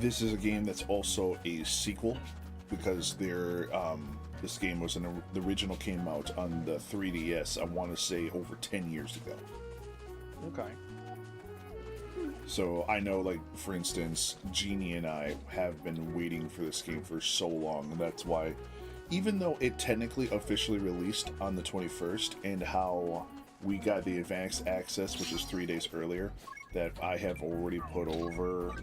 this is a game that's also a sequel because this game was the original came out on the 3DS. I want to say over 10 years ago. Okay. So I know, like, for instance, Jeannie and I have been waiting for this game for so long, and that's why, even though it technically officially released on the 21st, and how we got the advanced access, which is 3 days earlier, that I have already put over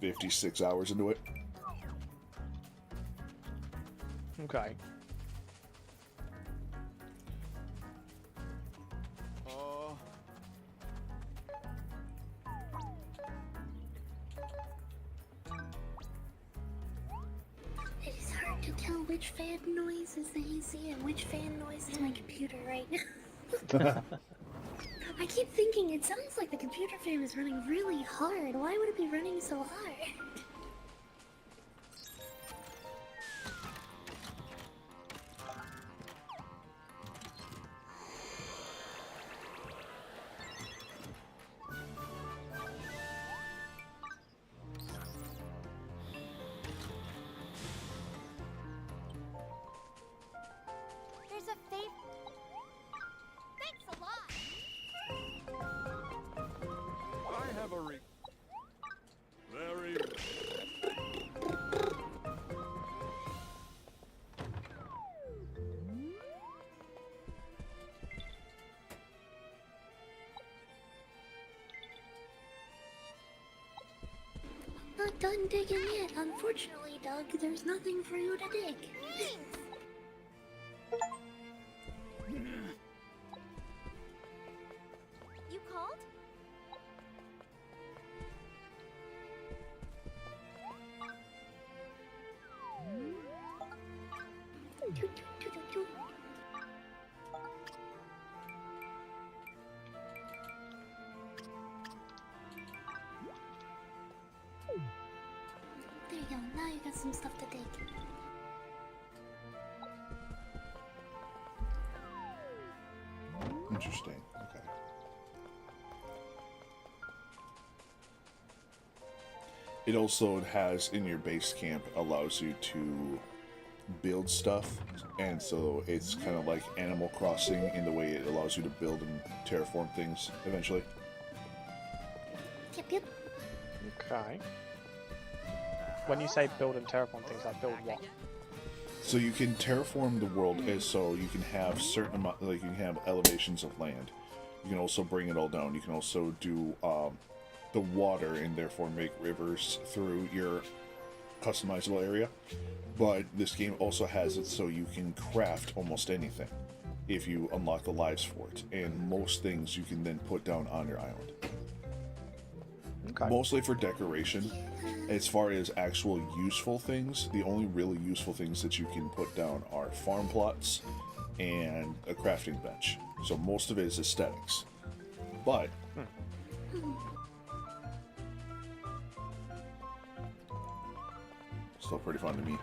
56 hours into it. Okay. It is hard to tell which fan noise is the AC and which fan noise is my computer right now. I keep thinking it sounds like the computer fan is running really hard. Why would it be running so hard? There's a fave. Thanks a lot. I have a very. Not done digging yet. Unfortunately, Doug, there's nothing for you to dig. You called? There you go. Now you got some stuff to dig. Interesting. Okay. It also has in your base camp allows you to build stuff, and so it's kind of like Animal Crossing in the way it allows you to build and terraform things eventually. Yep, yep. Okay. When you say build and terraform things, like build what? So you can terraform the world as so you can have certain amount, like you can have elevations of land. You can also bring it all down. You can also do the water and therefore make rivers through your customizable area. But this game also has it so you can craft almost anything if you unlock the lives for it. And most things you can then put down on your island. Okay. Mostly for decoration. As far as actual useful things, the only really useful things that you can put down are farm plots and a crafting bench. So most of it is aesthetics. But still pretty fun to me.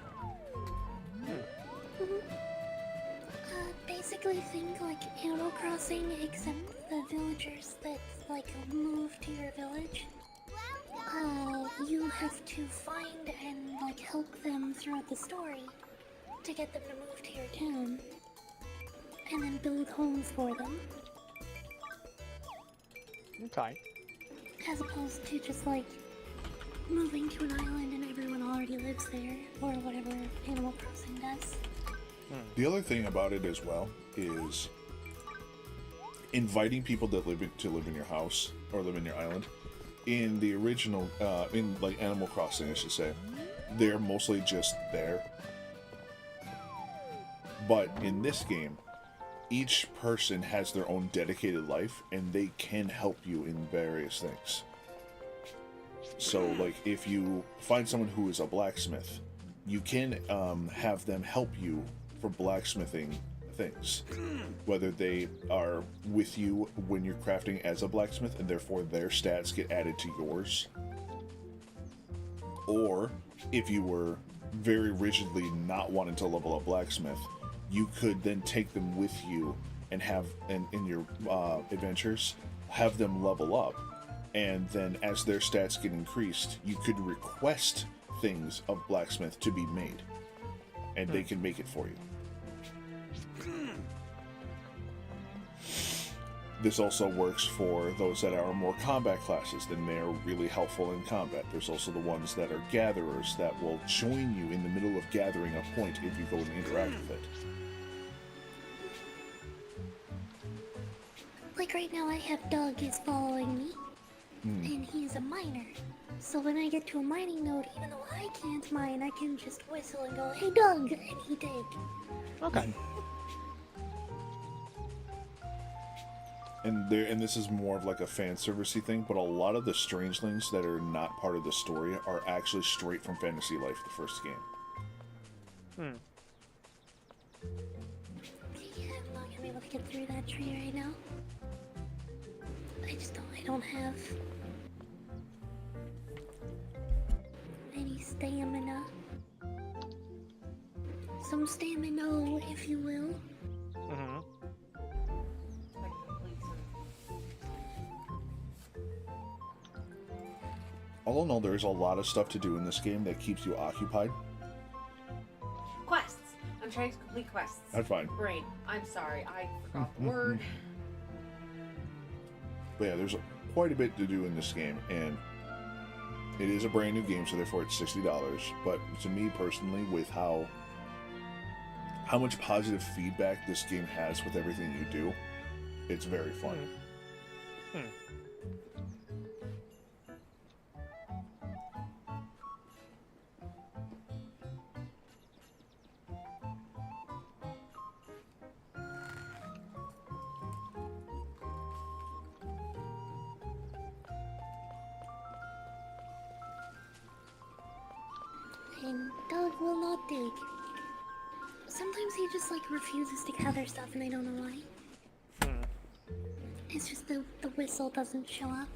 Basically think like Animal Crossing, except the villagers that like move to your village. You have to find and like help them throughout the story to get them to move to your town, and then build homes for them, Okay. as opposed to just like moving to an island and everyone already lives there, or whatever Animal Crossing does. The other thing about it as well is inviting people that live in your house or live in your island. In the original, in like Animal Crossing, I should say, they're mostly just there. But in this game, each person has their own dedicated life, and they can help you in various things. So, like, if you find someone who is a blacksmith, you can have them help you for blacksmithing things. Whether they are with you when you're crafting as a blacksmith and therefore their stats get added to yours, or if you were very rigidly not wanting to level up blacksmith, you could then take them with you and have in your adventures have them level up, And then as their stats get increased, you could request things of Blacksmith to be made, and they can make it for you. This also works for those that are more combat classes, then they're really helpful in combat. There's also the ones that are gatherers that will join you in the middle of gathering a point if you go and interact with it. Like right now, I have Doug is following me, and he's a miner. So when I get to a mining node, even though I can't mine, I can just whistle and go, "Hey Doug," and he dig. Okay. And this is more of like a fan servicey thing, but a lot of the strangelings that are not part of the story are actually straight from Fantasy Life, the first game. Hmm. Yeah, I'm not gonna be able to get through that tree right now. I don't have any stamina. Some stamina, if you will. Mm-hmm. All in all, there's a lot of stuff to do in this game that keeps you occupied. Quests. I'm trying to complete quests. That's fine. Brain. I'm sorry. I forgot the word. But yeah, there's quite a bit to do in this game, and it is a brand new game, so therefore it's $60. But to me personally, with how much positive feedback this game has with everything you do, it's very fun. And Doug will not dig. Sometimes he just like refuses to gather stuff and I don't know why. It's just the whistle doesn't show up.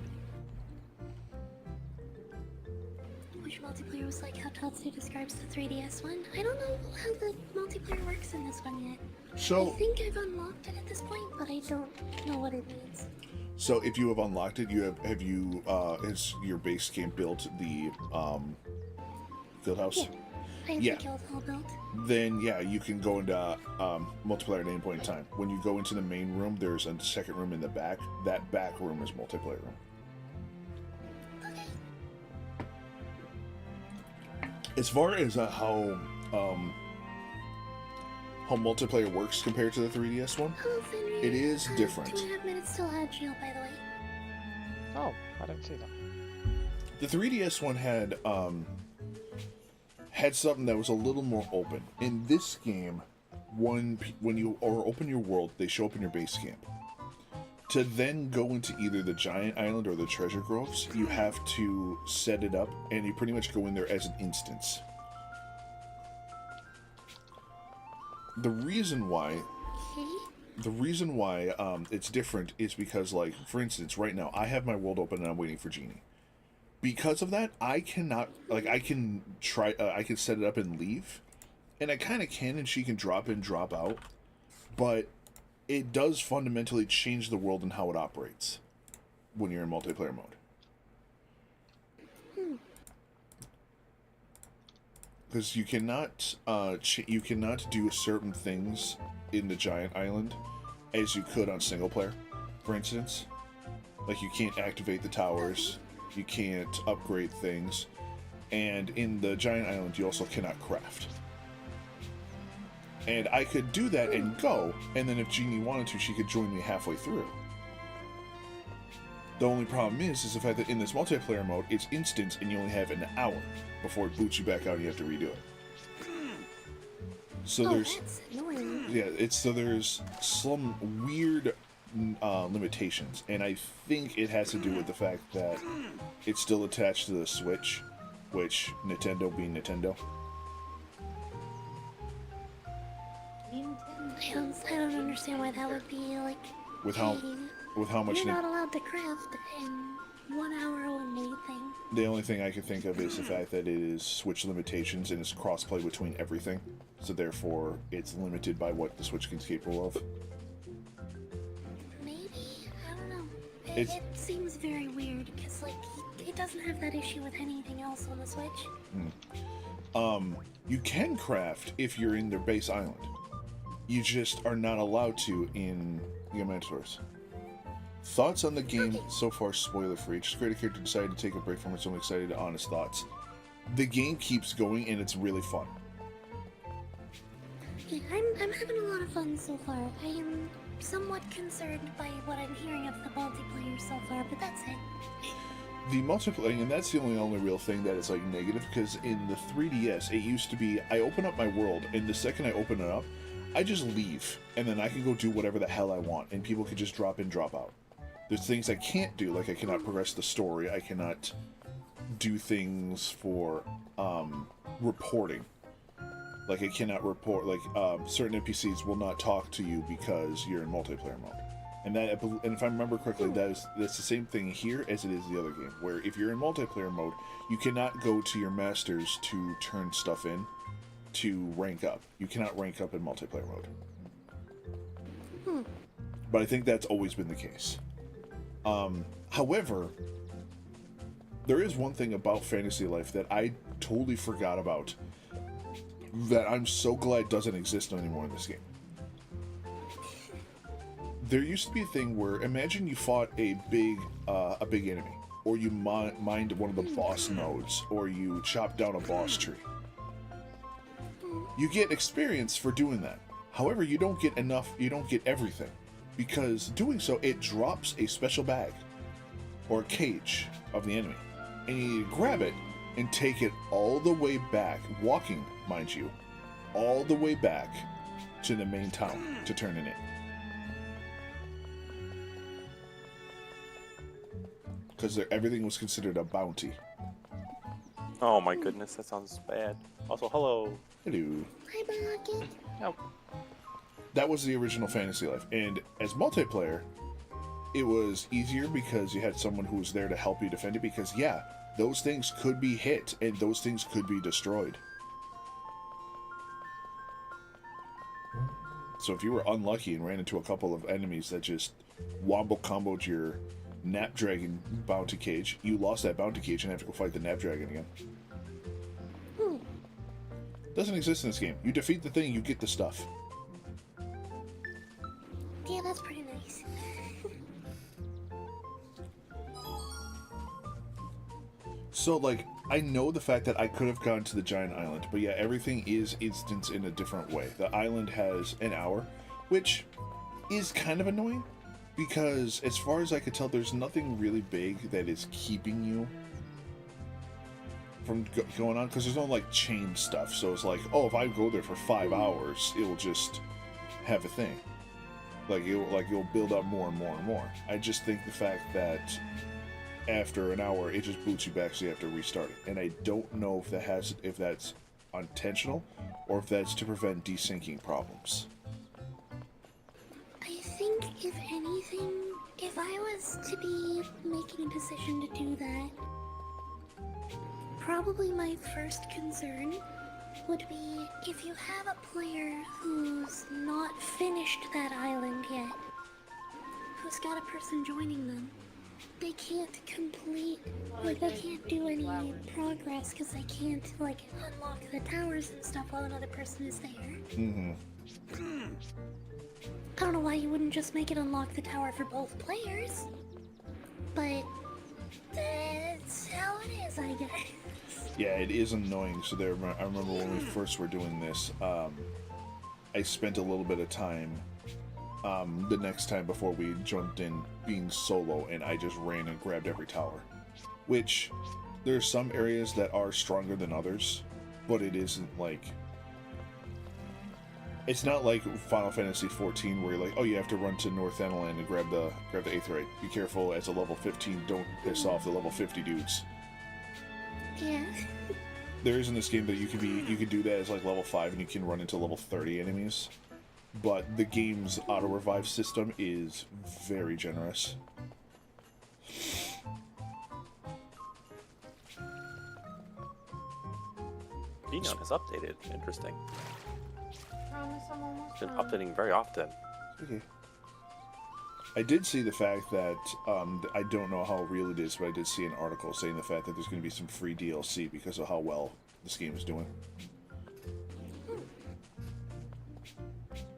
Which multiplayer was like how Tatsu describes the 3DS one. I don't know how the multiplayer works in this one yet. So I think I've unlocked it at this point, but I don't know what it means. So if you have unlocked it, is your base game built the guild house? Yeah. I have Yeah. the guild hall built. Then yeah, you can go into multiplayer at any point in time. When you go into the main room, there's a second room in the back. That back room is multiplayer room. As far as how multiplayer works compared to the 3DS one, Oh, Fenrir, it is different. 2.5 minutes till ad jail, by the way. Oh, I don't see that. The 3DS one had something that was a little more open. In this game, when you open your world, they show up in your base camp. To then go into either the giant island or the treasure groves, you have to set it up, and you pretty much go in there as an instance. The reason why it's different is because, like, for instance, right now I have my world open and I'm waiting for Genie. Because of that, I cannot, like, I can set it up and leave, and I kind of can, and she can drop in, drop out, but it does fundamentally change the world and how it operates when you're in multiplayer mode. Because you cannot do certain things in the giant island as you could on single player, for instance. Like, you can't activate the towers, you can't upgrade things, and in the giant island you also cannot craft. And I could do that and go, and then if Jeannie wanted to, she could join me halfway through. The only problem is the fact that in this multiplayer mode, it's instant and you only have an hour before it boots you back out and you have to redo it. So That's annoying. there's some weird limitations, and I think it has to do with the fact that it's still attached to the Switch, which Nintendo being Nintendo. I don't understand why that would be like. With how much You're not allowed to craft in 1 hour or anything. The only thing I can think of is the fact that it is Switch limitations and it's crossplay between everything, so therefore it's limited by what the Switch is capable of. Maybe, I don't know. It's- it seems very weird because like it doesn't have that issue with anything else on the Switch. You can craft if you're in their base island. You just are not allowed to in Yomantosaurus. Thoughts on the game so far, spoiler free. Just create a character, decided to take a break from it, so I'm excited, honest thoughts. The game keeps going and it's really fun. Yeah, I'm having a lot of fun so far. I am somewhat concerned by what I'm hearing of the multiplayer so far, but that's it. The multiplayer, and that's the only real thing that is like negative, because in the 3DS, it used to be I open up my world, and the second I open it up, I just leave, and then I can go do whatever the hell I want, and people can just drop in, drop out. There's things I can't do, like I cannot progress the story, I cannot do things for reporting. Like I cannot report, like certain NPCs will not talk to you because you're in multiplayer mode. And that, and if I remember correctly, that's the same thing here as it is the other game, where if you're in multiplayer mode, you cannot go to your masters to turn stuff in to rank up. You cannot rank up in multiplayer mode. But I think that's always been the case. However, there is one thing about Fantasy Life that I totally forgot about that I'm so glad doesn't exist anymore in this game. There used to be a thing where, imagine you fought a big enemy, or you mined one of the boss nodes, or you chopped down a boss tree. You get experience for doing that. However, you don't get enough, you don't get everything. Because doing so, it drops a special bag, or a cage of the enemy. And you need to grab it and take it all the way back, walking, mind you, all the way back to the main town to turn it in. Because everything was considered a bounty. Oh my goodness, that sounds bad. Also, hello. Hello. Hi, Bucket. Oh, That was the original Fantasy Life. And as multiplayer, it was easier because you had someone who was there to help you defend it. Because, yeah, those things could be hit and those things could be destroyed. So if you were unlucky and ran into a couple of enemies that just wombo comboed your Napdragon bounty cage, you lost that bounty cage and have to go fight the Napdragon again. Doesn't exist in this game. You defeat the thing, you get the stuff. Yeah, that's pretty nice. So, like, I know the fact that I could have gone to the giant island, but yeah, everything is instanced in a different way. The island has an hour, which is kind of annoying, because as far as I could tell, there's nothing really big that is keeping you from going on, because there's no, like, chain stuff. So it's like, oh, if I go there for 5 hours, it will just have a thing. Like, you'll build up more and more and more. I just think the fact that after an hour, it just boots you back, so you have to restart it. And I don't know if that's intentional or if that's to prevent desyncing problems. I think, if anything, if I was to be making a decision to do that, probably my first concern would be if you have a player who's not finished that island yet, who's got a person joining them. They can't complete, like, they can't do any progress because they can't, like, unlock the towers and stuff while another person is there. Mm-hmm. I don't know why you wouldn't just make it unlock the tower for both players, but that's how it is, I guess. Yeah, it is annoying. So there, I remember when we first were doing this, I spent a little bit of time the next time before we jumped in being solo, and I just ran and grabbed every tower. Which, there's some areas that are stronger than others, but it isn't like... It's not like Final Fantasy XIV where you're like, oh, you have to run to North Enland and grab the Aetheryte. Be careful, as a level 15, don't piss off the level 50 dudes. Yeah. There is in this game that you can do that as like level 5 and you can run into level 30 enemies. But the game's auto-revive system is very generous. Xenon is updated. Interesting. Promise I'm almost It's been done. updating very often. Okay. I did see the fact that I don't know how real it is, but I did see an article saying the fact that there's going to be some free DLC because of how well this game is doing.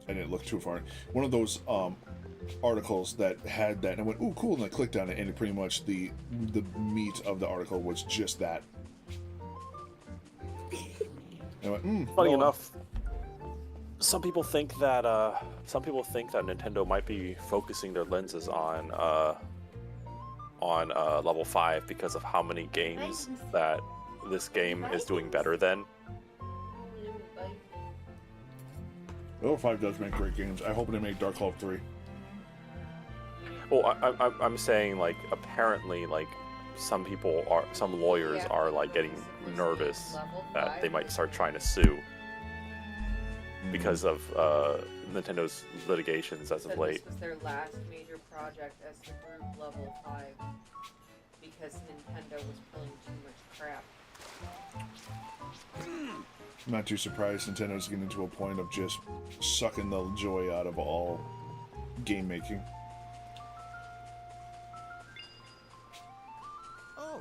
I didn't look too far. One of those articles that had that, and I went, "Ooh, cool!" And I clicked on it, and it pretty much the meat of the article was just that. And I went, Funny enough, some people think that Nintendo might be focusing their lenses on level 5 because of how many games that this game is doing better than. Level 5 does make great games. I hope they make Dark Cloud 3. Well, I'm saying, like, apparently, like, some lawyers are like getting nervous that they might start trying to sue because of Nintendo's litigations as of late. This was their last major project as the group level 5 because Nintendo was pulling too much crap. I'm not too surprised Nintendo's getting to a point of just sucking the joy out of all game making. Oh.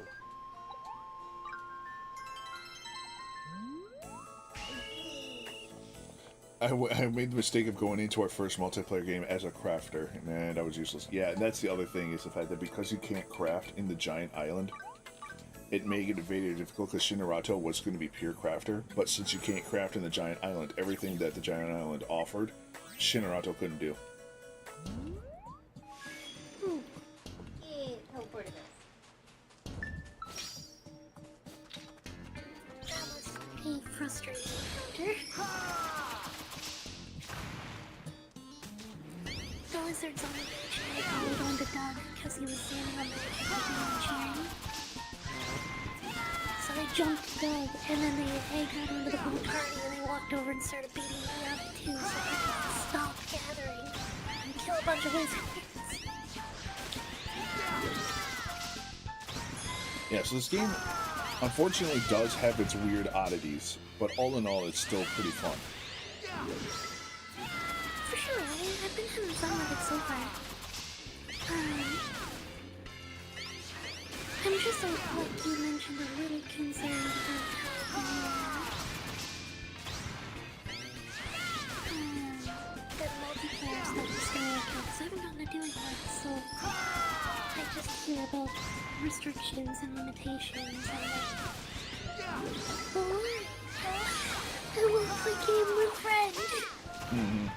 I made the mistake of going into our first multiplayer game as a crafter, and I was useless. Yeah, and that's the other thing, is the fact that because you can't craft in the giant island, it made it very difficult, because Shinarato was going to be pure crafter, but since you can't craft in the giant island, everything that the giant island offered, Shinarato couldn't do. Teleported us. That was a frustrating encounter. The lizards on the beach, I followed on to Doug because he was standing on the edge and cheering. So I jumped Doug, and then they got onto the whole party, and they walked over and started beating me up too, so I had to stop gathering and kill a bunch of lizards. Yeah, so this game, unfortunately, does have its weird oddities, but all in all, it's still pretty fun. For sure, I've been having fun with it so far. I'm just like you mentioned, a little concerned about the multiplayer stuff is still okay, because I haven't gotten to do it yet, so I just hear about restrictions and limitations and like, I want to play game with friends. Mm-hmm.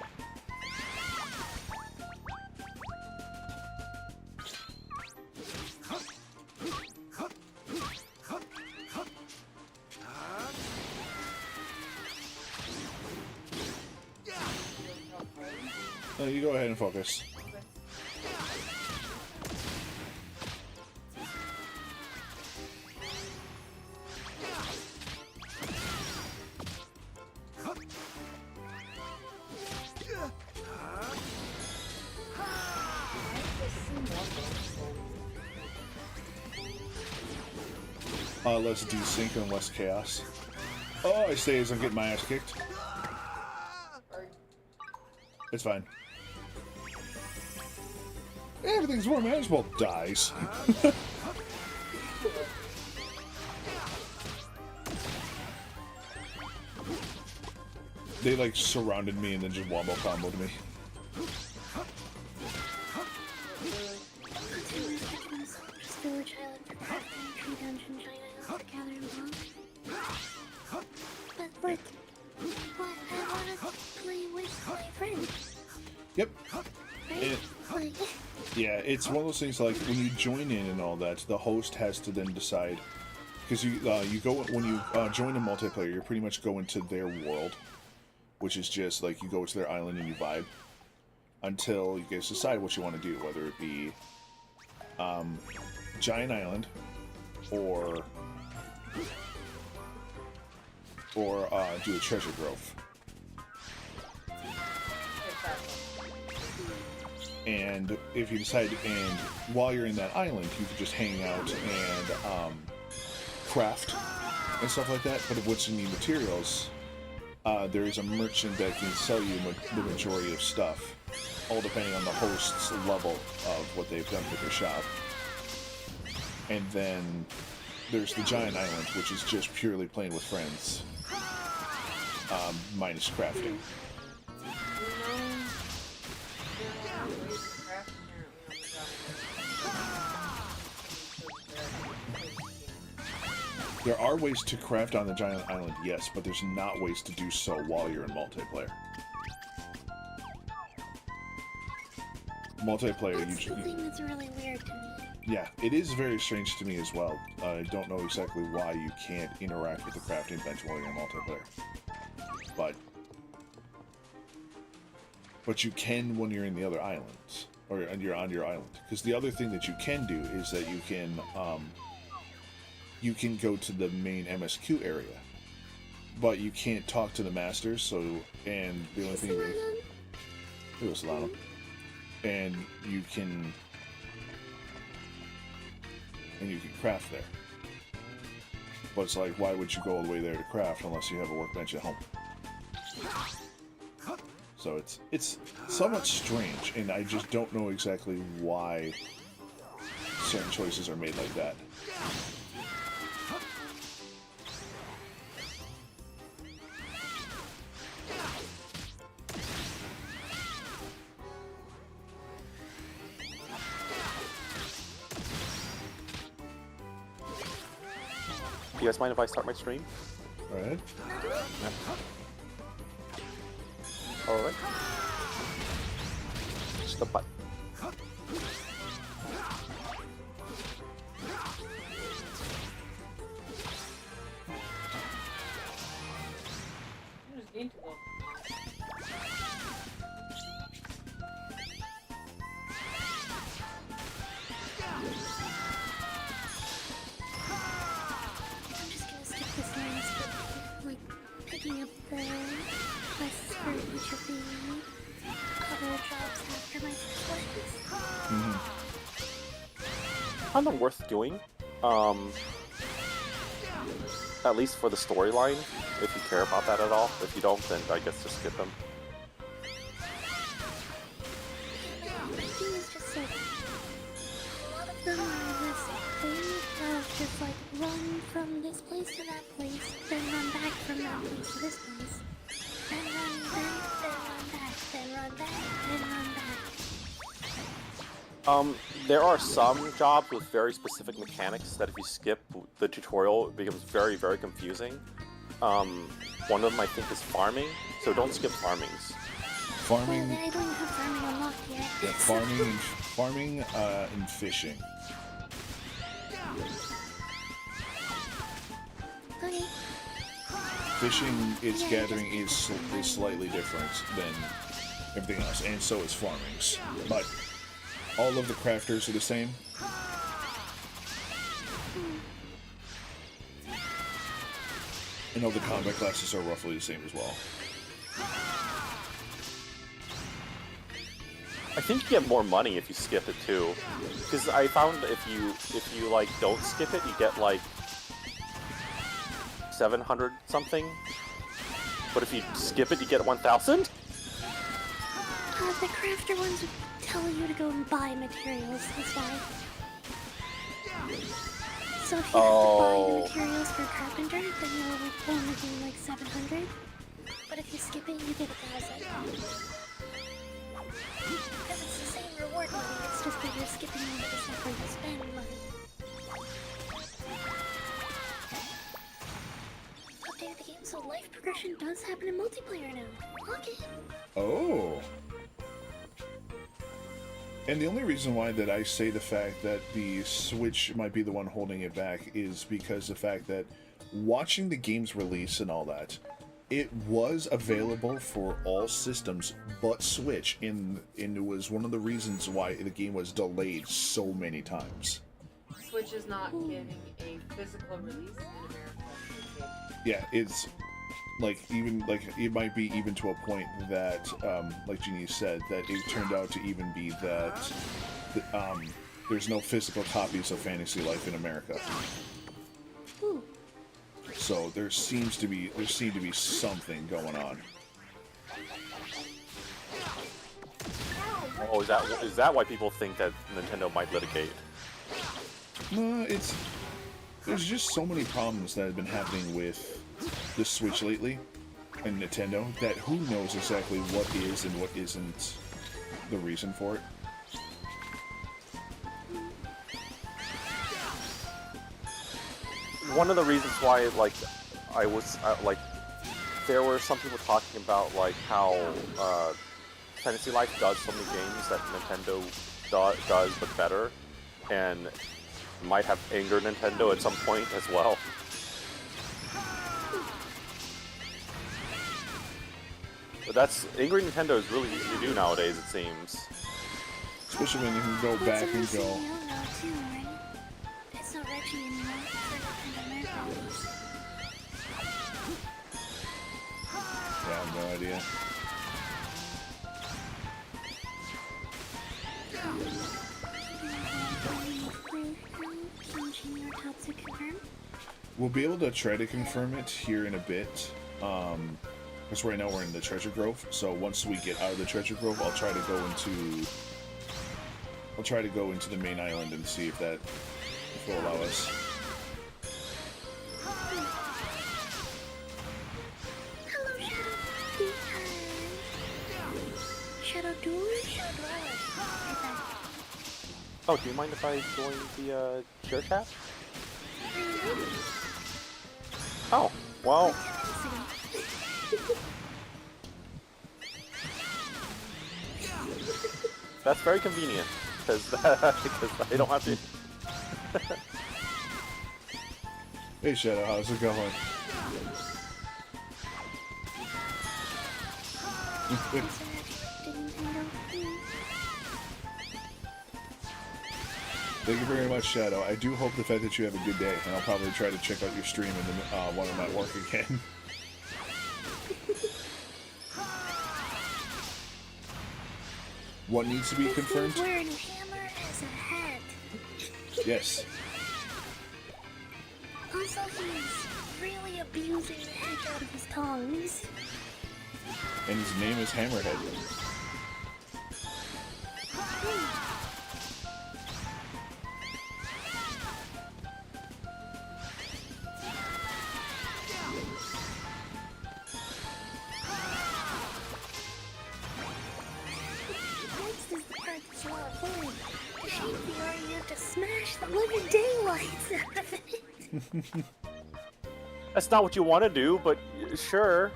No, you go ahead and focus. Less desync and less chaos. Oh, I stay as I'm getting my ass kicked. It's fine. Everything's more manageable. Dies. They like surrounded me and then just wombo comboed me. Village Island for crafting, Tree Dungeon, Giant Island for gathering blocks. But like, I want to play with my friends. Yep. Right? Like, Yeah, it's one of those things like when you join in and all that, the host has to then decide, because you go when you join a multiplayer, you're pretty much going to their world, which is just like you go to their island and you vibe until you guys decide what you want to do, whether it be giant island or do a treasure grove. And if you decide, and while you're in that island, you can just hang out and craft and stuff like that. But if you need materials, there is a merchant that can sell you the majority of stuff. all depending on the host's level of what they've done with their shop. And then there's the Giant Island, which is just purely playing with friends, minus crafting. There are ways to craft on the Giant Island, yes, but there's not ways to do so while you're in multiplayer. Multiplayer, That's the thing that's really weird to me. Yeah, it is very strange to me as well. I don't know exactly why you can't interact with the crafting bench while you're in multiplayer. But you can when you're in the other islands, or you're on your island. Because the other thing that you can do is that you can go to the main MSQ area, but you can't talk to the masters. So, and the only thing it was Lana, and you can craft there. But it's like, why would you go all the way there to craft unless you have a workbench at home? So it's somewhat strange, and I just don't know exactly why certain choices are made like that. Do you guys mind if I start my stream? Alright. Alright. Just a button. I'm just gonna skip this last bit, like picking up the quests for each of the other jobs after my quests. Kind of worth doing. At least for the storyline, if you care about that at all. If you don't, then I guess just skip them. The thing is just like, a lot of them are this thing of just like run from this place to that place, then run back from that place to this place, then run back, then run back, then run back, then run back. There are some jobs with very specific mechanics that if you skip the tutorial, it becomes very, very confusing. One of them I think is farming, so don't skip farmings. Farming. Well, I don't have farming unlocked yet. Yeah, farming and fishing. Okay. Fishing, its gathering is slightly different than everything else, and so is farming's. But all of the crafters are the same. And all the combat classes are roughly the same as well. I think you get more money if you skip it too, because I found if you like don't skip it, you get like 700 something. But if you skip it, you get 1,000. The crafter ones would tell you to go and buy materials, that's why. So if you have to buy the materials for carpenter, then you'll only do like 700. But if you skip it, you get 1,000. Because it's the same reward money, it's just that you're skipping over the stuff where you spend money. Update the game so life progression does happen in multiplayer now. Okay. Oh. And the only reason why that I say the fact that the Switch might be the one holding it back is because the fact that watching the game's release and all that, it was available for all systems but Switch, and it was one of the reasons why the game was delayed so many times. Switch is not giving a physical release in America. Yeah, it's like even like it might be even to a point that like Jeannie said, that it turned out to even be that there's no physical copies of Fantasy Life in America. So there seemed to be something going on. Oh, is that why people think that Nintendo might litigate? No, there's just so many problems that have been happening with the Switch lately and Nintendo that who knows exactly what is and what isn't the reason for it. One of the reasons why, like, there were some people talking about, like, how Fantasy Life does so many games that Nintendo does but better, and might have angered Nintendo at some point as well. But that's angering Nintendo is really easy to do nowadays, it seems. Especially when you can go back and go. now too, right? It's not Reggie anymore. It's Nintendo America. Yeah, I have no idea. We'll be able to try to confirm it here in a bit. Because right now we're in the Treasure Grove. So once we get out of the Treasure Grove, I'll try to go into the main island and see if will allow us. Hello, Shadow. Shadow Doors? Oh, do you mind if I join the share chat? Oh, well. That's very convenient, because I don't have to. Hey Shadow, how's it going? Thank you very much, Shadow. I do hope the fact that you have a good day, and I'll probably try to check out your stream when I'm at work again. What needs to be confirmed? He's wearing a hammer as a hat. Yes. Also, he's really abusing the heck out of his tongues. And his name is Hammerhead. Next is the part that's more important. The Shade VR, you have to smash the living daylights out of it. That's not what you want to do, but sure.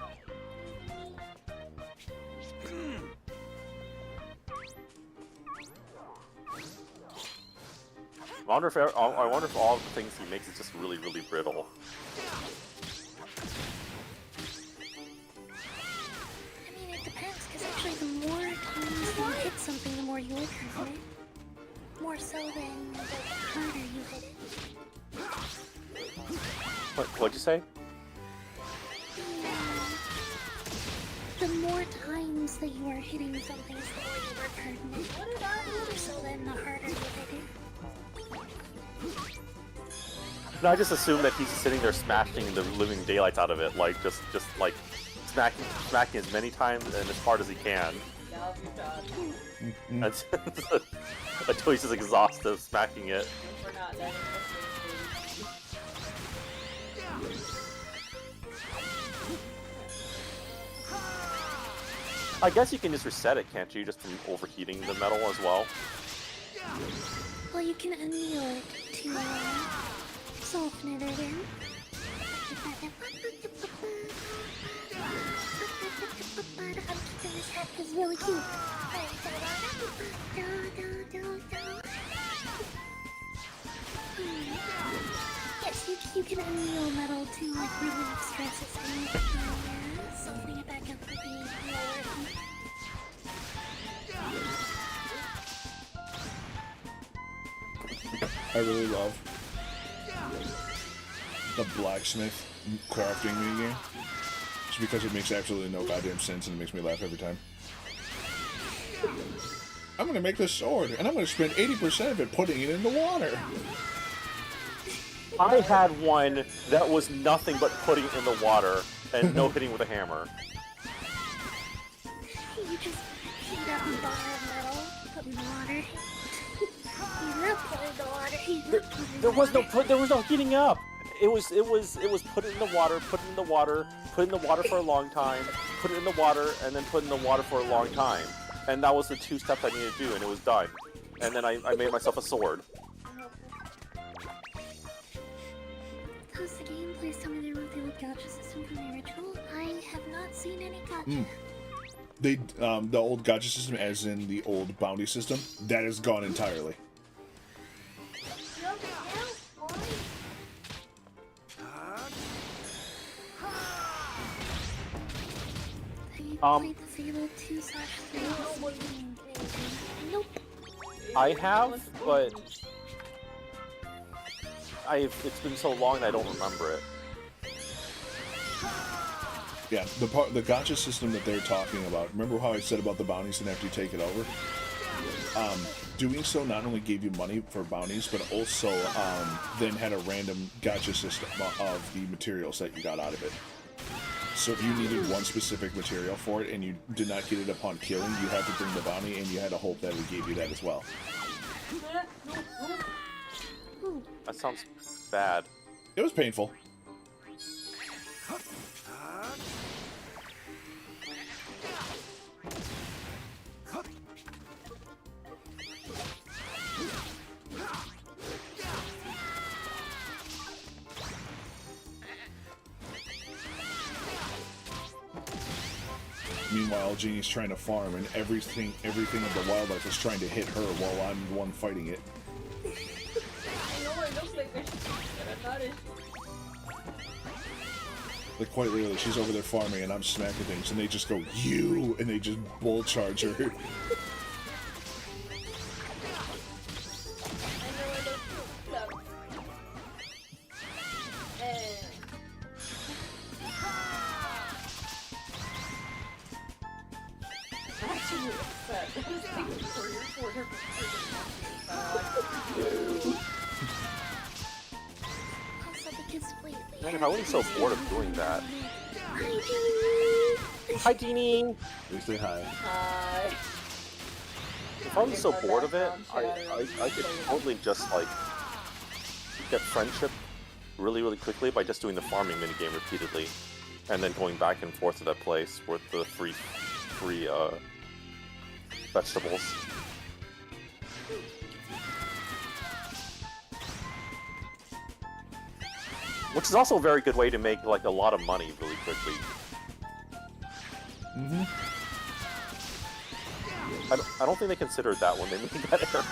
I wonder if all the things he makes is just really, really brittle. I mean, it depends, because actually the more times you hit something, the more you work on it. More so than the harder you hit it. What'd you say? The more times that you are hitting something, the more you work hard on it. More so than the harder you hit it. No, I just assume that he's sitting there smashing the living daylights out of it, like just like smacking as many times and as hard as he can. Until he's just exhausted smacking it. We're not letting I guess you can just reset it, can't you? Just from overheating the metal as well. Well, you can anneal it to soften it again. I'm keeping this hat because it's really cute. Yes, you can anneal metal to like relieve stresses and softening it back up with the lower heat. I really love the blacksmith crafting minigame. Just because it makes absolutely no goddamn sense and it makes me laugh every time. I'm gonna make this sword and I'm gonna spend 80% of it putting it in the water. I had one that was nothing but putting it in the water and no hitting with a hammer. You just heat up a bar of metal in the water. He's not put in the water. He's not put in There the was water. there was no heating up. It was put it in the water, put it in the water, put it in the water for a long time, put it in the water, and then put it in the water for a long time. And that was the 2 steps I needed to do, and it was done. And then I made myself a sword. How's the game? Please tell me they removed the old gacha system from the original. I have not seen any gacha. They the old gacha system, as in the old bounty system, that is gone entirely. Have you played the Fable 2/3? Nope. I have, but it's been so long I don't remember it. Yeah, the gacha system that they're talking about. Remember how I said about the bounties and after you take it over? Doing so not only gave you money for bounties, but also then had a random gacha system of the materials that you got out of it. So if you needed one specific material for it and you did not get it upon killing, you had to bring the bounty and you had to hope that it gave you that as well. That sounds bad. It was painful. Meanwhile, Jeannie's trying to farm, and everything of the wildlife is trying to hit her while I'm the one fighting it. I know it looks like there's but I'm not as... Like, quite literally, she's over there farming, and I'm smacking things, and they just go, "You!" and they just bull charge her. I know I don't feel love. I'm actually upset. I was thinking for your Also, because wait. Man, if I wasn't so bored of doing that. Hi, Hi, Deanie! They say hi. Hi. If I wasn't so bored of it, I could totally just, like, get friendship really, really quickly by just doing the farming minigame repeatedly. And then going back and forth to that place with the free vegetables. Which is also a very good way to make, like, a lot of money really quickly. I don't think they considered that when they made that area.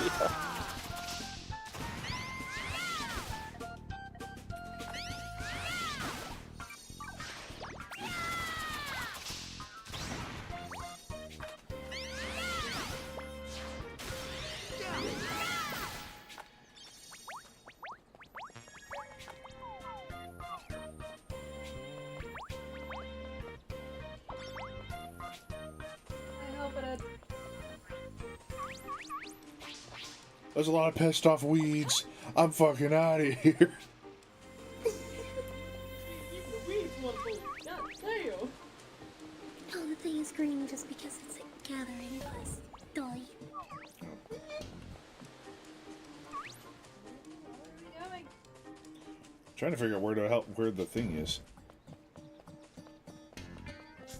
I hope it. There's a lot of pissed off weeds. I'm fucking out of here. Oh, the thing is green just because it's a gathering place. Die. Trying to figure out where the thing is.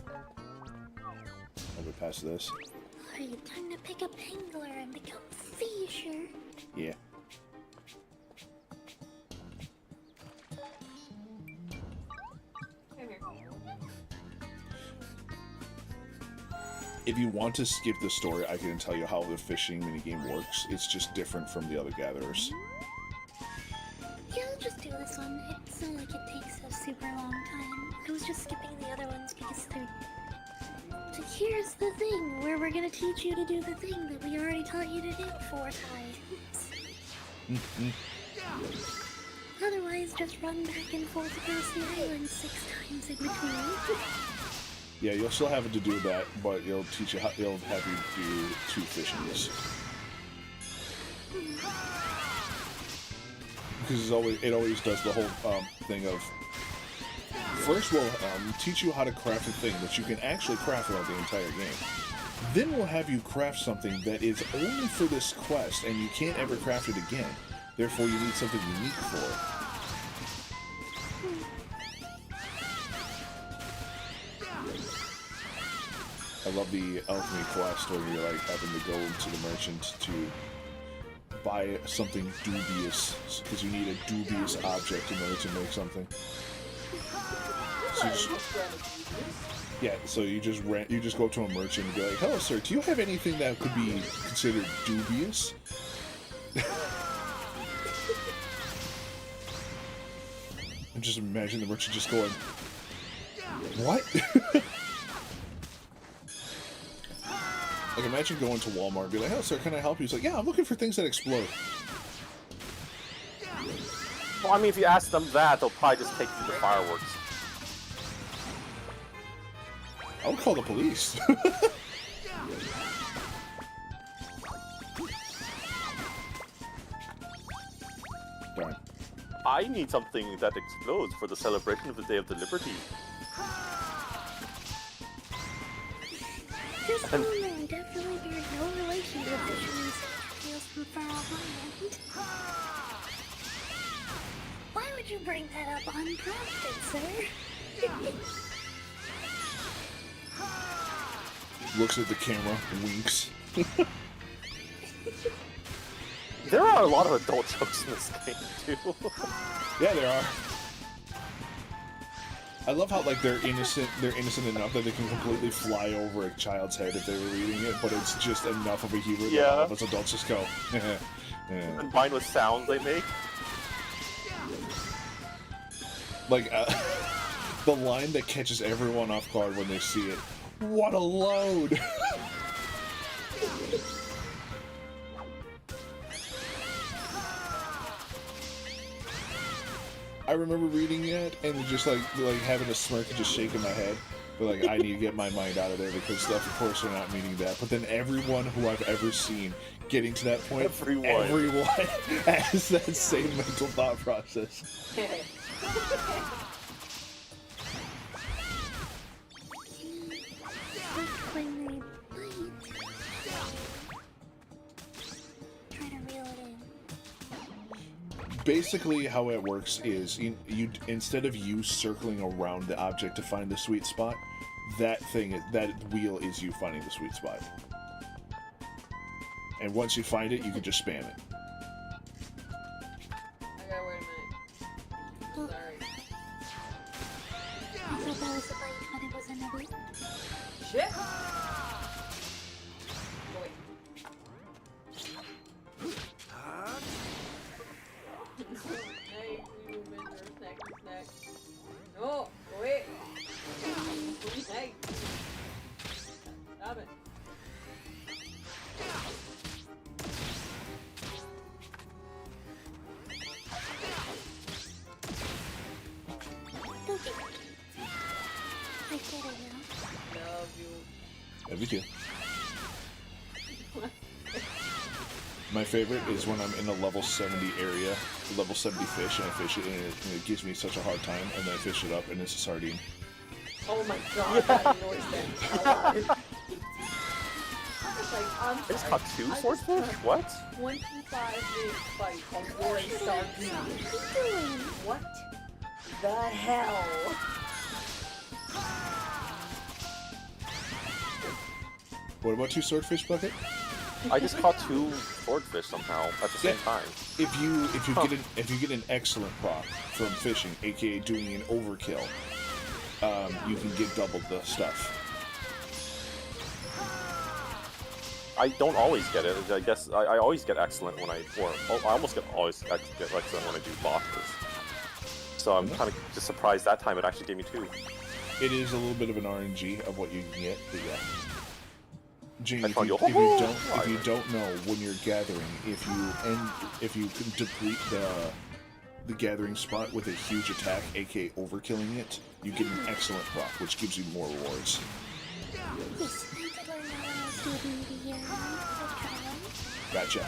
I'll go past this. Alright, time to pick up Angler and become Fisher. Yeah. If you want to skip the story, I can tell you how the fishing minigame works. It's just different from the other gatherers. Yeah, I'll just do this one. It's not like it takes a super long time. I was just skipping the other ones because they're... So here's the thing, where we're gonna teach you to do the thing that we already taught you to do 4 times. Otherwise, just run back and forth across the island 6 times in between. Yeah, you'll still have to do that, but it'll teach you it'll have you do 2 fishings. Because it always does the whole thing of first we'll teach you how to craft a thing that you can actually craft throughout the entire game. Then we'll have you craft something that is only for this quest, and you can't ever craft it again. Therefore, you need something unique for it. I love the alchemy quest where you're like having to go into the merchant to buy something dubious because you need a dubious object in order to make something. So you just go up to a merchant and be like, "Hello, sir. Do you have anything that could be considered dubious?" And just imagine the merchant just going, "What?" Like, imagine going to Walmart and be like, "Hello, sir, can I help you?" He's like, "Yeah, I'm looking for things that explode." Well, I mean, if you ask them that, they'll probably just take you to fireworks. I would call the police. Darn. I need something that explodes for the celebration of the Day of the Liberty. Just wondering, definitely bears no relation to the fisherman's tales from far off land. Why would you bring that up unprompted, sir? Looks at the camera, winks. There are a lot of adult jokes in this game, too. Yeah, there are. I love how, like, they're innocent enough that they can completely fly over a child's head if they were reading it, but it's just enough of a humor that all of us adults just go, yeah. Combined with sounds they make. Like, the line that catches everyone off guard when they see it. What a load! I remember reading it and just like having a smirk and just shaking my head. But like, I need to get my mind out of there because of course they're not meaning that. But then everyone who I've ever seen getting to that point, everyone has that same mental thought process. When they bite. Try to reel it in. Basically, how it works is you instead of you circling around the object to find the sweet spot, that wheel is you finding the sweet spot. And once you find it, you can just spam it. I gotta wait a minute. Sorry. I thought that was a bite, but it was a nibble. Shit! Oh, wait. Hey, you Minder, snack. No! Wait! Hey! Stop it. Okay. I get it now. Love you. Love you too. My favorite is when I'm in a level 70 area, level 70 fish, and I fish it, and it gives me such a hard time, and then I fish it up, and it's a sardine. Oh my god, that annoys them a lot. It's like, I'm I just sorry. caught 2 swordfish? What? 25 big fight on board sardine. What the hell? What about 2 swordfish bucket? I just caught 2 swordfish somehow at the same time. If you get an excellent proc from fishing, aka doing an overkill, you can get double the stuff. I don't always get it. I guess I always get excellent when I almost get excellent when I do bosses. So I'm kind of just surprised that time it actually gave me 2. It is a little bit of an RNG of what you can get, but yeah. Gene, I if found you you- don't know when you're gathering, if you can deplete the gathering spot with a huge attack, aka overkilling it, you get an excellent proc, which gives you more rewards. Yes, I did learn that when I was doing the trial. Gotcha.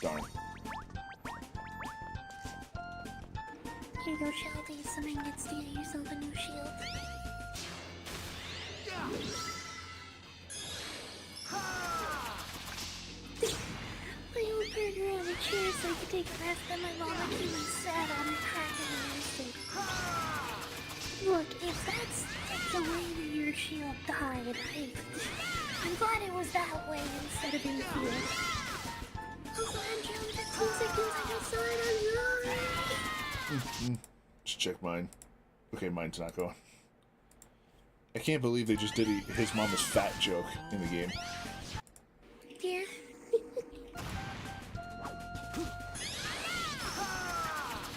Darn. Here you go, Shelby. Some ingots to get yourself a new shield. My old partner on a chair so I could take a rest, and my mama came and sat on it cracking and look, if that's the way that your shield died, I'm glad it was that way instead of in the field. Also, I'm down 15 seconds, I just saw it on your Just check mine. Okay, mine's not going. I can't believe they just did his mama's fat joke in the game. Yeah.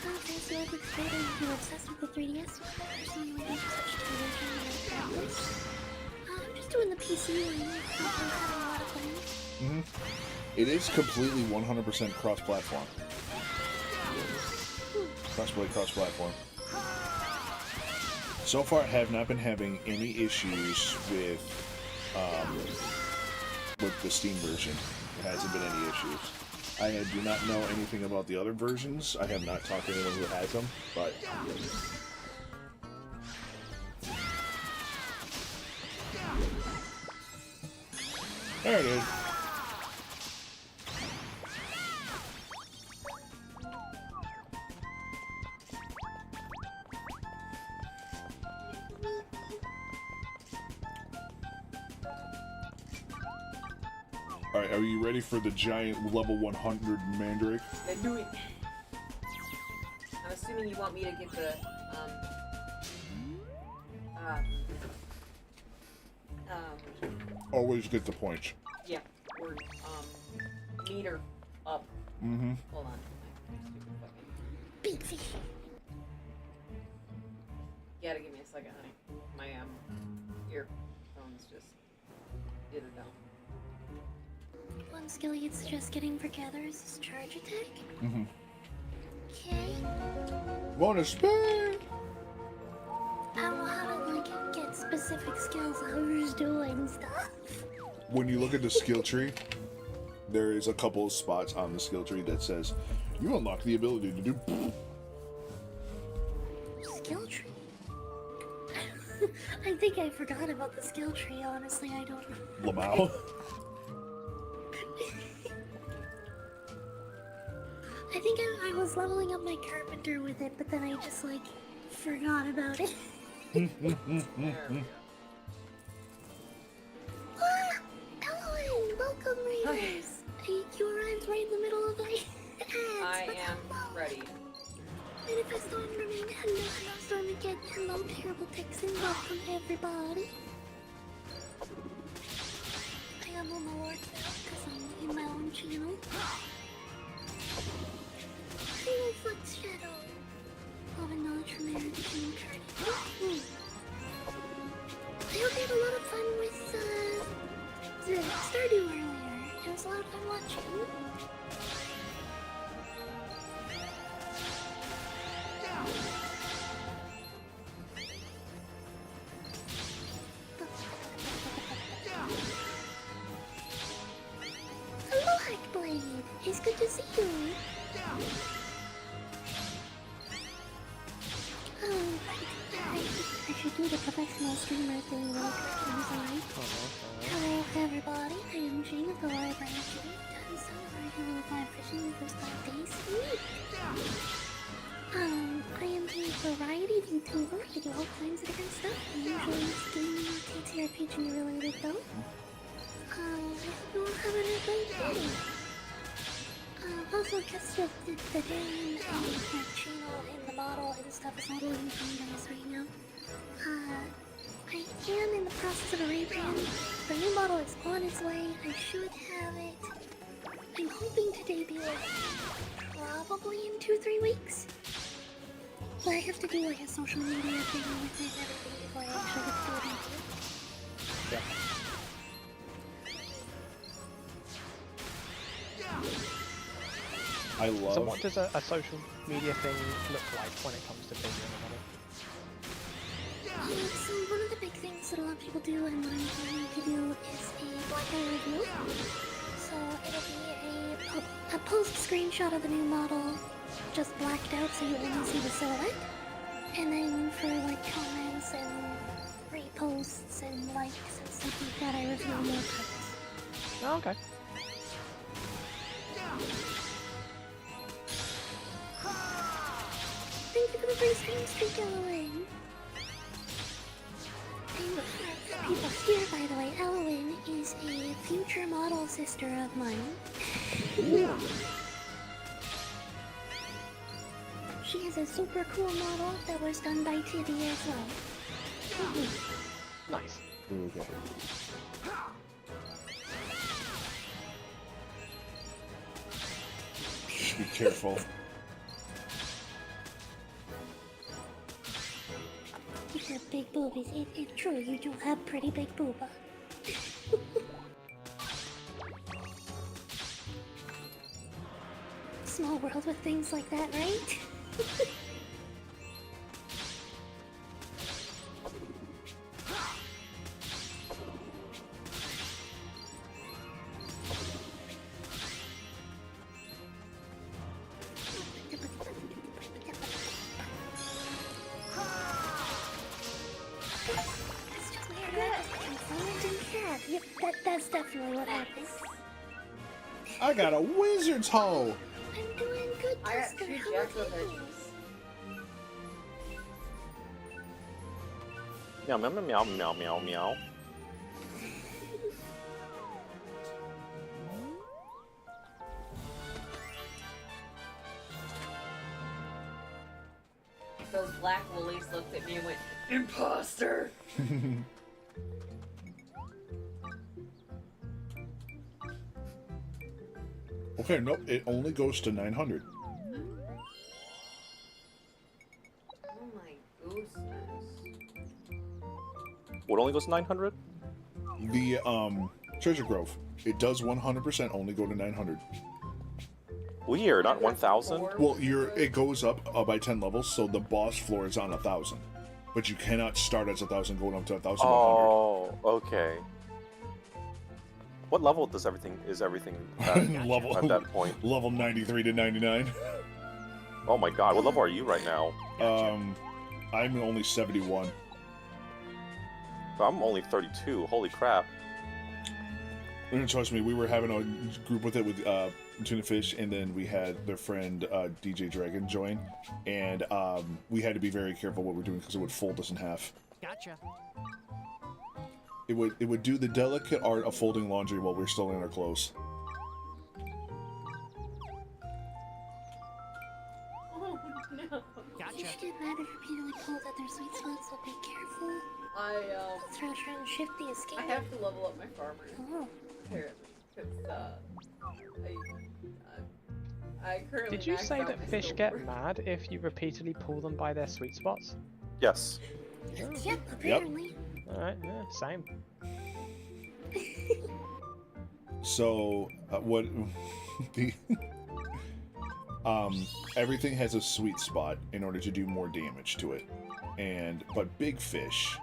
Okay, so I've explained you're obsessed with the 3DS. Personally, I just such a version of this. I'm just doing the PC one. I'm having a lot of fun. It is completely 100% cross-platform. Cross-play, cross-platform. So far, I have not been having any issues with the Steam version. There hasn't been any issues. I do not know anything about the other versions. I have not talked to anyone who has them, but... There it is. Alright, are you ready for the giant level 100 Mandrake? Then do it. I'm assuming you want me to get the, Always get the points. yeah, or, meter up. Mm-hmm. Hold on. Beefy. You gotta give me a second, honey. My, earphones just did it down. One skill you'd suggest getting for gatherers is charge attack. Mm-hmm. Okay. Wanna spin? I don't know how to like get specific skills. I'm just doing stuff. When you look at the skill tree, there is a couple of spots on the skill tree that says you unlock the ability to do. Skill tree. I think I forgot about the skill tree. Honestly, I don't. Lamau. I think I was leveling up my carpenter with it, but then I just like forgot about it. There we go. Ah, Ellen, welcome, Raiders. You arrived right in the middle of my ads. I but am hello. ready. Manifesto and remain hello, Storm again. Hello, terrible Texan. Welcome, everybody. I am on my Lord now, because I'm in my own channel. Hello, Flux Shadow. $11 from Aaron Jim Carney. I hope you had a lot of fun with the Stardew earlier. It was a lot of fun watching. Hello, Hackblade. It's good to see you. I should do the professional streamer thing real quick. I'm sorry. Hello, everybody. I am Jane of the Live Branch. Done so regular live fishing the first 5 days. Sweet. I am a variety YouTuber. I do all kinds of different stuff. Usually it's gaming, TTRPG related though. I hope you all have a great day. Also just the game and my channel and the model and stuff is not loading for you guys right now. I am in the process of a rebrand. The new model is on its way. I should have it. I'm hoping to debut it probably in 2-3 weeks. But I have to do like a social media thing with it and everything before I actually get to do it on YouTube. Yeah. I love. So what does a social media thing look like when it comes to building a model? So one of the big things that a lot of people do and what I'm planning to do is a Black Eye review. So it'll be a post screenshot of the new model just blacked out so you only see the silhouette. And then for like comments and reposts and likes and stuff like that, I reveal more parts. Oh, okay. Thank you for the free streak, Elowen. And for people here, by the way, Elowen is a future model sister of mine. She is a super cool model that was done by Tibi as well. Nice. Okay. Be careful. You have big boobies. It's true, you do have pretty big booba. Small world with things like that, right? That's just weird. That just becomes silent and cat. Yep, that's definitely what happens. I got a wizard's hoe. I'm doing good, I got Tusker. 2 How Jacko about you? veggies. Meow meow meow meow meow meow. Those black woolies looked at me and went, imposter! Okay, nope, it only goes to 900. Oh my goodness. What only goes to 900? The Treasure Grove, it does 100% only go to 900. Weird, not 1,000. Well, it goes up by 10 levels, so the boss floor is on 1,000, but you cannot start as 1,000 going up to 1,100. Oh, okay. What level is everything at, level at that point? level 93 to 99. Oh my god, what level are you right now? I'm only 71. I'm only 32. Holy crap. And trust me, we were having a group with it with Tuna Fish, and then we had their friend DJ Dragon join, and we had to be very careful what we're doing because it would fold us in half. Gotcha. It would do the delicate art of folding laundry while we're still in our clothes. Oh no. Gotcha. You should not have repeatedly pulled at their sweet spots, so be careful. I Throw try and shift the escape. I have to level up my farmer Oh. apparently because I currently. Did you maxed say out that my fish silver. get mad if you repeatedly pull them by their sweet spots? Yes. Yep, apparently. Alright, yeah, same. So what the everything has a sweet spot in order to do more damage to it, but big fish,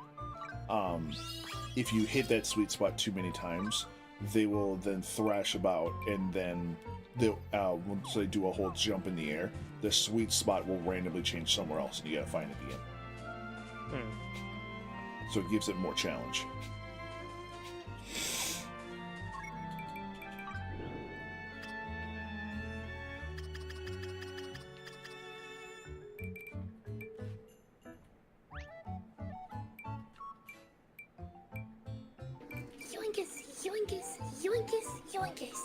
if you hit that sweet spot too many times, they will then thrash about, and then they'll once they do a whole jump in the air, the sweet spot will randomly change somewhere else, and you gotta find it again. So it gives it more challenge. Yoinkus, yoinkus, yoinkus, yoinkus.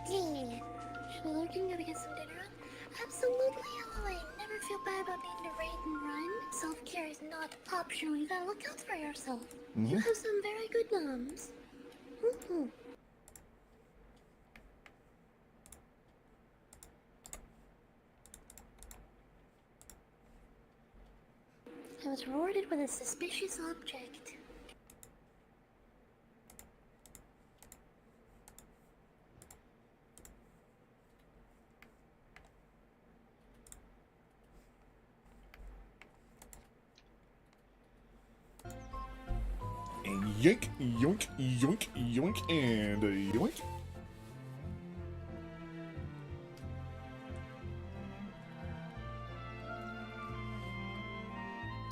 Dang. Should we lurking gotta get some dinner on? Absolutely, Eloy. Never feel bad about needing to raid and run. Self-care is not optional. You gotta look out for yourself. You have some very good moms. Woohoo. I was rewarded with a suspicious object. And Yoink, yoink, yoink, yoink, and yoink.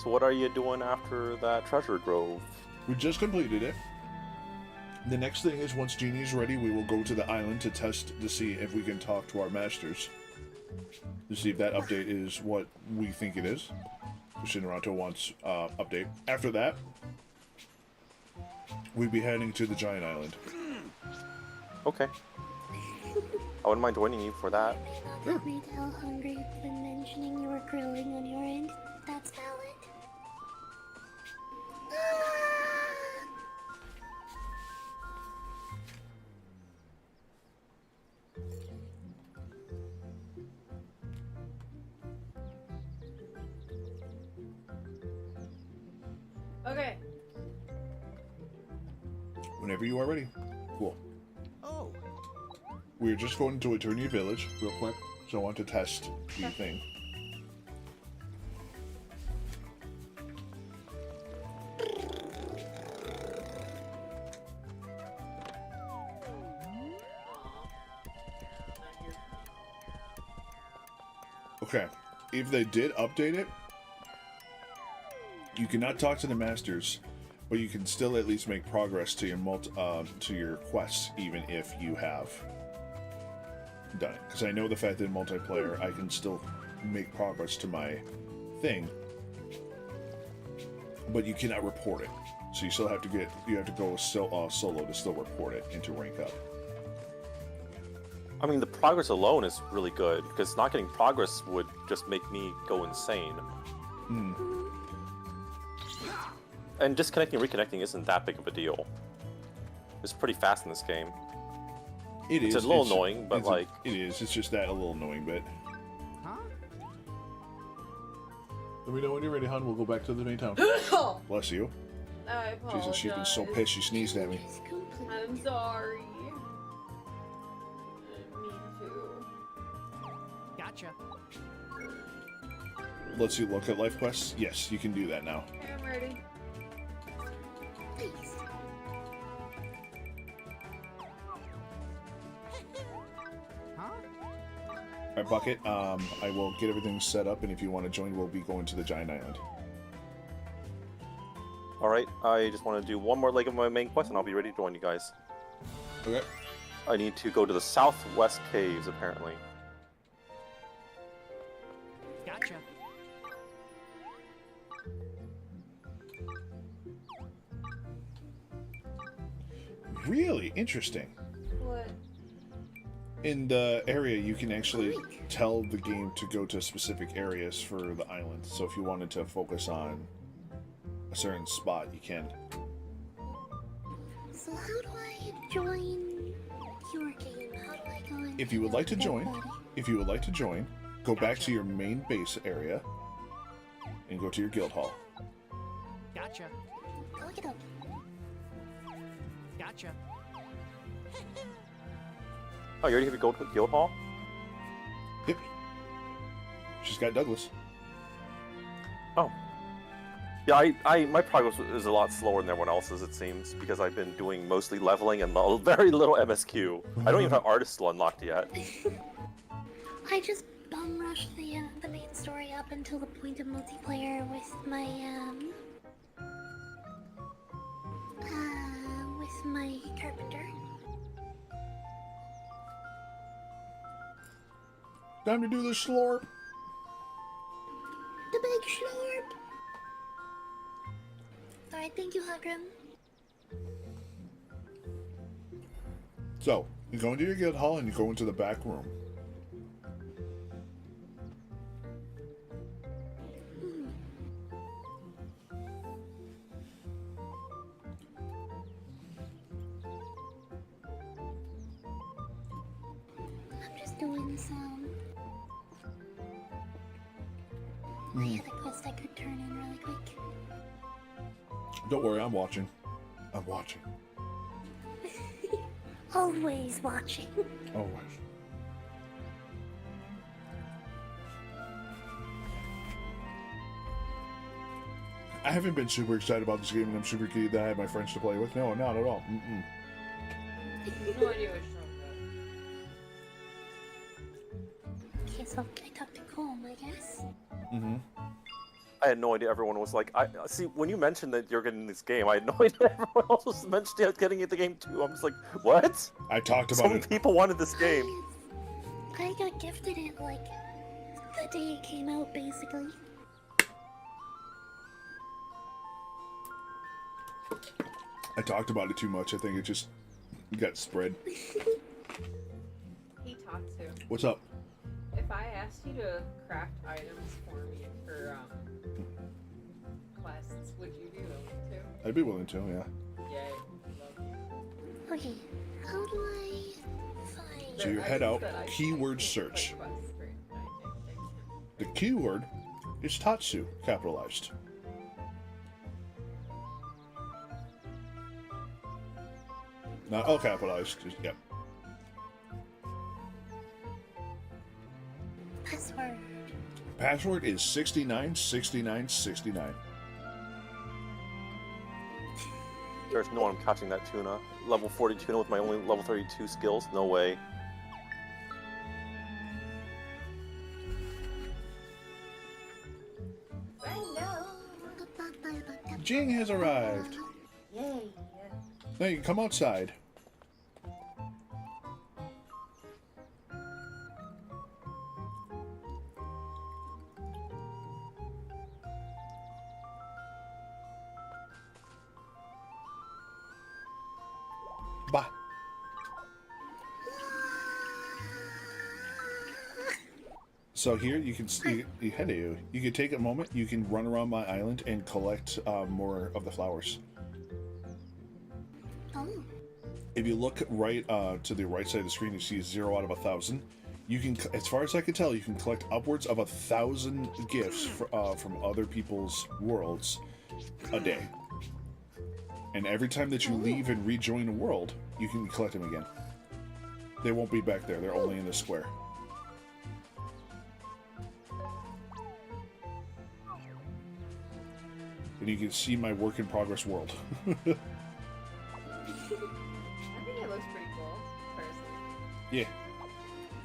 So what are you doing after that treasure grove? We just completed it. The next thing is once Genie's ready, we will go to the island to test to see if we can talk to our masters. To see if that update is what we think it is. Shinrato wants update. After that, we'd be heading to the giant island. Okay. I wouldn't mind joining you for that. You may not have me tell hungry when mentioning you were grilling on your end. That's valid. Okay. Whenever you are ready. Cool. Oh. We're just going to Eternia Village real quick, so I want to test the thing. Okay, if they did update it, you cannot talk to the masters, but you can still at least make progress to your quests, even if you have done it. Because I know the fact that in multiplayer, I can still make progress to my thing, but you cannot report it. So you still have to go solo to still report it and to rank up. I mean, the progress alone is really good, because not getting progress would just make me go insane. And disconnecting and reconnecting isn't that big of a deal. It's pretty fast in this game. It's a little annoying, but like... It is. It's just that a little annoying bit. Huh? Let me know when you're ready, hon. We'll go back to the main town. Bless you. I apologize. Jesus, she's been so pissed she sneezed at me. It's complete. I'm sorry. Me too. Gotcha. Let's you look at life quests. Yes, you can do that now. Okay, I'm ready. Nice. Huh? Alright, Bucket. I will get everything set up, and if you want to join, we'll be going to the giant island. Alright, I just want to do one more leg of my main quest, and I'll be ready to join you guys. Okay. I need to go to the southwest caves, apparently. Gotcha. Really interesting. What? In the area, you can actually tell the game to go to specific areas for the island. So if you wanted to focus on a certain spot, you can. So how do I join your game? How do I go in? If you would like to join, go back to your main base area and go to your guild hall. Gotcha. Look it up. Gotcha. Oh, you already have to go to the guild hall? Yep. She's got Douglas. Oh. Yeah, my progress is a lot slower than everyone else's, it seems, because I've been doing mostly leveling and very little MSQ. I don't even have artist still unlocked yet. I just bum rushed the main story up until the point of multiplayer with my carpenter. Time to do the slurp. The big slurp. Alright, thank you, Hagrim. So, you go into your guild hall and you go into the back room. I'm just doing some... I had a quest I could turn in really quick. Don't worry, I'm watching. I'm watching. Always watching. Always. I haven't been super excited about this game, and I'm super excited that I have my friends to play with. No, not at all. Mm-mm. No idea what you're talking Okay, so I talked to Colm, I guess. Mm-hmm. I had no idea everyone was like, I see, when you mentioned that you're getting this game, I had no idea everyone else was mentioning getting the game too. I'm just like, what? I talked So about many it. people wanted this game. I got gifted it like the day it came out, basically. I talked about it too much. I think it just got spread. He talked to. What's up? If I asked you to craft items for me for quests, would you be willing to? I'd be willing to, yeah. Yay. Love you. Okay, how do I find... So you I head just out, said I keyword can't search. play quests for it. I can't. The keyword is Tatsu, capitalized. Not all capitalized, just, yep. Password. Password is 696969. There's no one catching that tuna. Level 40 tuna with my only level 32 skills? No way. Jing has arrived. Yay. Now you can come outside. Bah. So here you can see, hello. You can take a moment. You can run around my island and collect more of the flowers. Oh, If you look right to the right side of the screen, you see 0 out of 1,000. You can, as far as I can tell, you can collect upwards of 1,000 gifts from other people's worlds a day. And every time that you leave and rejoin a world, you can collect them again. They won't be back there. They're only in the square. And you can see my work in progress world. I think it looks pretty cool, personally. Yeah.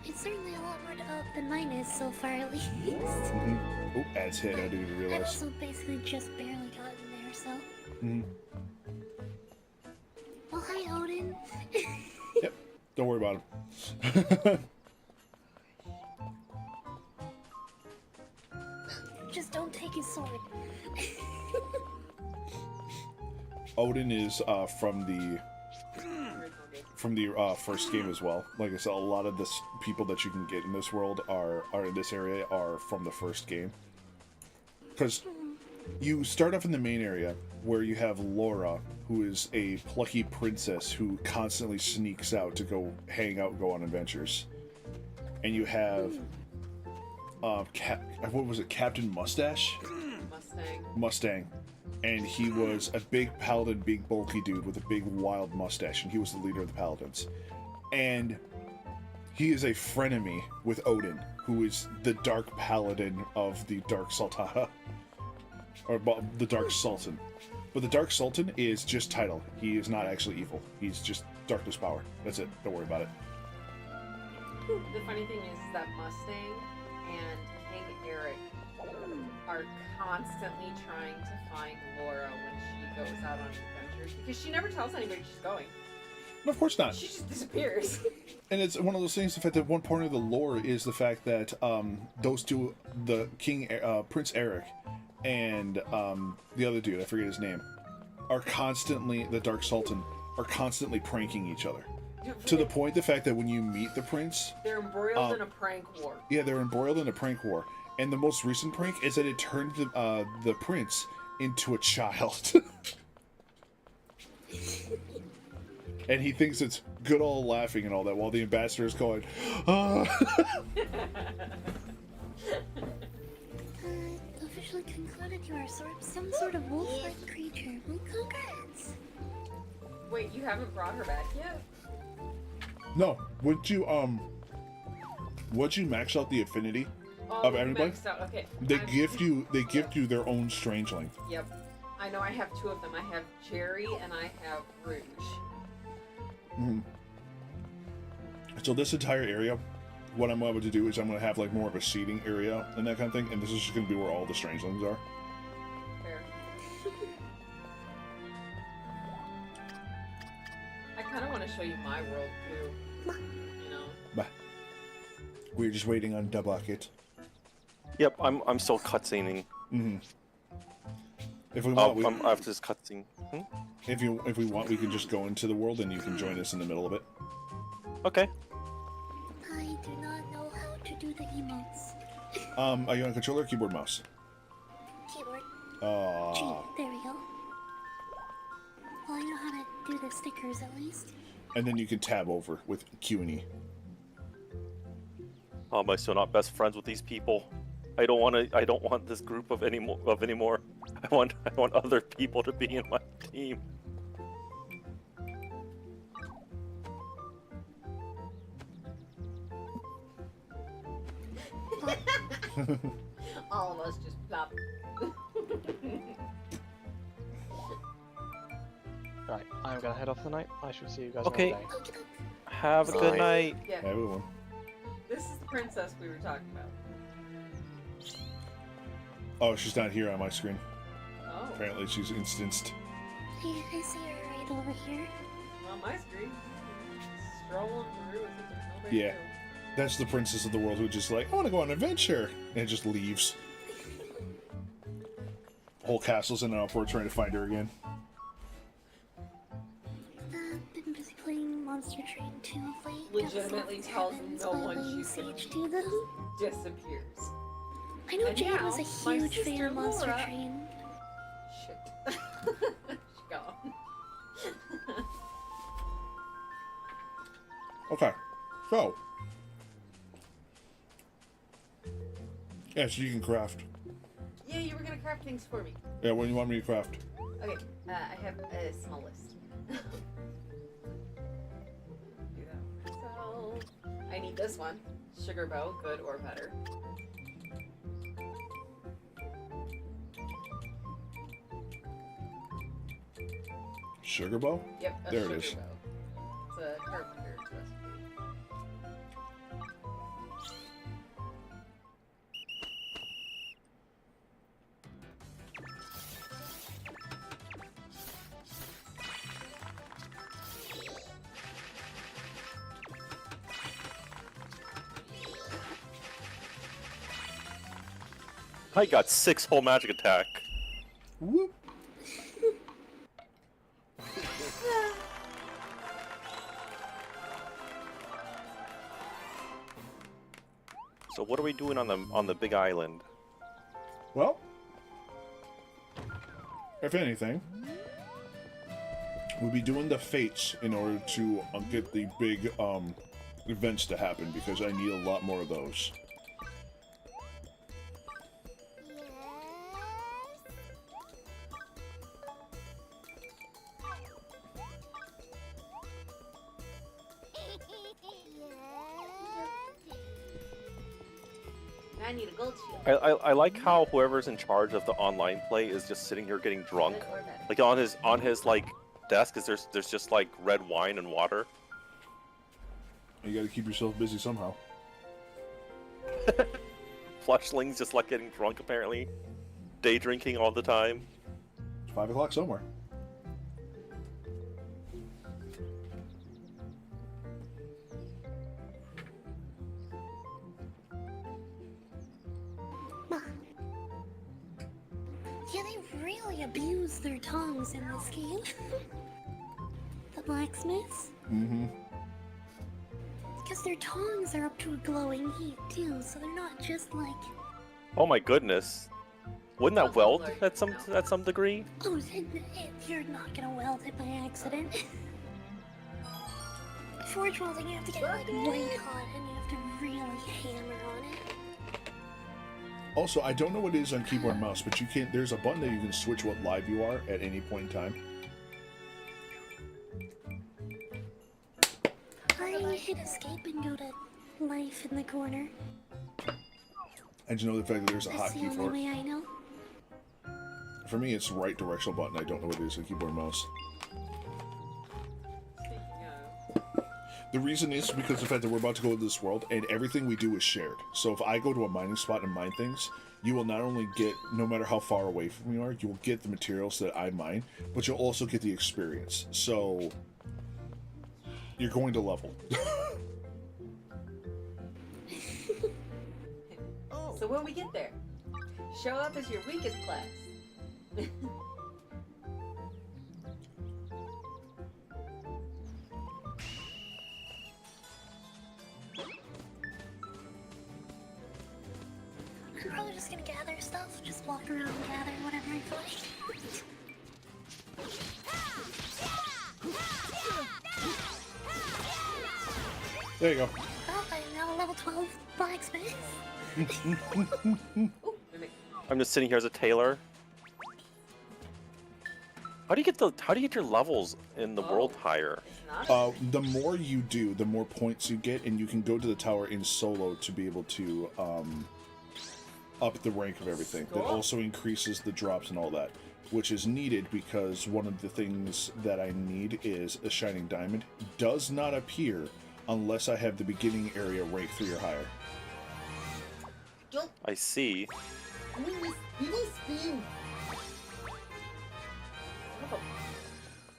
it's certainly a lot more developed than mine is so far, at least. Oh, ads hit. I didn't even I've realize. also basically just barely gotten there, so... Mhm. Well, hi, Odin. Yep. Don't worry about him. Just don't take his sword. Odin is from the Original game. first game as well. Like I said, a lot of the people that you can get in this world are in this area are from the first game. Because you start off in the main area where you have Laura, who is a plucky princess who constantly sneaks out to go hang out, go on adventures, and you have what was it, Captain Mustache? Mustang. And he was a big paladin, big bulky dude with a big wild mustache, and he was the leader of the paladins. And he is a frenemy with Odin, who is the dark paladin of the Dark Sultana. Or the Dark Sultan. But the Dark Sultan is just title. He is not actually evil. He's just darkness power. That's it. Don't worry about it. The funny thing is that Mustang and King Eric are constantly trying to find Laura when she goes out on adventures because she never tells anybody she's going. No, of course not. She just disappears. And it's one of those things. The fact that one part of the lore is the fact that those two, the King Prince Eric, and the other dude, I forget his name, are constantly the Dark Sultan are constantly pranking each other. To the point, the fact that when you meet the prince, They're embroiled in a prank war. yeah, they're embroiled in a prank war. And the most recent prank is that it turned the prince into a child. And he thinks it's good old laughing and all that, while the ambassador is going, Officially concluded you are some sort of wolf-like creature. Well, congrats. Wait, you haven't brought her back yet? No, would you max out the affinity Oh, of everybody? maxed out. Okay. They gift you their own strangeling. Yep. I know I have two of them. I have Cherry and I have Rouge. Mhm. So this entire area, what I'm about to do is I'm going to have like more of a seating area and that kind of thing, and this is just going to be where all the strangelings are. Fair. I kind of want to show you my world too. You know. Bah. We're just waiting on the bucket. Yep, I'm still cutscening. Mm-hmm. If we want, I'm after this cutscene. if we want, we can just go into the world and you can join us in the middle of it. Okay. I do not know how to do the emotes. Are you on controller or keyboard mouse? Keyboard. Uh, Gee, there we go. Well, I know how to do the stickers at least. and then you can tab over with Q and E. How am I still not best friends with these people? I don't want this group of anymore. I want other people to be in my team. All of us just plop. Right, I'm gonna head off the night. I shall see you guys Okay. another day. Okie doke. Have a good Alright. night. Yeah, Everyone. this is the princess we were talking about. Oh, she's not here on my screen. Oh, Apparently, she's instanced. Hey, I see her right over here. on my screen. Strolling through as if there's no big Yeah. deal. That's the princess of the world who just like, I want to go on an adventure, and just leaves. Whole castle's in an uproar trying to find her again. Been busy playing Monster Train 2 of late. Legitimately Got tells Heavens no by one Lane she's gonna- Siege 2 though. Disappears. I know And Jade now, was a my huge fan sister of Monster Laura- Train. Shit. She gone. Okay, so. Yeah, so you can craft. Yeah, you were gonna craft things for me. Yeah, what do you want me to craft? Okay, I have a small list. Do that myself. I need this one. Sugar bow, good or better. Sugar bow? Yep, a There it sugar is. bow. It's a carpenter's recipe. I got 6 whole magic attack. Whoop. So what are we doing on the big island? Well, if anything, we'll be doing the fates in order to get the big events to happen because I need a lot more of those. I need a gold shield. I like how whoever's in charge of the online play is just sitting here getting drunk. Good or better. Like on his like desk is there's just like red wine and water. You gotta keep yourself busy somehow. Flushlings just like getting drunk apparently. Day drinking all the time. It's 5 o'clock somewhere. Yeah, they really abuse their tongues in this game. The blacksmiths. Mm-hmm. Because their tongues are up to a glowing heat too, so they're not just like, Oh my goodness. Wouldn't that Those weld ones are- at some degree? oh, you're not gonna weld it by accident. Forge welding, you have to get it like white hot and you have to really hammer on it. Also, I don't know what it is on keyboard and mouse, but you can. There's a button that you can switch what live you are at any point in time. I hit escape and go to life in the corner. And you know the fact that there's a That's the hotkey only for it. way I know. For me, it's right directional button. I don't know what it is on keyboard and mouse. Speaking of, The reason is because of the fact that we're about to go into this world, and everything we do is shared. So if I go to a mining spot and mine things, you will not only get, no matter how far away from you are, you will get the materials that I mine, but you'll also get the experience. So you're going to level. so when we get there, show up as your weakest class. I'm probably just gonna gather stuff, just walk around and gather whatever I find. There you go. Oh, I'm now a level 12 blacksmith. Ooh, mimic. I'm just sitting here as a tailor. How do you get your levels in the world higher? It's not. The more you do, the more points you get, and you can go to the tower in solo to be able to up the rank of everything. That also increases the drops and all that, which is needed because one of the things that I need is a shining diamond. Does not appear unless I have the beginning area rank 3 or higher. I see.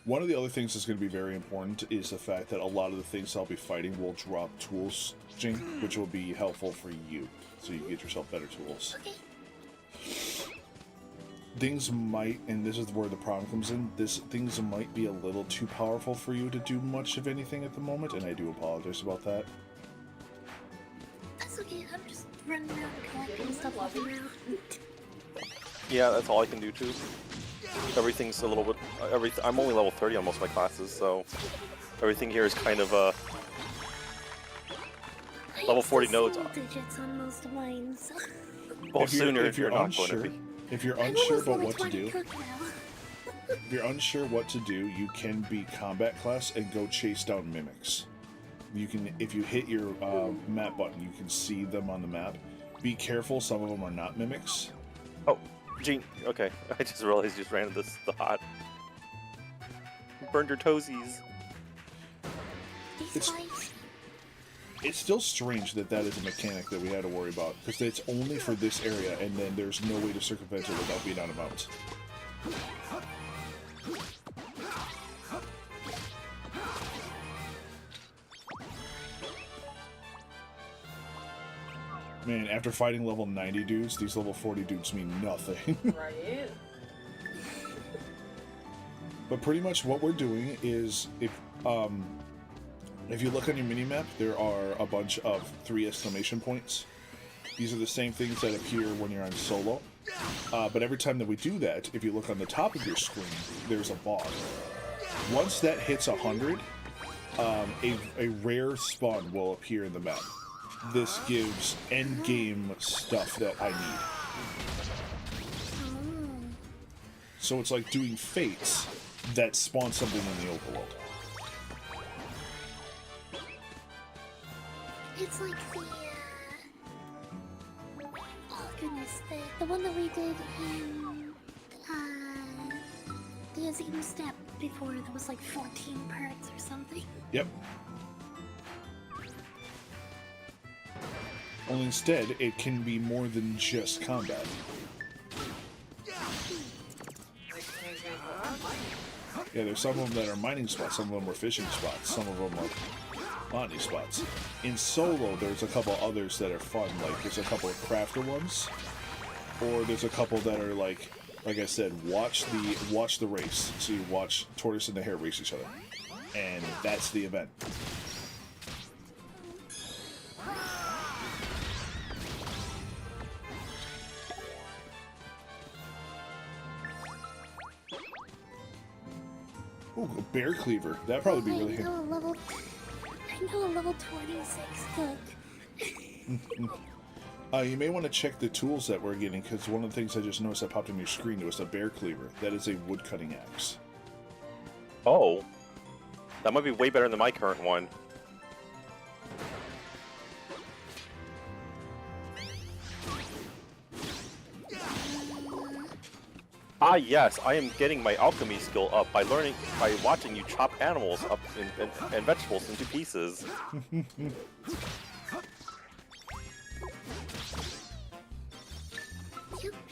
One of the other things that's going to be very important is the fact that a lot of the things I'll be fighting will drop tools, Jing, which will be helpful for you, so you get yourself better tools. Okay. Things might, and this is where the problem comes in, things might be a little too powerful for you to do much of anything at the moment, and I do apologize about that. That's okay, I'm just running around collecting stuff off the ground. Yeah, that's all I can do too. Everything's a little bit. I'm only level 30 on most of my classes, so everything here is kind of level 40 nodes. Digits on most of mine, so. Well, If sooner if you're not going unsure, to be. if you're I'm unsure almost about level what to 20 do, cook now. if you're unsure what to do, you can be combat class and go chase down mimics. You can, if you hit your map button, you can see them on the map. Be careful, some of them are not mimics. Oh, Gene. Okay, I just realized you just ran into this thought. Burned your toesies. These It's- guys, It's still strange that that is a mechanic that we had to worry about, because it's only for this area, and then there's no way to circumvent it without being out of bounds. Man, after fighting level 90 dudes, these level 40 dudes mean nothing. Right? But pretty much what we're doing is, if you look on your minimap, there are a bunch of 3 exclamation points. These are the same things that appear when you're on solo. But every time that we do that, if you look on the top of your screen, there's a bar. Once that hits 100, a rare spawn will appear in the map. This gives endgame stuff that I need. So it's like doing fates that spawn something in the overworld. it's like the, oh goodness, the one that we did in, the Azim Step before, there was like 14 parts or something. Yep. Only instead, it can be more than just combat. Like an example. Yeah, there's some of them that are mining spots, some of them are fishing spots, some of them are botany spots. In solo, there's a couple others that are fun, like there's a couple of crafter ones, or there's a couple that are like I said, watch the race. So you watch Tortoise and the Hare race each other, and that's the event. Ooh, a bear cleaver. That'd probably be really I handy. know a level 26 cook. You may want to check the tools that we're getting, because one of the things I just noticed that popped on your screen was a bear cleaver. That is a wood cutting axe. Oh, that might be way better than my current one. Ah, yes, I am getting my alchemy skill up by watching you chop animals up and vegetables into pieces. Yep,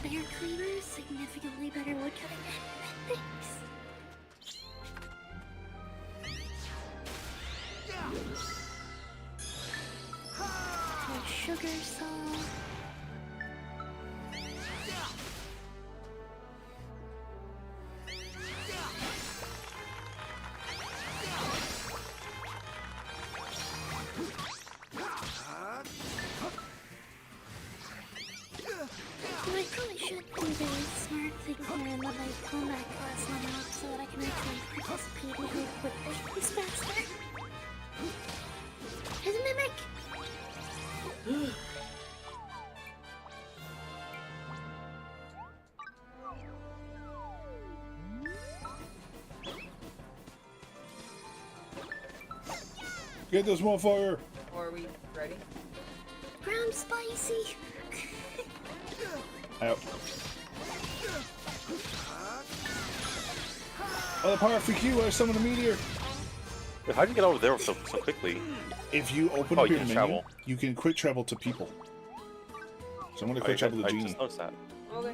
bear cleaver, significantly better woodcutting. Thanks. A sugar saw. I probably should do the smart thing here and let my combat class level up so that I can actually participate in it with things faster. There's a mimic! Get this motherfucker! Or are we ready? Ground spicy! Out. Oh, the power freak you! I summoned a meteor! Wait, how'd you get over there so quickly? If you open Oh, up you your can menu, travel. you can quick travel to people. So I'm gonna quick travel to I Genie. just noticed that. Okay.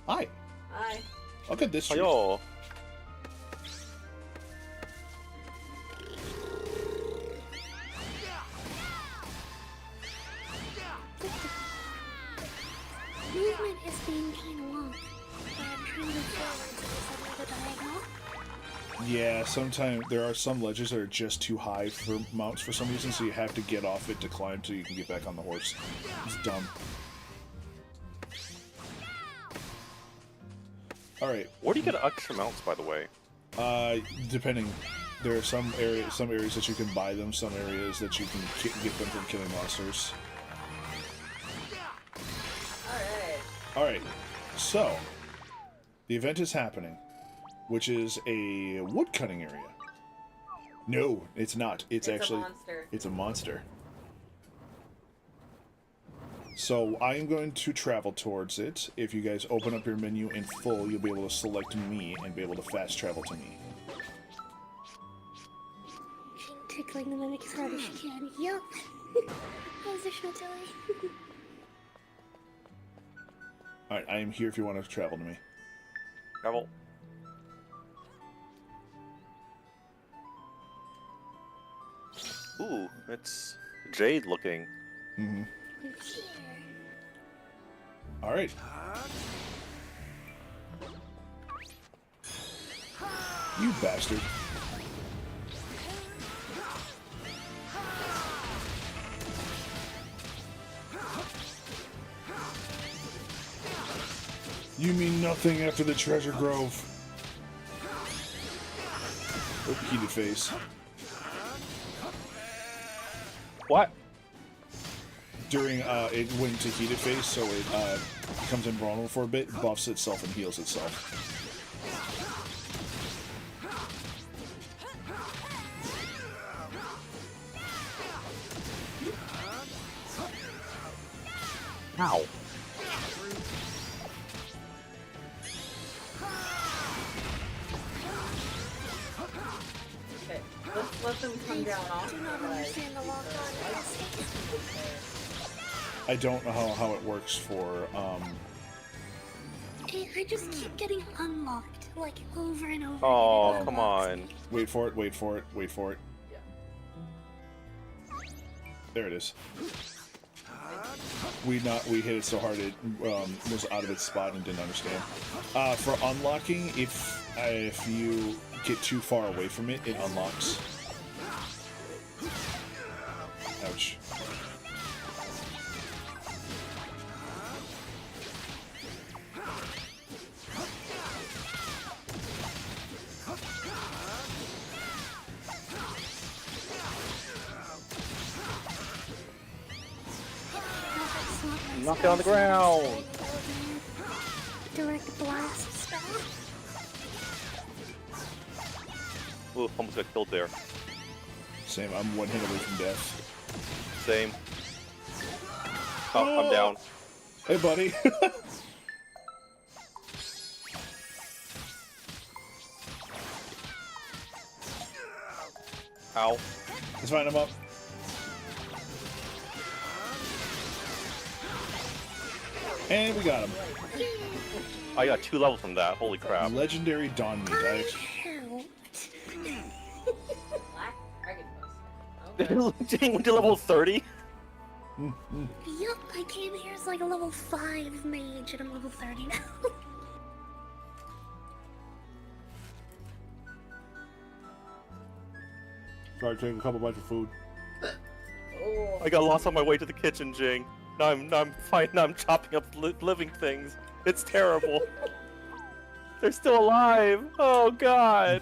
Hi! Hi. Look at this street. Hiyo! Movement is being kind of long. But I'm trying to move forward so this is the diagonal. Yeah, sometimes there are some ledges that are just too high for mounts for some reason, so you have to get off it to climb so you can get back on the horse. It's dumb. Alright, Where do you get extra mounts, by the way? depending. There are some areas that you can buy them, some areas that you can get them from killing monsters. Alright. Alright, so, the event is happening, which is a woodcutting area. No, it's not. It's actually... a monster. It's a monster. So I'm going to travel towards it. If you guys open up your menu in full, you'll be able to select me and be able to fast travel to me. Tickling the mimic as hard as she can. Yup. Positional tilly. Alright, I am here if you want to travel to me. Travel. Ooh, it's Jade looking. Mm-hmm. Here. Alright. You bastard. You mean nothing after the treasure grove. Oh, heated face. What? During, it went to heated phase, so it, becomes invulnerable for a bit, buffs itself and heals itself. Ow. Okay. Let's let them come down off Do not the ledge. understand the lock-on policy. I don't know how it works for, I just keep getting unlocked, like, over and over. Oh, again. It come unlocks on. me. wait for it, wait for it, wait for it. Yeah. There it is. We hit it so hard it was out of its spot and didn't understand. For unlocking, if you get too far away from it, it unlocks. Ouch. Knock it on the ground. Direct blast spell. Ooh, almost got killed there. Same, I'm one hit away from death. Same. Oh, I'm down. Hey, buddy. Ow. Let's find him up. And we got him. I got 2 levels from that. Holy crap. Legendary Dawn Meat. I helped. Black Dragon Buster. Jing went to level 30? Yup, I came here as like a level 5 mage and I'm level 30 now. Sorry, taking a couple bites of food. Oh, I got lost on my way to the kitchen, Jing. Now I'm fighting. Now I'm chopping up living things. It's terrible. They're still alive. Oh god.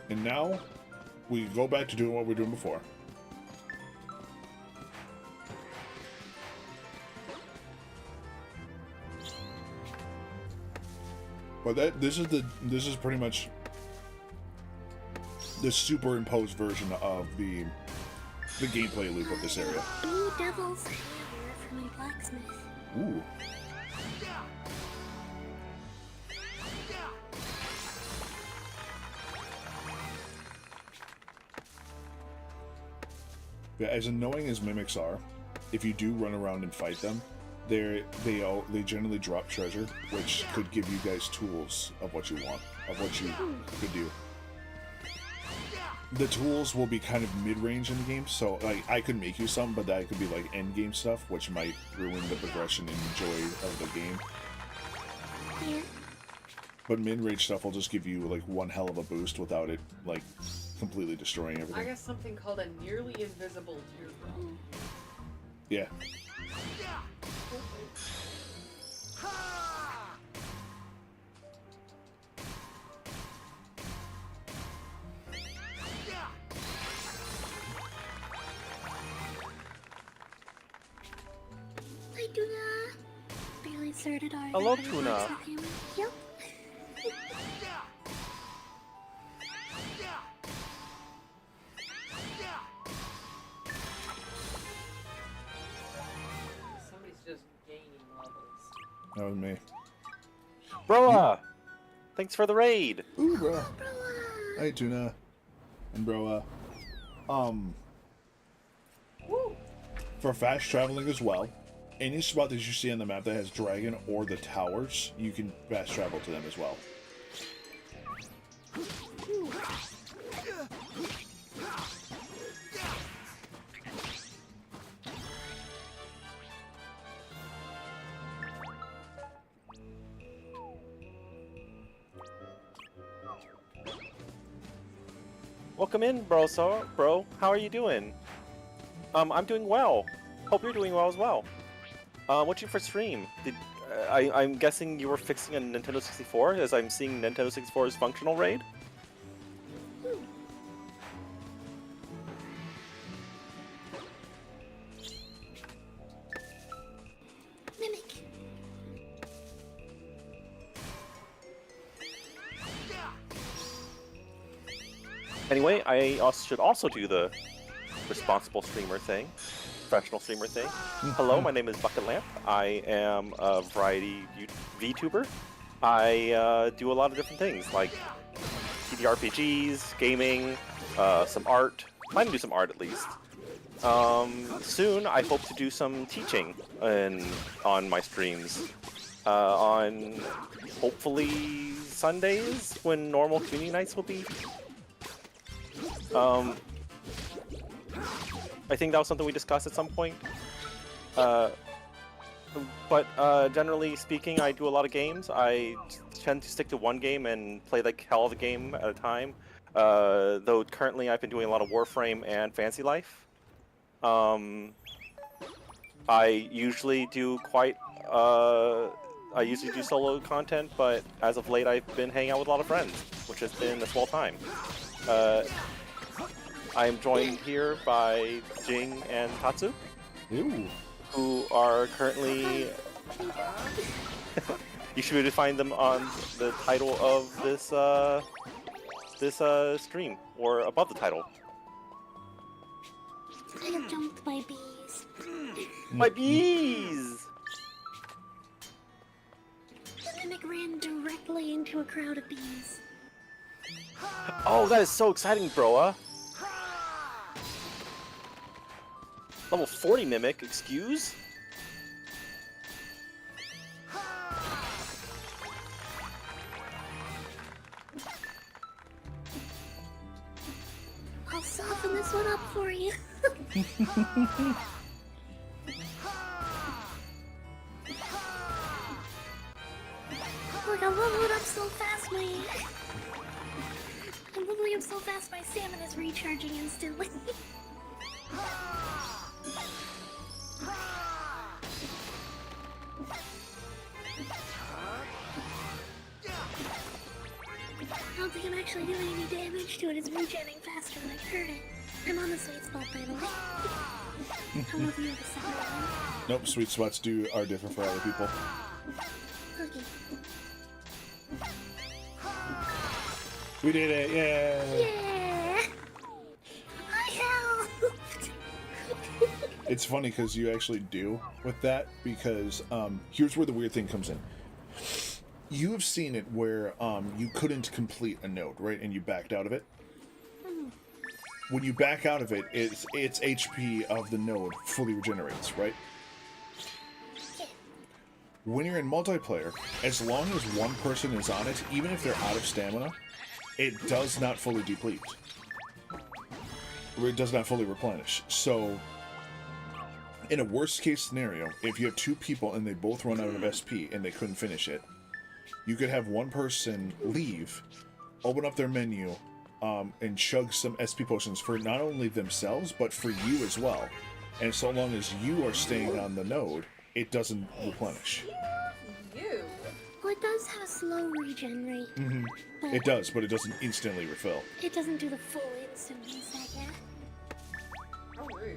And now, we go back to doing what we were doing before. But this is pretty much the superimposed version of the gameplay loop of this area. Blue Devil's Hammer for my blacksmith. Ooh. Yeah, as annoying as mimics are, if you do run around and fight them, they generally drop treasure, which could give you guys tools of what you want, of what you could do. The tools will be kind of mid-range in the game, so like I could make you some, but that could be like end-game stuff, which might ruin the progression and joy of the game. Yeah. But mid-range stuff will just give you like one hell of a boost without it like completely destroying I everything. got something called a nearly invisible teardrop. Yeah. Hi, Tuna. Barely started our. Hello, day. Tuna. What's up, Hammer? Yep. Somebody's just gaining levels. That was me. Broa! Thanks for the raid. Ooh, bro. Hey, Tuna. And Broa. For fast traveling as well, any spot that you see on the map that has dragon or the towers, you can fast travel to them as well. Welcome in, bro. How are you doing? I'm doing well. Hope you're doing well as well. What's your first stream? I'm guessing you were fixing a Nintendo 64, as I'm seeing Nintendo 64's functional raid. Mimic. Anyway, I should also do the responsible streamer thing, professional streamer thing. Hello, my name is Bucket Lamp. I am a variety VTuber. I do a lot of different things, like TTRPGs, gaming, some art. Plan to do some art at least. Soon, I hope to do some teaching on my streams. On hopefully Sundays, when normal community nights will be. I think that was something we discussed at some point. But generally speaking, I do a lot of games. I tend to stick to one game and play like hell of a game at a time. Though currently I've been doing a lot of Warframe and Fancy Life. I usually do solo content, but as of late I've been hanging out with a lot of friends, which has been a swell time. I am joined here by Jing and Tatsu, Ooh. who are currently... You should be able to find them on the title of this stream, or above the title. I got jumped by bees. My bees! The mimic ran directly into a crowd of bees. Oh, that is so exciting, Broa. Level 40 Mimic, excuse? I'll soften this one up for you. Look, I'm leveling up so fast, I'm leveling up so fast, my salmon is recharging instantly. I don't think I'm actually doing any damage to it. It's regenerating faster than I heard it. I'm on the sweet spot, by the way. I don't know if you have a second one. Nope, sweet spots are different for other people. Okay. We did it, yay! Yeah! I helped! It's funny because you actually do with that, because here's where the weird thing comes in. You have seen it where you couldn't complete a node, right? And you backed out of it. When you back out of it, its HP of the node fully regenerates, right? When you're in multiplayer, as long as one person is on it, even if they're out of stamina, it does not fully deplete. It does not fully replenish. So, in a worst case scenario, if you have two people and they both run out of SP and they couldn't finish it, you could have one person leave, open up their menu, and chug some SP potions for not only themselves, but for you as well. And so long as you are staying on the node, it doesn't replenish. You. Well, it does have a slow regen rate. Mm-hmm. But It does, but it doesn't instantly refill. it doesn't do the full instant reset yet. How rude.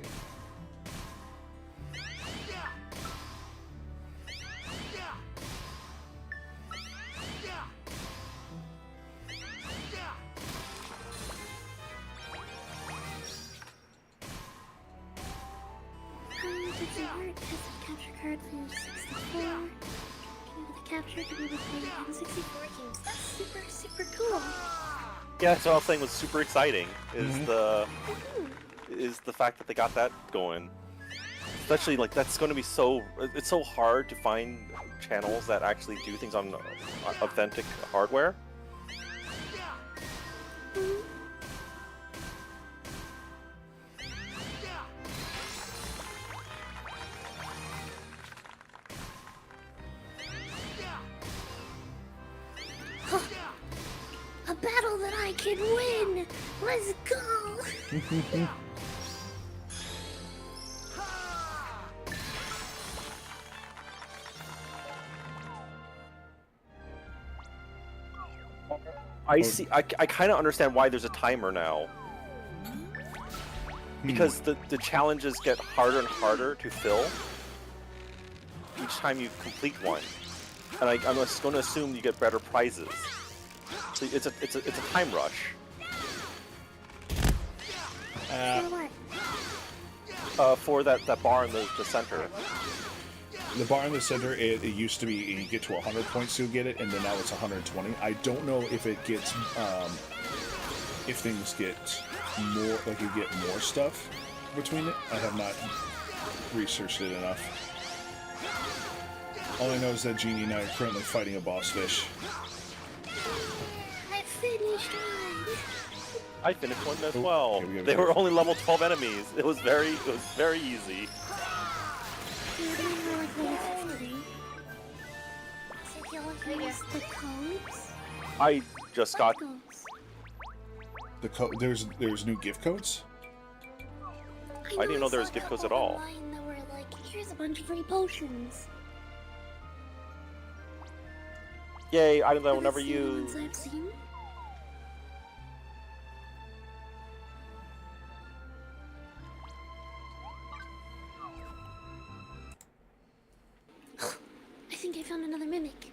Did some art, test of capture cards in 64. Can the capture to be played in 64 games. That's super, super cool. Yeah, that's what I was saying was super exciting. Is Mm-hmm. the fact that they got that going. Especially like that's going to be so. It's so hard to find channels that actually do things on authentic hardware. A battle that I can win! Let's go! I see. I kind of understand why there's a timer now. Because the challenges get harder and harder to fill each time you complete one, and I'm just going to assume you get better prizes. So it's a time rush. For what? For that bar in the center. The bar in the center, it used to be you get to 100 points to get it, and then now it's 120. I don't know if it gets, if things get more, like you get more stuff between it. I have not researched it enough. All I know is that Genie and I are currently fighting a boss fish. I finished one! I finished one as Oh, well. okay, we gotta They go. were only level 12 enemies. It was very easy. Dude, I'm more like level 50. So y'all use the codes? I just got. What codes? The there's new gift codes. I didn't even know there was saw gift a codes at couple all. online that were like, here's a bunch of free potions. Yay! Items I will Have never you seen the use. ones I've seen? I think I found another mimic.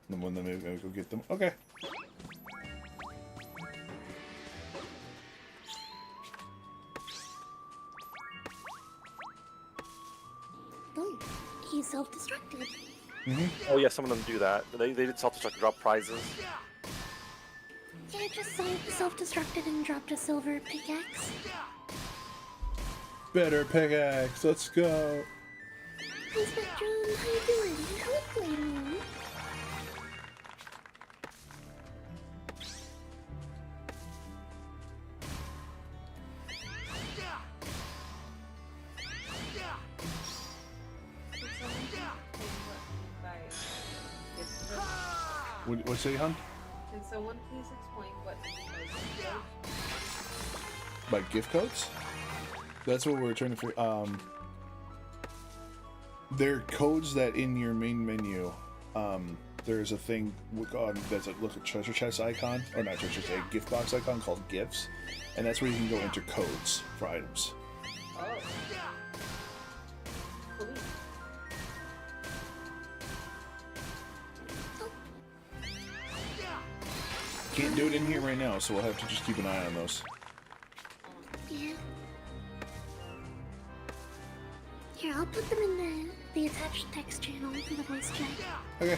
The one that maybe gotta go get them. Okay. Oh, he's self-destructed. Oh yeah, some of them do that. They did self-destruct, drop prizes. Yeah, just self-destructed and dropped a silver pickaxe. Better pickaxe. Let's go. Hi, Spectrum. How you doing? Hello, Flame Moon. What's that, hon? Can someone please explain what By gift codes? That's what we're trying to figure. They're codes that in your main menu, there's a thing that's like, look at treasure chest icon, or not treasure chest, a gift box icon called gifts, and that's where you can go enter codes for items. Oh. Cool. Can't do it in here right now, so we'll have to just keep an eye on those. Yeah. Here, I'll put them in the attached text channel for the voice chat. Okay.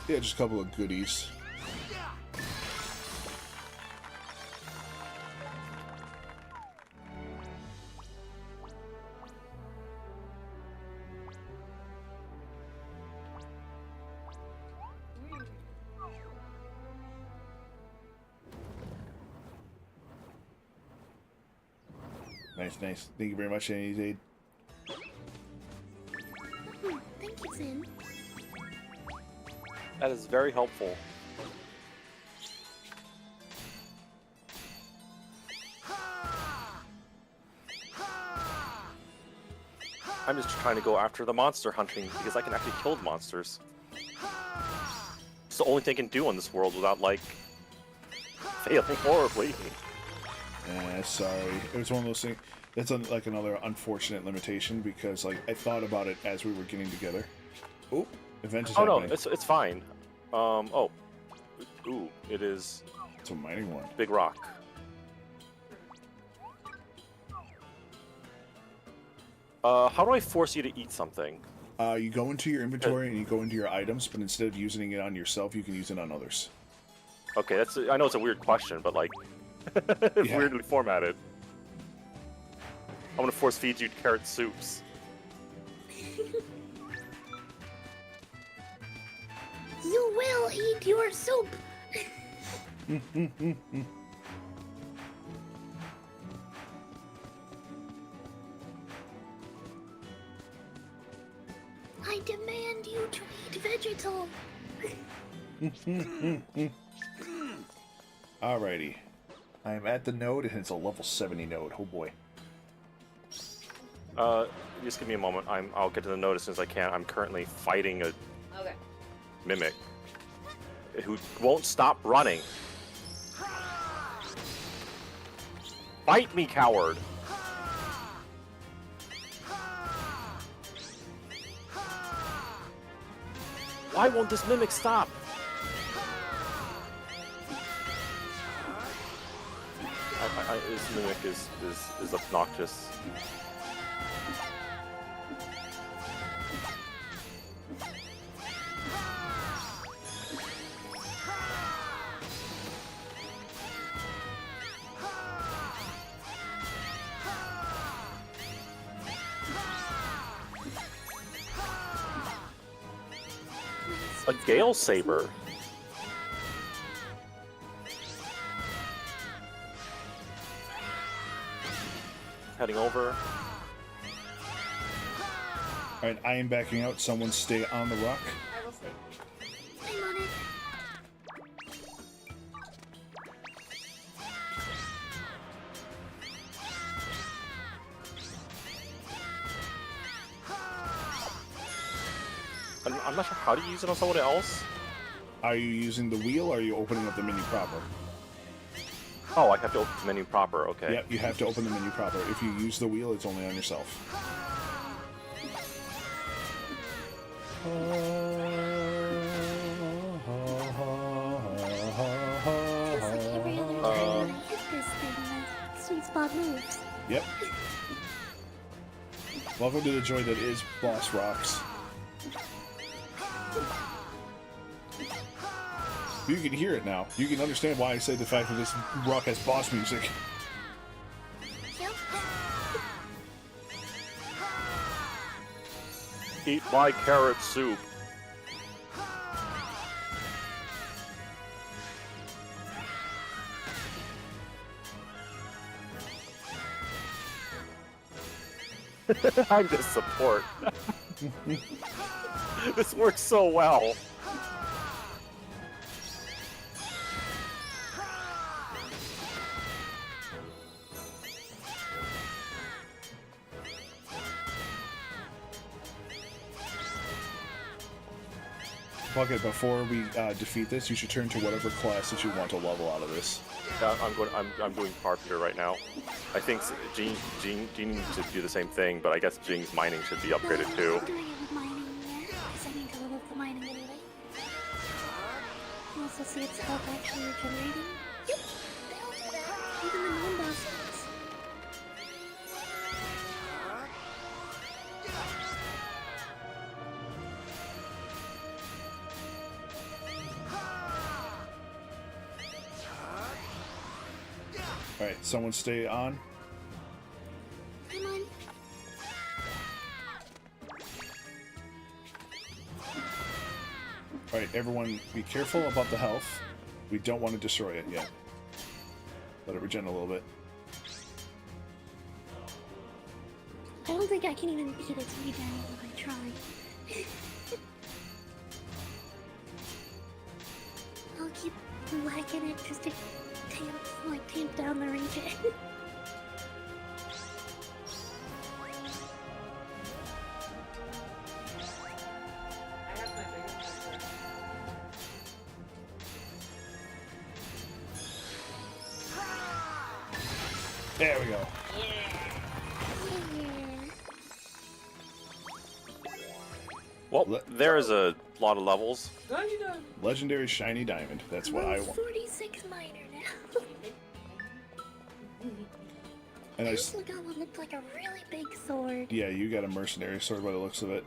Yeah, just a couple of goodies. Nice, nice. Thank you very much, Annie. Thank you, Zin. That is very helpful. I'm just trying to go after the monster hunting because I can actually kill the monsters. It's the only thing I can do in this world without, like, failing horribly. Sorry. It was one of those things. That's like another unfortunate limitation because, like, I thought about it as we were getting together. Oh, event is happening. No, it's fine. Oh. Ooh, it is It's a mining one. Big Rock. How do I force you to eat something? You go into your inventory and you go into your items, but instead of using it on yourself, you can use it on others. Okay, I know it's a weird question, but, like, it's Yeah. weirdly formatted. I'm gonna force feed you carrot soups. You will eat your soup! I demand you to eat vegetal! Alrighty. I am at the node and it's a level 70 node. Oh boy. Just give me a moment. I'll get to the node as soon as I can. I'm currently fighting a Okay. mimic who won't stop running. Fight me, coward! Why won't this mimic stop? This mimic is obnoxious. A Gale Saber. Heading over. Alright, I am backing out. Someone stay on the rock. I will stay. I'm on it. I'm not sure how to use it on someone else. Are you using the wheel or are you opening up the menu proper? Oh, I have to open the menu proper, okay. Yep, you have to open the menu proper. If you use the wheel, it's only on yourself. Just like every other time when I hit this thing, the sweet spot moves. Yep. Welcome to the joy that is Boss Rocks. You can hear it now. You can understand why I say the fact that this rock has boss music. Yep. Eat my carrot soup. I'm just support. This works so well. Bucket, before we defeat this, you should turn to whatever class that you want to level out of this. Yeah, I'm doing carpenter right now. I think Jean needs to do the same thing, but I guess Jing's mining should be upgraded too. I'm doing it with mining, yeah. Because I need to level up the mining anyway. You also see its health actually regenerating. Yep, they all do that. Even the non-bosses. Alright, someone stay on. Come on. Alright, everyone be careful about the health. We don't want to destroy it yet. Let it regen a little bit. I don't think I can even beat its regen if I try. I'll keep whacking it just to tamp down the regen. I have my biggest concern. There we go. Well, there is a lot of levels. No, you don't. Legendary shiny diamond. That's what I want. 46 miner now. And I I also got what looked like a really big sword. yeah, you got a mercenary sword by the looks of it.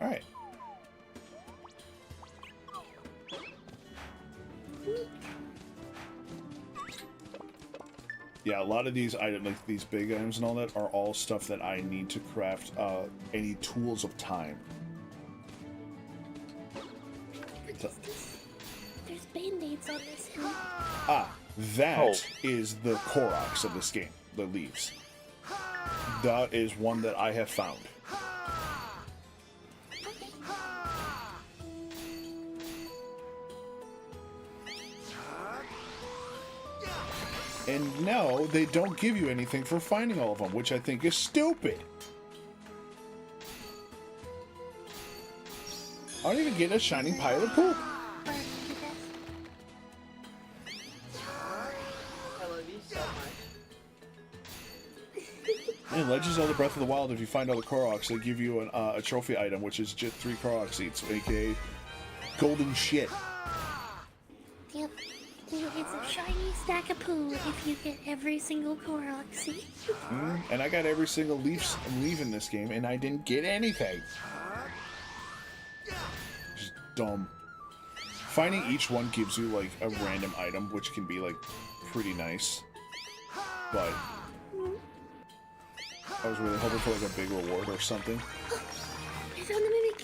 Alright. Yeah, a lot of these items, like these big items and all that, are all stuff that I need to craft any tools of time. What is this? There's band-aids on this hill. Ah, that is the Koroks of this game, the leaves. That is one that I have found. Okay. And no, they don't give you anything for finding all of them, which I think is stupid. I don't even get a shining pile of poop. Burn to death. I love you so much. In Legends of Zelda Breath of the Wild, if you find all the Koroks, they give you a trophy item, which is just 3 Korok seeds, aka golden shit. Yep. It's a shiny stack of poo if you get every single Korok seed. And I got every single leaf in this game, and I didn't get anything. Just dumb. Finding each one gives you like a random item, which can be like pretty nice. But I was really hoping for like a big reward or something. I found the mimic.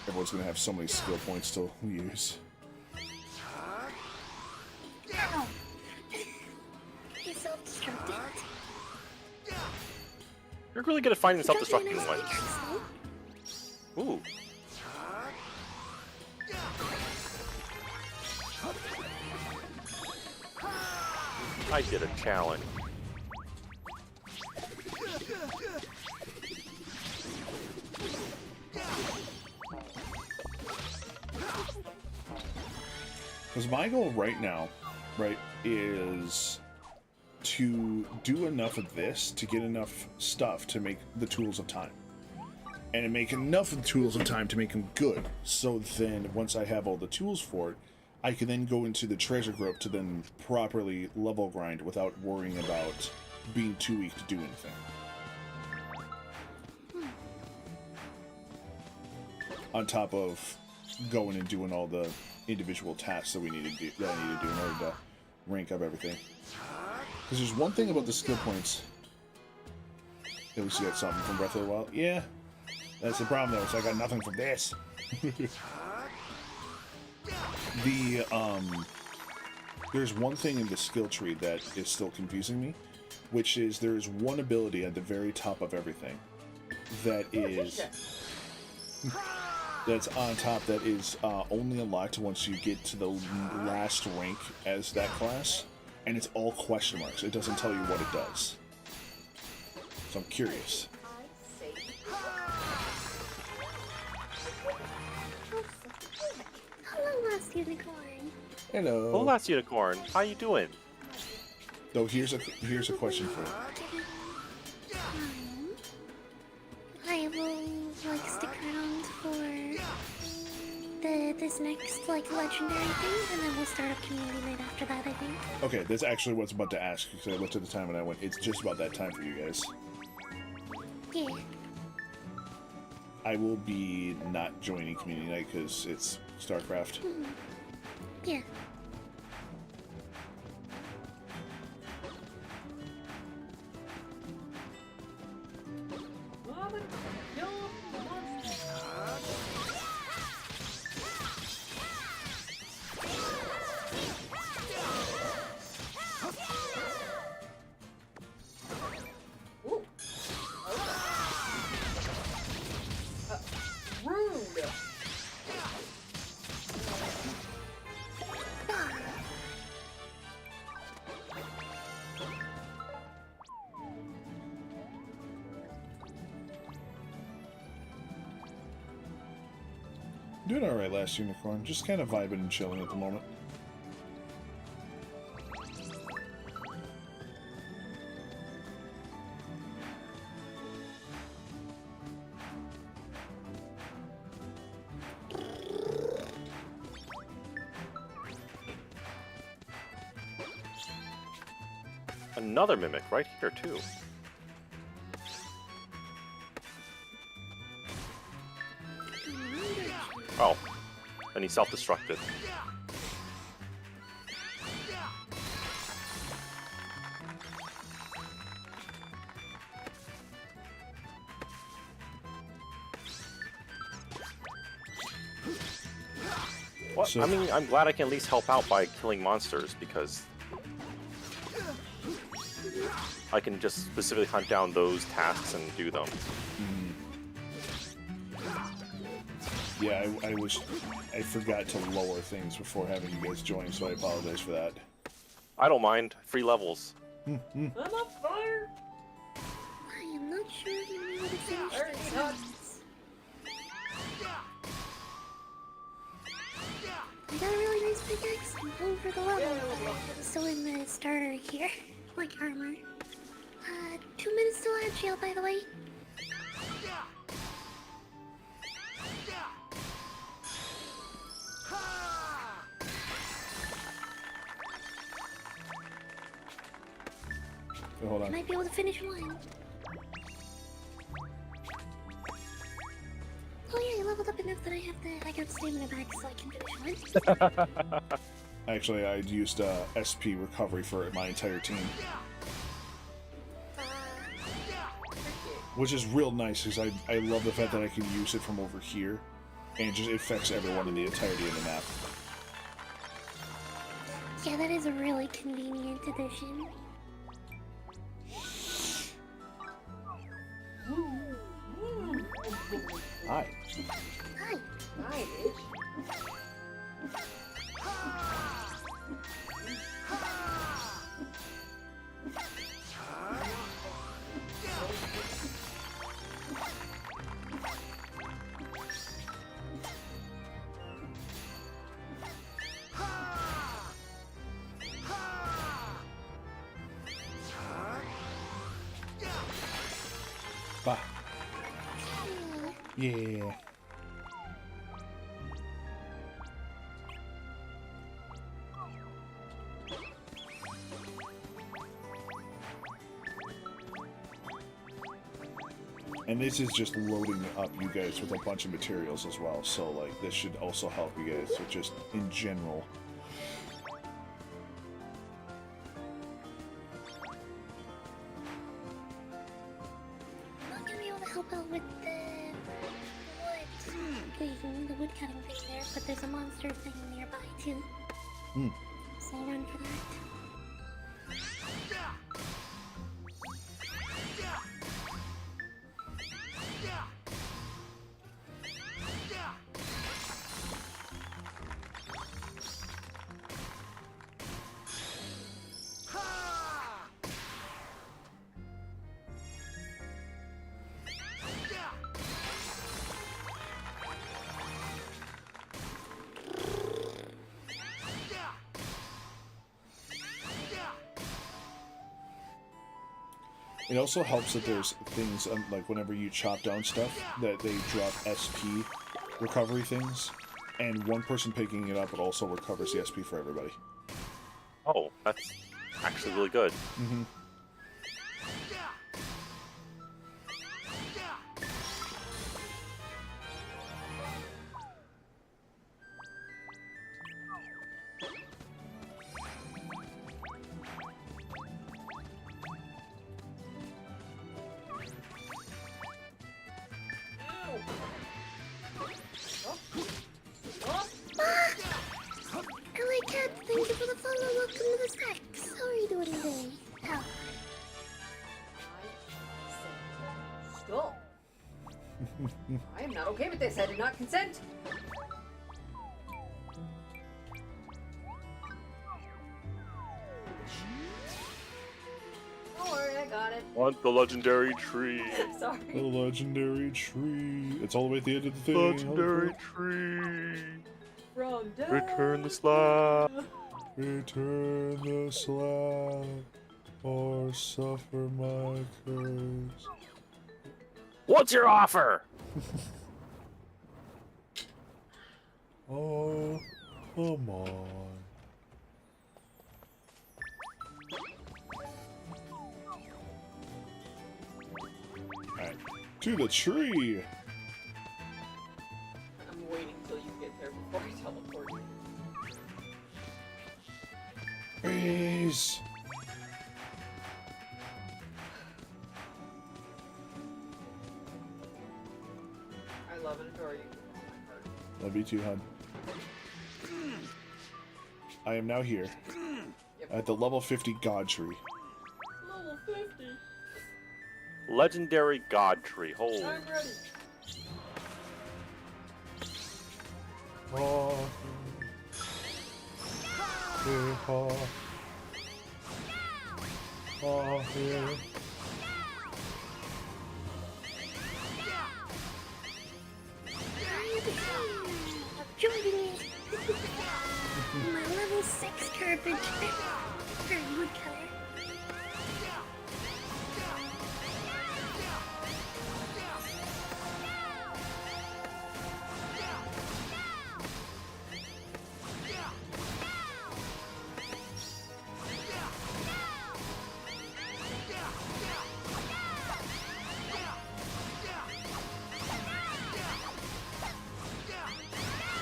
Everyone's gonna have so many skill points to use. Ow. He self-destructed. You're really good at finding He got self-destructing me a ones. nice pickaxe, though. Ooh. I did a challenge. Because my goal right now, right, is to do enough of this to get enough stuff to make the tools of time. and make enough of the tools in time to make them good. So then, once I have all the tools for it, I can then go into the treasure grove to then properly level grind without worrying about being too weak to do anything. On top of going and doing all the individual tasks that I need to do in order to rank up everything. Because there's one thing about the skill points. At least you got something from Breath of the Wild. Yeah, that's the problem though. So I got nothing from this. There's one thing in the skill tree that is still confusing me, which is there's one ability at the very top of everything that is that's on top that is only unlocked once you get to the last rank as that class, and it's all question marks. It doesn't tell you what it does. So I'm curious. Hello, last unicorn. Hello. Well, last unicorn, how you doing? So here's a question for you. I will like stick around for this next like legendary thing, and then we'll start up community night after that. I think. Okay, that's actually what I was about to ask because I looked at the time and I went, it's just about that time for you guys. Yeah. I will be not joining community night because it's StarCraft. Yeah. Doing alright, last unicorn. Just kind of vibing and chilling at the moment. Another mimic right here too. Oh, and he self-destructed. What? So- I mean, I'm glad I can at least help out by killing monsters because I can just specifically hunt down those tasks and do them. Yeah, I forgot to lower things before having you guys join, so I apologize for that. I don't mind. Free levels. I'm on fire! I am not sure you know how to finish this sentence. I got a really nice pickaxe. I'm over the level, but I'm still in the starter here, like armor. 2 minutes till I jail, by the way. Oh, hold I on. might be able to finish one. Oh yeah, I leveled up enough that I got stamina back so I can finish one. Actually, I used SP recovery for my entire team, which is real nice because I love the fact that I can use it from over here, and just it affects everyone in the entirety of the map. Yeah, that is a really convenient addition. Hi. Hi. Hi, bitch. Bah. Yeah. And this is just loading up you guys with a bunch of materials as well, so like this should also help you guys with just in general. I'll give you all the help out with the wood, the wood cutting thing there, but there's a monster thing nearby too. Hmm. So I'll run for that. It also helps that there's things, like whenever you chop down stuff, that they drop SP recovery things, and one person picking it up, it also recovers the SP for everybody. Oh, that's actually really good. Mm-hmm. LA Cat, thank you for the follow. Welcome to the stacks. How are you doing today? How? Stop. I am not okay with this. I did not consent. Don't worry, I got it. Want the legendary tree. Sorry. The legendary tree. It's all the way at the end of the thing. Legendary tree. From death. Return the slab. Return the slab, or suffer my curse. What's your offer? Oh, come on. Alright, to the tree! I'm waiting till you get there before I teleport you. Please! I love and adore you with all my heart. Love you too, hon. I am now here, Yep. at the level 50 God Tree. Level 50. Legendary god tree. Holy. I'm ready. Oh, Joining me. My level 6 garbage. Very woodcutter.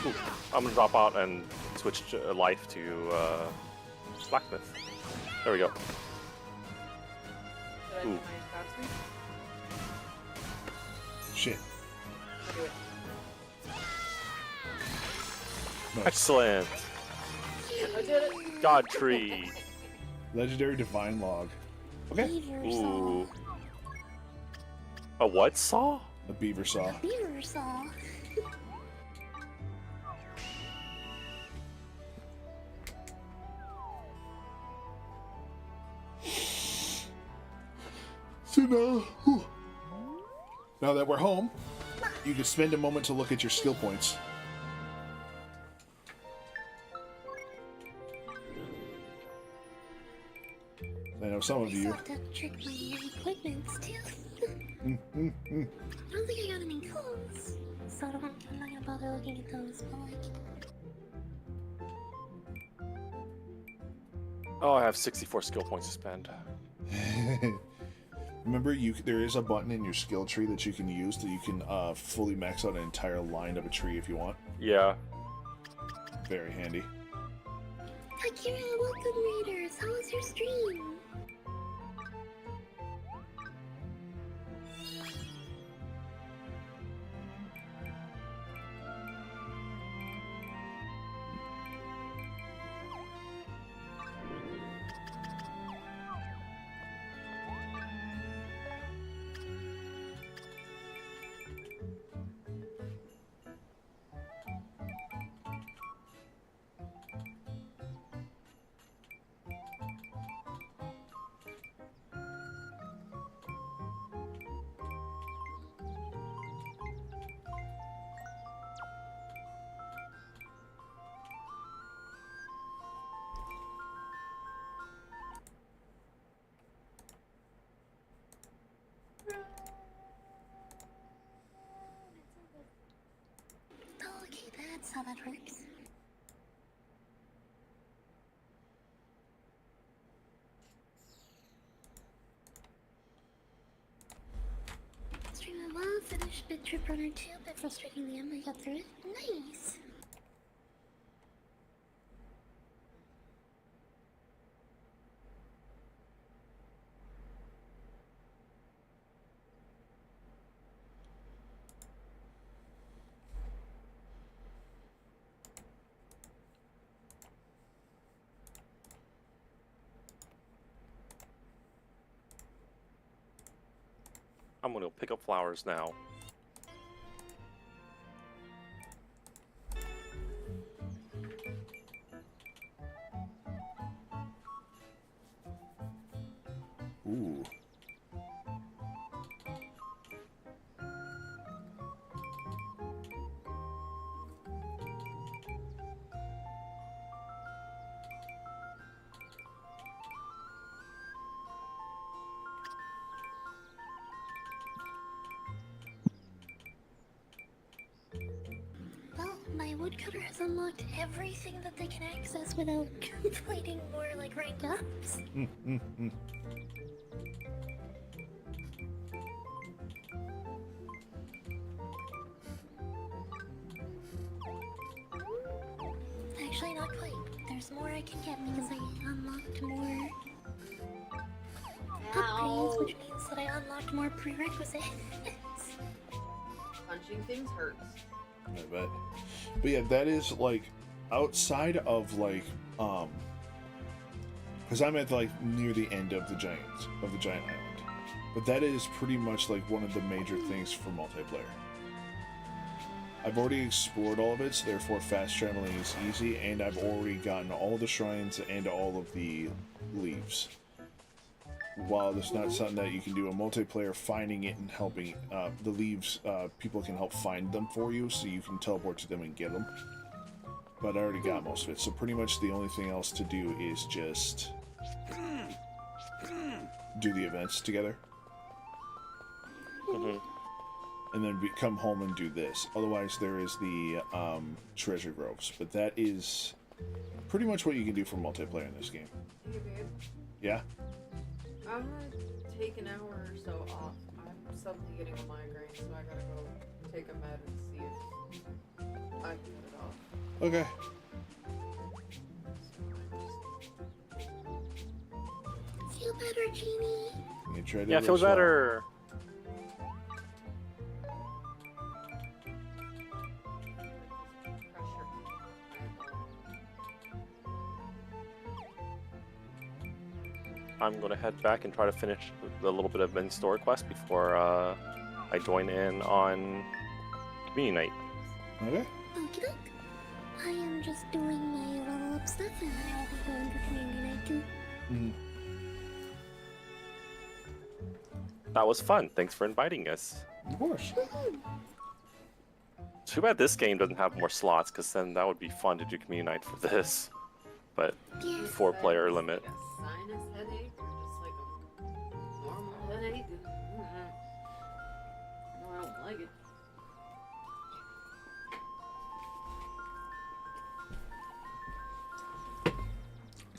Ooh, I'm gonna drop out and switch life to blacksmith. There we go. Did I do Ooh. my stat sweep? shit. Do it. Nice. Excellent. I did it. God tree. Legendary Divine Log. Okay. Beaver saw. Ooh. A what saw? A beaver saw. Beaver saw. So now, now that we're home, you can spend a moment to look at your skill points. I know some of I you. still have to check my equipments too. I don't think I got any clothes, so I'm not gonna bother looking at those, but like... Oh, I have 64 skill points to spend. Remember, there is a button in your skill tree that you can use that you can fully max out an entire line of a tree if you want. Yeah. Very handy. Akira, welcome readers! How was your stream? Oh, okay, that's how that works. Stream it well, finished Bit Trip Runner 2, bit frustrating the end, but I got through it. Nice! I'm gonna go pick up flowers now. Ooh. Well, my woodcutter has unlocked everything that they can access without completing more, like, rank ups. Actually, not quite. There's more I can get because I unlocked more upgrades, which means that I unlocked more prerequisites. Punching things hurts. I bet. But yeah, that is like outside of like because I'm at like near the end of the giant island. But that is pretty much like one of the major things for multiplayer. I've already explored all of it, so therefore fast traveling is easy, and I've already gotten all the shrines and all of the leaves. While there's not something that you can do in multiplayer, finding it and helping the leaves, people can help find them for you, so you can teleport to them and get them. But I already got most of it, so pretty much the only thing else to do is just do the events together. Mm-hmm. And then come home and do this. Otherwise, there is the treasure groves, but that is pretty much what you can do for multiplayer in this game. Hey, babe. Yeah? I'm gonna take an hour or so off. I'm suddenly getting a migraine, so I gotta go take a med and see if I can get it off. Okay. Feel better, Genie? You tried Yeah, it feels as well. better. I'm gonna head back and try to finish the little bit of in-store quest before I join in on community night. Okay. Okie doke. I am just doing my level up stuff and then I'll be going to community night too. Mm. That was fun. Thanks for inviting us. Of course. Woohoo! Too bad this game doesn't have more slots, because then that would be fun to do community night for this. But Yes. 4-player limit. Like a sinus headache or just like a normal headache? like it.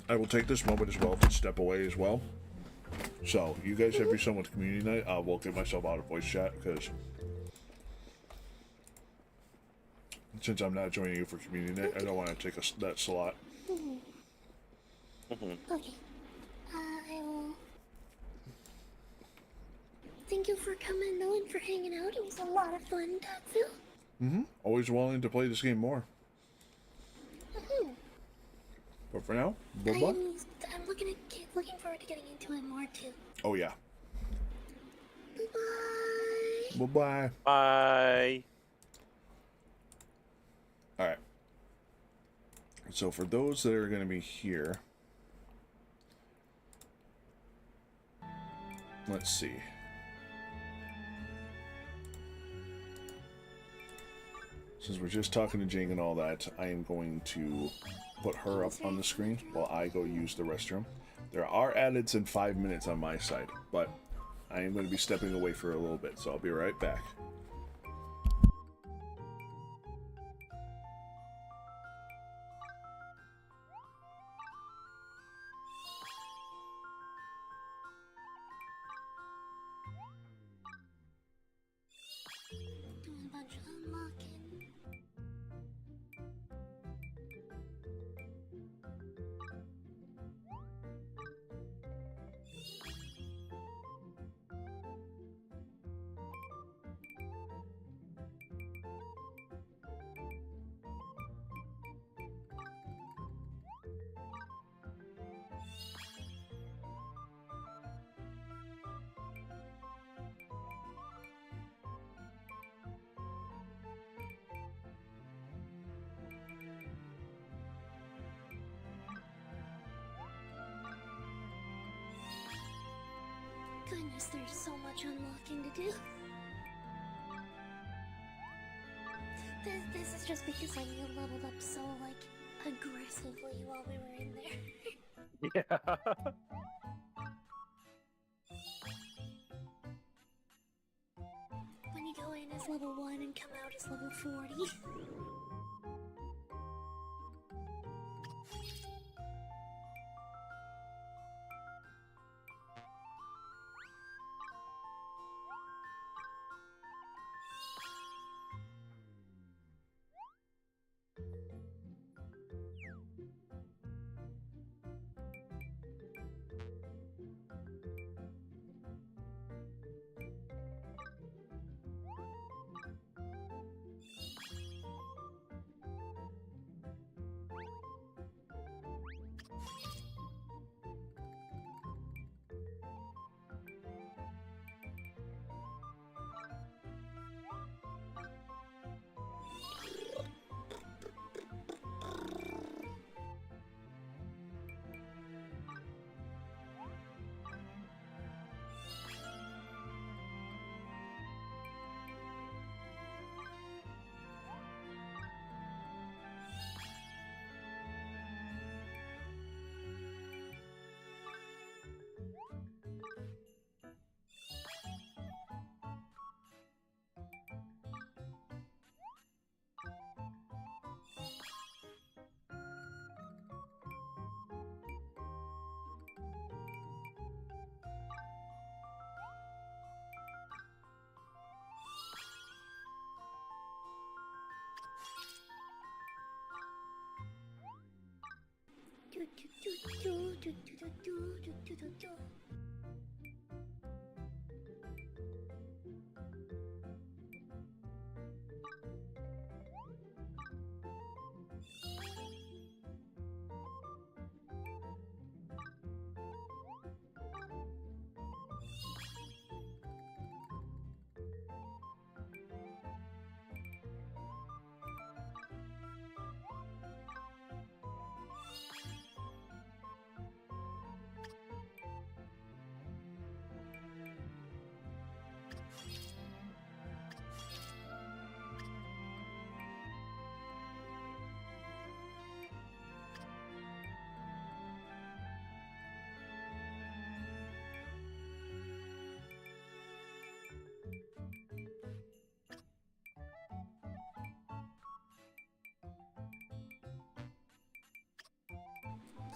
I will take this moment as well to step away as well. So, you guys have your someone's community night. I will get myself out of voice chat because since I'm not joining you for community night, I don't want to take that slot. Okay. I will. Thank you for coming though and for hanging out. It was a lot of fun, Tatsu. Always willing to play this game more. Mhm. But for now, bye-bye. I'm looking forward to getting into it more too. Oh yeah. Bye. Bye-bye. Bye. Alright. So for those that are going to be here, let's see. Since we're just talking to Jing and all that, I am going to put her up on the screen while I go use the restroom. There are edits in 5 minutes on my side, but I am going to be stepping away for a little bit, so I'll be right back. Doing a bunch of unlocking. Goodness, there's so much unlocking to do. This is just because I leveled up so, like, aggressively while we were in there. Yeah. When you go in as level 1 and come out as level 40.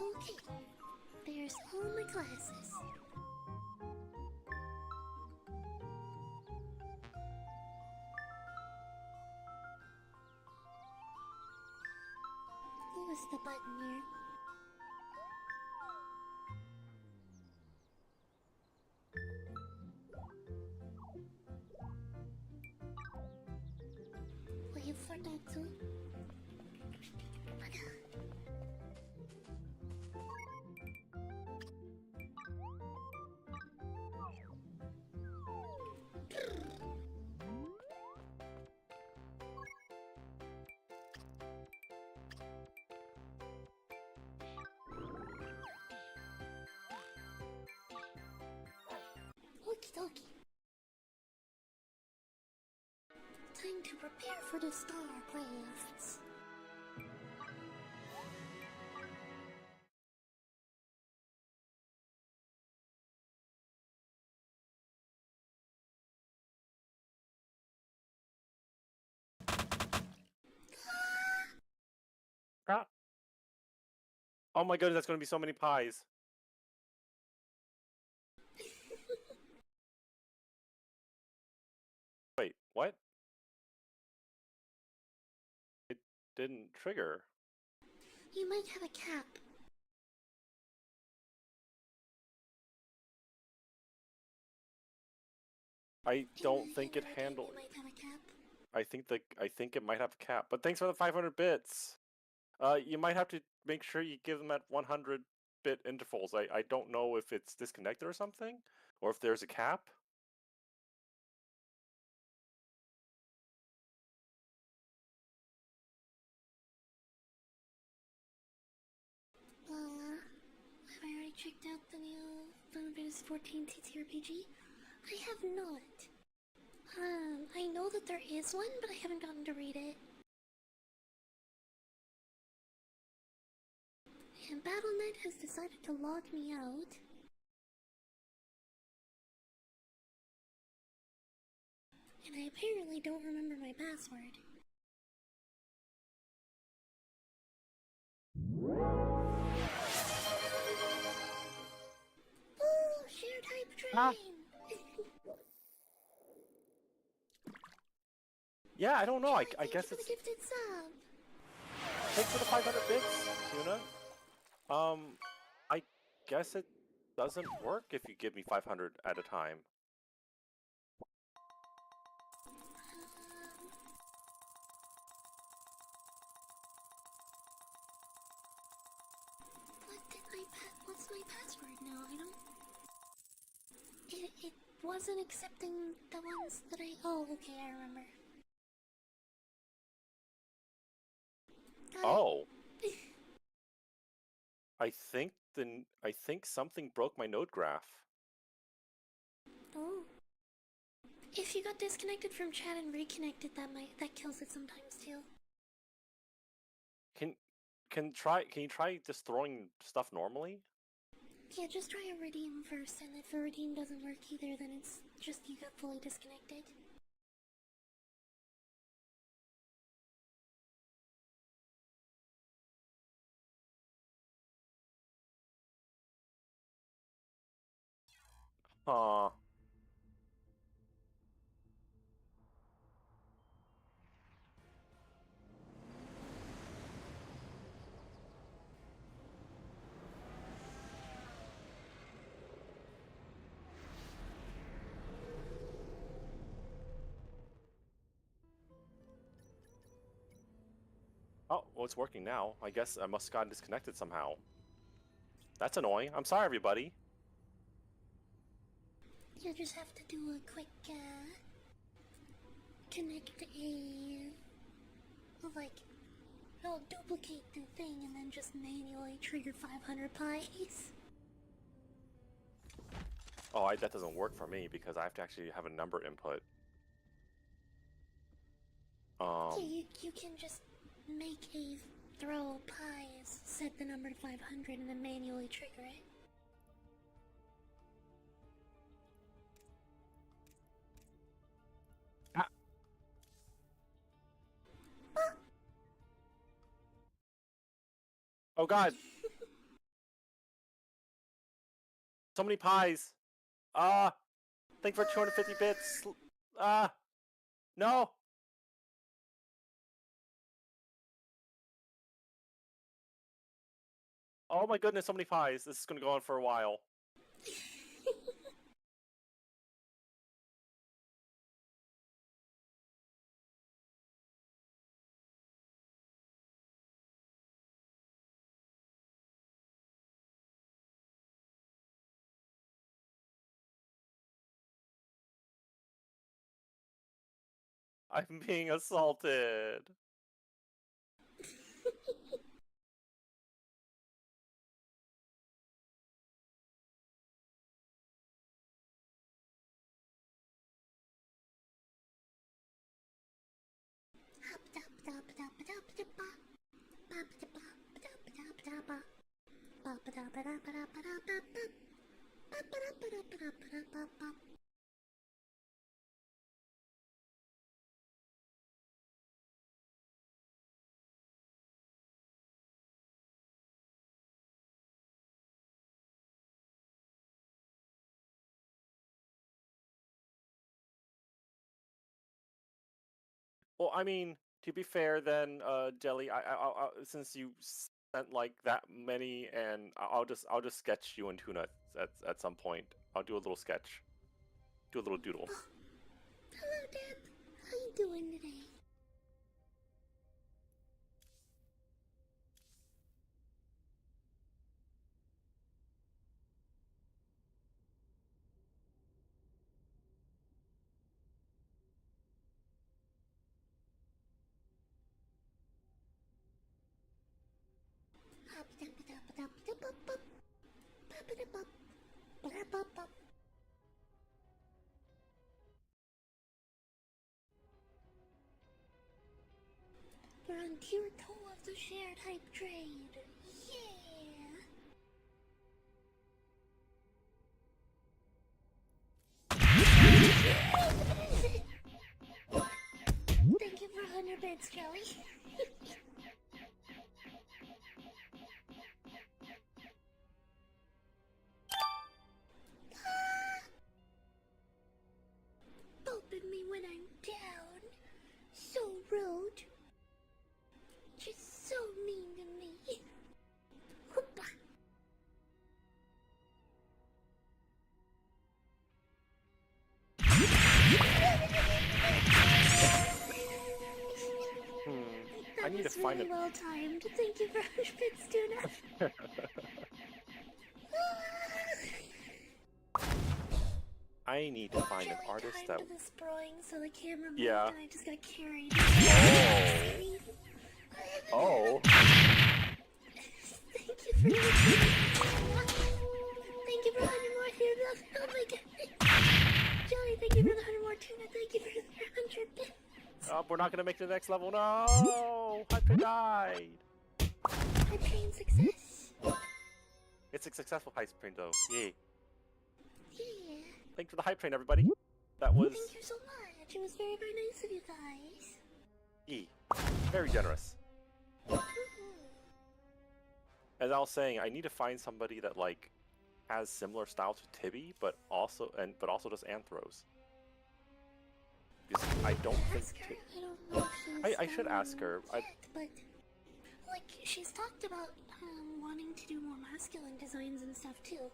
Okay. There's all my glasses. What was the button here? Wait for that too. Okie dokie. Time to prepare for the star crafts. Ah. Oh my goodness, that's going to be so many pies. Wait, what? It didn't trigger. You might have a cap. I don't In think your it game, handled. You might have a cap. I think it might have a cap. But thanks for the 500 bits. You might have to make sure you give them at 100-bit intervals. I don't know if it's disconnected or something, or if there's a cap. Have I already checked out the new Final Fantasy 14 TTRPG? I have not. I know that there is one, but I haven't gotten to read it. And Battle.net has decided to log me out. And I apparently don't remember my password. Oh, shared hype train! Ah. Yeah, I don't know. I guess Thank you for it's. the gifted sub. Thanks for the 500 bits, Tuna. I guess it doesn't work if you give me 500 at a time. What's my password now? I don't. It wasn't accepting the ones that I. Oh, okay, I remember. Got Oh. it. I think something broke my node graph. Oh. If you got disconnected from chat and reconnected, that kills it sometimes too. Can you try just throwing stuff normally? Yeah, just try a redeem first, and if a redeem doesn't work either, then it's just you got fully disconnected. Huh. Oh, well, it's working now. I guess I must have gotten disconnected somehow. That's annoying. I'm sorry, everybody. You just have to do a quick, connect I'll duplicate the thing and then just manually trigger 500 pies. Oh, that doesn't work for me because I have to actually have a number input. Yeah, you can just make a throw pies, set the number to 500, and then manually trigger it. Oh God! So many pies. Thank for 250 bits. No. Oh my goodness, so many pies. This is gonna go on for a while. I'm being assaulted. Well, I mean, to be fair, then, Jelly, since you sent like that many, and I'll just sketch you and Tuna at some point. I'll do a little sketch, do a little doodle. Hello, Deb. How you doing today? We're on tier 2 of the shared hype trade. Yeah! Thank you for 100 bits, Joey. Bumping me when I'm down. So rude. Just so mean to me. Hoopa. I need to find really it. well timed. Thank you for 100 bits, Tuna. I need to find an Jelly artist timed that. this broing, so the camera moved Yeah. and I just got carried. Oh. Thank you for the Thank you for 100 more tuna. Oh my god. Jelly, thank you for the 100 more tuna. Thank you for the 100 bits. We're not gonna make it to the next level. No, Hyper died. Our train success. It's a successful hype train, though. Yay! Yeah. Thanks for the hype train, everybody. That was Thank you so much. It was very, very nice of you guys. E. Very generous. As I was saying, I need to find somebody that like has similar style to Tibby, but also does Anthros. Because I don't think. Ask her. I don't know if she's I should ask her. yet, but like she's talked about wanting to do more masculine designs and stuff too.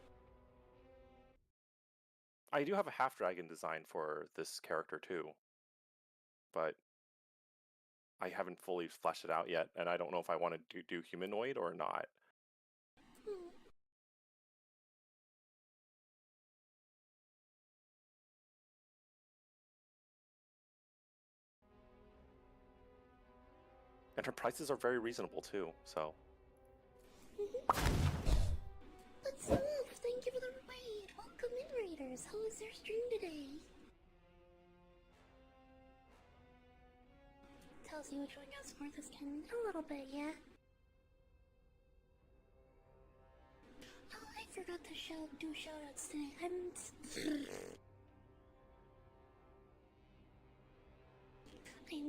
I do have a half dragon design for this character too, but I haven't fully fleshed it out yet, and I don't know if I want to do humanoid or not. Hmm. And her prices are very reasonable too, so. Let's move. Thank you for the raid. Welcome in, raiders. How was their stream today? Tells you which one goes for this time. A little bit, yeah. Oh, I forgot to do shoutouts today. I'm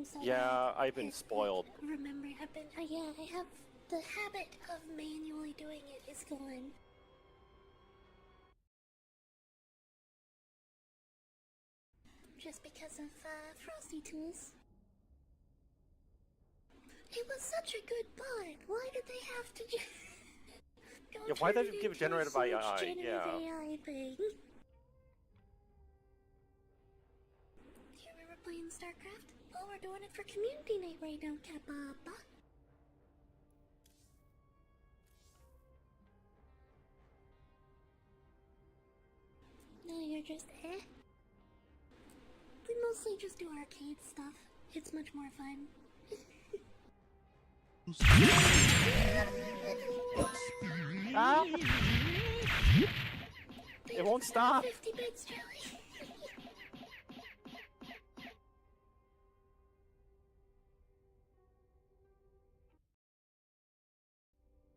so Yeah, bad. I've been spoiled. Remember, yeah, I have the habit of manually doing it is gone. just because of Frosty Tools. It was such a good bot. Why did they have to go Yeah, why turn did it you give into a generated by huge AI? generative Yeah. AI thing? Do you remember playing StarCraft? Oh, we're doing it for community night right now, Kappa. No, you're just We mostly just do arcade stuff. It's much more fun. Ah! It won't stop. 50 bits, Charlie.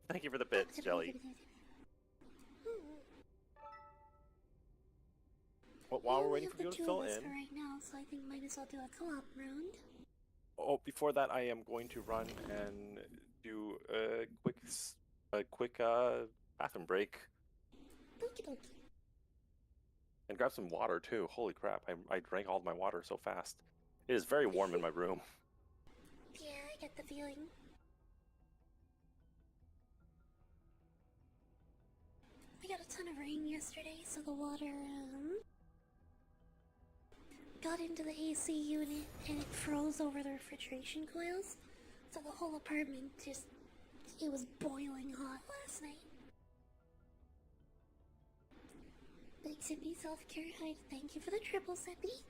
Thank you for the bits, Jelly. Well, while we're waiting for people to fill in, right now, so I think might as well do a co-op round. oh, before that, I am going to run and do a quick bathroom break Okie dokie. and grab some water too. Holy crap! I drank all of my water so fast. It is very warm in my room. Yeah, I get the feeling. We got a ton of rain yesterday, so the water got into the AC unit and it froze over the refrigeration coils. So the whole apartment it was boiling hot last night. Big Sippy self-care hide. Thank you for the triple Sippy.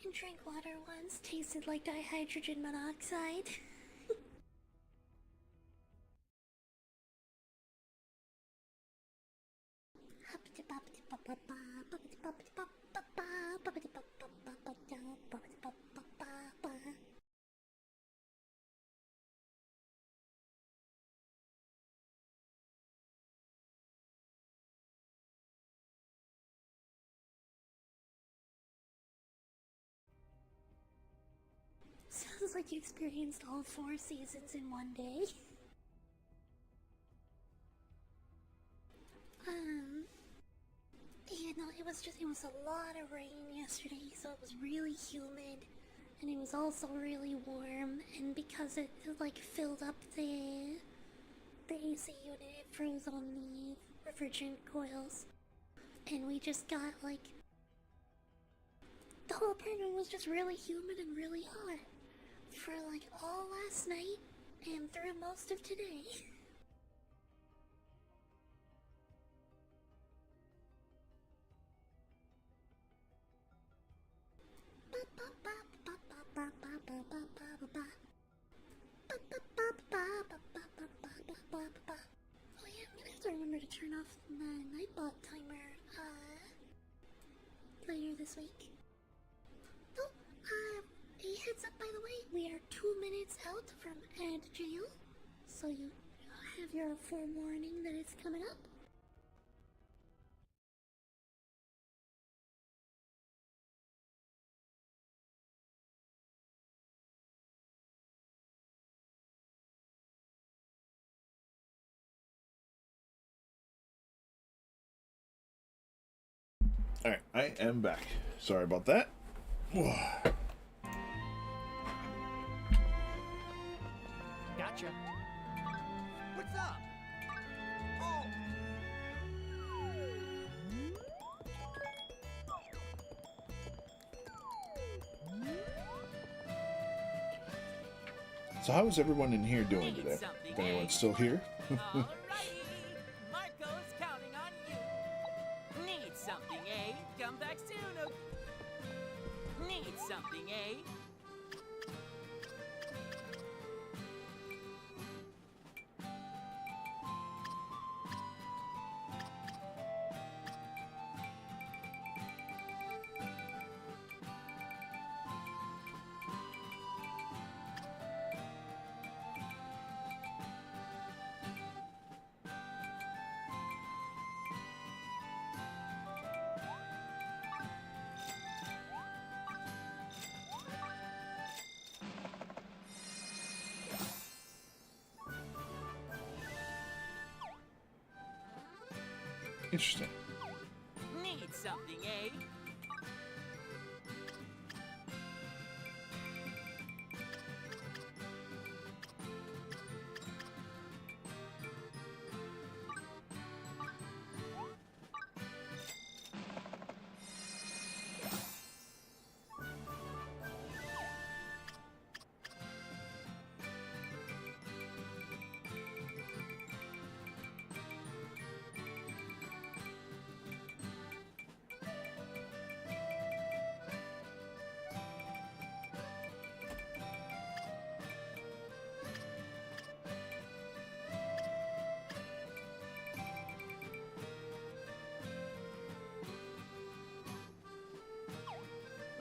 I drank water once, tasted like dihydrogen monoxide. Sounds like you experienced all 4 seasons in one day. Yeah, no, it was a lot of rain yesterday, so it was really humid, and it was also really warm, and because it like filled up the AC unit, it froze on the refrigerant coils, and we just got like, the whole apartment was just really humid and really hot for like all last night and through most of today. Oh yeah, I'm gonna have to remember to turn off the Nightbot timer later this week. Oh, a heads up by the way, we are 2 minutes out from ad jail, so you have your forewarning that it's coming up. Alright, I am back. Sorry about that. Gotcha. What's up? Oh. So how is everyone in here doing today? If anyone's still here? Alrighty, Marco's counting on you. Need something, eh? Come back soon. Need something, eh? Interesting. Need something, eh?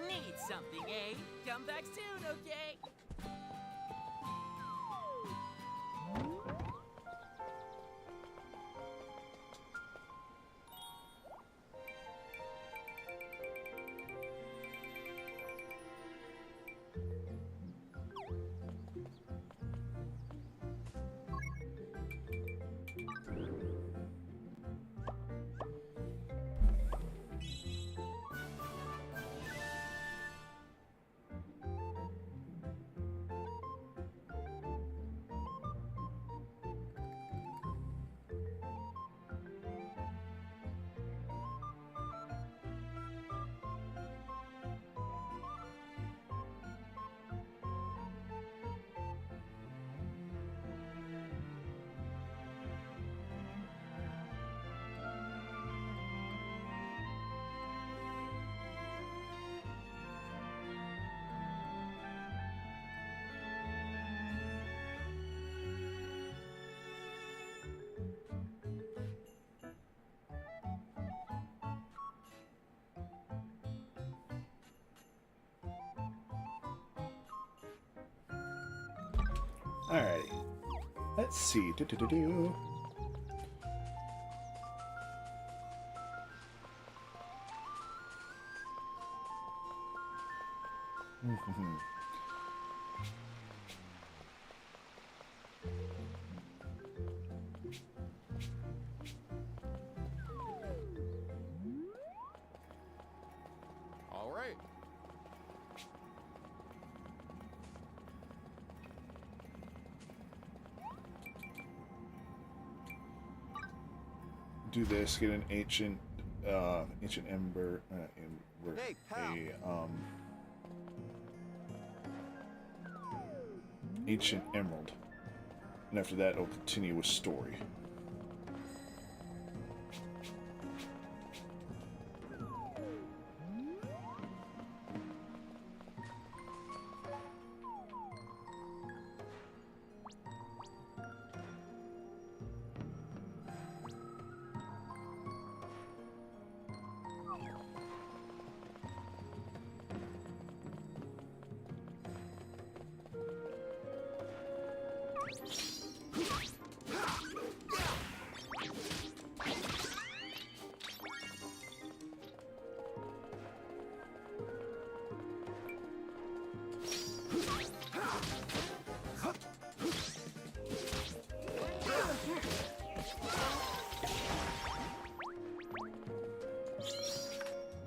Need something, eh? Come back soon, okay? Alrighty. Let's see. Do-do-do-do. Mhm. All right. Do this. Get an ancient ember. Hey, pal. Ancient emerald. And after that, it'll continue with story.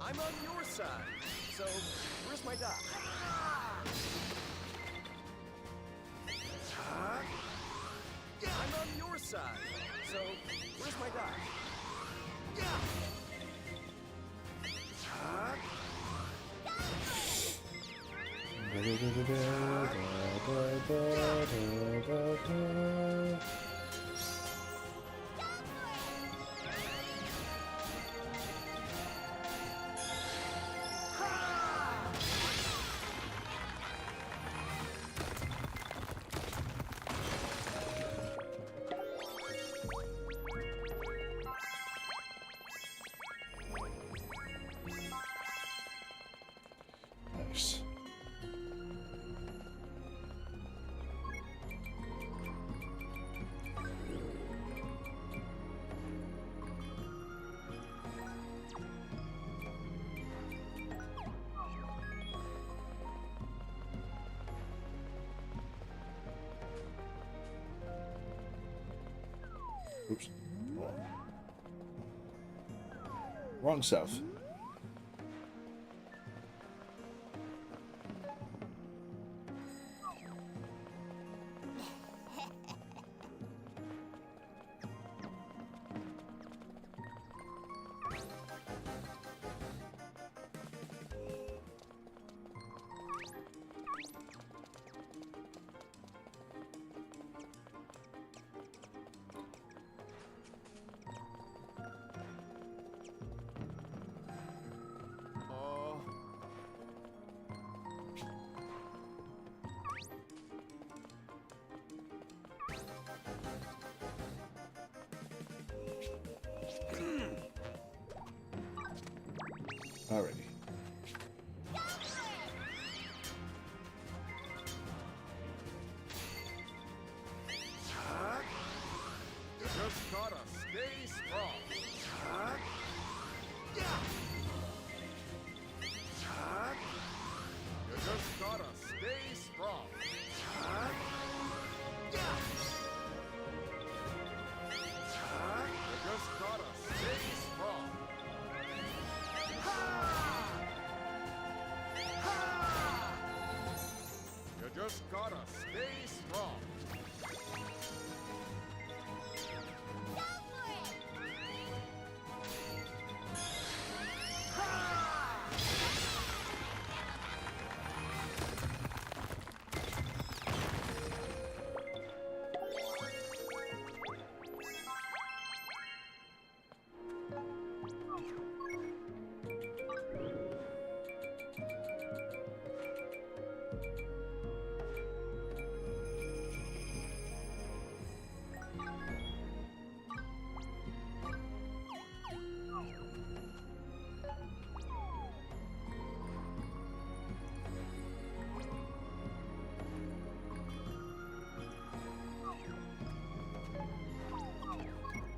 I'm on your side. So, where's my dock? Huh? I'm on your side. So, where's my dock? Huh? Nice. Wrong south. Oh. Alrighty. You just gotta stay strong. You just gotta stay strong. You just gotta stay strong. You just gotta stay strong.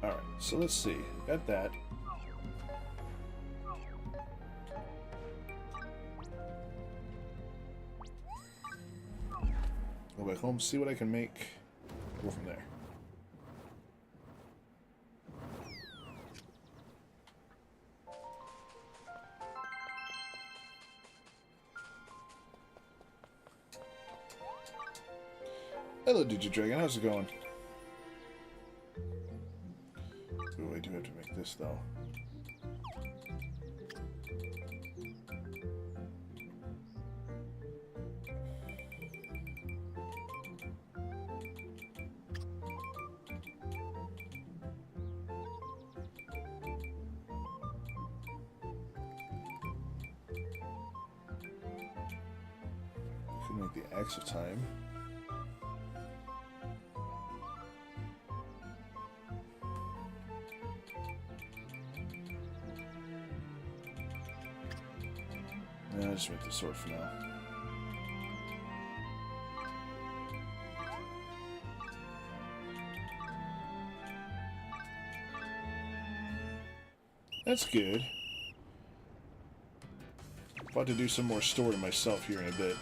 Alright, so let's see. Got that. Go back home, see what I can make. Go from there. Hello, Digidragon. How's it going? Ooh, I do have to make this, though. Could make the axe of time. I'll just make the sword for now. That's good. About to do some more story myself here in a bit.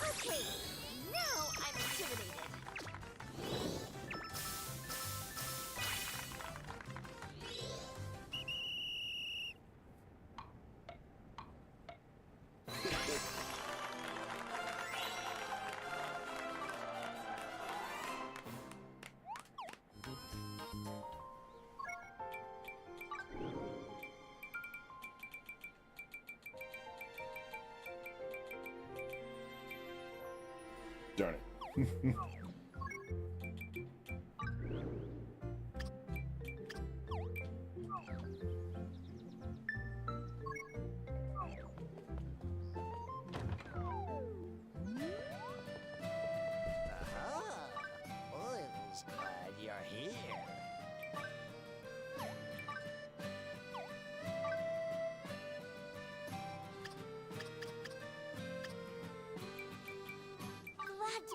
Okay, now I'm intimidated. Darn it. Aha! Oils.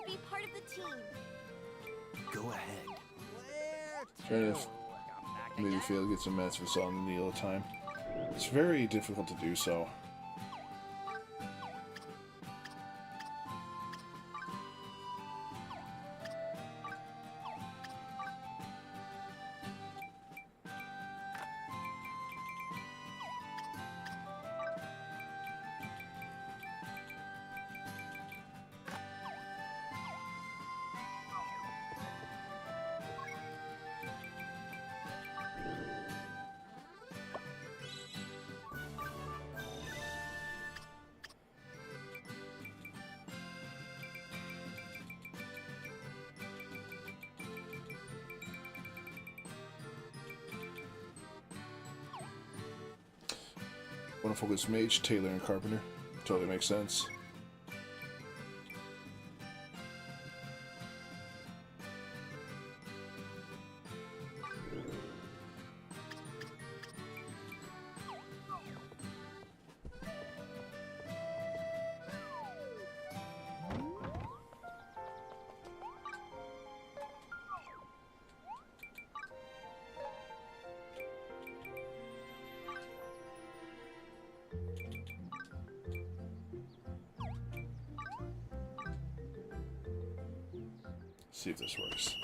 be part of the team. Go ahead. Trying to maybe fail to get some mats for Song and Neil time. It's very difficult to do so. Want to focus Mage, Taylor, and Carpenter. Totally makes sense. See if this works.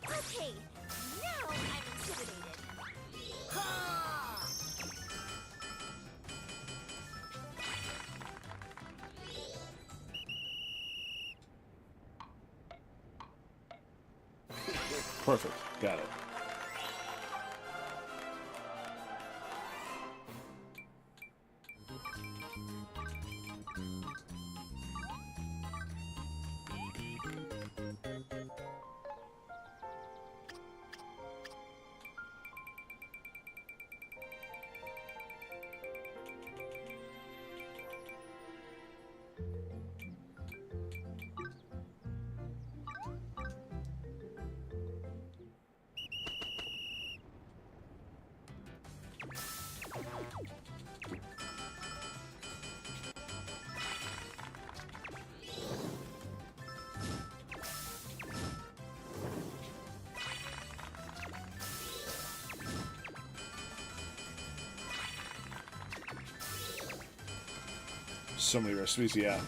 Okay, now I'm intimidated. Ha! Perfect. Got it. So many recipes, yeah.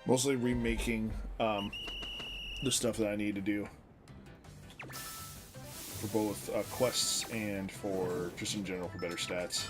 Mostly remaking the stuff that I need to do for both quests and for just in general for better stats.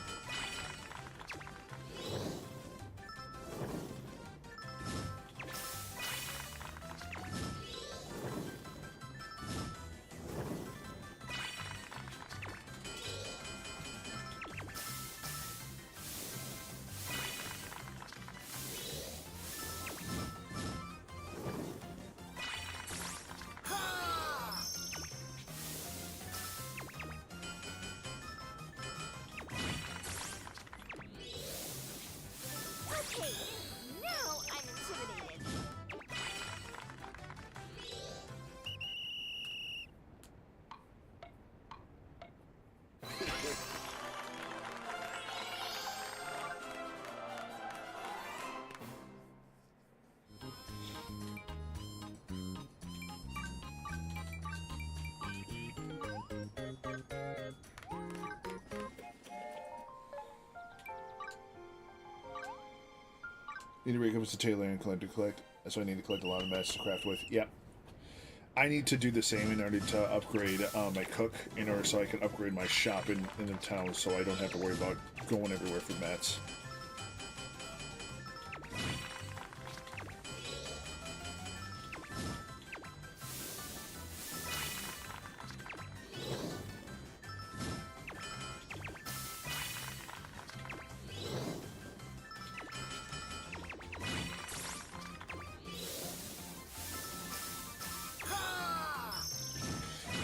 Need to wake up as a tailor and collect. So I need to collect a lot of mats to craft with. Yep. I need to do the same in order to upgrade my cook, in order so I can upgrade my shop in the town, so I don't have to worry about going everywhere for mats.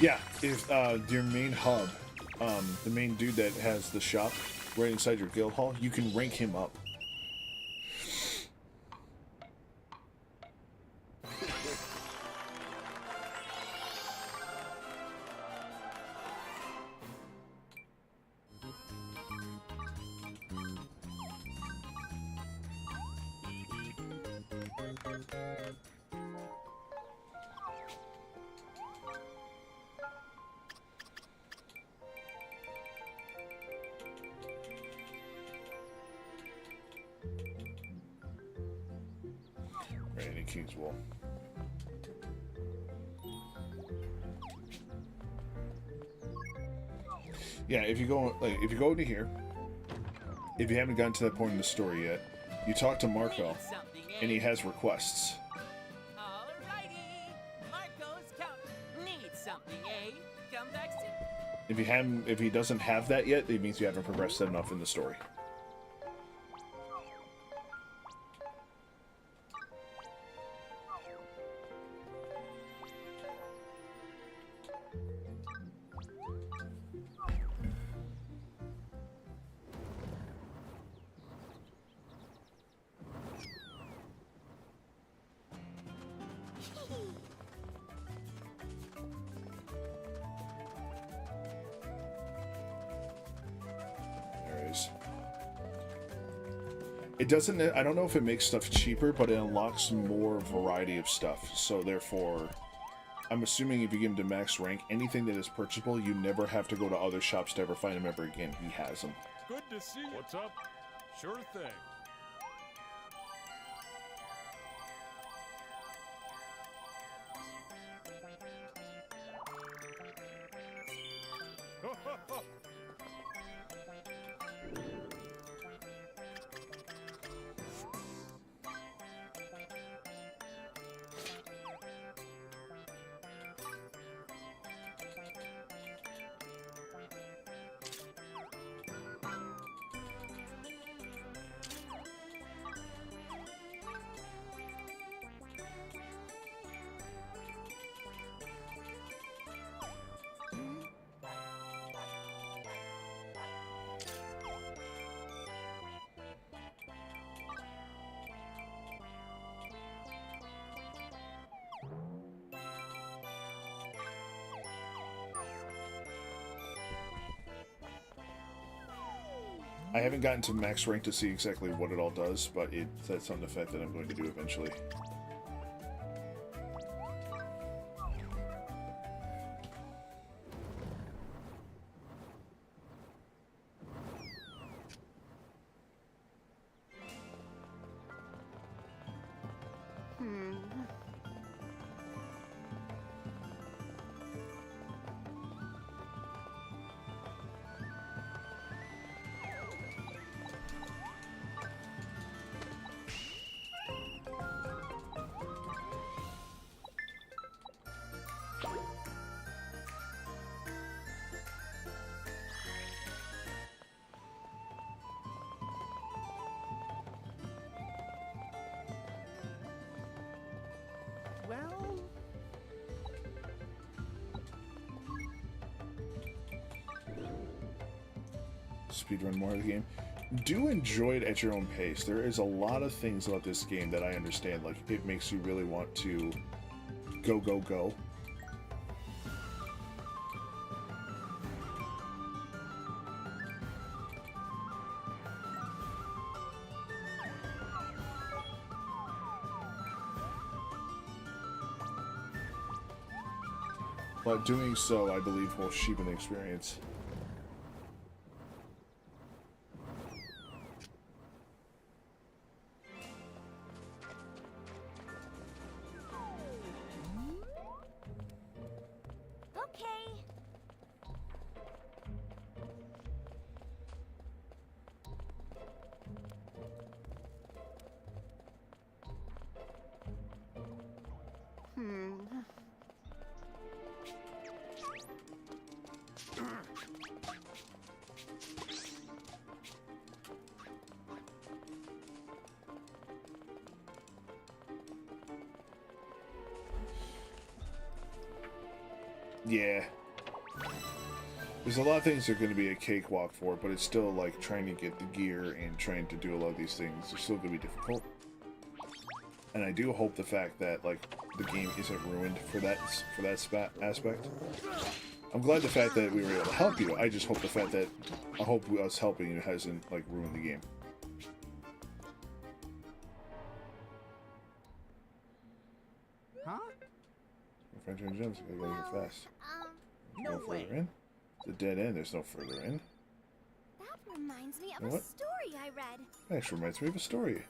Yeah, if your main hub, the main dude that has the shop right inside your guild hall, you can rank him up. Right, in King's Wall. Yeah, if you go into here, if you haven't gotten to that point in the story yet, you talk to Marco, Need something, eh? and he has requests. Alrighty. Marco's come. Need something, eh? Come back soon. If he doesn't have that yet, it means you haven't progressed enough in the story. There is. It doesn't. I don't know if it makes stuff cheaper, but it unlocks more variety of stuff. So therefore, I'm assuming if you get him to max rank, anything that is purchasable, you never have to go to other shops to ever find him ever again. He has them. Good to see you. What's up? Sure thing. I haven't gotten to max rank to see exactly what it all does, but that's on the fact that I'm going to do eventually. Well, Speedrun more of the game. Do enjoy it at your own pace. There is a lot of things about this game that I understand. Like, it makes you really want to go, go, go. But doing so, I believe, will cheapen the experience. Yeah. There's a lot of things that are going to be a cakewalk for, but it's still like trying to get the gear and trying to do a lot of these things. It's still going to be difficult. And I do hope the fact that like the game isn't ruined for that aspect. I'm glad the fact that we were able to help you. I just hope the fact that us helping you hasn't like ruined the game. Huh? French and gems, I gotta get fast. No Go way. further in. It's a dead end. There's no further in. That reminds me of You know a what? story I read. Actually reminds me of a story.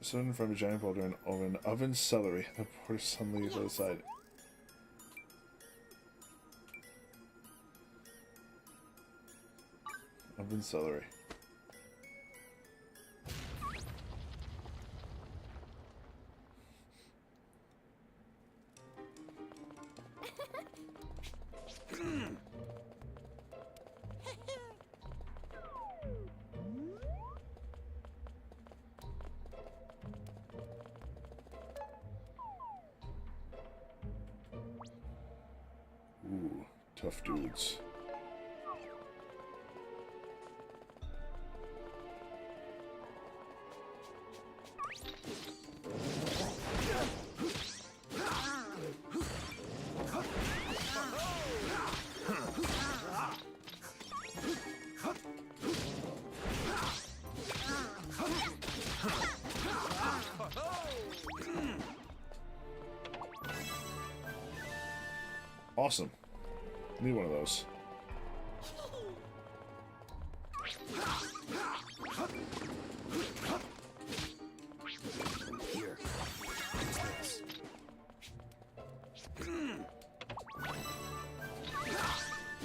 Stood in front of a giant boulder and oven celery. The poor sun leaves outside. Oven celery. Ooh, tough dudes. Awesome. Need one of those. Here. Use this.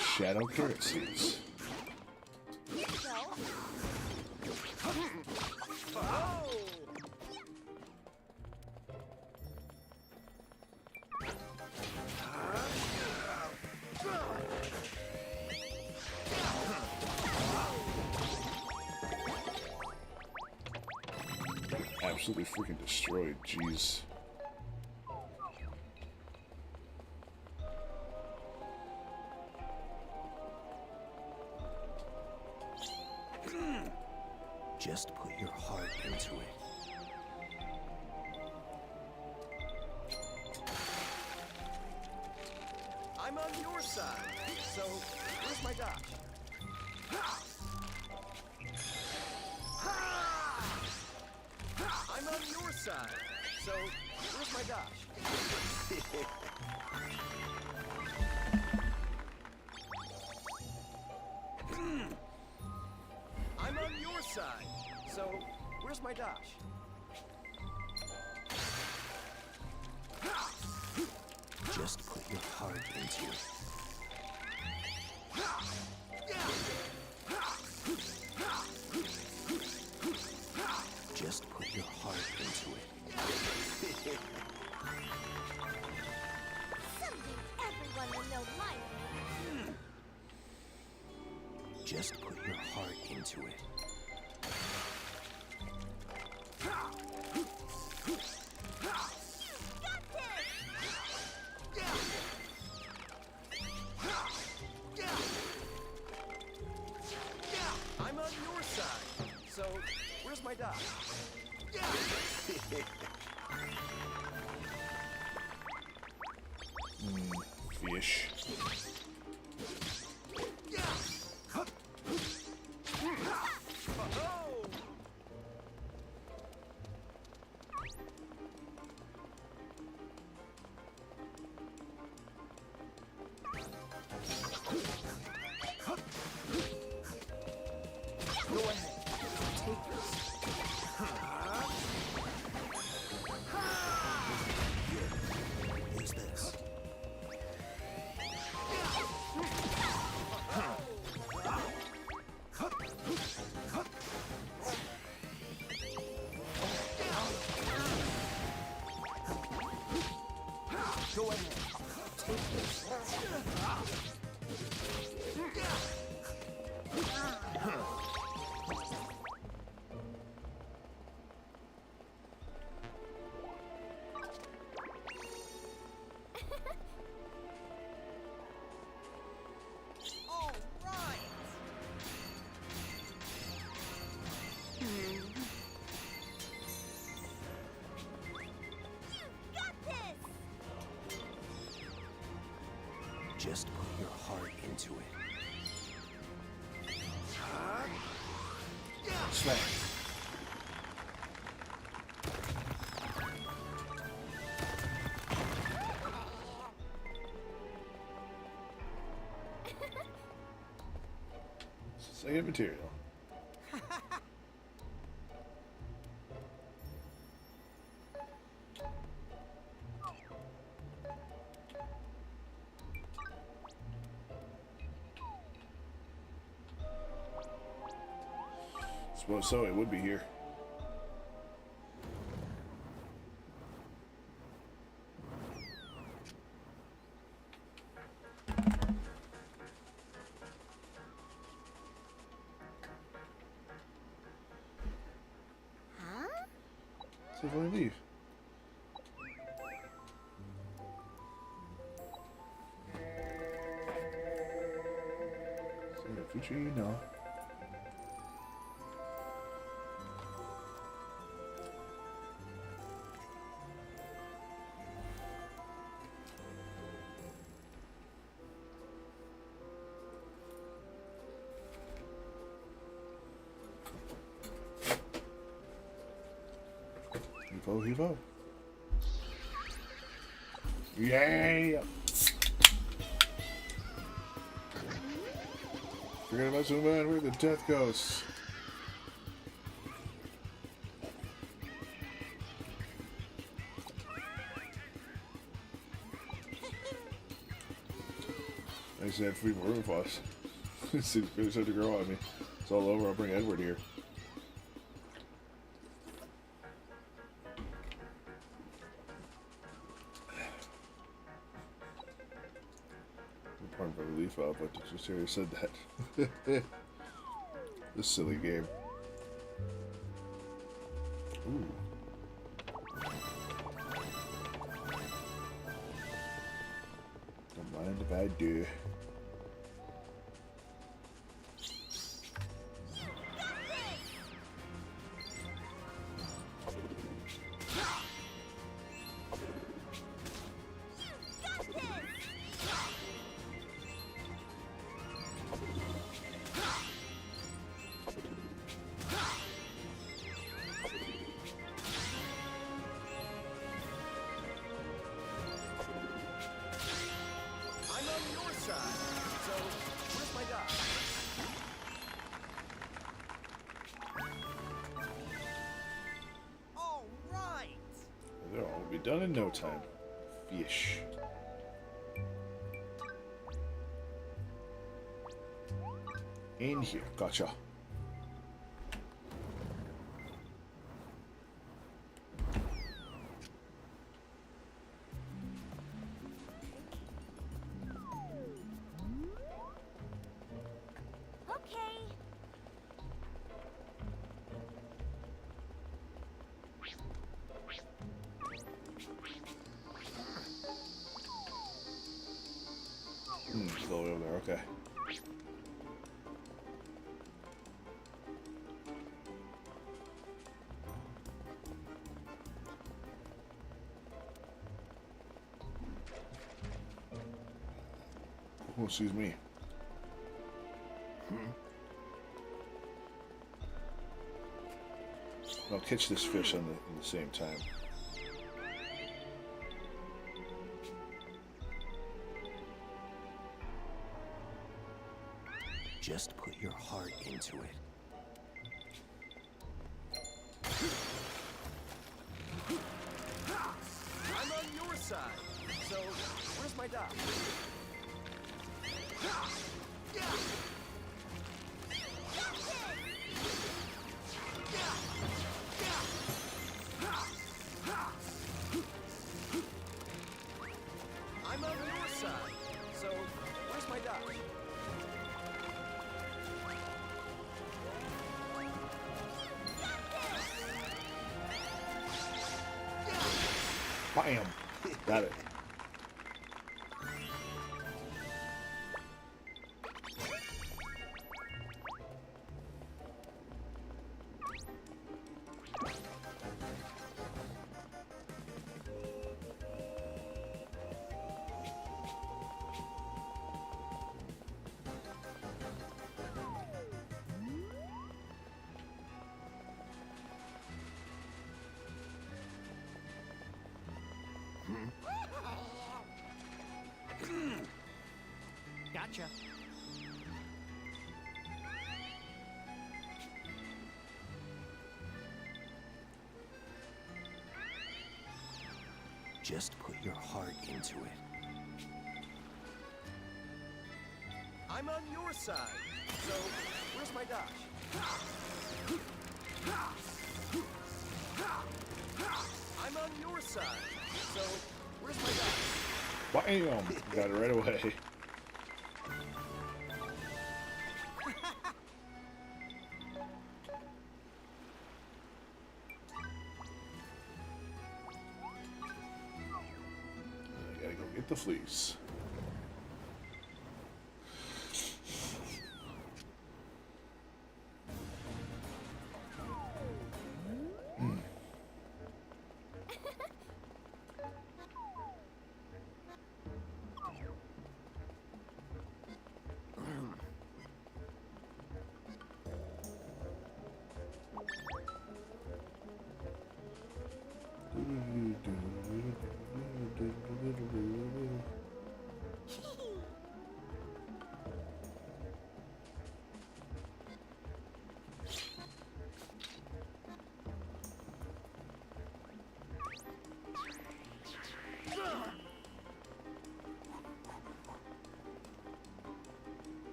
Shadow carrot seeds. Here you go. Absolutely freaking destroyed. Jeez. Just put your heart into it. I'm on your side, so where's my dodge? I'm on your side, so where's my dodge? I'm on your side, so where's my dodge? Just put your heart into it. Just put your heart into it. Someday everyone will know my name. Just put your heart into it. I'm on your side, so where's my dodge? Fish. Go ahead, take this. Here, use this. Just put your heart into it. Smack. Second material. Suppose so, it would be here. So if I leave. Fuji, no. Hevo, hevo. Yeah! Forget about Zuma, we're the Death Ghosts. I said free more room of us. It's really starting to grow on me. It's all over, I'll bring Edward here. Pardon my relief out, but just already said that. This silly game. Ooh. Don't mind if I do. Be done in no time. Fish. In here. Gotcha. It's all the way over there, okay. Oh, excuse me. I'll catch this fish in the same time. Just put your heart into it. I'm on your side. So, where's my dock? I'm on your side. So, where's my dock? Bam! Got it. Gotcha. Just put your heart into it. I'm on your side. So, where's my dash? I'm on your side. So, where's my dash? Bam! Got it right away. I gotta go get the fleece.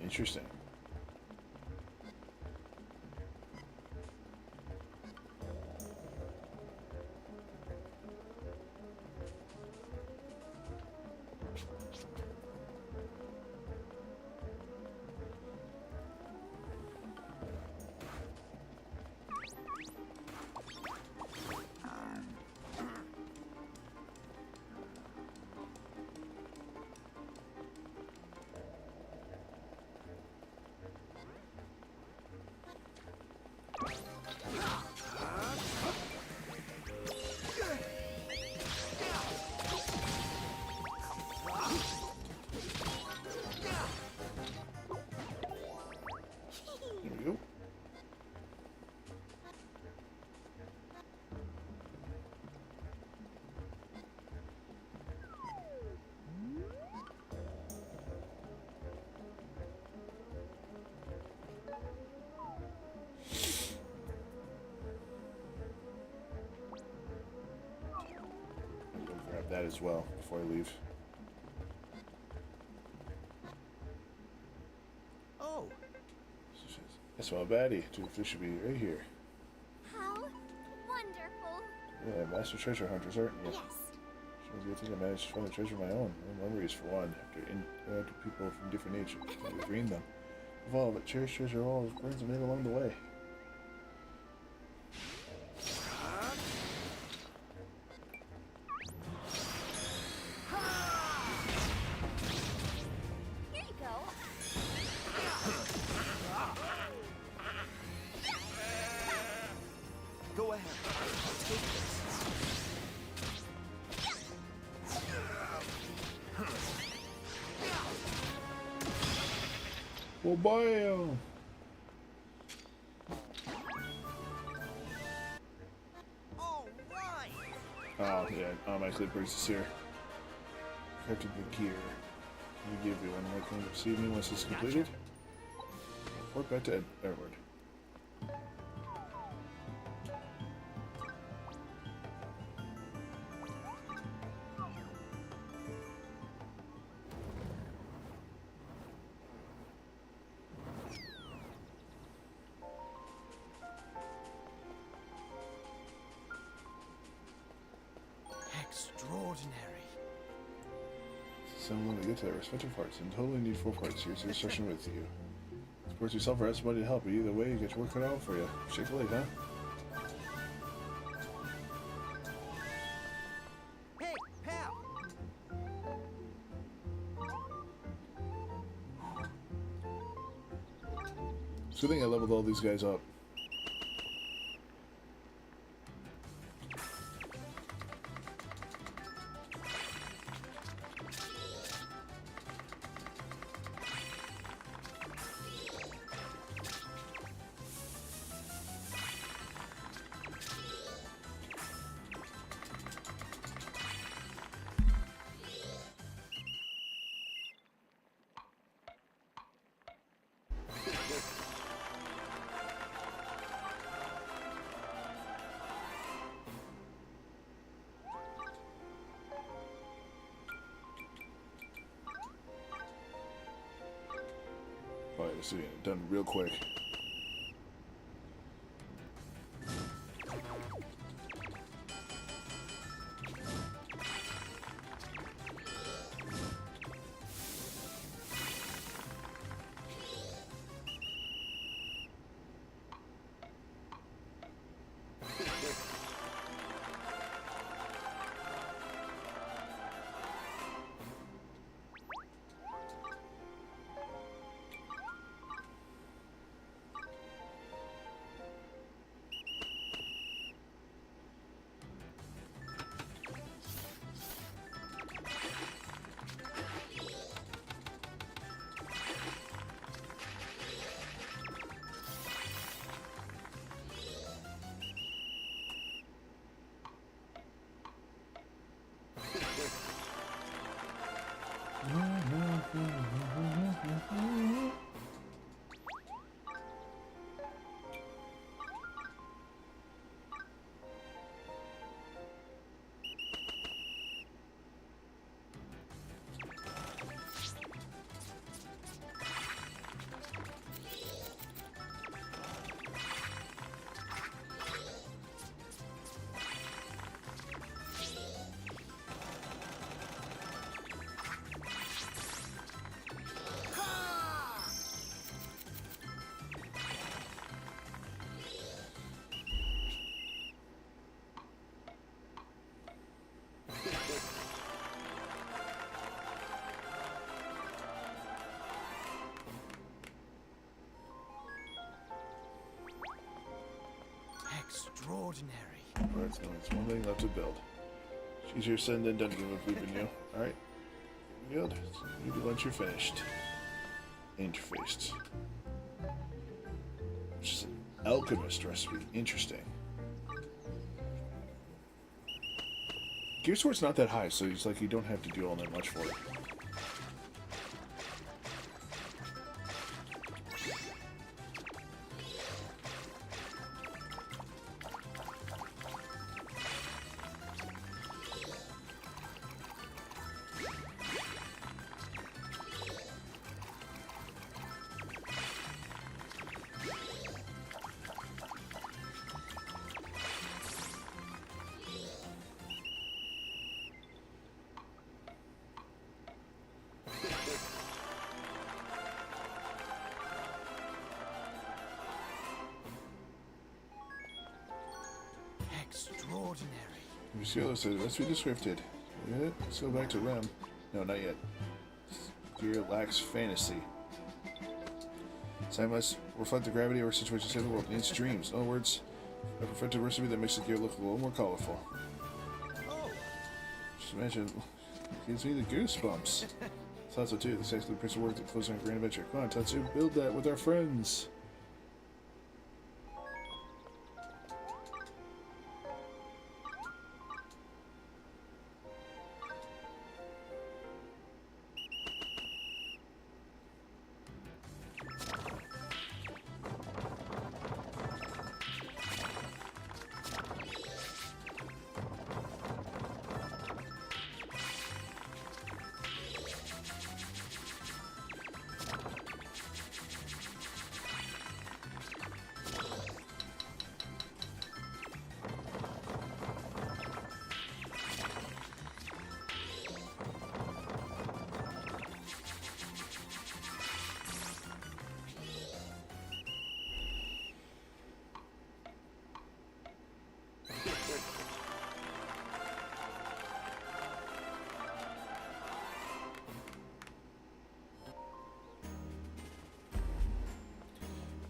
Interesting. There we go. I'm gonna grab that as well before I leave. Oh, That's my baddie. Dude, this should be right here. How wonderful. Yeah, master treasure hunters, aren't you? Yes. Sure as you think I managed to find a treasure of my own. No memories for one. After people from different nations, I've green them. Of all, but cherished treasure all his friends made along the way. Here you go. go ahead. I'll take this. Well, bam! All right. Oh, yeah, actually brings us here. Crafting the gear. Let me give you one more thing this evening once it's completed. Report back to Edward. Extraordinary. Someone to get to their respective parts and totally need 4 parts. Here's the instruction with you. Support yourself or ask somebody to help you. Either way, you get your work cut out for you. Shake the leg, huh? Hey, pal. It's a good thing I leveled all these guys up. Alright, let's do it. Done real quick. Extraordinary. Alright, so it's one thing left to build. It's easier said than done to give up leaving you. Alright. Good. Maybe once you're finished. Interfaced. Which is an alchemist recipe. Interesting. Gear Sword's not that high, so it's like you don't have to do all that much for it. Extraordinary. Let me see what this is. Let's be descripted. Yeah, let's go back to Rem. No, not yet. Gear lacks fantasy. Time must reflect the gravity of our situation in the world in its dreams. In other words, a perfected recipe that makes the gear look a little more colorful. Oh, Just imagine, it gives me the goosebumps. Thought so too. This actually the Prince of Work that closing a grand adventure. Come on, Tatsu, build that with our friends.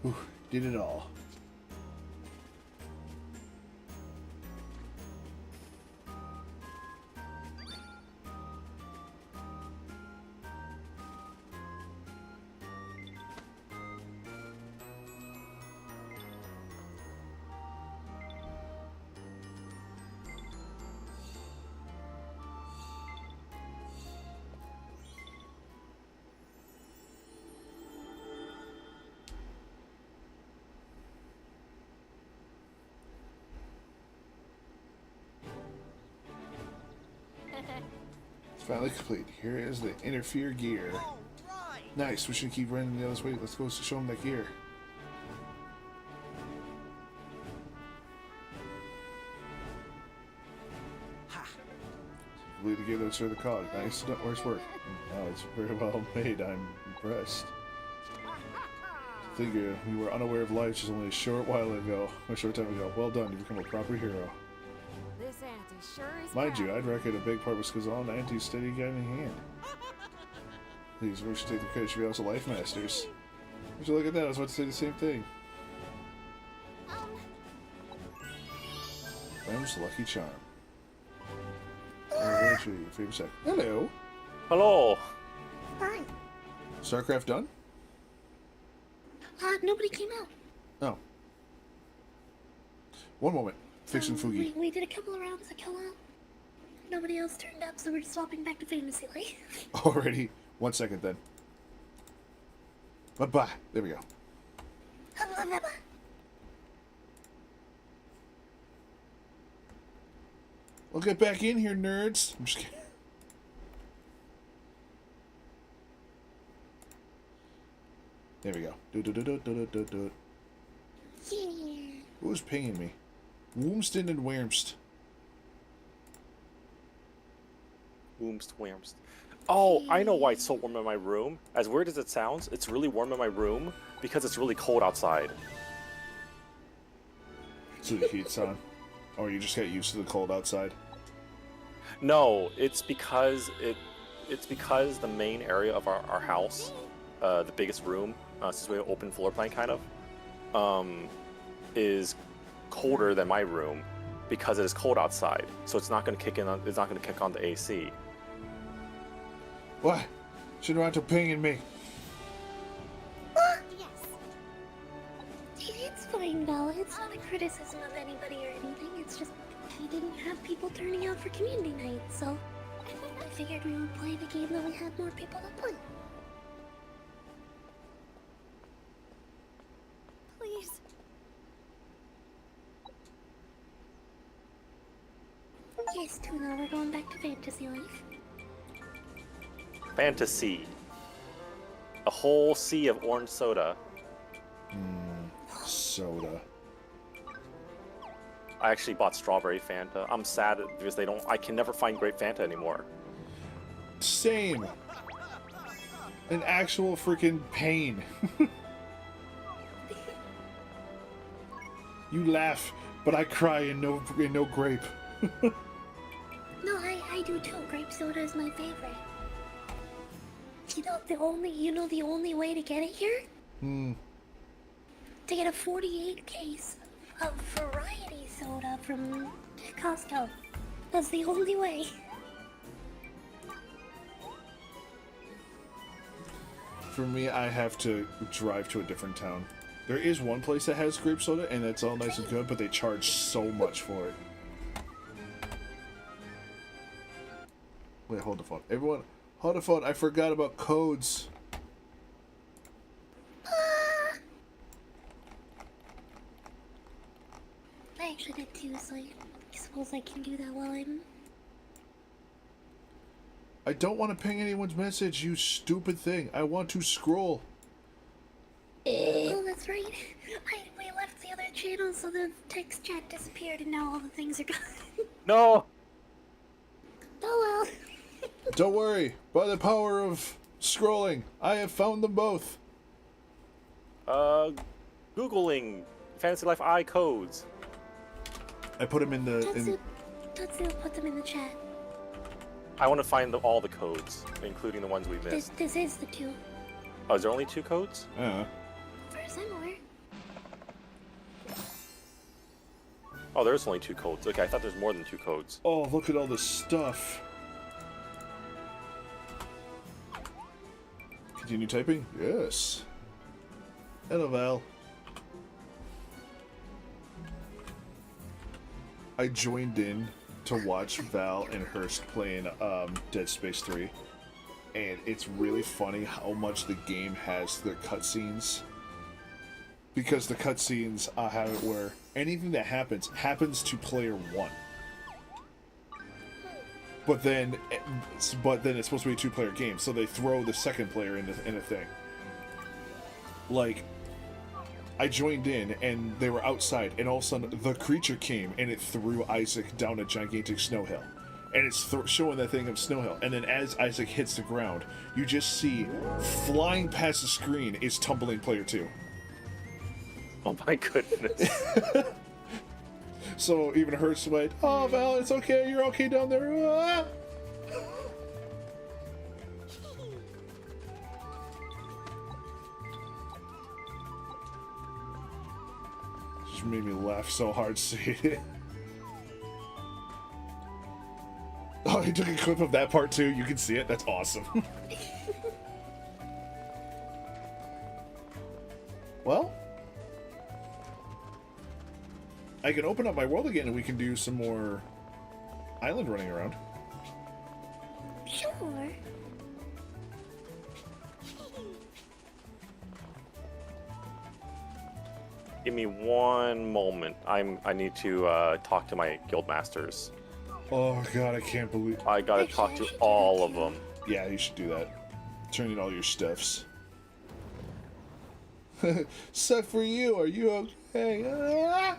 Whew, did it all. It's finally complete. Here is the interfere gear. all right. Nice. We should keep running the other way. Let's go show them that gear. Lead the gear that's the cog. Nice. Where's work? Oh, it's very well made. I'm impressed. Figure you were unaware of life just only a short time ago. Well done. You've become a proper hero. This ant sure is Mind you, I'd reckon a big part was because all Auntie's steady guiding hand. Please, we should take the credit. Should be also life masters. Would you look at that? I was about to say the same thing. Graham's lucky charm. Your favorite set. Hello. Hello. Hi. StarCraft done? Nobody came out. Oh. One moment. Fixing Fugi. We did a couple of rounds of kill out. Nobody else turned up, so we're swapping back to Fantasy Life. Already. 1 second then. Bye-bye. There we go. Well, get back in here, nerds. I'm just kidding. There we go. Do. Yeah. Who's pinging me? Woomston and Wurmst. Wurmst. Oh, I know why it's so warm in my room. As weird as it sounds, it's really warm in my room because it's really cold outside. So the heat's on. Or you just get used to the cold outside. No, it's because the main area of our house, the biggest room, since we have open floor plan kind of, is colder than my room because it is cold outside. So it's not going to kick in. It's not going to kick on the AC. What? Shouldn't have to pinging me. Yes. It's fine, Val. It's not a criticism of anybody or anything. It's just we didn't have people turning out for community night, so I figured we would play the game that we had more people to play. Please. Yes, Tuna, we're going back to Fantasy Life. Fantasy. A whole sea of orange soda. Soda. I actually bought strawberry Fanta. I'm sad because I can never find grape Fanta anymore. Same. An actual freaking pain. You laugh, but I cry in no grape. No, I do too. Grape soda is my favorite. You know the only way to get it here? To get a 48 case of variety soda from Costco. That's the only way. For me, I have to drive to a different town. There is one place that has grape soda, and it's all nice and good, but they charge so much for it. Wait, hold the phone. Everyone, hold the phone. I forgot about codes. I actually did too, so I suppose I can do that while I'm... I don't want to ping anyone's message, you stupid thing. I want to scroll. Oh, that's right. We left the other channel, so the text chat disappeared, and now all the things are gone. No! Oh well. Don't worry. By the power of scrolling, I have found them both. Googling Fantasy Life I codes. I put them in the... Tatsu put them in the chat. I want to find all the codes, including the ones we missed. This is the two. Oh, is there only 2 codes? First I'm aware. Oh, there's only 2 codes. Okay, I thought there's more than 2 codes. Oh, look at all this stuff. Continue typing? Yes. Hello, Val. I joined in to watch Val and Hurst playing Dead Space 3. And it's really funny how much the game has the cutscenes. Because the cutscenes have it where anything that happens to player 1. but then it's supposed to be a 2-player game, so they throw the second player in a thing. Like, I joined in and they were outside, and all of a sudden the creature came and it threw Isaac down a gigantic snow hill. And it's showing that thing of snow hill. And then as Isaac hits the ground, you just see flying past the screen is tumbling player 2. Oh my goodness. So even Hurst went, "Oh Val, it's okay, you're okay down there." Ah! Just made me laugh so hard seeing it. Oh, he took a clip of that part too. You can see it. That's awesome. Well, I can open up my world again and we can do some more island running around. Sure. Give me one moment. I need to talk to my guild masters. Oh god, I can't believe. I gotta talk to all of them. Yeah, you should do that. Turn in all your stuffs. Suck for you. Are you okay? Ah!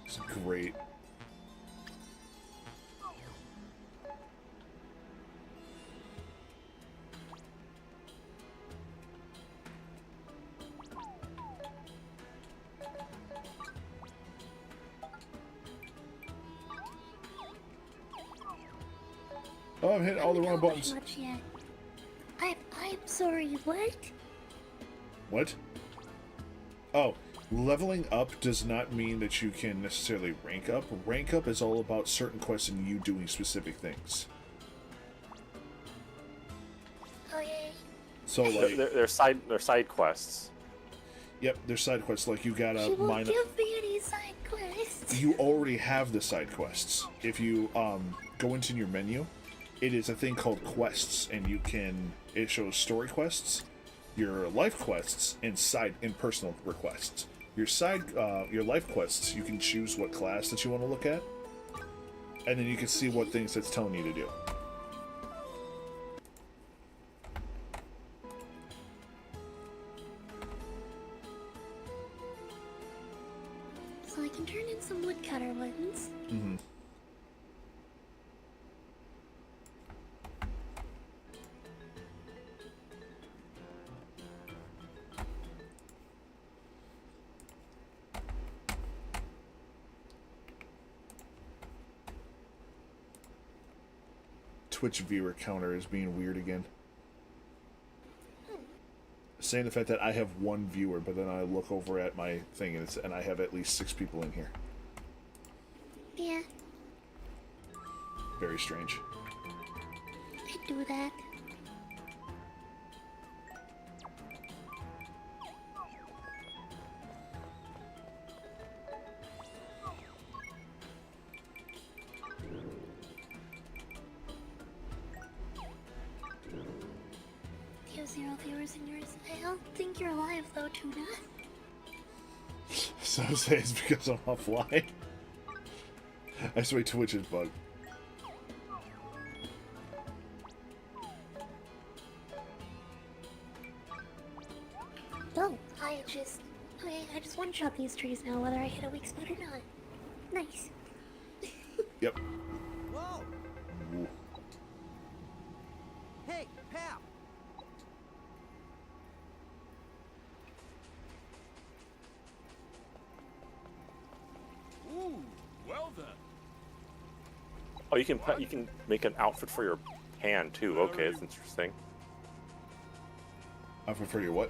It's great. Oh, I'm hitting all the wrong buttons. Much yet. I'm sorry, what? What? Oh, leveling up does not mean that you can necessarily rank up. Rank up is all about certain quests and you doing specific things. Okay. So like, They're side quests. yep, there's side quests. Like you gotta She won't mine. give me any side quests. You already have the side quests. If you go into your menu, it is a thing called quests, and you can. It shows story quests, your life quests, and personal requests. Your life quests, you can choose what class that you want to look at, and then you can see what things it's telling you to do. So I can turn in some woodcutter ones. Mm-hmm. Twitch viewer counter is being weird again. Saying the fact that I have one viewer, but then I look over at my thing and I have at least 6 people in here. Yeah, Very strange. I do that. You have 0 viewers in yours. I don't think you're alive though, Tuna. So say it's because I'm offline. I swear Twitch is bugged. No, I just one-shot these trees now, whether I hit a weak spot or not. Nice. Yep. Whoa! Ooh. Hey, pal! Ooh, well then. Oh, you can make an outfit for your hand too. Okay, that's interesting. I prefer your what?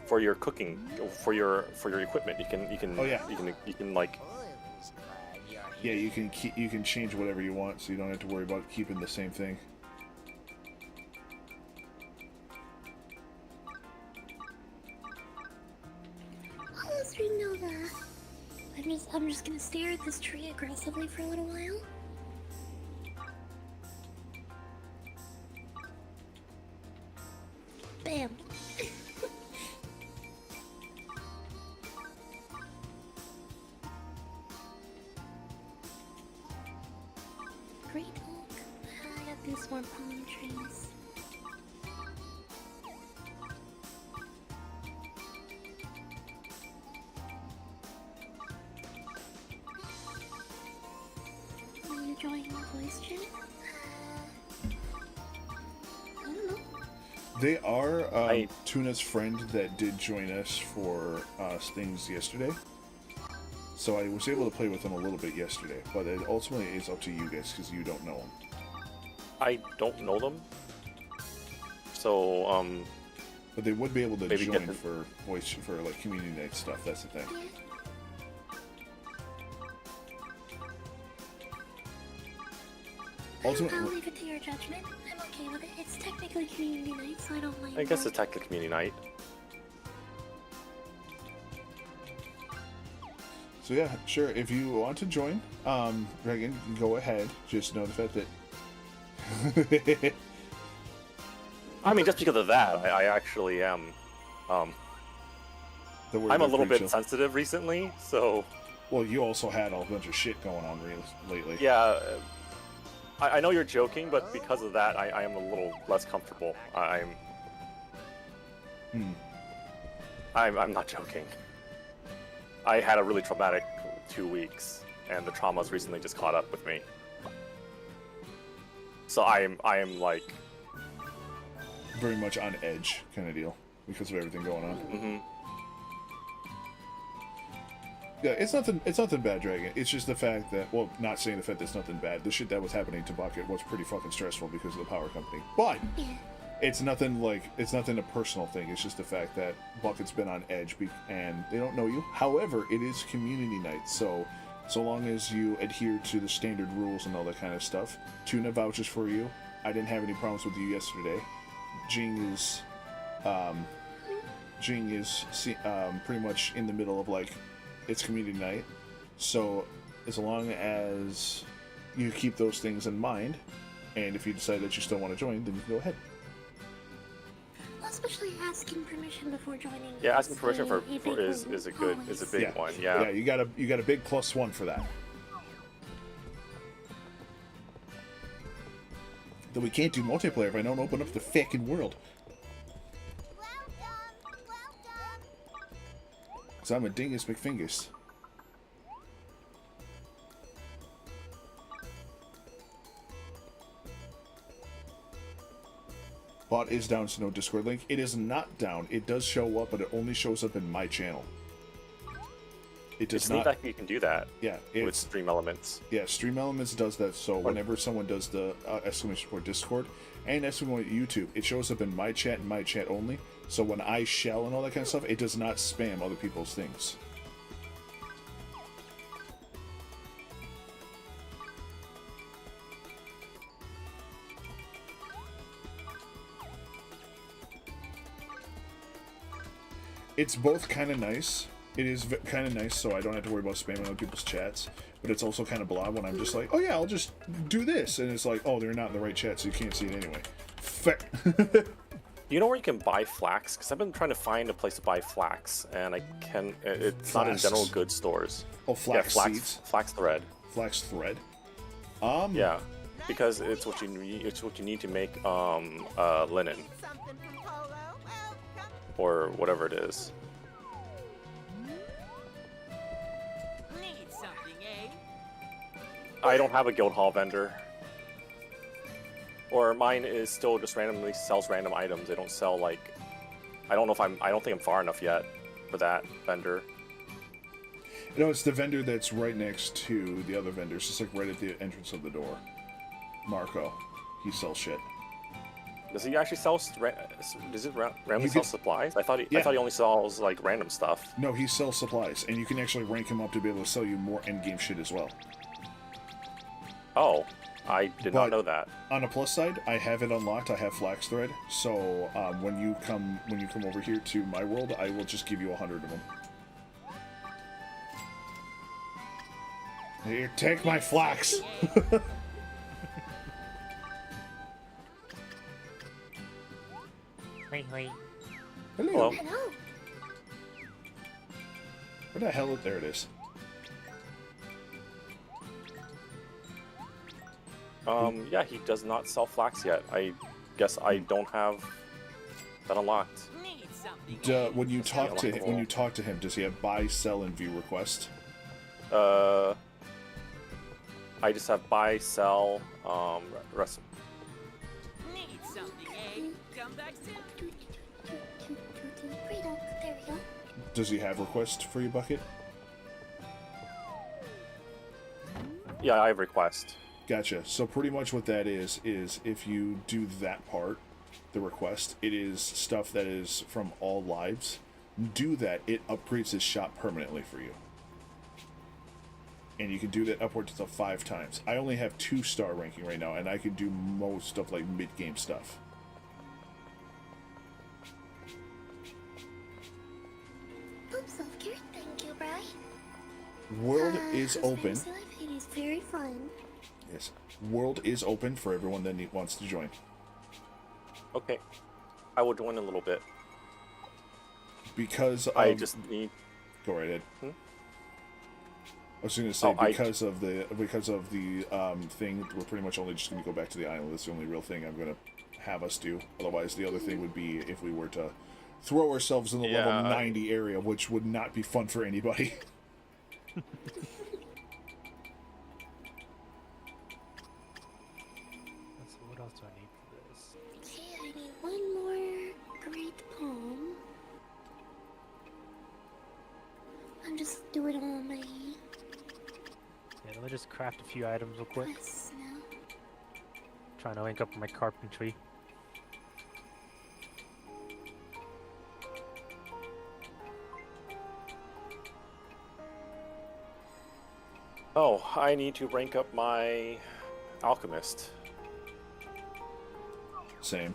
For your cooking, for your equipment, you can. Oh, yeah. You can like. Yeah, you can change whatever you want, so you don't have to worry about keeping the same thing. Oh, Stream Nova. I'm just gonna stare at this tree aggressively for a little while. Bam. Great Oak. I got these more palm trees. Are you enjoying the voice chat? I don't know. They are Tuna's friend that did join us for things yesterday. So I was able to play with them a little bit yesterday, but it ultimately is up to you guys because you don't know them. I don't know them. So, But they would be able to maybe join get them. for voice for like community night stuff. That's the thing. I'll Ultimately, leave it to your judgment. I'm okay with it. It's technically community night, so I don't mind. I guess that. it's technically community night. so yeah, sure. If you want to join, Dragon, go ahead. Just know the fact that. I mean, just because of that, I actually am. The word I'm a is little pretty bit chill. sensitive recently, so Well, you also had a bunch of shit going on lately. yeah. I know you're joking, but because of that, I am a little less comfortable. I'm not joking. I had a really traumatic 2 weeks, and the trauma's recently just caught up with me. So I am like, Very much on edge kind of deal because of everything going on. mm-hmm. Yeah, it's nothing bad, Dragon. It's just the fact that, well, not saying the fact that it's nothing bad. The shit that was happening to Bucket was pretty fucking stressful because of the power company. But it's nothing a personal thing. It's just the fact that Bucket's been on edge and they don't know you. However, it is community night, so long as you adhere to the standard rules and all that kind of stuff. Tuna vouches for you. I didn't have any problems with you yesterday. Jing is pretty much in the middle of like, it's community night, so as long as you keep those things in mind, and if you decide that you still want to join, then you can go ahead. Well, especially asking permission before joining. Yeah, asking permission a for big is one, a big always. one. Yeah. Yeah, you got a big +1 for that. Though we can't do multiplayer if I don't open up the fucking world. Cause I'm a dingus McFingus. Bot is down, so no Discord link. It is not down. It does show up, but it only shows up in my channel. It does It's not. neat that you can do that Yeah, with it's Stream Elements. yeah. Stream Elements does that. So whenever someone does the exclamation point Discord and exclamation point YouTube, it shows up in my chat and my chat only. So when I shell and all that kind of stuff, it does not spam other people's things. It's both kind of nice. It is kind of nice, so I don't have to worry about spamming other people's chats. But it's also kind of blah when I'm just like, oh yeah, I'll just do this, and it's like, oh, they're not in the right chat, so you can't see it anyway. You know where you can buy flax? Because I've been trying to find a place to buy flax, and I can. It's not in Flax? general goods stores. Oh, flax yeah, seeds? flax thread. Flax thread. Yeah, because it's what you need. It's what you need to make linen or whatever it is. Need something, eh? I don't have a guild hall vendor. Or mine is still just randomly sells random items. They don't sell like I don't think I'm far enough yet for that vendor. No, it's the vendor that's right next to the other vendors, just like right at the entrance of the door. Marco. He sells shit. Does he actually sell randomly You sell could- supplies? I thought Yeah. he only sells like random stuff. No, he sells supplies, and you can actually rank him up to be able to sell you more endgame shit as well. Oh, I did But- not know that. On a plus side, I have it unlocked. I have Flax Thread, so when you come over here to my world, I will just give you 100 of them. Here, take my flax. Hoi hoi. Hello. Hello. Hello. Where the hell? There it is. Yeah, he does not sell flax yet. I guess I don't have that unlocked. Need something. When you talk to unlockable. when you talk to him, does he have buy, sell, and view request? I just have buy, sell, rest. Need something, eh? Come back soon. Great oak, there we go. Does he have request for you, Bucket? Yeah, I have request. Gotcha. So pretty much what that is if you do that part, the request, it is stuff that is from all lives. Do that, it upgrades his shop permanently for you. And you can do that upwards to 5 times. I only have 2-star ranking right now, and I can do most of like mid-game stuff. Oops, self-care, thank you, Bri. World is open. Fantasy Life, it is very fun. Yes. World is open for everyone that wants to join. Okay. I will join in a little bit. Because I just need... Go right ahead. Hmm? I was going to say, Oh, because of the thing, we're pretty much only just going to go back to the island. That's the only real thing I'm going to have us do. Otherwise, the other thing would be if we were to throw ourselves in the level 90 area, which would not be fun for anybody. So what else do I need for this? Okay, I need one more great poem. I'm just doing all my Yeah, let me just craft a few items real quick. quests now. Trying to link up my carpentry. Oh, I need to rank up my alchemist. Same.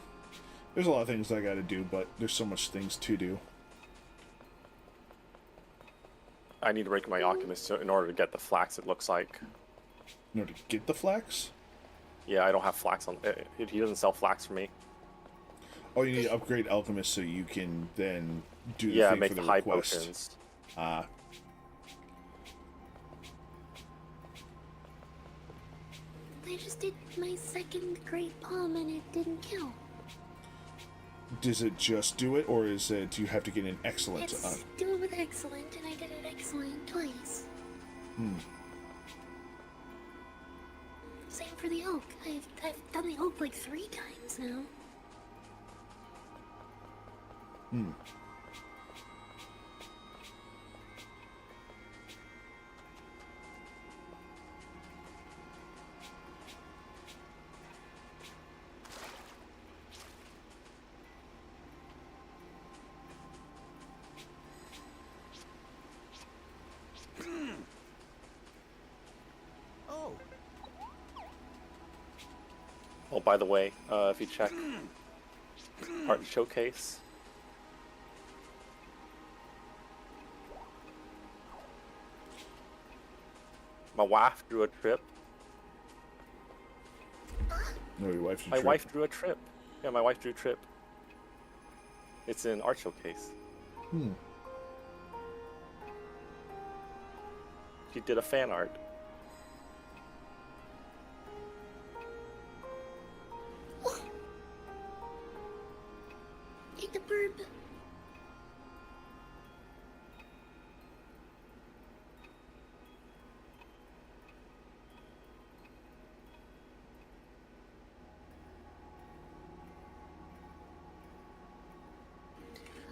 There's a lot of things I got to do, but there's so much things to do. I need to rank my alchemist in order to get the flax, it looks like. In order to get the flax? Yeah, I don't have flax on... He doesn't sell flax for me. Oh, you need to upgrade alchemist so you can then do the Yeah, thing make for the the high request. potions. Ah. I just did my second great poem and it didn't count. Does it just do it, or is it, do you have to get an excellent? It's do it with excellent, and I did it excellent twice. Same for the oak. I've done the oak like 3 times now. Oh, Oh, by the way, if you check art showcase, my wife drew a trip. No, your wife should My trip. wife drew a trip. Yeah, my wife drew a trip. It's in art showcase. She did a fan art. Eat the bird.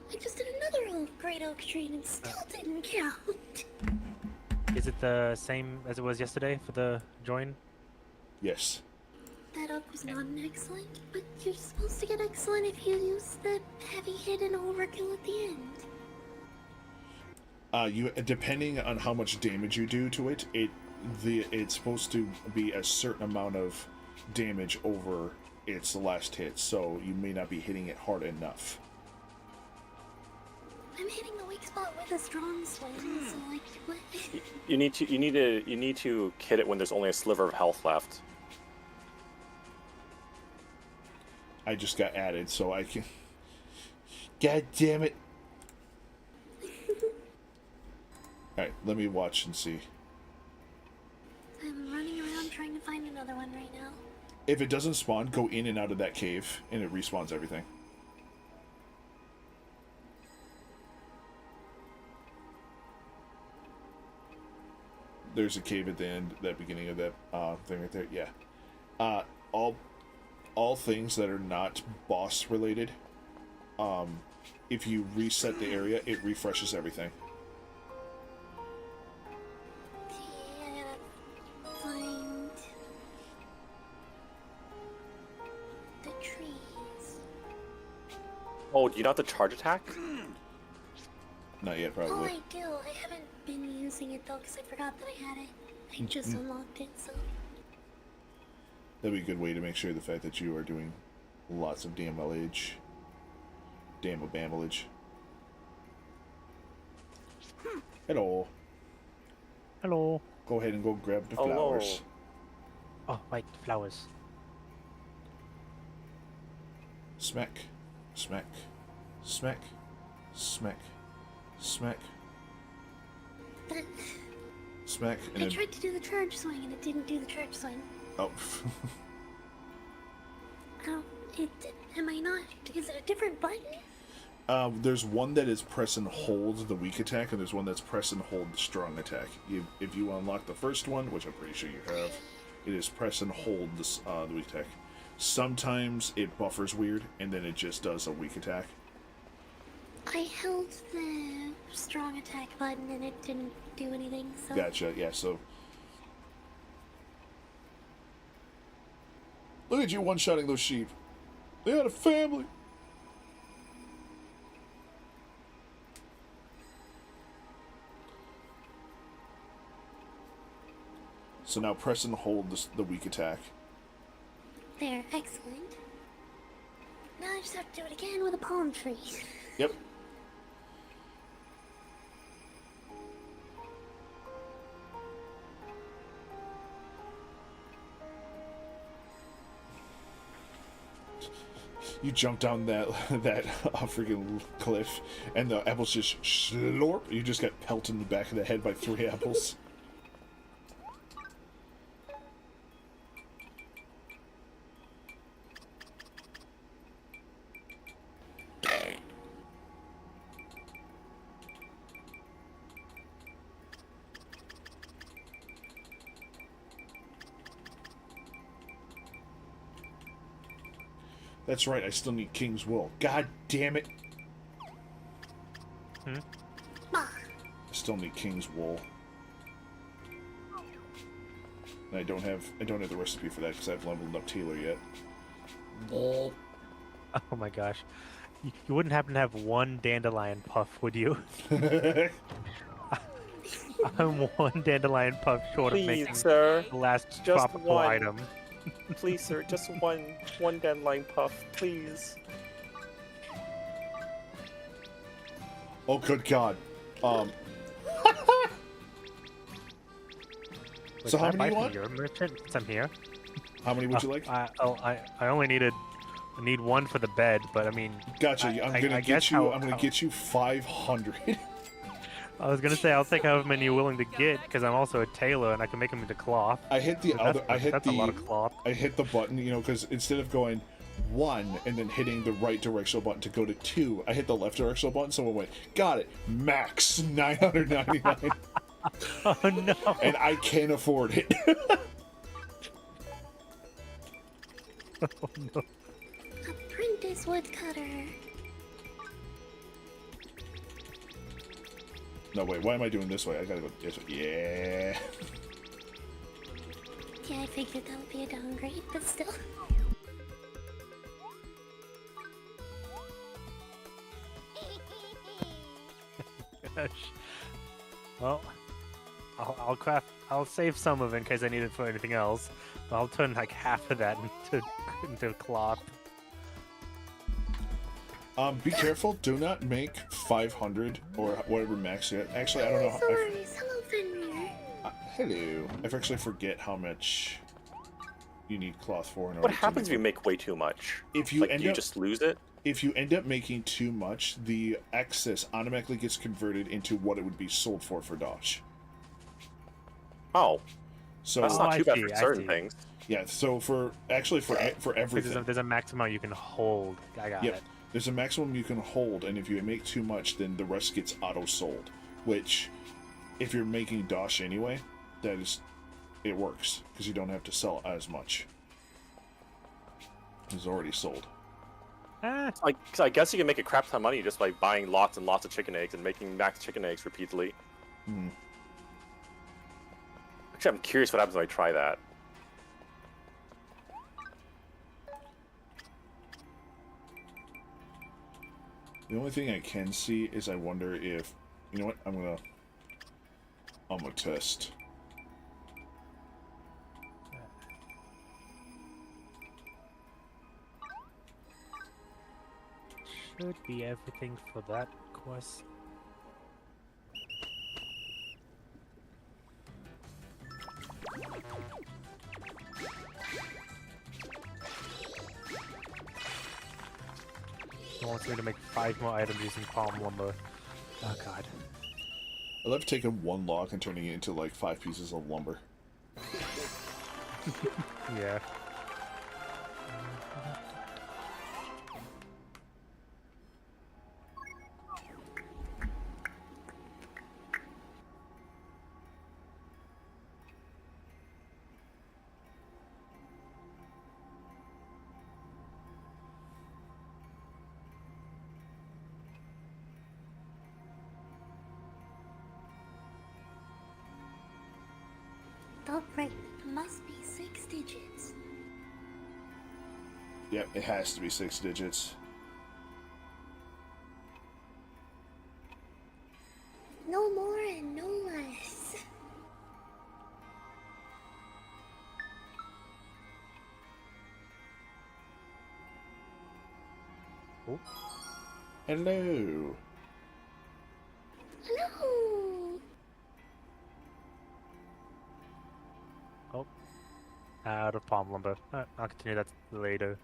I just did another great oak tree and it still didn't count. Is it the same as it was yesterday for the join? Yes. That oak was not an excellent, but you're supposed to get excellent if you use the heavy hit and overkill at the end. You depending on how much damage you do to it, it's supposed to be a certain amount of damage over its last hit, so you may not be hitting it hard enough. I'm hitting the weak spot with a strong swing, so like what? You need to hit it when there's only a sliver of health left. I just got added, so I can. God damn it! Alright, let me watch and see. I'm running around trying to find another one right now. If it doesn't spawn, go in and out of that cave, and it respawns everything. There's a cave at the end, that beginning of that thing right there. Yeah. All things that are not boss related, if you reset the area, it refreshes everything. Okay, I gotta find the trees. Oh, do you not have the charge attack? Not yet, Oh, probably. I do. I haven't been using it though because I forgot that I had it. I just unlocked it, so. That'd be a good way to make sure the fact that you are doing lots of damage. Damage. Hello. Hello. Go ahead and go grab the Hello. flowers. Oh, right, flowers. Smack. Smack. Smack. Smack. Smack. But Smack. I And then... tried to do the charge swing and it didn't do the charge swing. Oh. Oh, am I not? Is it a different button? There's one that is press and hold the weak attack, and there's one that's press and hold the strong attack. If you unlock the first one, which I'm pretty sure you have, it is press and hold the weak attack. Sometimes it buffers weird, and then it just does a weak attack. I held the strong attack button and it didn't do anything, so. Gotcha, yeah, so... Look at you one-shotting those sheep. They had a family. So now press and hold the weak attack. There, excellent. Now I just have to do it again with a palm tree. Yep. You jump down that freaking cliff, and the apples just slurp. You just get pelted in the back of the head by 3 apples. That's right, I still need King's Wool. God damn it. I still need King's Wool. And I don't have the recipe for that because I haven't leveled up Taylor yet. Oh my gosh. You wouldn't happen to have one dandelion puff, would you? I'm one dandelion puff short of making sir. the last Just tropical one. item. Please, sir, just one dandelion puff, please. Oh, good God. Wait, So how can I many buy you from want? your merchant since I'm here? How many would you like? I only need one for the bed, but I mean. Gotcha. I'm gonna guess get you 500. I was gonna say I'll take however many you're willing to get because I'm also a tailor and I can make them into cloth. I hit the But other. that's a lot of cloth. I hit the button, because instead of going 1 and then hitting the right directional button to go to 2, I hit the left directional button. Someone went, got it, max 999, Oh no! and I can't afford it. Oh no! Apprentice woodcutter. No, wait, why am I doing this way? I gotta go this way. Yeah. Yeah, I figured that would be a downgrade, but still. Gosh. Well, I'll save some of it in case I need it for anything else. I'll turn like half of that into cloth. Be careful. Do not make 500 or whatever max yet. Actually, I don't know. Hello, Fenrir. Hello. I actually forget how much you need cloth for. In order What happens if you make way too much? If you Like, end do you up just lose it? if you end up making too much, the excess automatically gets converted into what it would be sold for Dodge. Oh, So that's Oh, not I too bad see, for I certain see. things. Yeah, so for everything, There's a maximum you can hold. I got yep, it. there's a maximum you can hold, and if you make too much, then the rest gets auto sold. Which, if you're making Dosh anyway, it works because you don't have to sell as much. It's already sold. So I guess you can make a crap ton of money just by buying lots and lots of chicken eggs and making max chicken eggs repeatedly. Mm-hmm. Actually, I'm curious what happens when I try that. The only thing I can see is I wonder if, you know what, I'm gonna test. Should be everything for that quest. He wants me to make 5 more items using palm lumber. Oh god. I love taking one log and turning it into like 5 pieces of lumber. Yeah. Right, it must be 6 digits. Yep, it has to be 6 digits. No more and no less. Oh. Hello. Hello. Oh. Out of palm lumber. I'll continue that later.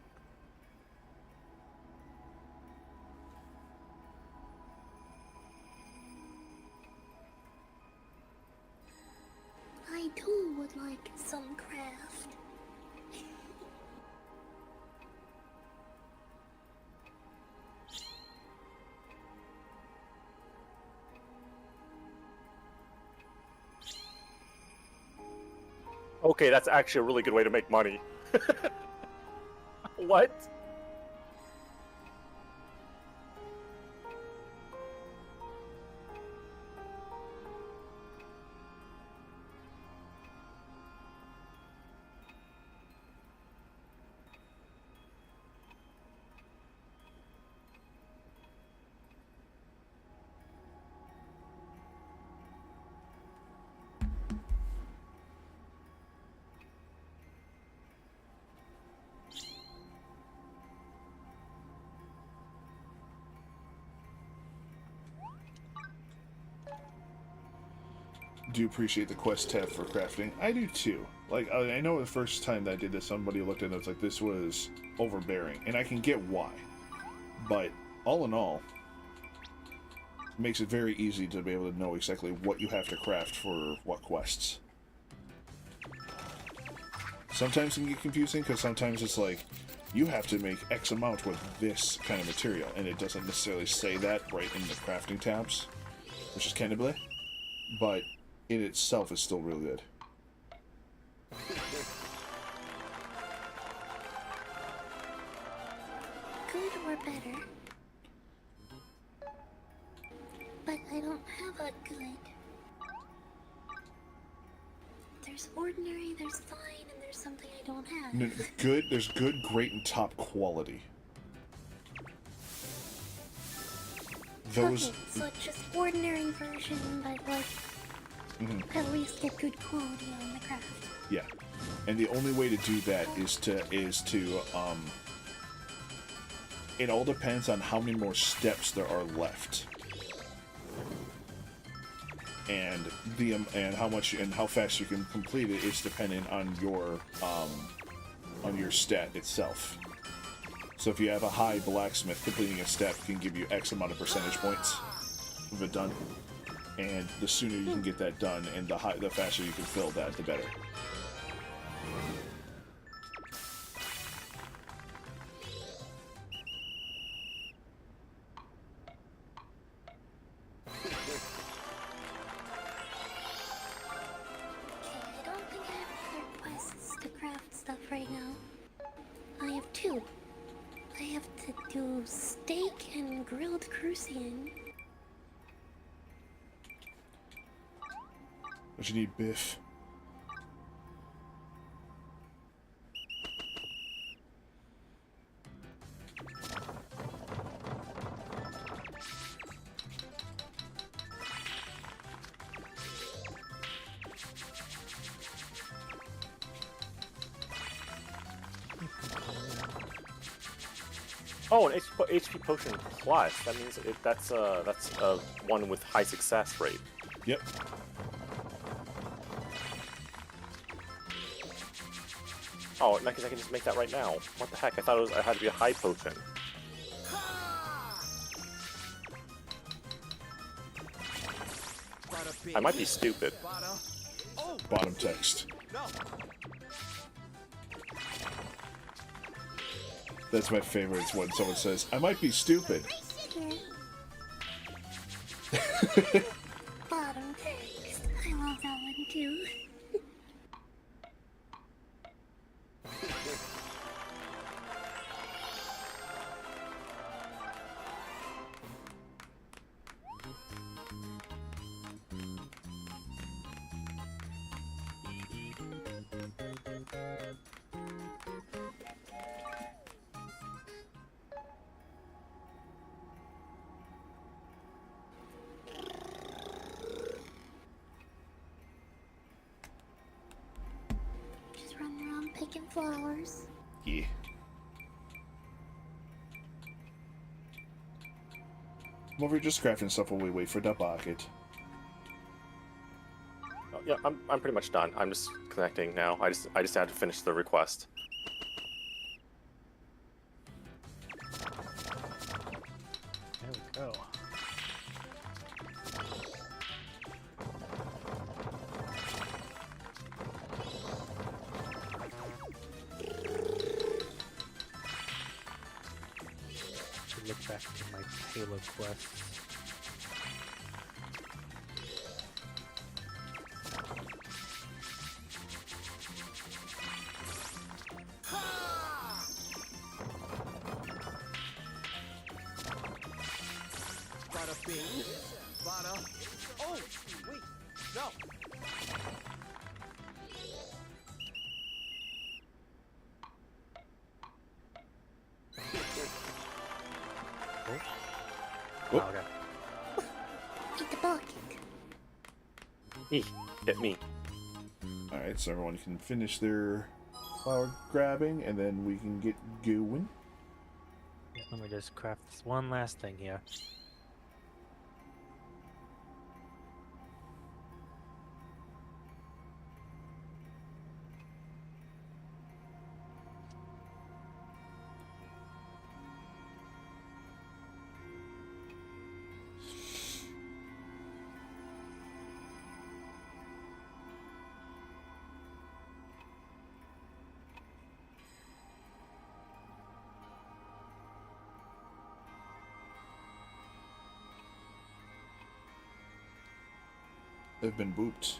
I too would like some craft. Okay, that's actually a really good way to make money. What? Do appreciate the quest tab for crafting. I do too. Like, I know the first time that I did this, somebody looked at it and was like, this was overbearing. And I can get why. But, all in all, it makes it very easy to be able to know exactly what you have to craft for what quests. Sometimes it can get confusing, because sometimes it's like, you have to make X amount with this kind of material, and it doesn't necessarily say that right in the crafting tabs, which is kind of bleh. But in itself is still really good. Good or better. But I don't have a good. There's ordinary, there's fine, and there's something I don't have. No, good, there's good, great, and top quality. Those... Okay, so it's just ordinary version, but like, at least get good quality on the craft. Yeah. And the only way to do that is to it all depends on how many more steps there are left. And and how much and how fast you can complete it is dependent on your stat itself. So if you have a high blacksmith, completing a step can give you X amount of percentage points of it done. And the sooner you can get that done, and the faster you can fill that, the better. to do steak and grilled crucian. But you need Biff. Oh, an HP potion plus. That means that's a one with high success rate. Yep. Oh, I can just make that right now. What the heck? I thought it had to be a high potion. I might be stupid. Bottom text. That's my favorite. It's when someone says, "I might be stupid." Bottom text. I love that one too. Just running around picking flowers. Yeah. I'm over here just crafting stuff while we wait for the bucket. Oh, yeah, I'm pretty much done. I'm just connecting now. I just had to finish the request. There we go. Should look back to my Halo quests. Bada bing. Bada. Oh, wait. No. Oh, okay. Eat the bucket. Hit me. Alright, so everyone can finish their flower grabbing, and then we can get going. Let me just craft this one last thing here. They've been booped.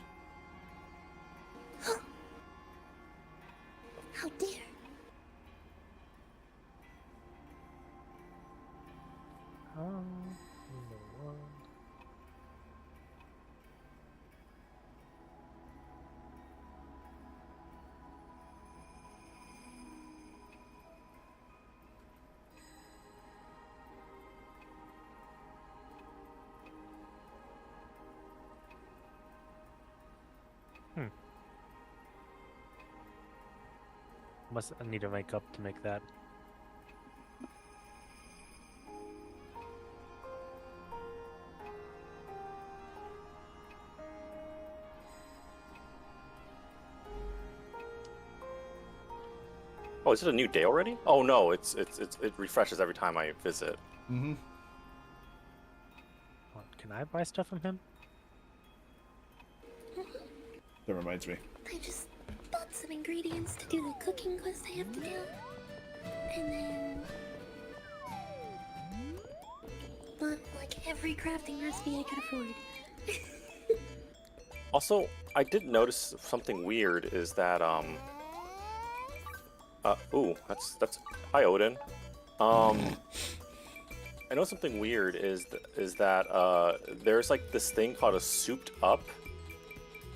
How dare. Oh, in the world. I need to make up to make that. Oh, is it a new day already? Oh no, it refreshes every time I visit. Mm-hmm. Can I buy stuff from him? That reminds me. I just bought some ingredients to do the cooking quest I have to do. And then... But like every crafting recipe I could afford. Also, I did notice something weird is that ooh, that's hi Odin. I know something weird is that there's like this thing called a souped up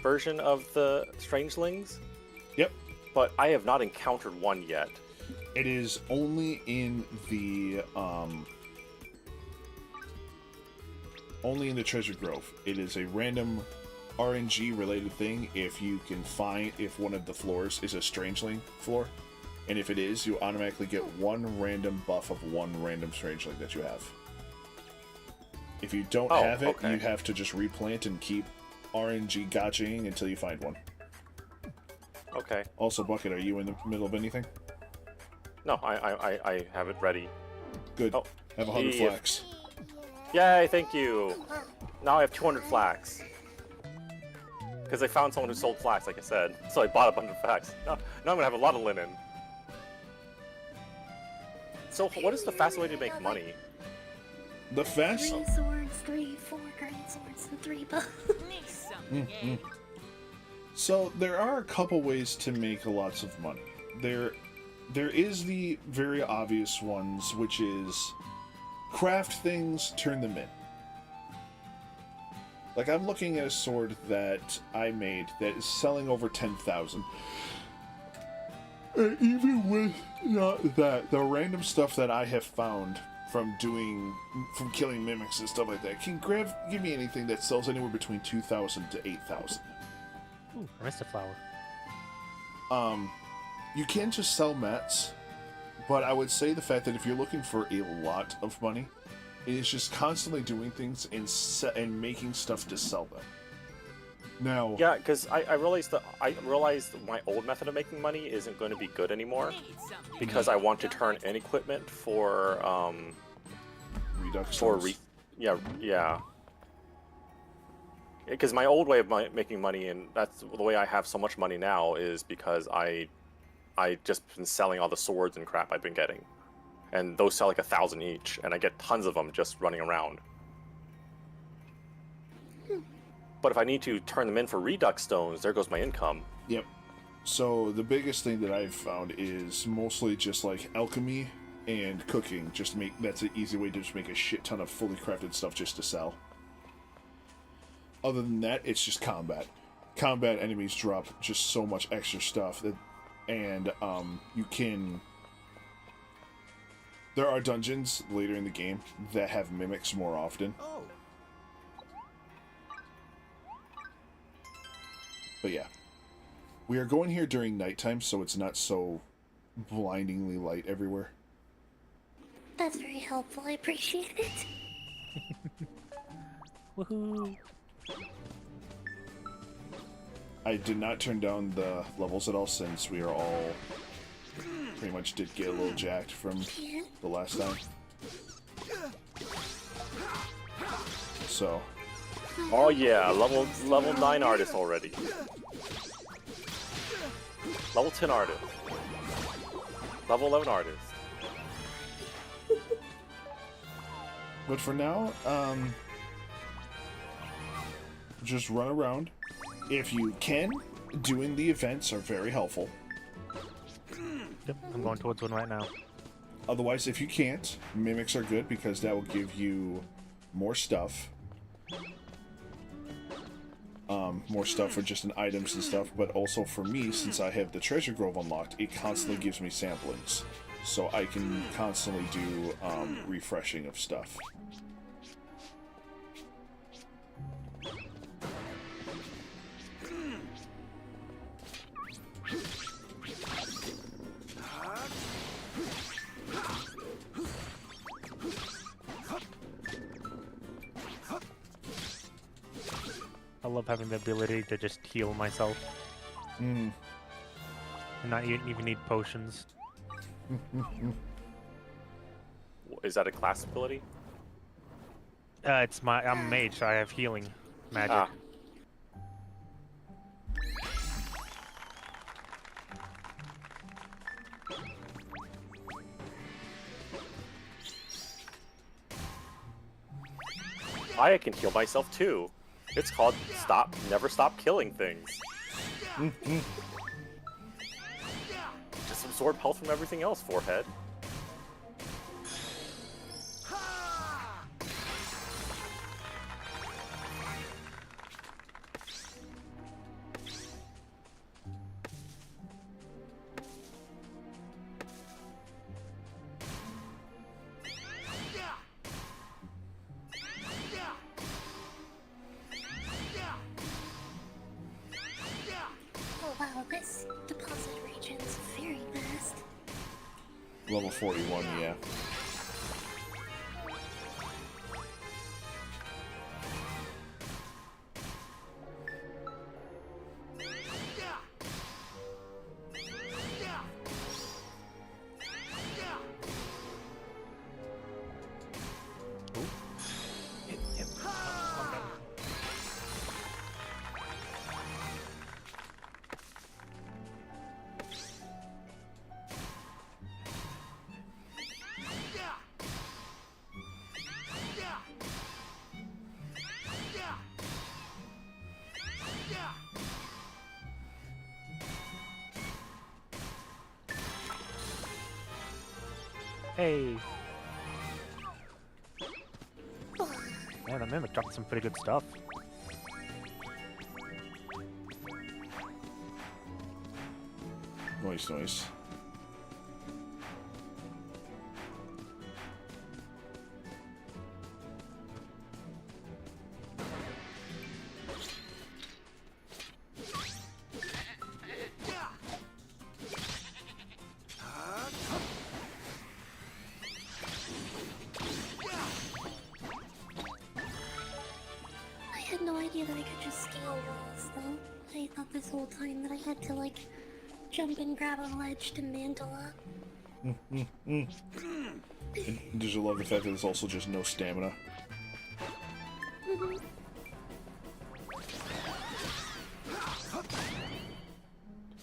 version of the Strangelings, Yep. but I have not encountered one yet. It is only in the Treasure Grove. It is a random RNG related thing if you can find if one of the floors is a Strangeling floor. And if it is, you automatically get one random buff of one random Strangeling that you have. If you don't have it, okay. you have to just replant and keep RNG gotchaing until you find one. Okay. Also, Bucket, are you in the middle of anything? No, I have it ready. Good. Oh, Have 100 yeah. flax. Yay, thank you. Now I have 200 flax. Because I found someone who sold flax, like I said. So I bought a bunch of flax. Now I'm going to have a lot of linen. So what is the fastest way to make money? The fast... 3 swords, 3, 4 great swords, and 3 bows. Need something, eh? So there are a couple ways to make lots of money. There is the very obvious ones, which is craft things, turn them in. Like, I'm looking at a sword that I made that is selling over 10,000. And even with not that, the random stuff that I have found from killing mimics and stuff like that can give me anything that sells anywhere between 2,000 to 8,000. Ooh, I missed a flower. You can just sell mats, but I would say the fact that if you're looking for a lot of money, it is just constantly doing things and making stuff to sell them. Now, Yeah, because I realized my old method of making money isn't going to be good anymore Need something, because I want to turn in equipment for Redux. yeah. Because my old way of making money, and that's the way I have so much money now, is because I just been selling all the swords and crap I've been getting, and those sell like 1,000 each, and I get tons of them just running around. But if I need to turn them in for Redux stones, there goes my income. Yep. So the biggest thing that I've found is mostly just like alchemy and cooking. That's an easy way to just make a shit ton of fully crafted stuff just to sell. Other than that, it's just combat. Combat enemies drop just so much extra stuff and you can. There are dungeons later in the game that have mimics more often. Oh, But yeah. We are going here during nighttime, so it's not so blindingly light everywhere. That's very helpful. I appreciate it. Woohoo! I did not turn down the levels at all since we are all pretty much did get a little jacked from Yeah. the last time. So, Oh yeah, level 9 artist already. Level 10 artist. Level 11 artist. but for now, just run around. If you can, doing the events are very helpful. Yep, I'm going towards one right now. Otherwise, if you can't, mimics are good because that will give you more stuff. More stuff for just in items and stuff, but also for me, since I have the Treasure Grove unlocked, it constantly gives me samplings. So I can constantly do refreshing of stuff. I love having the ability to just heal myself Mm. and not even need potions. Is that a class ability? I'm a mage, so I have healing magic. Ah. I can heal myself too. It's called never stop killing things. Just absorb health from everything else, forehead. Level 41, yeah. Hey. Man, the Mimic dropped some pretty good stuff. Nice, nice. I had no idea that I could just scale walls, though. I thought this whole time that I had to, like, jump and grab a ledge to mantle up. And did you love the fact that there's also just no stamina?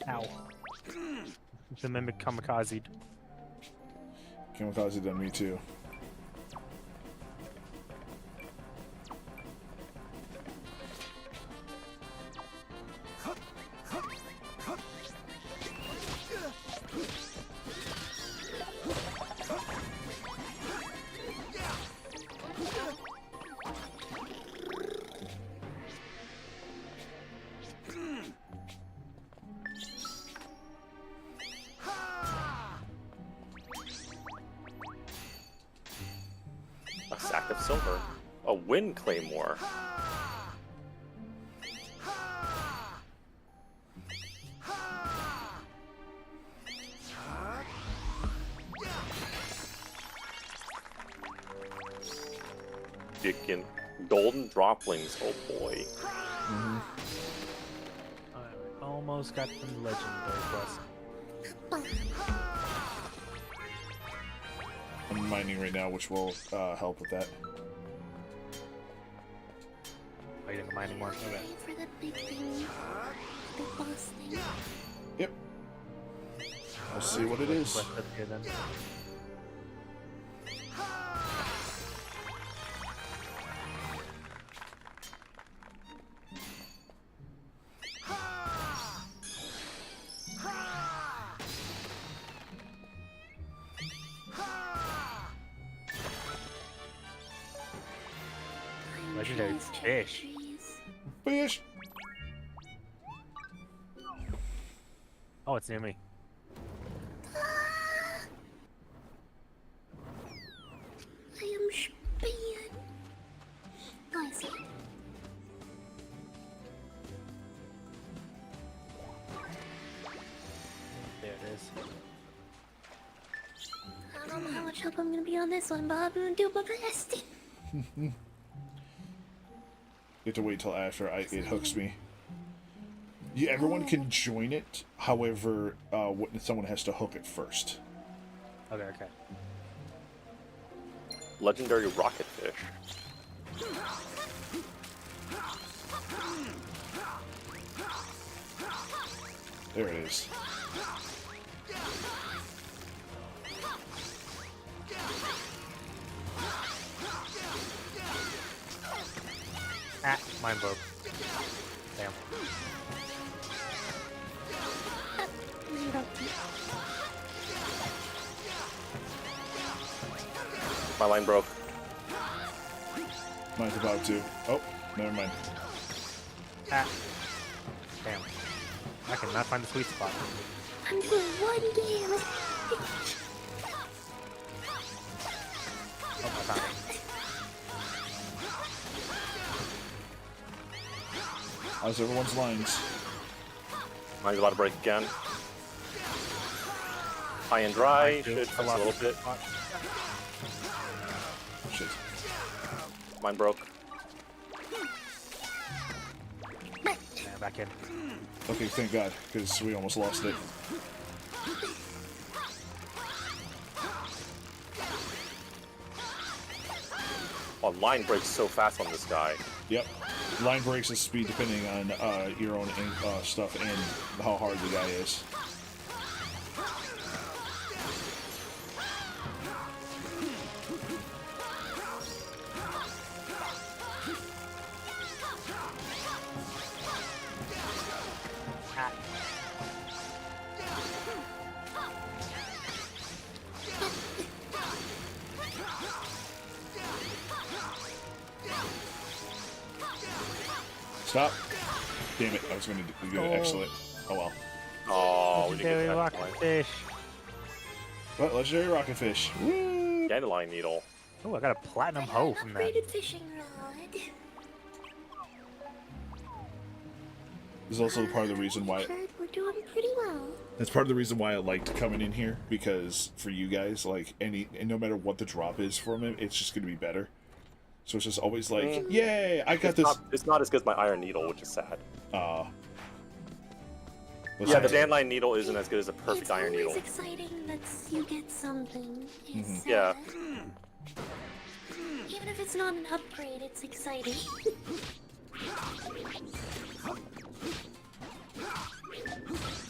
Ow. The Mimic kamikazed. Kamikaze done me too. A sack of silver. A wind claymore. Dickin. Golden droplings. Oh boy. I almost got the legendary quest. I'm mining right now, which will help with that. Oh, you didn't mine anymore? Okay. Ready for the big thing. Big boss thing. Yep. We'll see what it is. Quest up here then. Legendary Just fish. trees. Fish! Oh, it's near me. I am Spain. Oh, I see it. There it is. I don't know how much help I'm gonna be on this one, but I'm gonna do my best. You have to wait till after it hooks me. Yeah, everyone can join it, however, someone has to hook it first. Okay, okay. Legendary rocket fish. There it is. Ah, mine broke. Damn. My line broke. Mine's about to. Oh, never mind. Ah. Damn. I cannot find the sweet spot. I'm doing one game. Oh, I found it. How's everyone's lines? Mine's about to break again. High and dry do. should fix a little bit. Oh, shit. Mine broke. Yeah, back in. Okay, thank God, because we almost lost it. Oh, line breaks so fast on this guy. Yep. Line breaks at speed depending on your own stuff and how hard the guy is. Ah. Stop. Damn it, I was going to do excellent. Oh well. Oh, we didn't Legendary get that point. rockfish. Well, legendary rocketfish. Woo! Dandelion needle. Oh, I got a platinum hoe from that. Upgraded fishing rod. This is also part of the reason why. We're doing pretty well. That's part of the reason why I liked coming in here, because for you guys, like and no matter what the drop is from him, it's just going to be better. So it's just always like, yay! I got this. It's not as good as my iron needle, which is sad. Listen, The dandelion needle isn't as good as a perfect It's iron always needle. exciting that you get something. It's Yeah. Even if it's not an upgrade, it's exciting.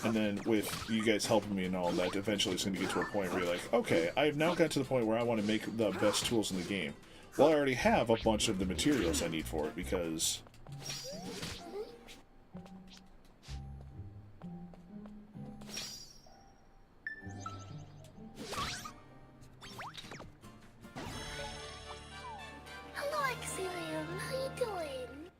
And then with you guys helping me and all that, eventually it's going to get to a point where you're like, okay, I've now got to the point where I want to make the best tools in the game. Well, I already have a bunch of the materials I need for it, because... Hello, Exilium. How you doing?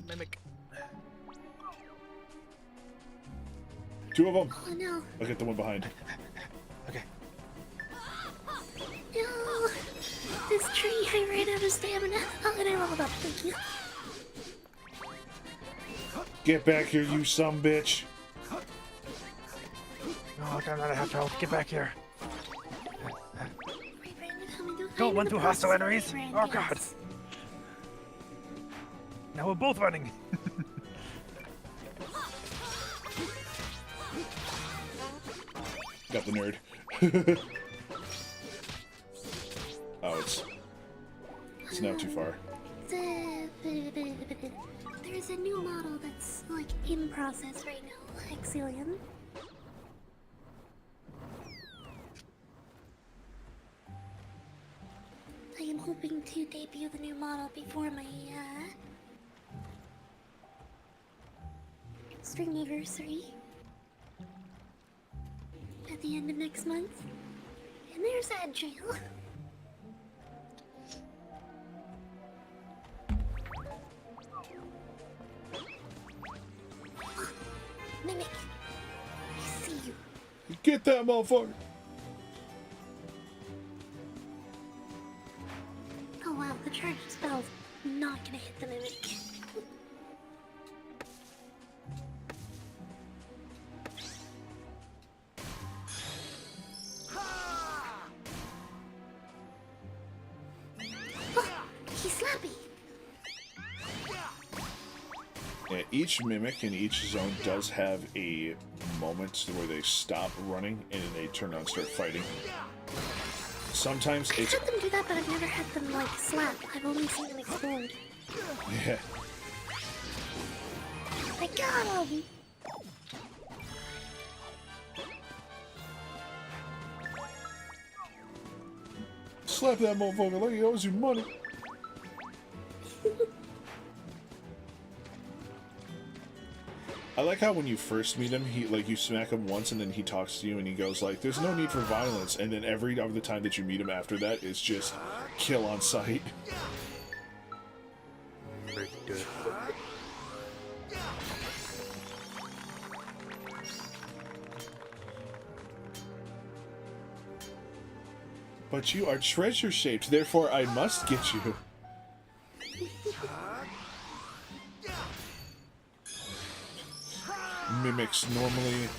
Mimic. Two of them! Oh no. I'll get the one behind. Okay. No. This tree, I ran out of stamina. Oh, and I leveled up. Thank you. Get back here, you sumbitch! Oh, damn it, I have to help. Get back here. Wait, Brandon, help me do- Don't I'm run in through the hostile process of enemies. doing Oh, Brandon. God. Now we're both running. Got the nerd. Oh, it's now too far. There's a new model that's like in process right now, Exilium. I am hoping to debut the new model before my Stringiversary at the end of next month. And there's Agile. Mimic, I see you. Get that motherfucker! Oh wow, the charge spell's not gonna hit the Mimic. He's slappy. Yeah, each mimic in each zone does have a moment where they stop running and then they turn on and start fighting. Sometimes I've it's... had them do that, but I've never had them like slap. I've only seen them explode. Yeah. I got him! Slap that motherfucker like he owes you money. I like how when you first meet him, he like you smack him once and then he talks to you and he goes like, "There's no need for violence," and then every other time that you meet him after that, it's just kill on sight. Pretty good. But you are treasure-shaped, therefore I must get you. Mimics normally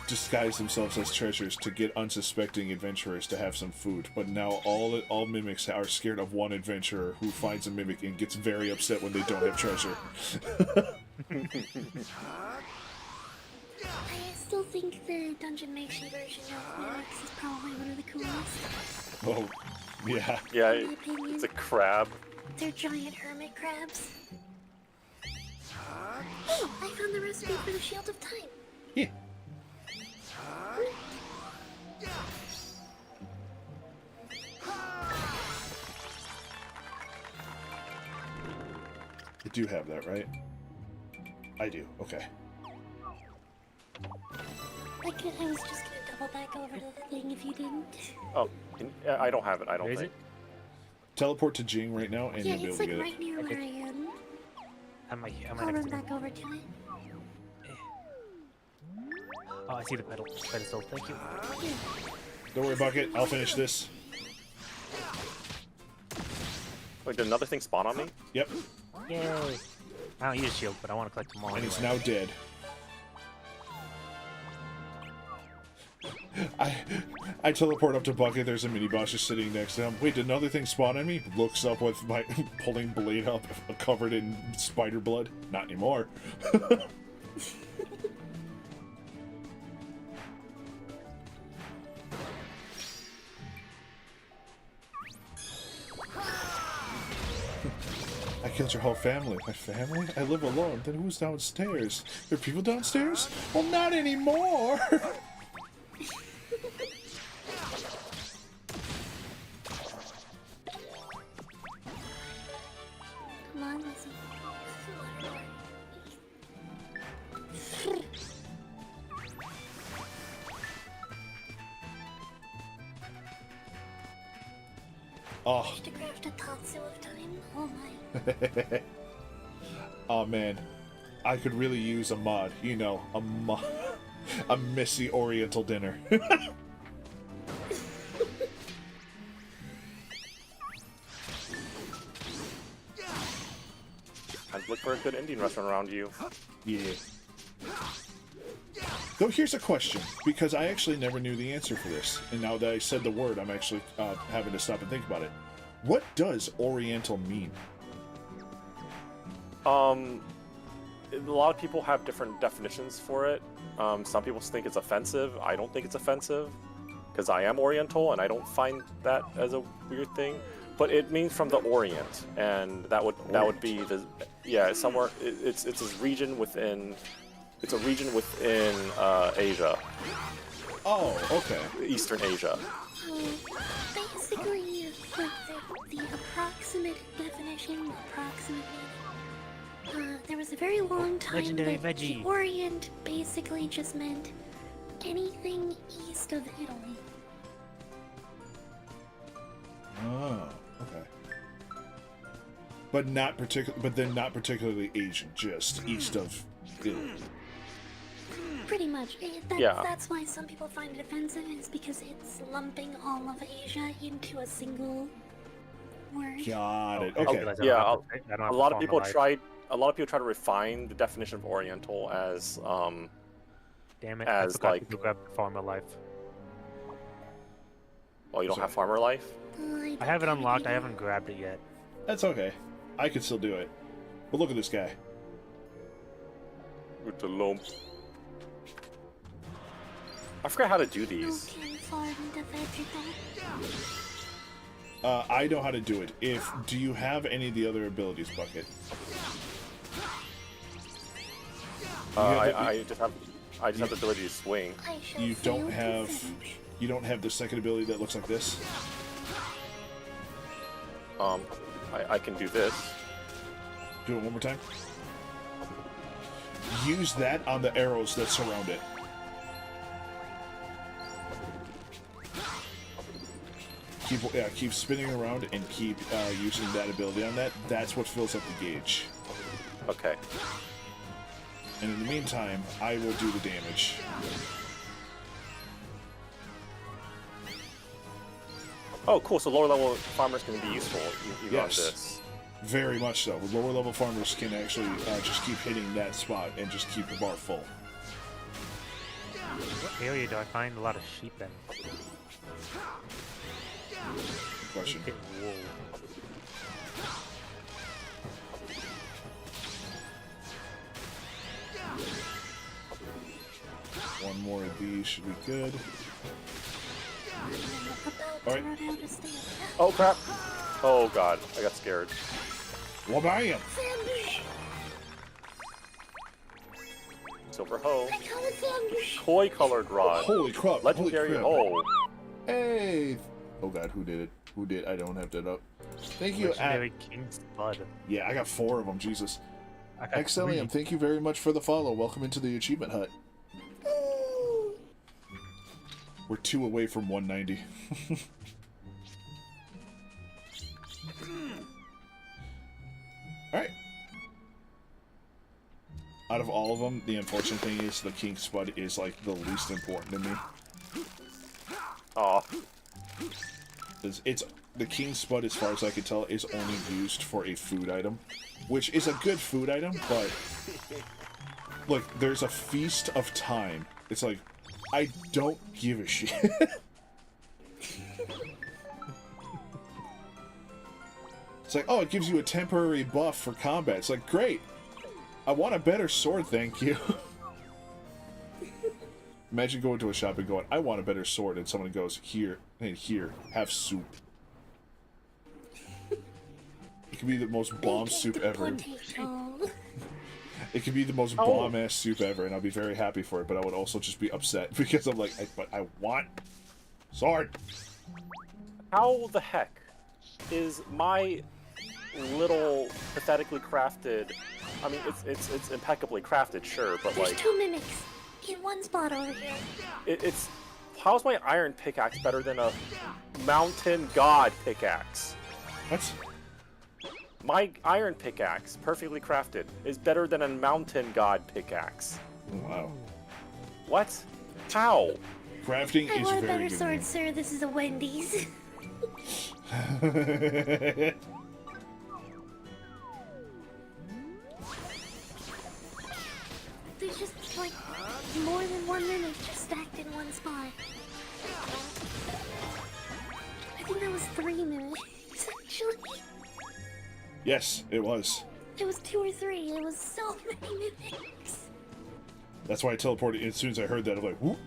disguise themselves as treasures to get unsuspecting adventurers to have some food, but now all mimics are scared of one adventurer who finds a mimic and gets very upset when they don't have treasure. I still think the Dungeon Makeshift version of Mimics is probably one of the coolest. Oh, yeah. Yeah, In my opinion. it's a crab. They're giant hermit crabs. Oh, I found the recipe for the Shield of Time. Yeah. I do have that, right? I do, okay. I was just gonna double back over to the thing if you didn't. Oh, I don't have it. I don't Where is think. Teleport to Jing right now, and Yeah, you'll be able it's to like get right it. near where I am. Am I I'll next run to back over to it. Oh, I see the pedestal. Thank you. Don't worry, Bucket. I'll finish this. Wait, did another thing spawn on me? Yep, Yay! I don't use shield, but I want to collect them all. and it's anyway. now dead. I teleport up to Bucket. There's a mini boss just sitting next to him. Wait, did another thing spawn on me? Looks up with my pulling blade up, covered in spider blood. Not anymore. I killed your whole family. My family? I live alone. Then who's downstairs? There are people downstairs? Well, not anymore! Come on, Lizzie. Oh, To craft a Tatsu of Time. Oh my. oh man. I could really use a mod. You know, a messy oriental dinner. I'd look for a good Indian restaurant around you. Yeah. Though here's a question, because I actually never knew the answer for this, and now that I said the word, I'm actually having to stop and think about it. What does Oriental mean? A lot of people have different definitions for it. Some people think it's offensive. I don't think it's offensive, because I am Oriental, and I don't find that as a weird thing. But it means from the Orient, and that would be the somewhere. It's a region within. It's a region within Asia, Oh, okay. Eastern Asia. Basically, the approximate definition, there was a very long time Legendary that veggie. the Orient basically just meant anything east of Italy. Oh, okay. But not particularly Asian, just east of Italy. Pretty much. Yeah. That's why some people find it offensive, is because it's lumping all of Asia into a single word. Got it. I Okay. realize I Yeah, don't have to- I don't have A to lot of farm people life. try. A lot of people try to refine the definition of Oriental as Damn it! as, I forgot like- to grab farmer life. well, you don't Sorry. have farmer life. I have it unlocked. I haven't grabbed it yet. That's okay. I could still do it. But look at this guy. With the lump. I forgot how to do these. I know how to do it. Do you have any of the other abilities, Bucket? I just have the ability to swing. You don't have the second ability that looks like this? I can do this. Do it one more time. Use that on the arrows that surround it. Keep spinning around and keep using that ability on that. That's what fills up the gauge. Okay. And in the meantime, I will do the damage. Oh, cool. So lower level farmers can be useful even Yes. on this. Very much so. Lower level farmers can actually just keep hitting that spot and just keep the bar full. What area do I find a lot of sheep in? Question. Hit wool. One more of these should be good. About Alright. to run out of stamina. Oh crap! Oh god, I got scared. Wabam! Ambush! Silver hoe. I call it ambush! Koi colored rod. Holy crap! Legendary Holy crap. hoe. Hey! Oh god, who did it? Who did? I don't have that up. Thank you, Legendary King's Blood. Yeah, I got 4 of them, Jesus. I got Excellium, thank you very much for the follow. Welcome into the Achievement Hut. We're 2 away from 190. Alright. Out of all of them, the unfortunate thing is the King Spud is like the least important to me. Aw. It's the King Spud, as far as I can tell, is only used for a food item, which is a good food item, but look, there's a feast of time. It's like, I don't give a shit. It's like, oh, it gives you a temporary buff for combat. It's like, great. I want a better sword, thank you. Imagine going to a shop and going, I want a better sword, and someone goes, here, and here, have soup. It could be the most bomb soup ever. It could be the most bomb-ass soup ever, and I'll be very happy for it, but I would also just be upset, because I'm like, but I want sword. How the heck is my little pathetically crafted? I mean, it's impeccably crafted, sure, but There's like 2 mimics in one spot over here. it's how's my iron pickaxe better than a mountain god pickaxe? What? My iron pickaxe, perfectly crafted, is better than a mountain god pickaxe. Wow. What? How? Crafting I is want a very better good. sword, sir. This is a Wendy's. There's just like more than 1 mimic just stacked in one spot. I think that was 3 mimics, actually. Yes, it was. It was 2 or 3. It was so many mimics. That's why I teleported as soon as I heard that. I'm like, whoop.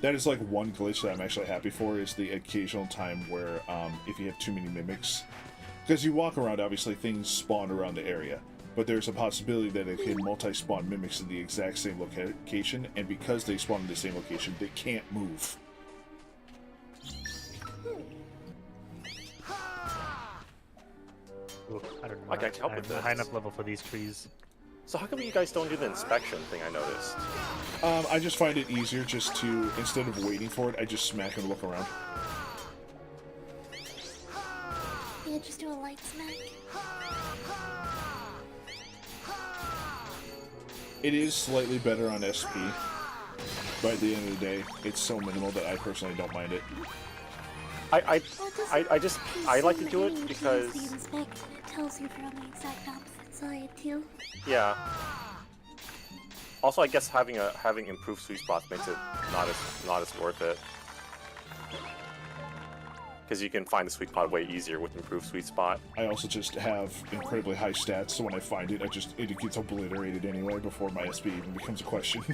That is like one glitch that I'm actually happy for, is the occasional time where if you have too many mimics. Because you walk around, obviously things spawn around the area. But there's a possibility that it can multi-spawn mimics in the exact same location, and because they spawn in the same location, they can't move. Ooh, I don't know. I can't help I'm with a this. high enough level for these trees. So how come you guys don't do the inspection thing I noticed? I just find it easier just to, instead of waiting for it, I just smack and look around. Yeah, just do a light smack. It is slightly better on SP, but at the end of the day, it's so minimal that I personally don't mind it. I like to do it The because inspect and it tells you if you're on the exact opposite side too. yeah. Also, I guess having improved sweet spots makes it not as worth it. Because you can find the sweet spot way easier with improved sweet spot. I also just have incredibly high stats, so when I find it, it gets obliterated anyway before my SP even becomes a question.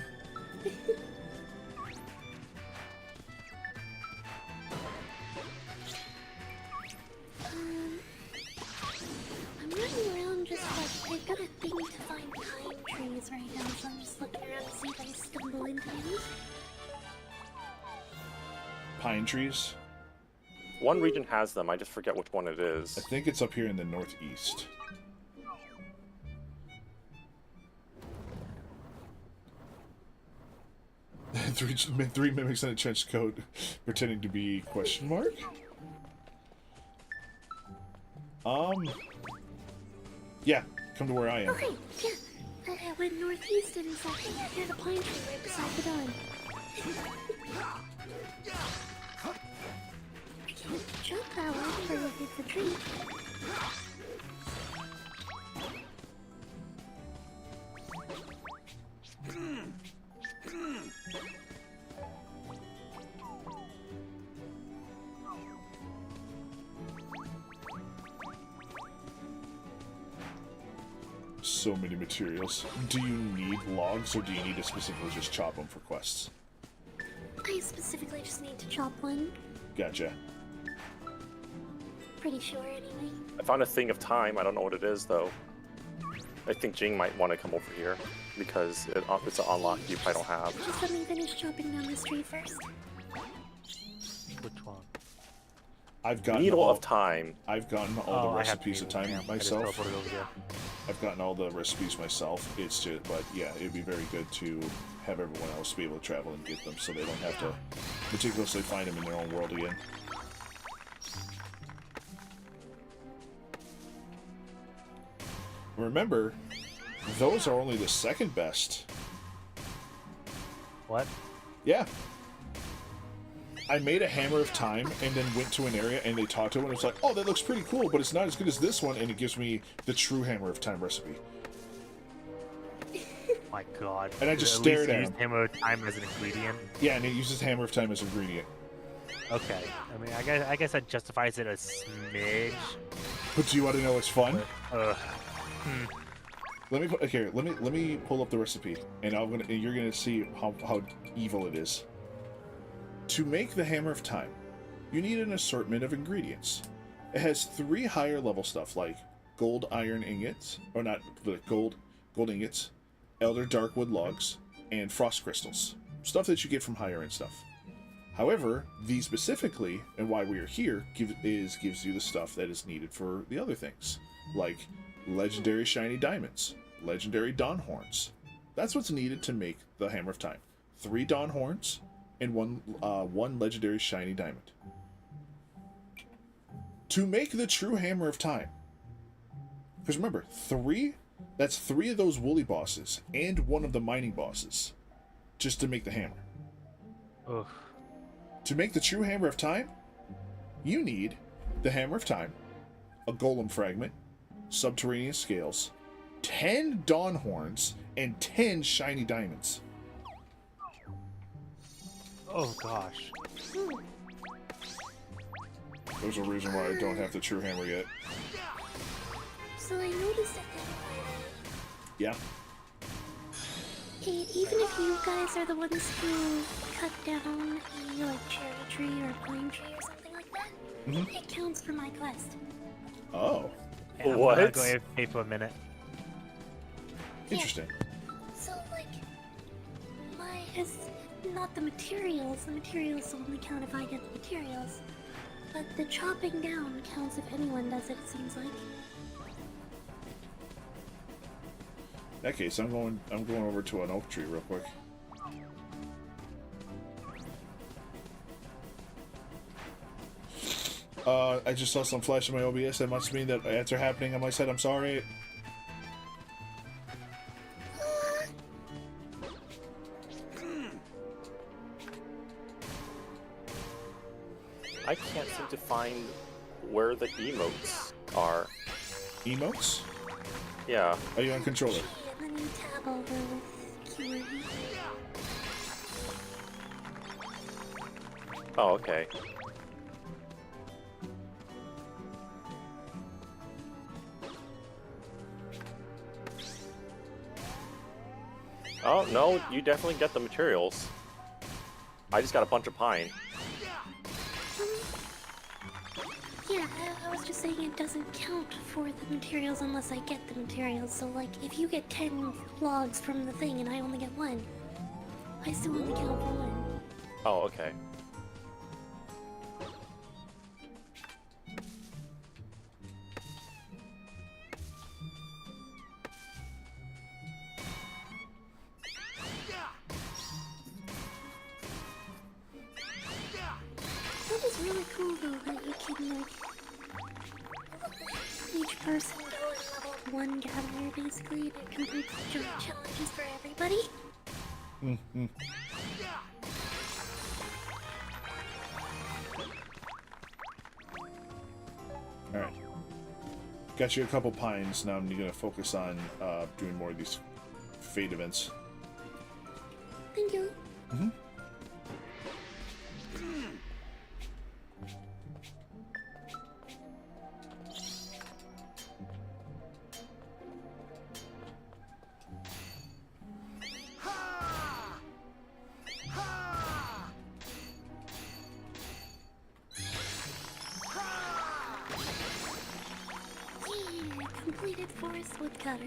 I'm running around just like, I've got a thing to find pine trees right now, so I'm just looking around to see if I stumble into any. Pine trees? One region has them, I just forget which one it is. I think it's up here in the northeast. three mimics in a trench coat pretending to be question mark? Yeah, come to where I am. Okay, yeah. I went northeast and it's like, hey, I hear the pine tree right beside the dawn. I Jump power for it's a treat. So many materials. Do you need logs, or do you need to specifically just chop them for quests? I specifically just need to chop one. Gotcha. Pretty sure, anyway. I found a thing of time. I don't know what it is though. I think Jing might want to come over here because it's an unlock you probably don't have. Just let me finish chopping down this tree first. Which one? I've gotten Needle all, of Time. I've gotten all the I have recipes of needle. time Damn, I myself. just teleported over here. I've gotten all the recipes myself. It's just, but yeah, it'd be very good to have everyone else be able to travel and get them, so they don't have to meticulously find them in their own world again. Remember, those are only the second best. What? Yeah. I made a Hammer of Time and then went to an area and they talked to it and it's like, oh, that looks pretty cool, but it's not as good as this one, and it gives me the true Hammer of Time recipe. My God. And I just At stared least at use him. Hammer of Time as an ingredient. Yeah, and it uses Hammer of Time as an ingredient. Okay. I mean, I guess that justifies it a smidge. But do you want to know what's fun? Ugh. Let me pull up the recipe, and you're gonna see how evil it is. To make the Hammer of Time, you need an assortment of ingredients. It has 3 higher level stuff like gold iron ingots, or not the gold ingots, elder darkwood logs, and frost crystals. Stuff that you get from higher end stuff. However, these specifically, and why we are here, gives you the stuff that is needed for the other things, like legendary shiny diamonds, legendary dawn horns. That's what's needed to make the Hammer of Time. 3 dawn horns and one legendary shiny diamond. To make the true Hammer of Time, because remember, that's 3 of those woolly bosses and 1 of the mining bosses, just to make the hammer. Ugh. To make the true Hammer of Time, you need the Hammer of Time, a golem fragment, subterranean scales, 10 dawn horns, and 10 shiny diamonds. Oh gosh. There's a reason why I don't have the true hammer yet. So I noticed that Yeah. even if you guys are the ones who cut down a like cherry tree or pine tree or something like that, it counts for my quest. Oh, Yeah, I'm What? gonna go AFK for a minute. interesting. So like, it's not the materials. The materials only count if I get the materials. But the chopping down counts if anyone does it, it seems like. In that case, I'm going over to an oak tree real quick. I just saw some flash in my OBS. That must mean that ads are happening on my side. I'm sorry. I can't seem to find where the emotes are. Emotes? Yeah. Are you on controller? Let me tab over with Kiwi. Oh, okay. Oh, no, you definitely get the materials. I just got a bunch of pine. Yeah, I was just saying it doesn't count for the materials unless I get the materials. So like, if you get 10 logs from the thing and I only get 1, I still only count for 1. Oh, okay. That is really cool though that you can like each person go and level up 1 gatherer basically, and it completes the giant challenges for everybody. Got you a couple pines. Now I'm gonna focus on doing more of these fate events. Thank you. Mm-hmm. Yeah, completed forest woodcutter.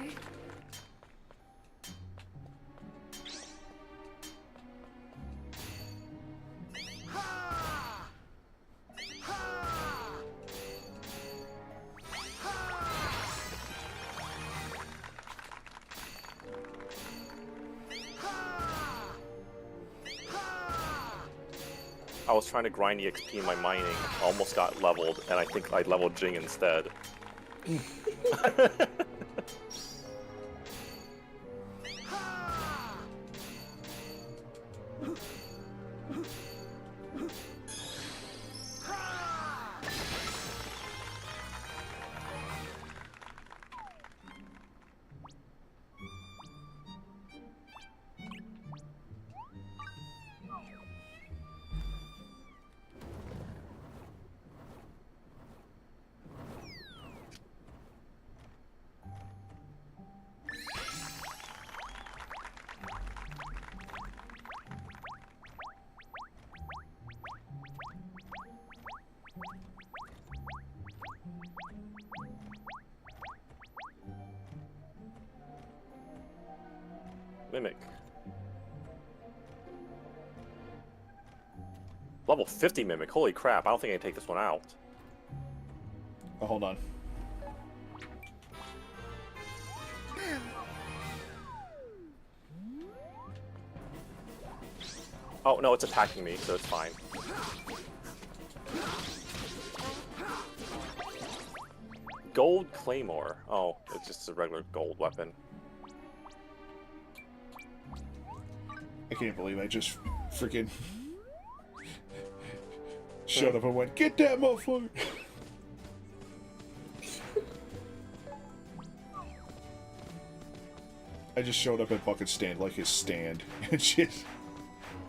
I was trying to grind EXP in my mining, almost got leveled, and I think I leveled Jing instead. Mimic. Level 50 Mimic, holy crap, I don't think I can take this one out. Oh, hold on. Oh, no, it's attacking me, so it's fine. Gold Claymore. Oh, it's just a regular gold weapon. I can't believe I just freaking showed up and went, "Get that motherfucker!" I just showed up at Bucket Stand like his stand and shit.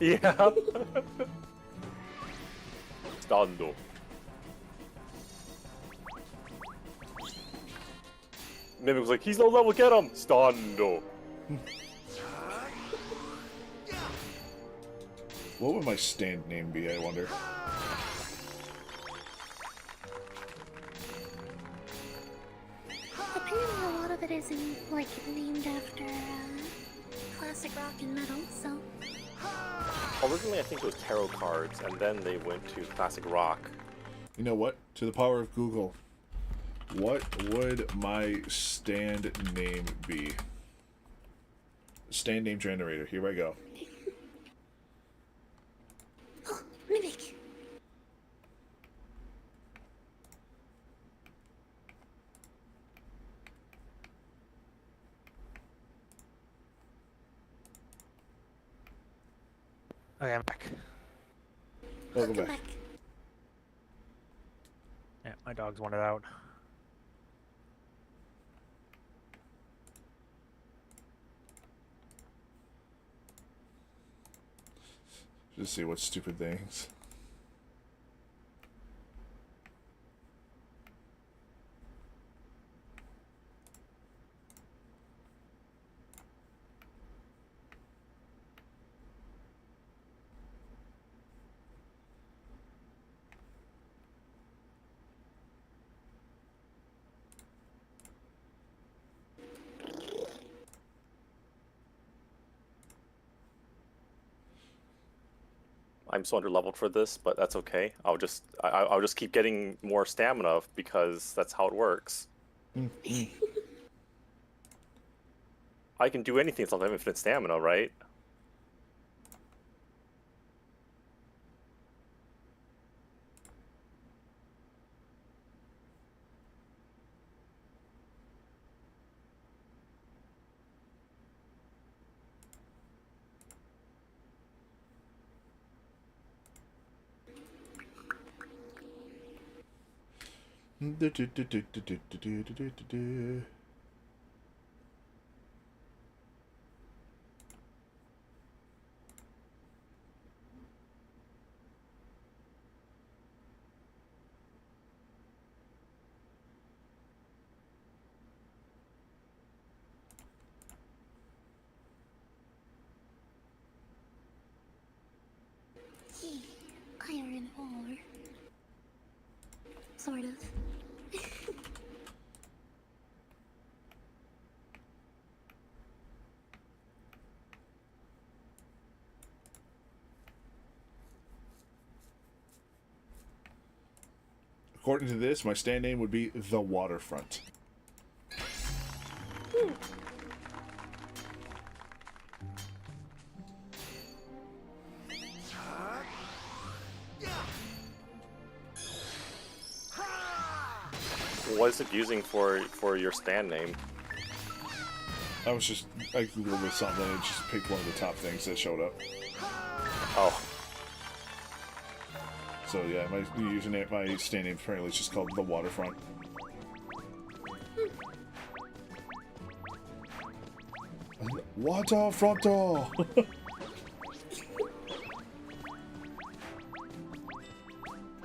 Yeah. Stando. Mimic was like, he's low level, get him! Stando. What would my stand name be, I wonder? Apparently a lot of it is like named after classic rock and metal, so Originally, I think it was tarot cards, and then they went to classic rock. You know what? To the power of Google, what would my stand name be? Stand name generator. Here I go. Mimic. Okay, I'm back. Welcome Welcome back. back. Yeah, my dogs wanted out. Just see what stupid things. I'm so under-leveled for this, but that's okay. I'll just keep getting more stamina because that's how it works. I can do anything with infinite stamina, right? Iron ore. Sort of. According to this, my stand name would be The Waterfront. What is it using for your stand name? I googled with something and just picked one of the top things that showed up. Oh. So yeah, my username, my stand name apparently is just called The Waterfront. Waterfronto!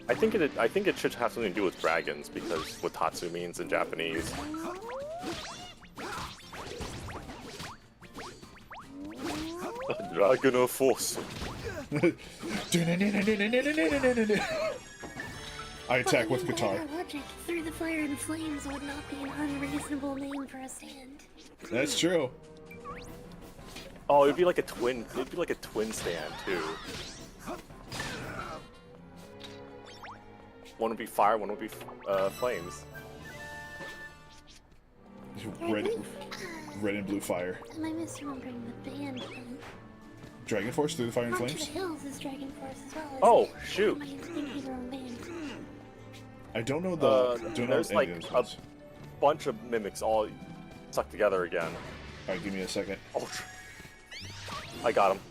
I think it should have something to do with dragons, because what Tatsu means in Japanese. Dragon of Force. I attack with By guitar. our logic, Through the Fire and Flames would not be an unreasonable name for a stand. That's true. Oh, it'd be like a twin. It'd be like a twin stand too. One would be fire, one would be flames. Red and blue fire. Am I misremembering the band name? Dragon Force Through the Fire and Up to the Flames? Hills is Dragon Force as well. Oh, shoot. Am I thinking the wrong band? I don't know the. don't know there's any like of those a ones. bunch of mimics all stuck together again. Alright, give me a second. Oh, I got him.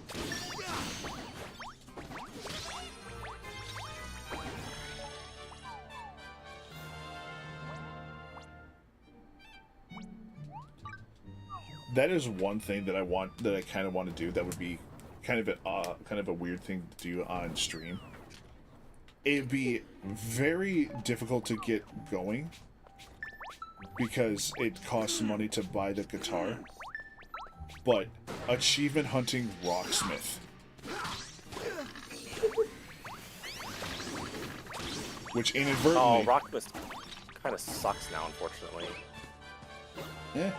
That is one thing that I kind of want to do. That would be kind of a weird thing to do on stream. It'd be very difficult to get going because it costs money to buy the guitar. But achievement hunting Rocksmith, which inadvertently. Oh, Rocksmith kind of sucks now, unfortunately. Yeah.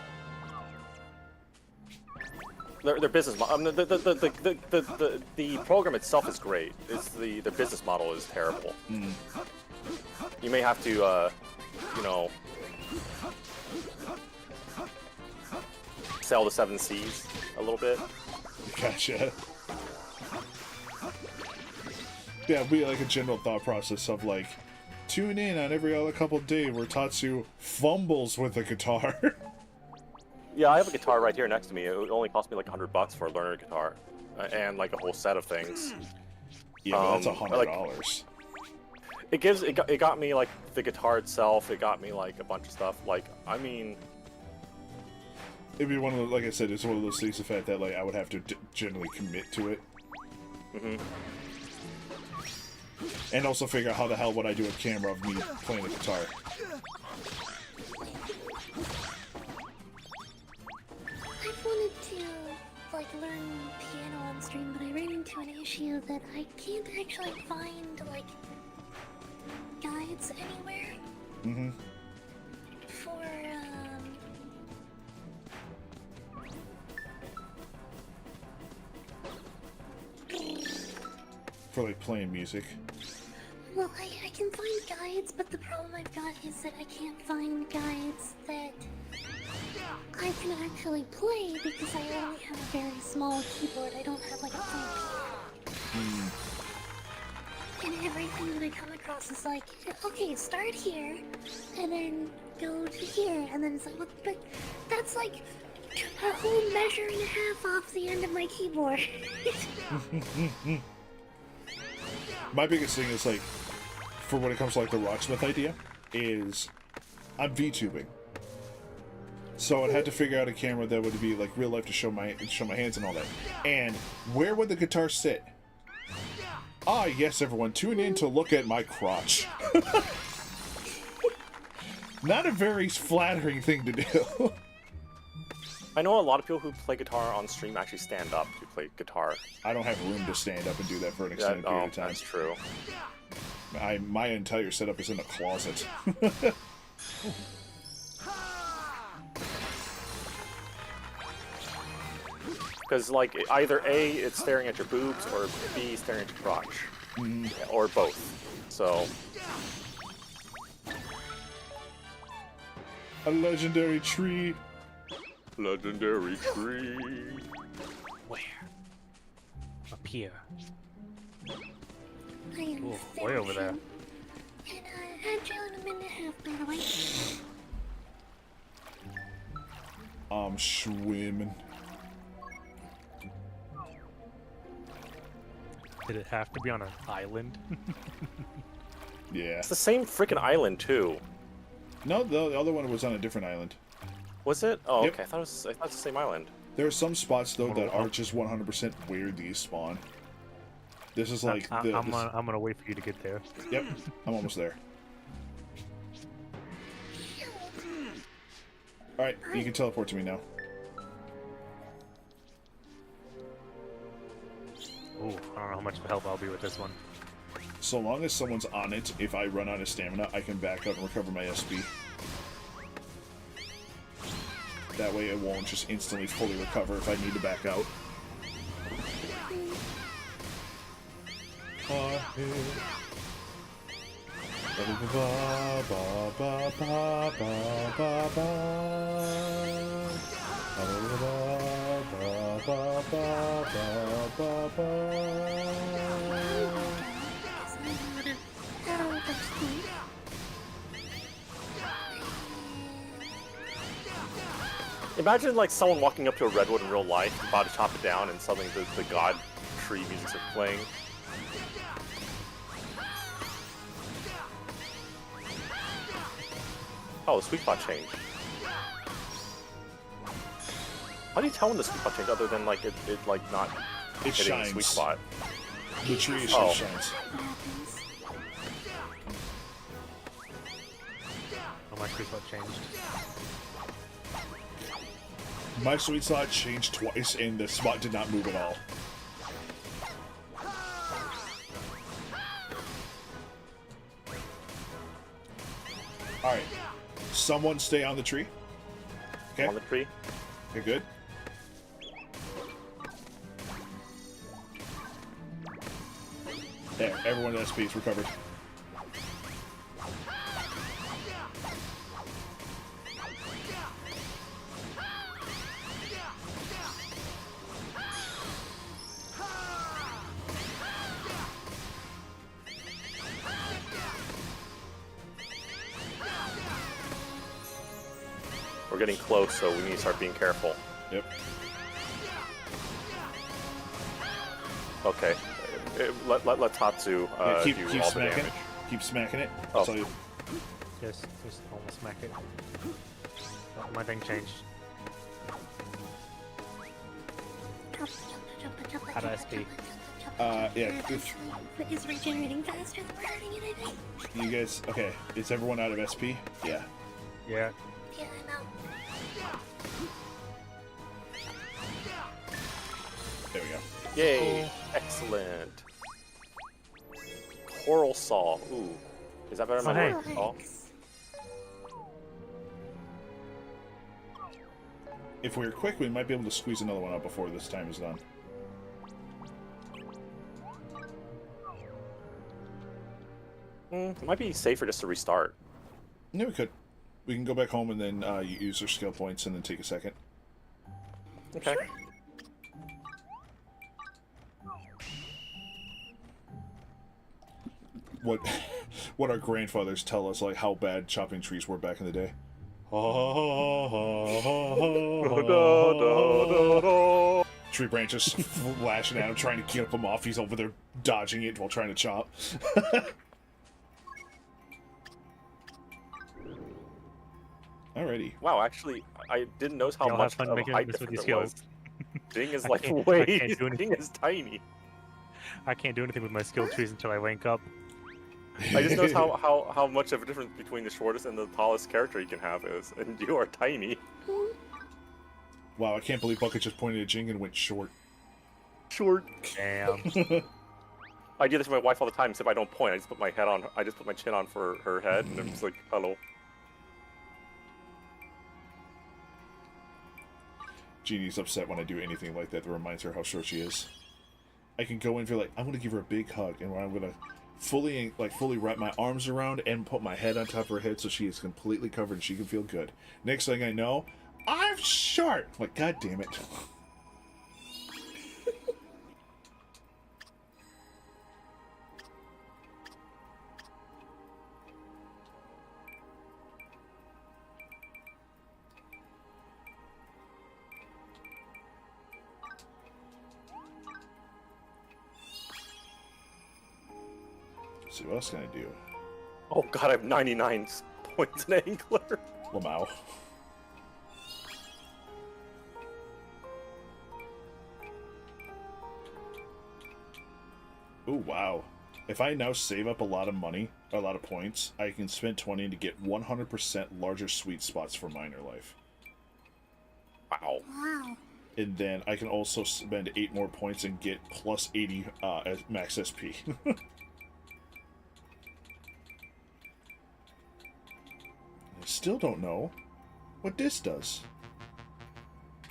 Their business model. The program itself is great. It's the business model is terrible. Mm. You may have to, you know, sell the 7 Cs a little bit. Gotcha. Yeah, it'd be like a general thought process of like, tune in on every other couple day where Tatsu fumbles with a guitar. Yeah, I have a guitar right here next to me. It would only cost me like $100 for a learner guitar, and like a whole set of things. Yeah, but that's like, $100. it got me like the guitar itself. It got me like a bunch of stuff. Like, I mean, It'd be one of those, like I said, it's one of those things, the fact that like I would have to generally commit to it. Mm-hmm. And also figure out how the hell would I do a camera of me playing the guitar. I've wanted to, like, learn piano on stream, but I ran into an issue that I can't actually find, like, guides anywhere Mm-hmm. For like playing music. Well, I can find guides, but the problem I've got is that I can't find guides that I can actually play because I only have a very small keyboard. I don't have like a full piano. And everything that I come across is like, okay, start here, and then go to here, and then it's like, but that's like a whole measure and a half off the end of my keyboard. My biggest thing is like, for when it comes to like the Rocksmith idea, is I'm VTubing. So I had to figure out a camera that would be like real life to show my hands and all that. And where would the guitar sit? Ah, yes, everyone, tune in to look at my crotch. Not a very flattering thing to do. I know a lot of people who play guitar on stream actually stand up to play guitar. I don't have room to stand up and do that for an extended period of time. That's true. My entire setup is in a closet. Because, like, either A, it's staring at your boobs, or B, staring at your crotch. Or both. So... A legendary tree. Legendary tree. Where? Up here. I am Ooh, way over there. And Agile in a minute and a half, by the way. I'm swimming. Did it have to be on an island? Yeah. It's the same freaking island, too. No, the other one was on a different island. Was it? Oh, Yep. okay. I thought it was the same island. There are some spots though that are just 100% where these spawn. This is like I'm gonna wait for you to get there. Yep, I'm almost there. All right, you can teleport to me now. Ooh, I don't know how much help I'll be with this one. So long as someone's on it, if I run out of stamina, I can back up and recover my SP. That way it won't just instantly fully recover if I need to back out. Imagine, like, someone walking up to a redwood in real life, about to chop it down, and suddenly the god tree music's playing. Oh, the sweet spot changed. How do you tell when the sweet spot changed, other than, like, it like, not It hitting the shines. sweet spot? The tree just Oh. shines. Oh, my sweet spot changed. My sweet spot changed twice, and the spot did not move at all. Alright. Someone stay on the tree. Okay. On the tree? Okay, good. There, everyone at SP is recovered. We're getting close, so we need to start being careful. Yep. Okay. Let Tatsu Keep do all the smacking damage. it. Keep smacking it. Oh. That's all you... Just almost smack it. Oh, my thing changed. How do I SP? Yeah. It's regenerating faster than we're hurting it, I think. You guys... Okay. Is everyone out of SP? Yeah. Yeah. Yeah, I know. There we go. Yay! Excellent. Coral Saw. Ooh. Is that better than Oh, my hey. saw? If we're quick, we might be able to squeeze another one out before this time is done. It might be safer just to restart. Yeah, we could. We can go back home and then use our skill points and then take a second. Okay. What our grandfathers tell us, like how bad chopping trees were back in the day. Tree branches flashing at him, trying to keep him off. He's over there dodging it while trying to chop. Alrighty. Wow, actually, I didn't notice how Y'all have much fun of a making height this with difference your it was. skills. Ding is I like can't- I way. can't do anything. Ding is tiny. I can't do anything with my skill trees until I rank up. I just noticed how much of a difference between the shortest and the tallest character you can have is, and you are tiny. Wow, I can't believe Bucket just pointed at Jing and went short. Short. Damn. I do this with my wife all the time, except I don't point. I just put my head on. I just put my chin on for her head, and I'm just like, hello. Jeannie's upset when I do anything like that reminds her how short she is. I can go in and feel like I'm gonna give her a big hug, and I'm gonna fully wrap my arms around and put my head on top of her head so she is completely covered and she can feel good. Next thing I know, I'm short. I'm like, God damn it. So what else can I do? Oh god, I have 99 points in Angler. Lamau. Ooh, wow. If I now save up a lot of money, a lot of points, I can spend 20 to get 100% larger sweet spots for minor life. Wow. Wow. And then I can also spend 8 more points and get plus 80 as max SP. I still don't know what this does.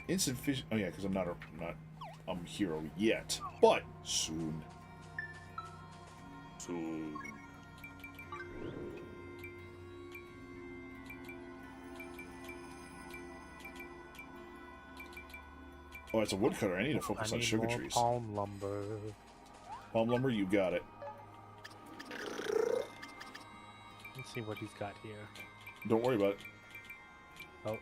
Instant fish. Oh yeah, because I'm not a hero yet, but soon. Soon. Oh, as a woodcutter, I need to focus I on need sugar more trees. palm lumber. Palm lumber, you got it. Let's see what he's got here. Don't worry about it.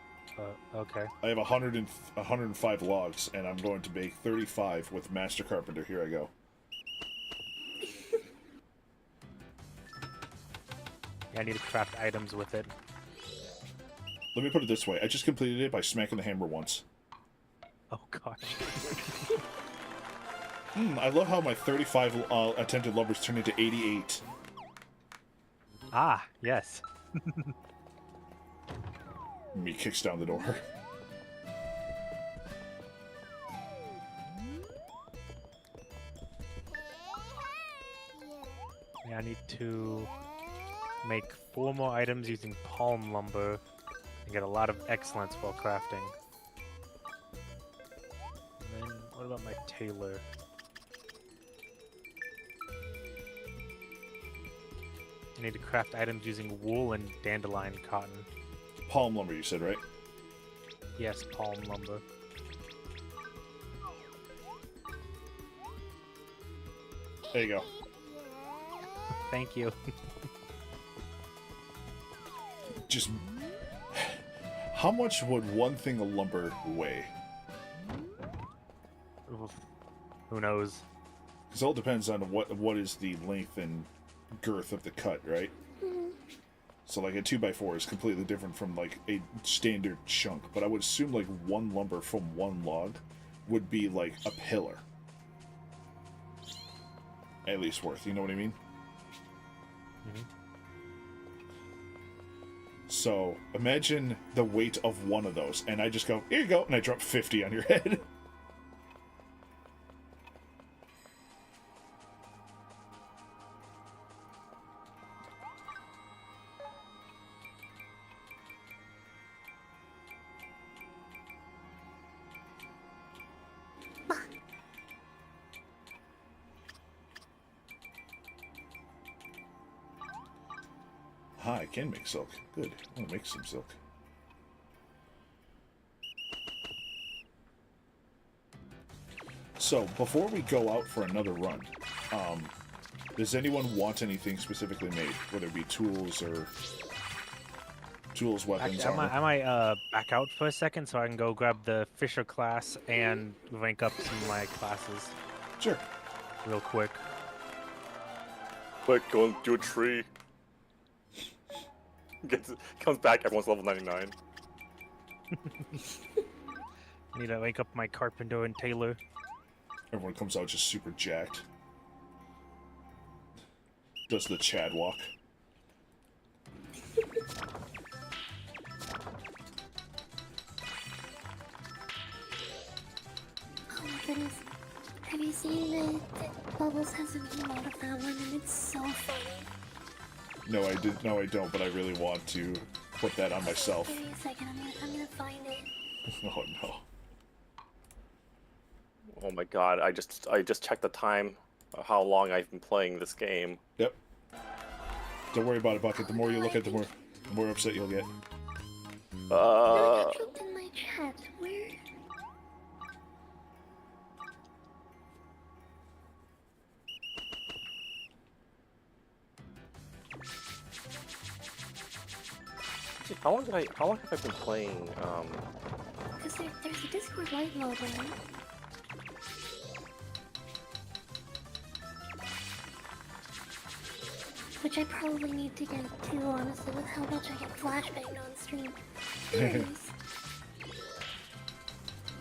Okay. I have 105 logs, and I'm going to bake 35 with Master Carpenter. Here I go. Yeah, I need to craft items with it. Let me put it this way. I just completed it by smacking the hammer once. Oh gosh. I love how my 35 attempted lumbers turned into 88. Ah, yes. Me kicks down the door. Yeah, I need to make 4 more items using palm lumber and get a lot of excellence while crafting. And then, what about my tailor? I need to craft items using wool and dandelion cotton. Palm lumber, you said, right? Yes, palm lumber. There you go. Thank you. Just... How much would one thing of lumber weigh? Who knows? Because it all depends on what is the length and girth of the cut, right? So like a 2x4 is completely different from like a standard chunk, but I would assume like one lumber from one log would be like a pillar. At least worth, you know what I mean? Mhm. So imagine the weight of one of those, and I just go, here you go, and I drop 50 on your head. Ah, I can make silk. Good. I want to make some silk. So, before we go out for another run, does anyone want anything specifically made? Whether it be tools or... Tools, weapons, Actually, armor? I might back out for a second so I can go grab the Fisher class and rank up some of my classes Sure. real quick. Quick, go do a tree. Comes back, everyone's level 99. Need to wake up my carpenter and tailor. Everyone comes out just super jacked. Does the Chad walk. Oh my goodness. Have you seen that Bubbles has an emote of that one and it's so funny? No, I did. No, I don't. But I really want to put that on myself. Give me a second. I'm gonna find it. Oh no. Oh my god, I just checked the time, how long I've been playing this game. Yep. Don't worry about it, Bucket. The more you look at, the more upset you'll get. No, I got dropped in my chat. Where? How long have I been playing, Because there's a Discord light mode on. Which I probably need to get to, honestly, with how much I get flashbanged on stream. Anyways.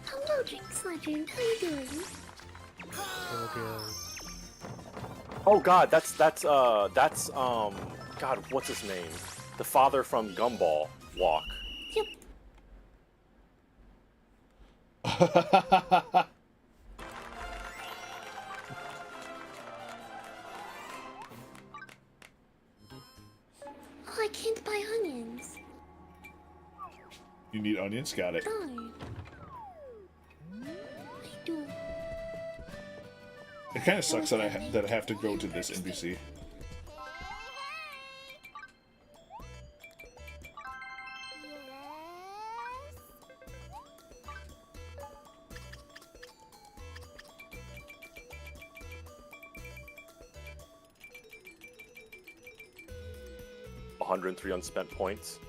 Hello, Jinx Legend. How you doing? Oh god, that's God, what's his name? The father from Gumball Walk. Yep. Oh, I can't buy onions. You need onions? Got it. Darn. I do. It kind of sucks that I have to go to this NPC. Yes. 103 unspent points.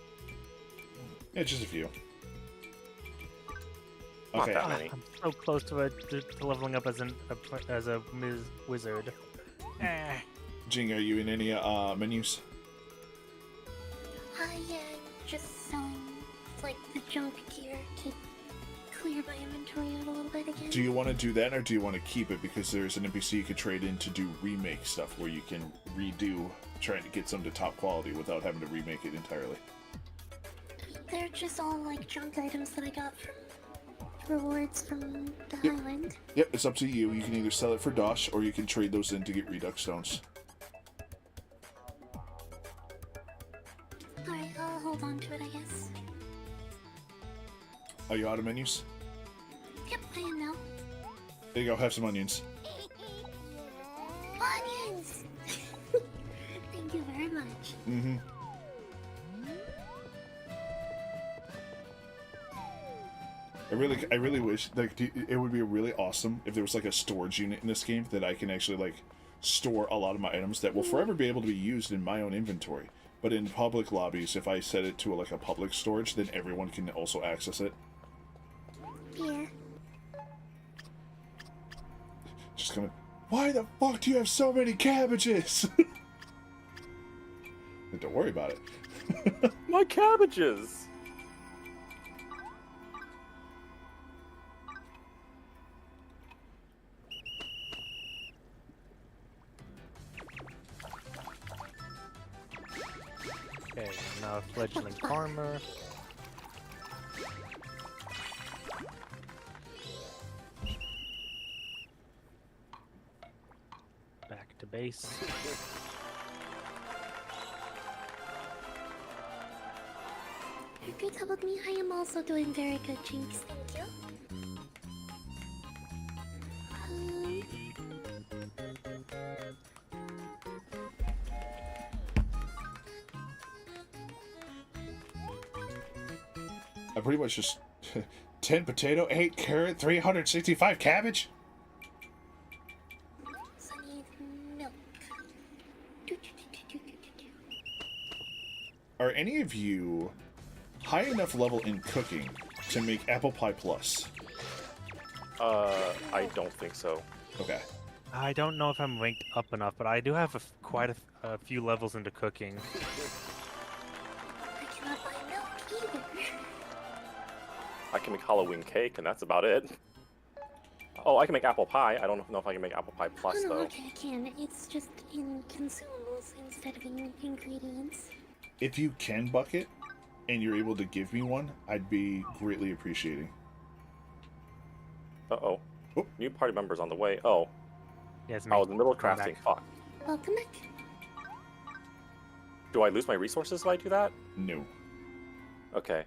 Yeah, just a few. Not Okay. that many. I'm so close to leveling up as a wizard. Jing, are you in any menus? Yeah, just selling, like, the junk gear to clear my inventory out a little bit again. Do you want to do that, or do you want to keep it? Because there's an NPC you could trade in to do remake stuff, where you can redo, trying to get some to top quality without having to remake it entirely. They're just all, like, junk items that I got from rewards from the Yep. Highland. Yep, it's up to you. You can either sell it for Dosh, or you can trade those in to get Redux Stones. Alright, I'll hold on to it, I guess. Are you out of menus? Yep, I am now. There you go, have some onions. Onions! Thank you very much. Mm-hmm. I really wish, like, it would be really awesome if there was, like, a storage unit in this game that I can actually, like, store a lot of my items that will forever be able to be used in my own inventory. But in public lobbies, if I set it to, like, a public storage, then everyone can also access it. Yeah. Just coming, why the fuck do you have so many cabbages? Don't worry about it. My cabbages! Okay, now a fledgling farmer. Back to base. If you tell with me, I am also doing very good, Jinx. Thank you. I pretty much just 10 potato, 8 carrot, 365 cabbage. So I need milk. Are any of you high enough level in cooking to make apple pie plus? I don't think so. Okay. I don't know if I'm ranked up enough, but I do have quite a few levels into cooking. I cannot buy milk either. I can make Halloween cake, and that's about it. Oh, I can make apple pie. I don't know if I can make apple pie plus, Oh, no, though. okay, I can. It's just in consumables instead of in ingredients. If you can bucket and you're able to give me one, I'd be greatly appreciating. Uh-oh. Oh. New party members on the way. Oh. Yes, I was in the middle of Come crafting. back. Fuck. Welcome back. Do I lose my resources if I do that? No. Okay.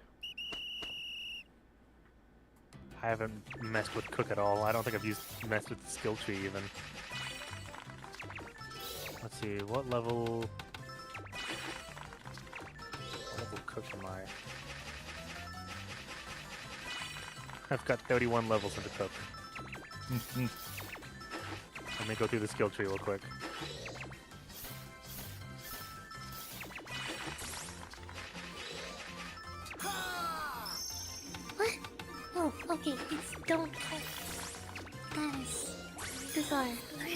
I haven't messed with Cook at all. I don't think I've messed with the skill tree even. Let's see, what level Cook am I? I've got 31 levels into Cook. Let me go through the skill tree real quick. What? Oh, okay, it's don't cut. That is bizarre. I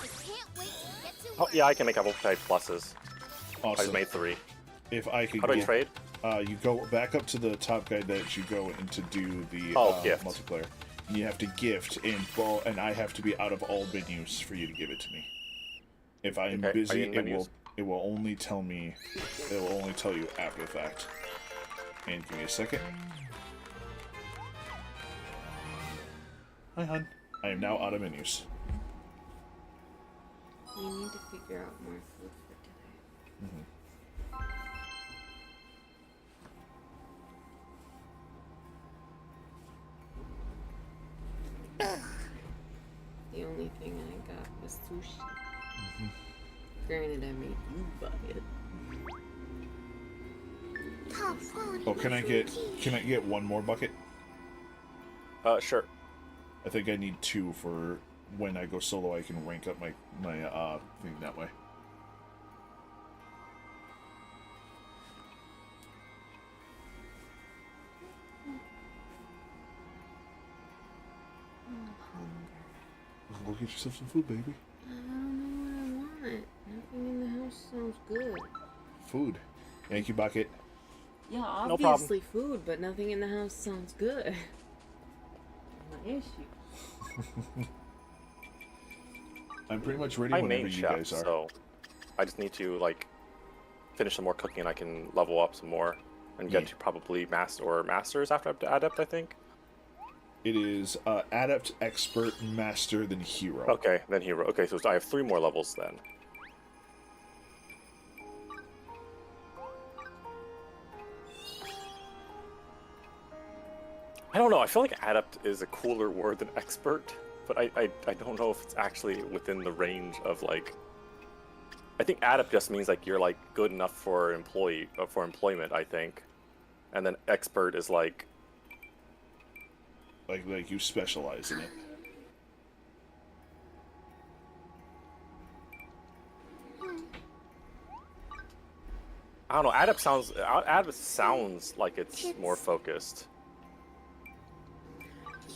can't wait to get to Oh, work. yeah, I can make apple pie pluses. I just Awesome. made 3. If I could How do I get- trade? you go back up to the top guide that you go in to do the Gift. multiplayer. You have to gift, and I have to be out of all menus for you to give it to me. If I'm Okay, are busy, you in menus? it will only tell me. It will only tell you after the fact. And give me a second. Hi, hon. I am now out of menus. We need to figure out more food for today. The only thing I got was sushi. Granted, I made you buy it. Top quality. Oh, can I get one more bucket? Sure. I think I need 2 for when I go solo. I can rank up my thing that way. Go get yourself some food, baby. I don't know what I want. Nothing in the house sounds good. Food. Yankee bucket. Yeah, problem. obviously food, but nothing in the house sounds good. My issue. I'm pretty much ready I'm whenever main you chef, guys are. so I just need to like finish some more cooking and I can level up some more and get Yeah. to probably masters after adept, I think. It is adept, expert, master, then hero. Okay, then hero. Okay, so I have 3 more levels then. I don't know. I feel like adept is a cooler word than expert, but I don't know if it's actually within the range of like. I think adept just means like you're like good enough for employment. I think, and then expert is like. Like you specialize in it. I don't know. Adept sounds like it's more focused.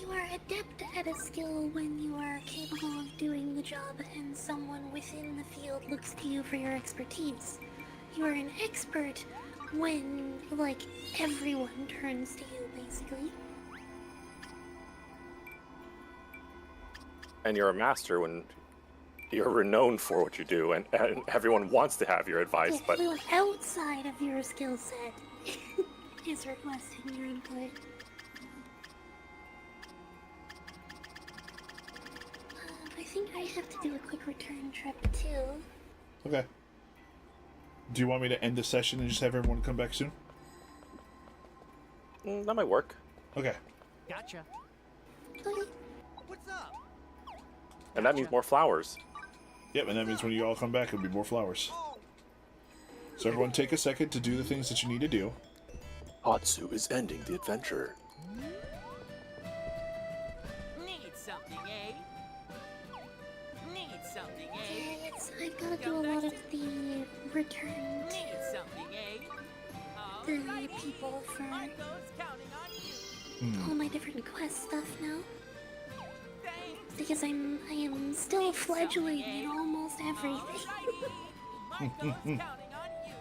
You are adept at a skill when you are capable of doing the job and someone within the field looks to you for your expertise. You are an expert when, like, everyone turns to you, basically. And you're a master when you're renowned for what you do, and everyone wants to have your advice. Yeah, But everyone outside of your skill set is requesting your input. I think I have to do a quick return trip too. Okay. Do you want me to end the session and just have everyone come back soon? that might work. Okay. Gotcha. Okay. What's up? And that means more flowers. Yep, and that means when you all come back, it'll be more flowers. So everyone take a second to do the things that you need to do. Hatsu is ending the adventure. Need something, eh? Need something, eh? Yeah, I've got to do a lot of the return Need something, eh? to the Alrighty. people for Marco's counting on you. all my different quest stuff now. Thanks. Because I am still fledgling in almost everything. Alrighty. Marco's counting on you.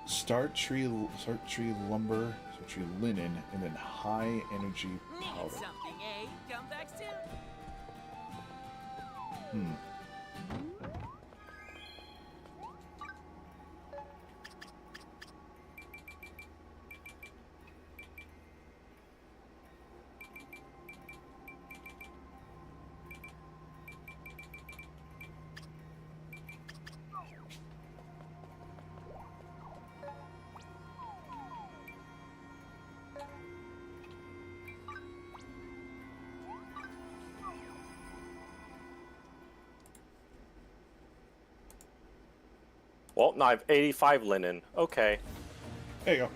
Start tree lumber, start tree linen, and then high energy Need powder. something, eh? Come back soon. Well, now I have 85 linen. Okay. There you go.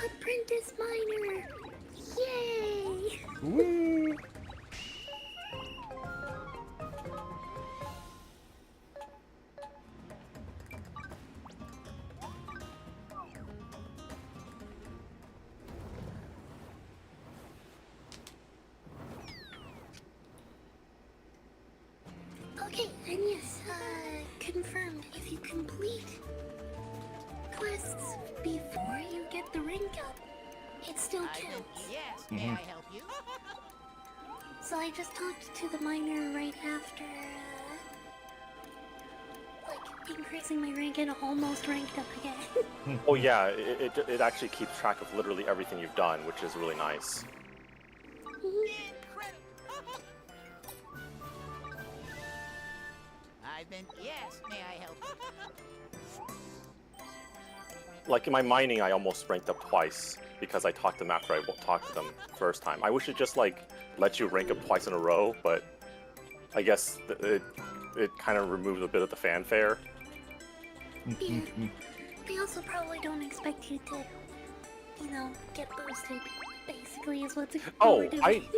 Apprentice miner! Yay! Woo! Okay, and yes, confirmed. If you complete quests before you get the rank up, it still counts. Yes, may I help you? So I just talked to the miner right after, like, increasing my rank and almost ranked up again. Oh yeah, it actually keeps track of literally everything you've done, which is really nice. Incredible. I've been. Yes, may I help you? Like in my mining, I almost ranked up twice because I talked to them after I talked to them first time. I wish it just like let you rank up twice in a row, but I guess it kind of removed a bit of the fanfare. Yeah. They also probably don't expect you to, you know, get boosted. Basically, is what Oh, we're doing.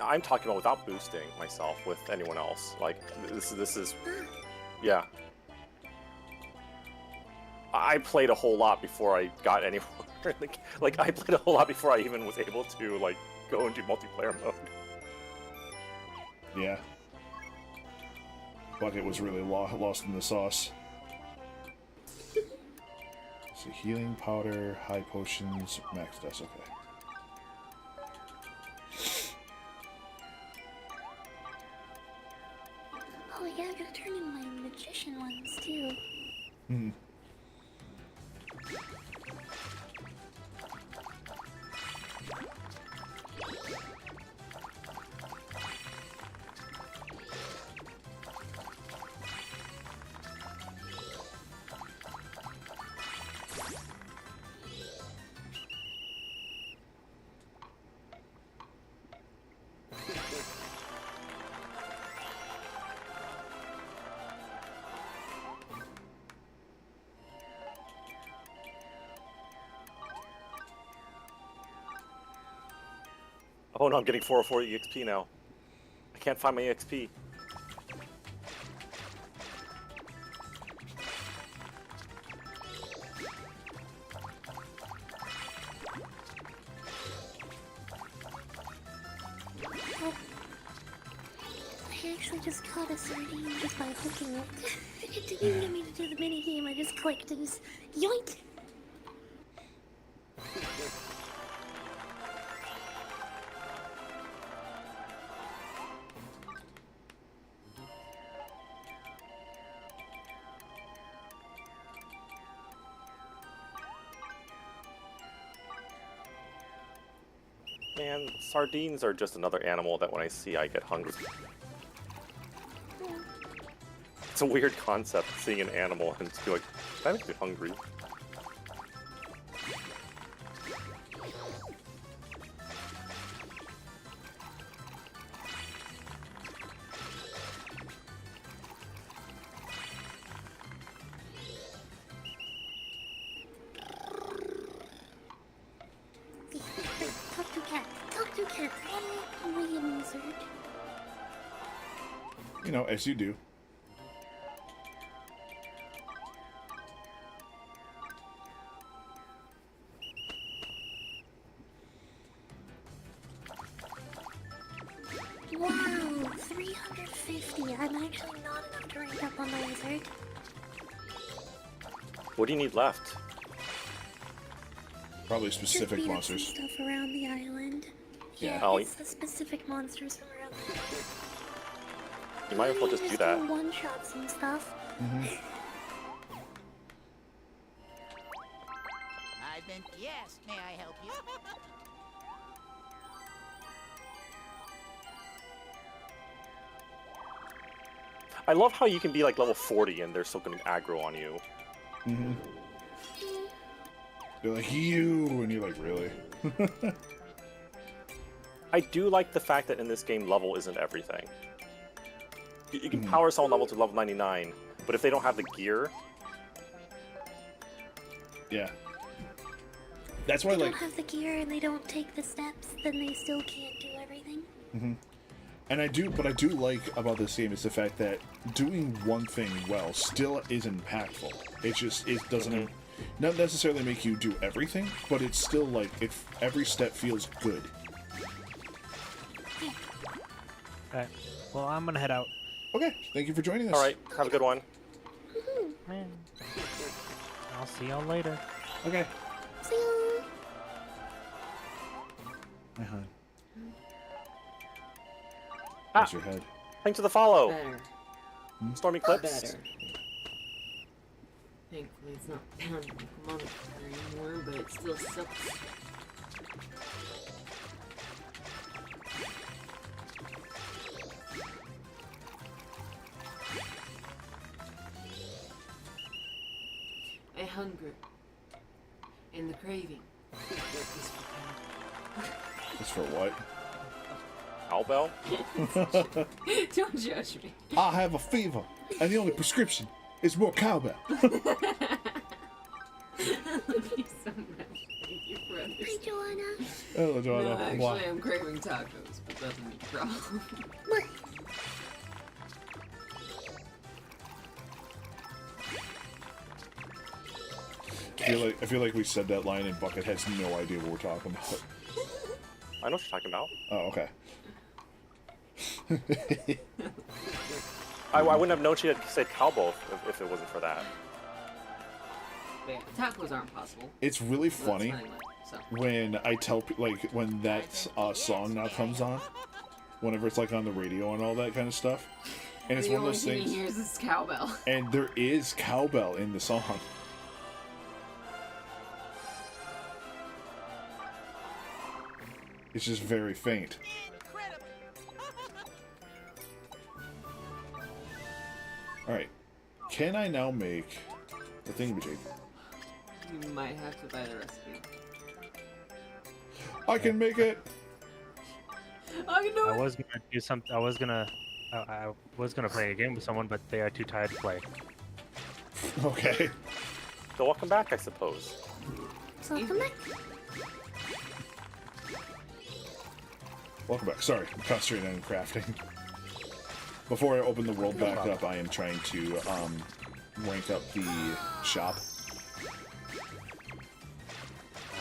I'm talking about without boosting myself with anyone else. Like this is yeah. I played a whole lot before I got anywhere. like I played a whole lot before I even was able to like go into multiplayer mode. Yeah. Bucket was really lost in the sauce. So healing powder, high potions, max dust. Okay. Oh yeah, I gotta turn in my magician ones too. Hmm. Oh no, I'm getting 404 EXP now. I can't find my EXP. actually just caught a sardine just by hooking it. It didn't even get me to do the mini game. I just clicked and just yoink. Man, sardines are just another animal that when I see I get hungry. It's a weird concept, seeing an animal and just be like, that makes me hungry. Talk to cat. Talk to cat. Oh, William Wizard. You know, as you do. Wow, 350. I'm actually not enough to rank up on the wizard. What do you need left? Probably specific Just monsters. stuff around the island. Yeah. Oh, It's the specific monsters from around the island. You might as well just do that. One shots and stuff. I've been. Yes, may I help you? I love how you can be like level 40 and they're still going to aggro on you. Mm-hmm. They're like, you! And you're like, really? I do like the fact that in this game level isn't everything. You can power someone level to level 99, but if they don't have the gear, Yeah. That's why, They like, don't have the gear and they don't take the steps, then they still can't do everything. and I do like about this game is the fact that doing one thing well still is impactful. It doesn't not necessarily make you do everything, but it's still like every step feels good. Alright. Well, I'm gonna head out. Okay, thank you for joining us. alright, have a good one. Man. I'll see y'all later. Okay. See ya. My hun. Ah. How's your head? Thanks for the follow. Better. Storm Eclipse. Better. Thankfully, it's not pounding like a motherfucker anymore, but it still sucks. I hunger. And the craving. is for power. It's for what? Cowbell? Don't judge me. I have a fever, and the only prescription is more cowbell. I love you so much. Thank you for Hi, understanding. Joanna. Oh, No, Joanna. actually, Why? I'm craving tacos, but that's a problem. What? I feel like we said that line and Bucket has no idea what we're talking about. I know what you're talking about. Oh, okay. I wouldn't have known she had said cowbell if it wasn't for that. But yeah, tacos aren't possible. It's really So that's funny what I meant, so. when I tell like when that song now comes on, whenever it's like on the radio and all that kind of stuff, and it's The one of only those thing things. he hears is cowbell. And there is cowbell in the song. It's just very faint. Alright. Can I now make the thingamajig? You might have to buy the recipe. I can make it! I can do I it! was gonna do something. I was gonna play a game with someone, but they are too tired to play. Okay. So welcome back, I suppose. So come back. Welcome back. Sorry, I'm concentrating on crafting. Before I open the world back up, I am trying to rank up the shop.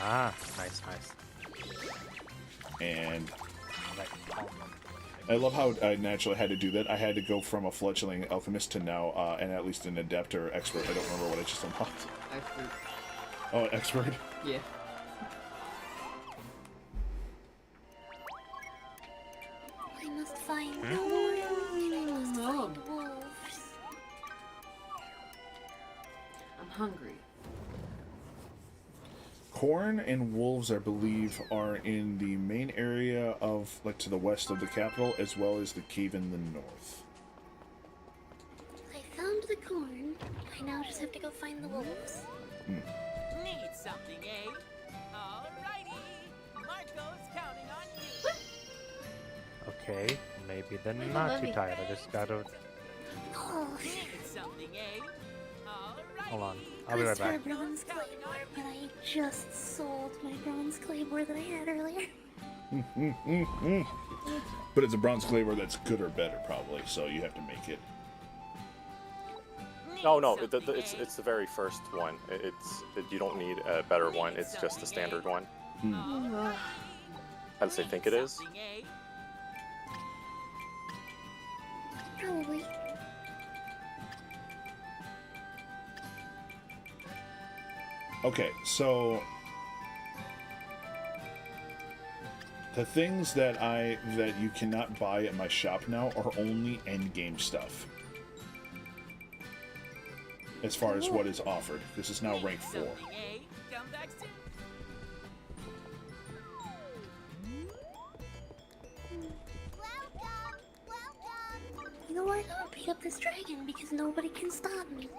Ah, nice, nice. And Alright, I love how I naturally had to do that. I had to go from a fledgling alchemist to now, and at least an adept or expert. I don't remember what I just unlocked. Expert. Oh, expert. Yeah. I must find the world, and I must find wolves. I'm hungry. Corn and wolves, I believe, are in the main area of, like, to the west of the capital, as well as the cave in the north. I found the corn. I now just have to go find the wolves. Need something, eh? Alrighty. Marco's counting on you. Okay, maybe then Wait, not let too me- tired. I just gotta Oh, Need something, eh? Alrighty. hold on. I'll be right asked for a back. bronze claymore, but I just sold my bronze claymore that I had earlier. But it's a bronze claymore that's good or better, probably, so you have to make it. No, it's the very first one. You don't need a better one. It's just the standard one. As they think it is. Probably. Okay, so the things that you cannot buy at my shop now are only endgame stuff. As far as what is offered, this is now rank 4. Come back soon. You know what? I'm gonna beat up this dragon because nobody can stop me.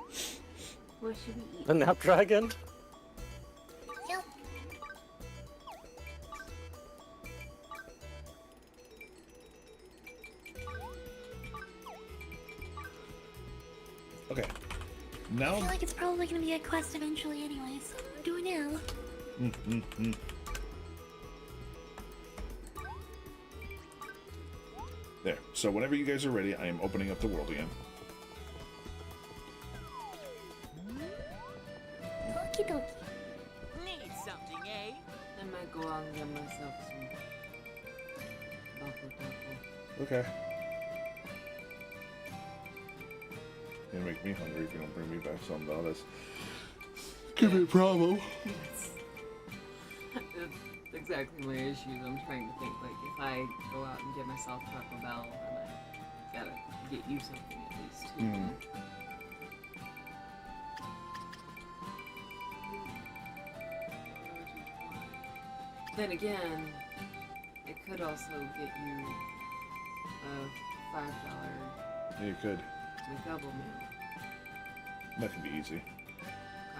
What should we eat? The Nap Dragon? Yep. Okay. I Now. feel like it's probably gonna be a quest eventually anyway, so I'm doing it now. There. So whenever you guys are ready, I am opening up the world again. Okie dokie. Need something, eh? I might go out and get myself some taco. Okay. You're gonna make me hungry if you don't bring me back some, though. That's could be a problem. That's exactly my issues. I'm trying to think, like, if I go out and get myself Taco Bell, then I gotta get you something at least. Mm. Then again, it could also get you a $5 Yeah, you could. McDouble meal. That can be easy.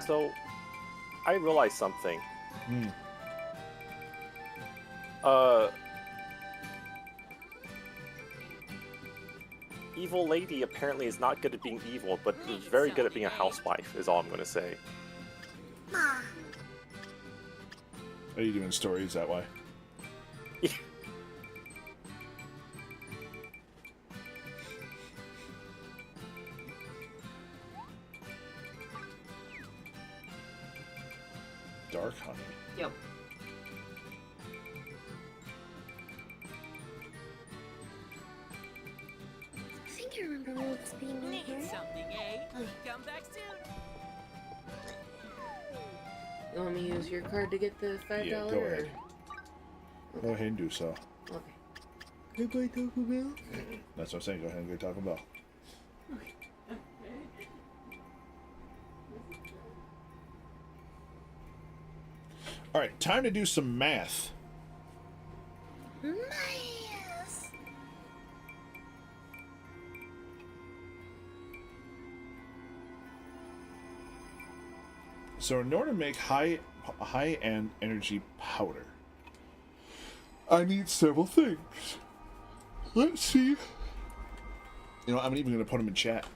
So, I realized something. Hmm. Evil Lady apparently is not good at being evil, but is very good at being a housewife, is all I'm going to say. Ma. Are you doing stories that way? Dark honey. Yep. I think I remember wolves being in Need here. something, eh? Come back soon. You want me to use your card to get the $5? Yeah, go ahead. Go ahead and do so. Okay. Can I buy Taco Bell? That's what I'm saying. Go ahead and get Taco Bell. All right, time to do some math. Nice. So in order to make high-end energy powder, I need several things. Let's see. You know, I'm even going to put them in chat,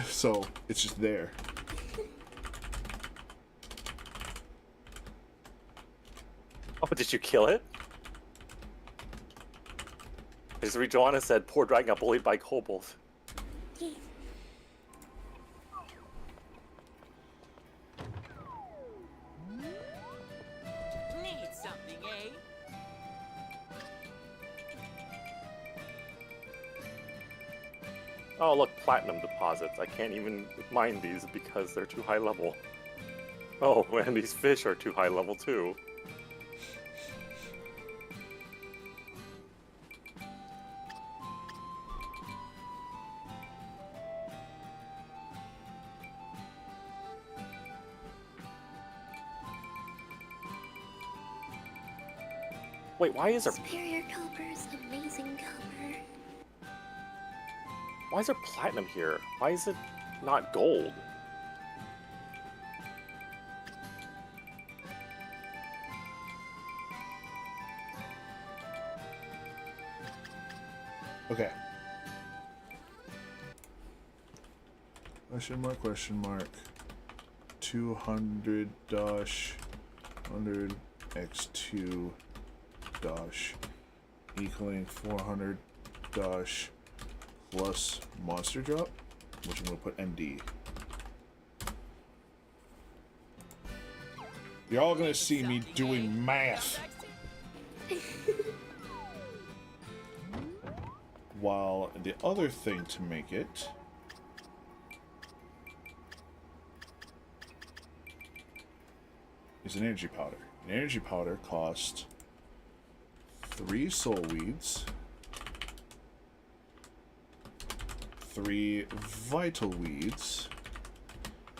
so it's just there. Oh, did you kill it? As Joanna said, poor dragon got bullied by kobolds. Yeah. Need something, eh? Oh, look, platinum deposits. I can't even mine these because they're too high level. Oh, and these fish are too high level too. Wait, why is there Superior coppers, amazing copper. why is there platinum here? Why is it not gold? Okay. Question mark. 200 dash 100 x2 dash equaling 400 dash plus monster drop, which I'm gonna put MD. You're all gonna see me doing math while the other thing to make it is an energy powder. An energy powder costs 3 soul weeds, 3 vital weeds,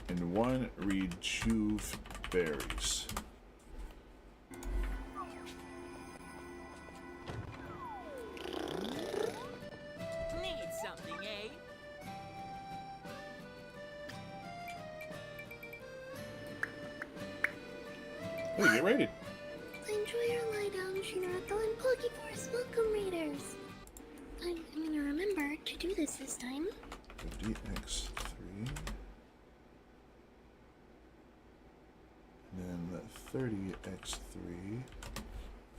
and 1 rejuve berries. Need something, eh? Hey, get rated. Enjoy your lie down, Shinrato and Pokeforce. Welcome, Raiders. I'm gonna remember to do this time. 50x3. And then 30x3.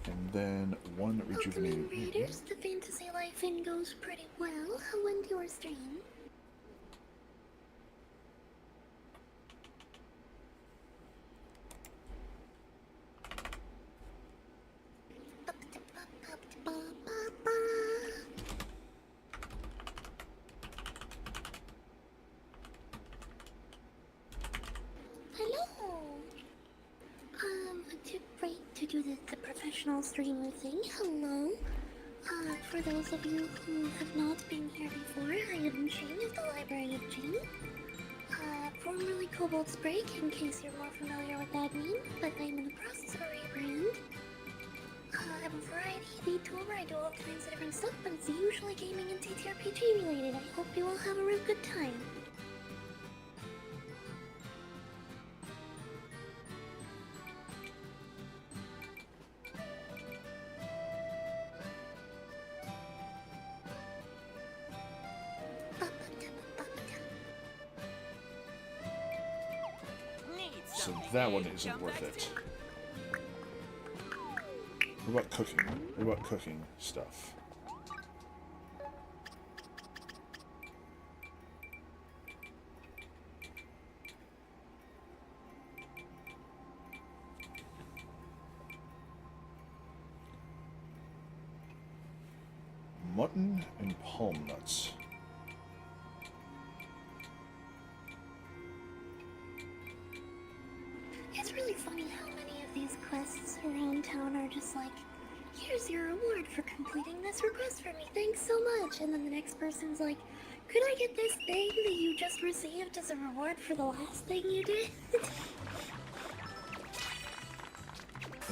And then 1 rejuvenated Welcome, weed. Raiders. The fantasy life in goes pretty well. How went your stream? Hello. To do the professional streamer thing. Hello. For those of you who have not been here before, I am Jane of the Library of Jane. Formerly Cobalt's Break, in case you're more familiar with that name, but I'm in the process of a rebrand. I have a variety VTuber where I do all kinds of different stuff, but it's usually gaming and TTRPG related. I hope you all have a real good time. So that one isn't worth it. What about cooking? What about cooking stuff? Mutton and palm nuts. It's really funny how many of these quests around town are just like, here's your reward for completing this request for me, thanks so much. And then the next person's like, could I get this thing that you just received as a reward for the last thing you did?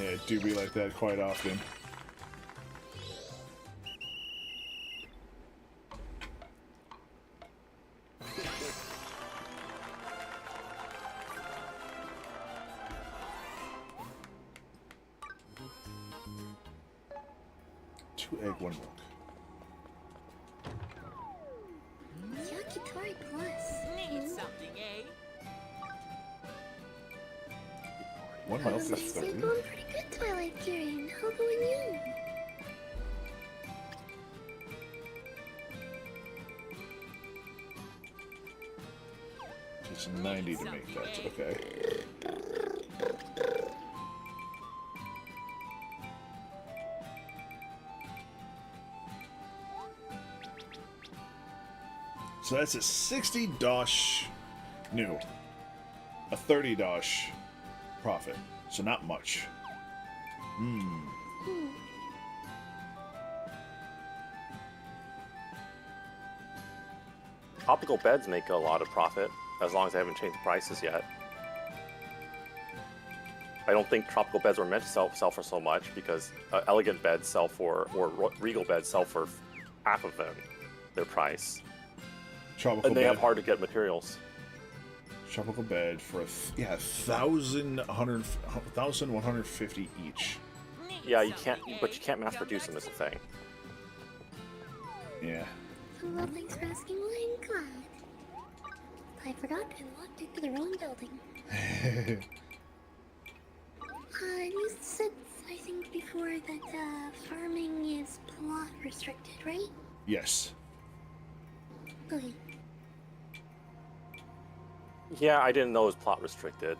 Yeah, it do be like that quite often. Two egg, 1 milk. Yakitori Plus. Need something, eh? 1 milk is Things are 30. going pretty good, Twilight Kyrian. How going you? It's 90 to make that, okay. So that's a 60 dosh new. A 30 dosh profit. So not much. Tropical beds make a lot of profit, as long as they haven't changed the prices yet. I don't think tropical beds were meant to sell for so much, because elegant beds sell for, or regal beds sell for half of their price. Tropical And they bed. have hard to get materials. Tropical bed for 1,150 each. Yeah, you can't, but you can't mass produce them is the thing. Yeah. Well, thanks for asking. Well, I'm glad. I forgot and walked into the wrong building. You said, I think before, that farming is plot restricted, right? Yes. Okay. Yeah, I didn't know it was plot restricted.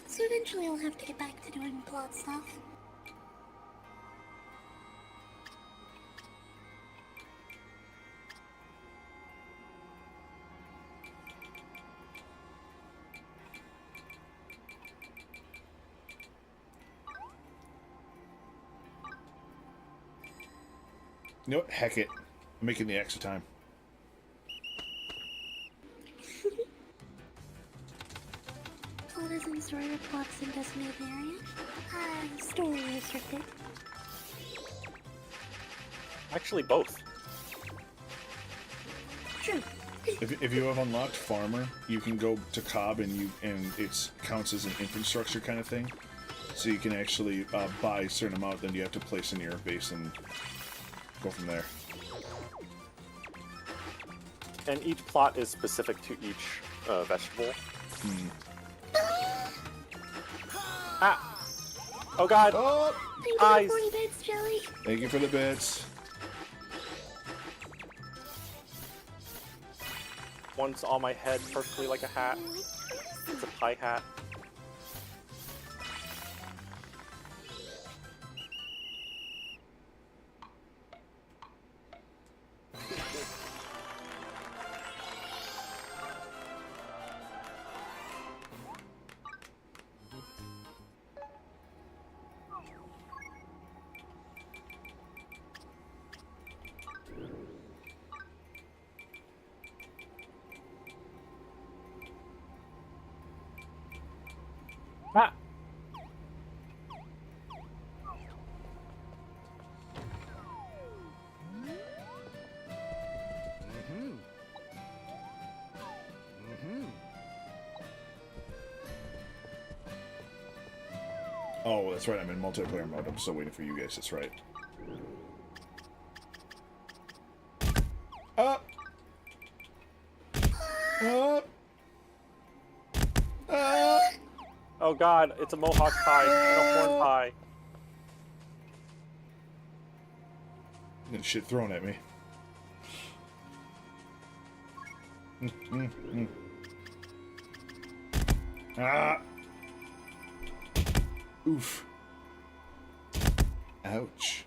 So eventually I'll have to get back to doing plot stuff. You know what? Heck it. I'm making the extra time. Plot is in story or plots in designated area. Story restricted. Actually, both. True. If you have unlocked farmer, you can go to Cobb and it counts as an infrastructure kind of thing. So you can actually buy a certain amount, then you have to place in your base and go from there. And each plot is specific to each vegetable. Ah! Oh god! Oh! Thank you Eyes. for 40 bits, Jelly. Thank you for the bits. One's on my head perfectly like a hat. It's a pie hat. Ah! Oh, that's right. I'm in multiplayer mode. I'm still waiting for you guys. That's right. Up! Up! Up! Oh god, it's a mohawk pie, and a horn pie. Getting shit thrown at me. Ah! Oof. Ouch.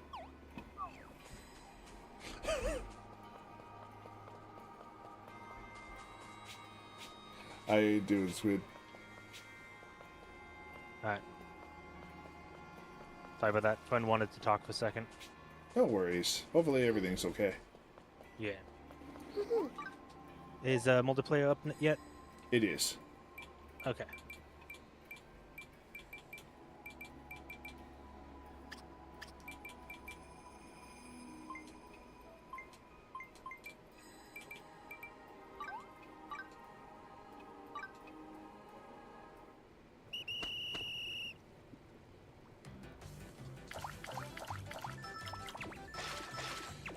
I do this weird. Alright. Sorry about that. Friend wanted to talk for a second. No worries. Hopefully everything's okay. Yeah. Is multiplayer up yet? It is. Okay.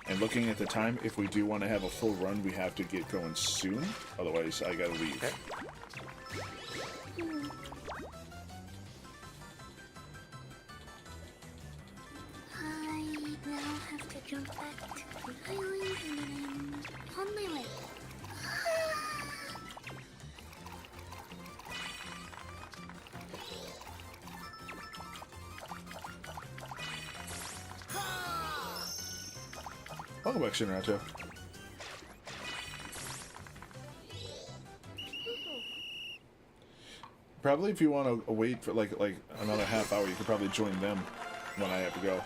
And looking at the time, if we do want to have a full run, we have to get going soon. Otherwise, I gotta leave. Okay. I now have to jump back to the island and then I'm on my way. I'll go back Shinra too. Probably if you want to wait for like another half hour, you could probably join them when I have to go.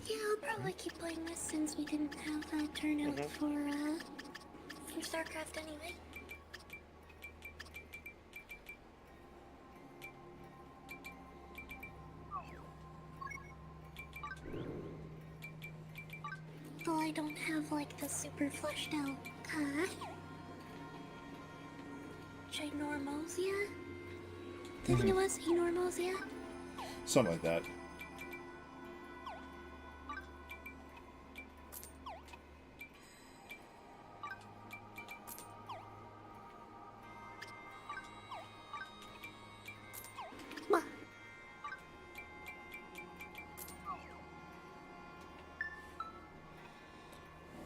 Yeah, I'll probably keep playing this since we didn't have a turnout for StarCraft anyway. Well, I don't have like the super fleshed out Ginormosia? I think it was Enormosia. Something like that. What?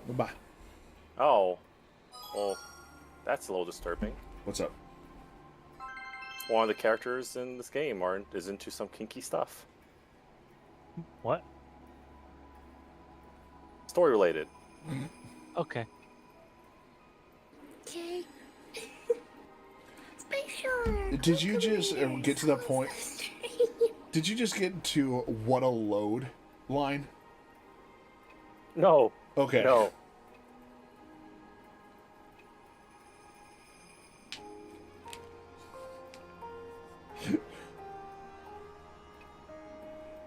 Bye. Oh. Well, that's a little disturbing. What's up? One of the characters in this game is into some kinky stuff. What? Story related. Okay. Okay. Space Shore! Did you Come just here, get to the so point? frustrating. Did you just get to what a load line? No. Okay. No.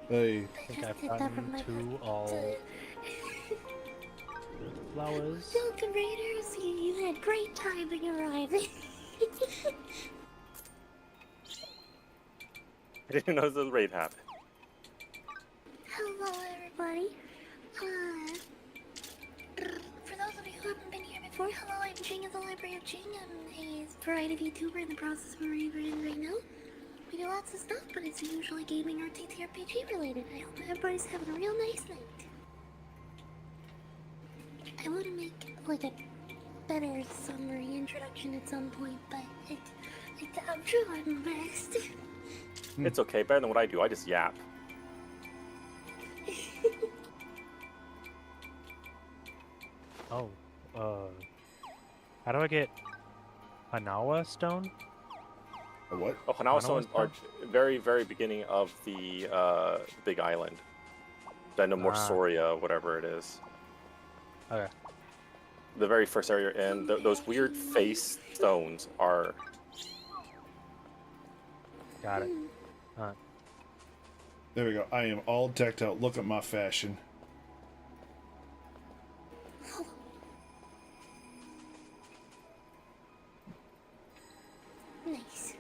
Hey. I think I've Just did that from gotten my to all flowers. Welcome, Raiders. You had great timing arriving. I didn't know the raid happened. Hello, everybody. For those of you who haven't been here before, hello, I'm Jing of the Library of Jing. I'm a variety VTuber in the process of rebranding right now. We do lots of stuff, but it's usually gaming or TTRPG related. I hope everybody's having a real nice night. I want to make like a better summary introduction at some point, but I'm trying my best. It's okay, better than what I do. I just yap. Oh, how do I get Hanawa stone? A what? Oh, Hanawa Stone Hanawa are very, very beginning of the big island. Denomorsoria, whatever it is. Okay. The very first area, and those weird face stones are. Got it. There we go. I am all decked out. Look at my fashion. Nice.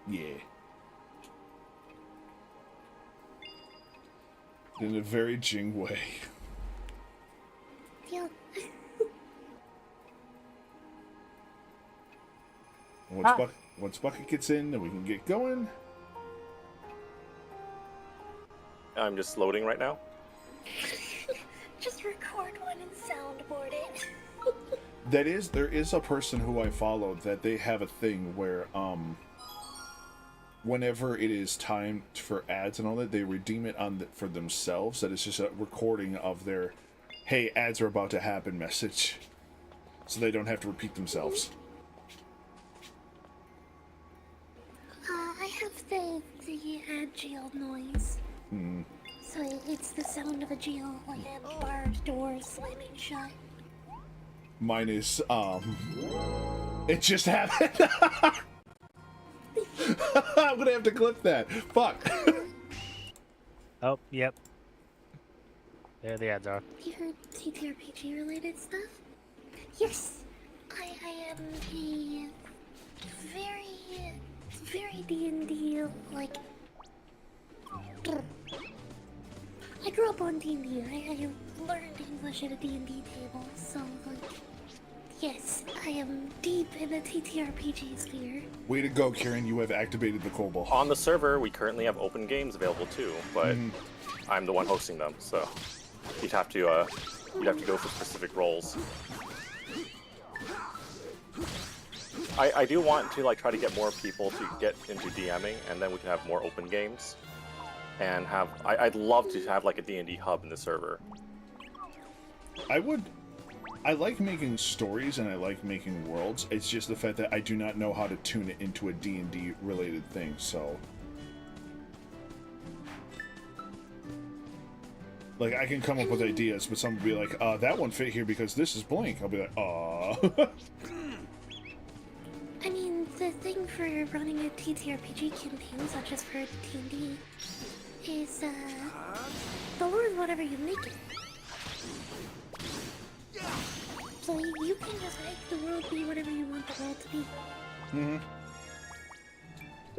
Yeah. In a very Jing way. Yeah. Once Bucket gets in, then we can get going. I'm just loading right now. Just record one and soundboard it. There is a person who I followed that they have a thing where whenever it is time for ads and all that, they redeem it for themselves. That it's just a recording of their "Hey, ads are about to happen" message, so they don't have to repeat themselves. I have the ad jail noise. So it's the sound of a jail, like a barred door slamming shut. Mine is it just happened. I'm gonna have to clip that. Fuck. Oh, yep. There the ads are. You heard TTRPG related stuff? Yes, I am a very D&D like. I grew up on D&D. I learned English at a D&D table, so like, yes, I am deep in the TTRPG sphere. Way to go, Kieran. You have activated the Kobold. On the server, we currently have open games available too, but I'm the one hosting them, so you'd have to go for specific roles. I do want to like try to get more people to get into DMing, and then we can have more open games. and have. I'd love to have like a D&D hub in the server. I like making stories and I like making worlds. It's just the fact that I do not know how to tune it into a D&D related thing, so... Like, I can come up with ideas, but someone will be like, that one fit here because this is blank. I'll be like, I mean, the thing for running a TTRPG campaign, such as for D&D, is, the lore is whatever you make it. So you can just make the world be whatever you want the world to be. Mm-hmm.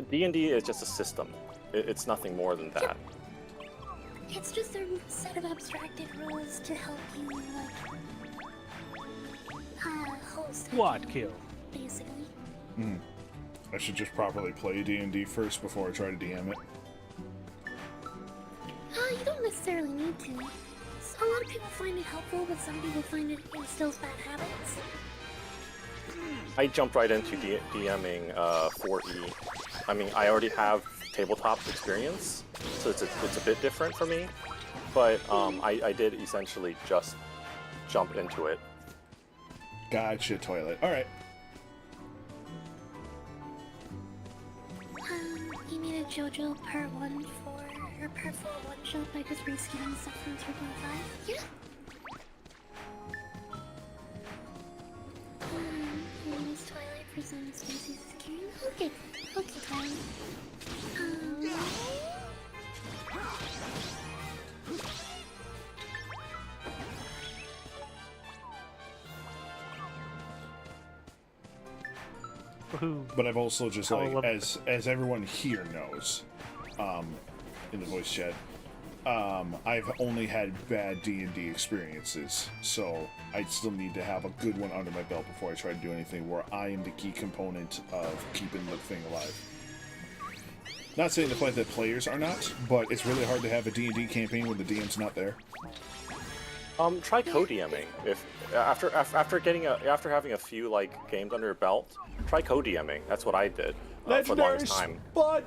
D&D is just a system. It's nothing more than that. It's just a set of abstracted rules to help you, like, host. Squad kill. Basically. I should just properly play D&D first before I try to DM it. You don't necessarily need to. A lot of people find it helpful, but some people find it instills bad habits. I jumped right into DMing 4E. I mean, I already have tabletop experience, so it's a bit different for me. But I did essentially just jump into it. Gotcha, Twilight. Alright. You made a JoJo Part 1 or Part 4 one-shot by just reskinning stuff from 3.5? Yeah. Name's Twilight for some species securing. Okay, Twilight. Woohoo. But I've also just, I like, love as everyone here knows, in the voice chat, I've only had bad D&D experiences, so I still need to have a good one under my belt before I try to do anything where I am the key component of keeping the thing alive. Not saying the fact that players are not, but it's really hard to have a D&D campaign when the DM's not there. Try co-DMing. If after having a few like games under your belt, try co-DMing. That's what I did for the longest time. But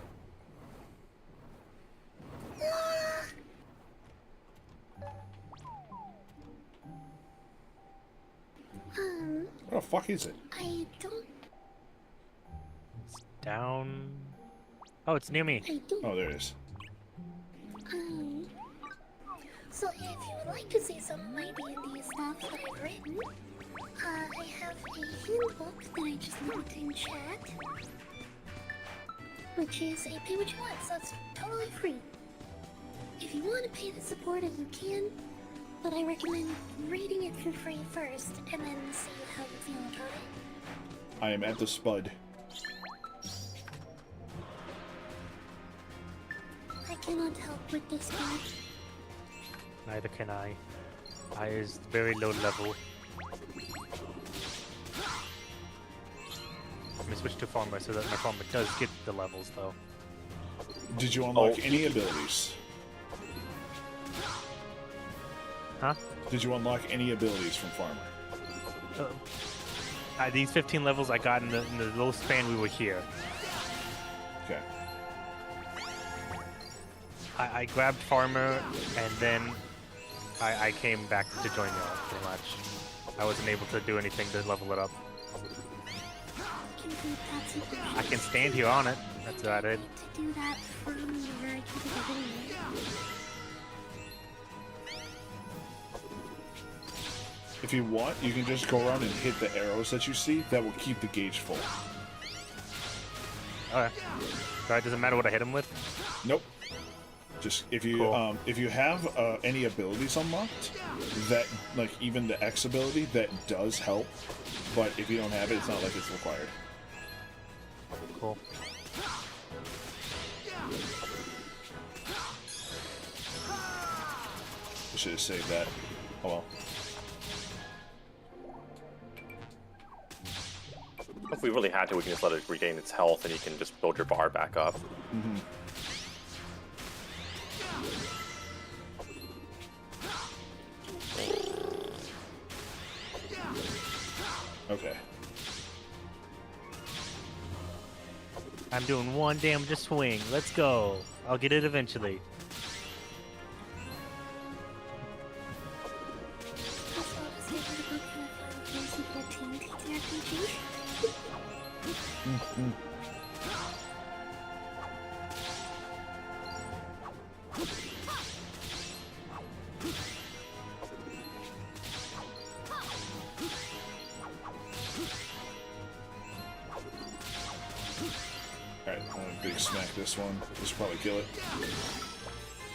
what the fuck is it? I don't. It's down. Oh, it's near me. I don't. Oh, there it is. So if you would like to see some of my D&D stuff that I've written, I have a handbook that I just linked in chat, which is a pay what you want, so it's totally free. If you want to pay to support it, you can, but I recommend reading it for free first, and then see how you feel about it. I am at the Spud. I cannot help with this part. Neither can I. I is very low level. Let me switch to farmer so that my farmer does get the levels though. Did you unlock any abilities? Huh? Did you unlock any abilities from Farmer? These 15 levels I got in the little span we were here. Okay. I grabbed farmer and then I came back to join y'all pretty much. I wasn't able to do anything to level it up. I can stand here on it. That's about it. To do that from where I keep it anyway. If you want, you can just go around and hit the arrows that you see. That will keep the gauge full. Alright. So it doesn't matter what I hit him with? Nope. Just if you Cool. if you have any abilities unlocked, that like even the X ability, that does help. But if you don't have it, it's not like it's required. Cool. I should have saved that. Oh well. If we really had to, we can just let it regain its health, and you can just build your bar back up. Mm-hmm. Okay. I'm doing one damage a swing. Let's go. I'll get it eventually. Alright, I'm gonna big smack this one. This will probably kill it.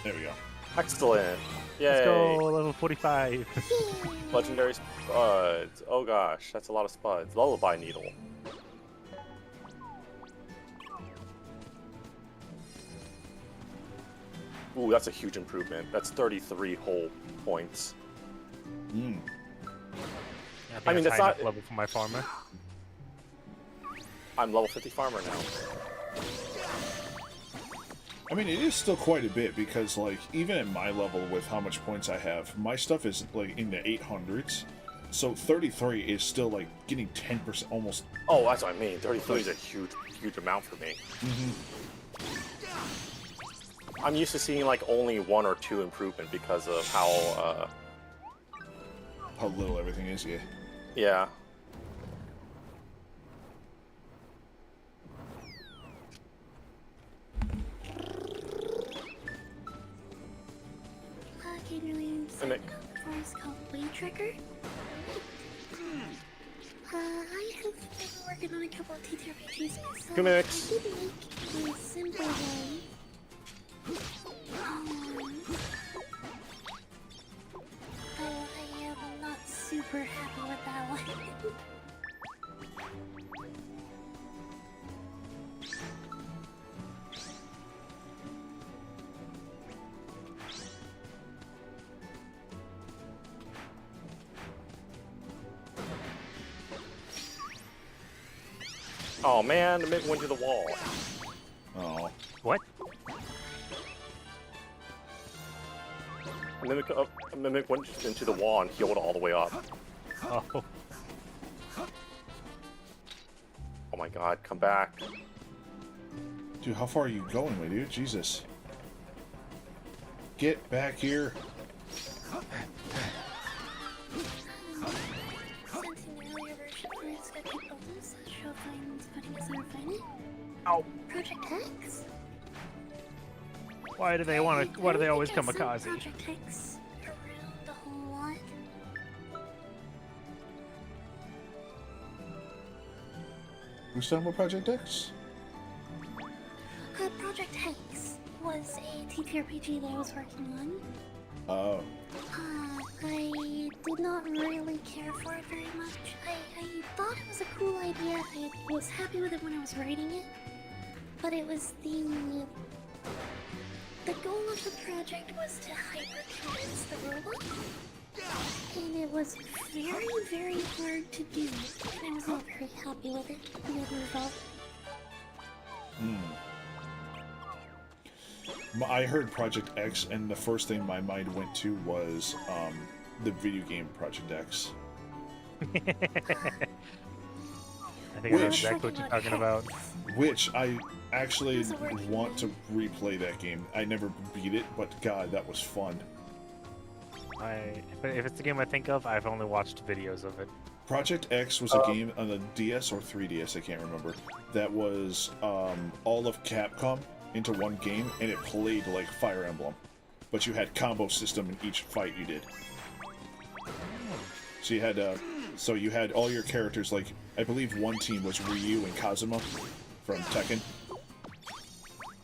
There we go. Excellent. Yay. Let's go, level 45. Legendary spuds. Oh gosh, that's a lot of spuds. Lullaby needle. Ooh, that's a huge improvement. That's 33 whole points. Mm. I mean, that's that's high not- enough level for my farmer. I'm level 50 farmer now. I mean, it is still quite a bit because, like, even at my level with how much points I have, my stuff is, like, in the 800s. So 33 is still, like, getting 10% almost. Oh, that's what I mean. 33 is a huge, huge amount for me. I'm used to seeing, like, only 1 or 2 improvement because of how little everything is, yeah. yeah. Can you sign Mimic. up for what's called Way Tracker? I have been working on a couple of TTRPGs myself. Gimmicks. I did make a simple one. I am not super happy with that one. Oh man, the Mimic went to the wall. Oh. What? Mimic went into the wall and healed all the way up. Oh. Oh my god, come back. Dude, how far are you going, my dude? Jesus. Get back here. Sent an earlier version for its second bonus that Show finds putting us on refinement. Ow. Project X? Why do they want to? Why do they always I think I kamikaze? saw Project X around a whole lot. Who's talking about Project X? Project Hex was a TTRPG that I was working on. Oh. I did not really care for it very much. I thought it was a cool idea. I was happy with it when I was writing it. But it was the goal of the project was to hyper-convince the robot. And it was very, very hard to do. And I was not very happy with it, the end result. I heard Project X, and the first thing my mind went to was the video game Project X. I think I know Which- exactly what you're talking about. Which I actually want to replay that game. I never beat it, but god, that was fun. If it's the game I think of, I've only watched videos of it. Project X was a game on the DS or 3DS, I can't remember, that was all of Capcom into one game, and it played like Fire Emblem. But you had combo system in each fight you did. So you had all your characters, like, I believe one team was Ryu and Kazuma from Tekken.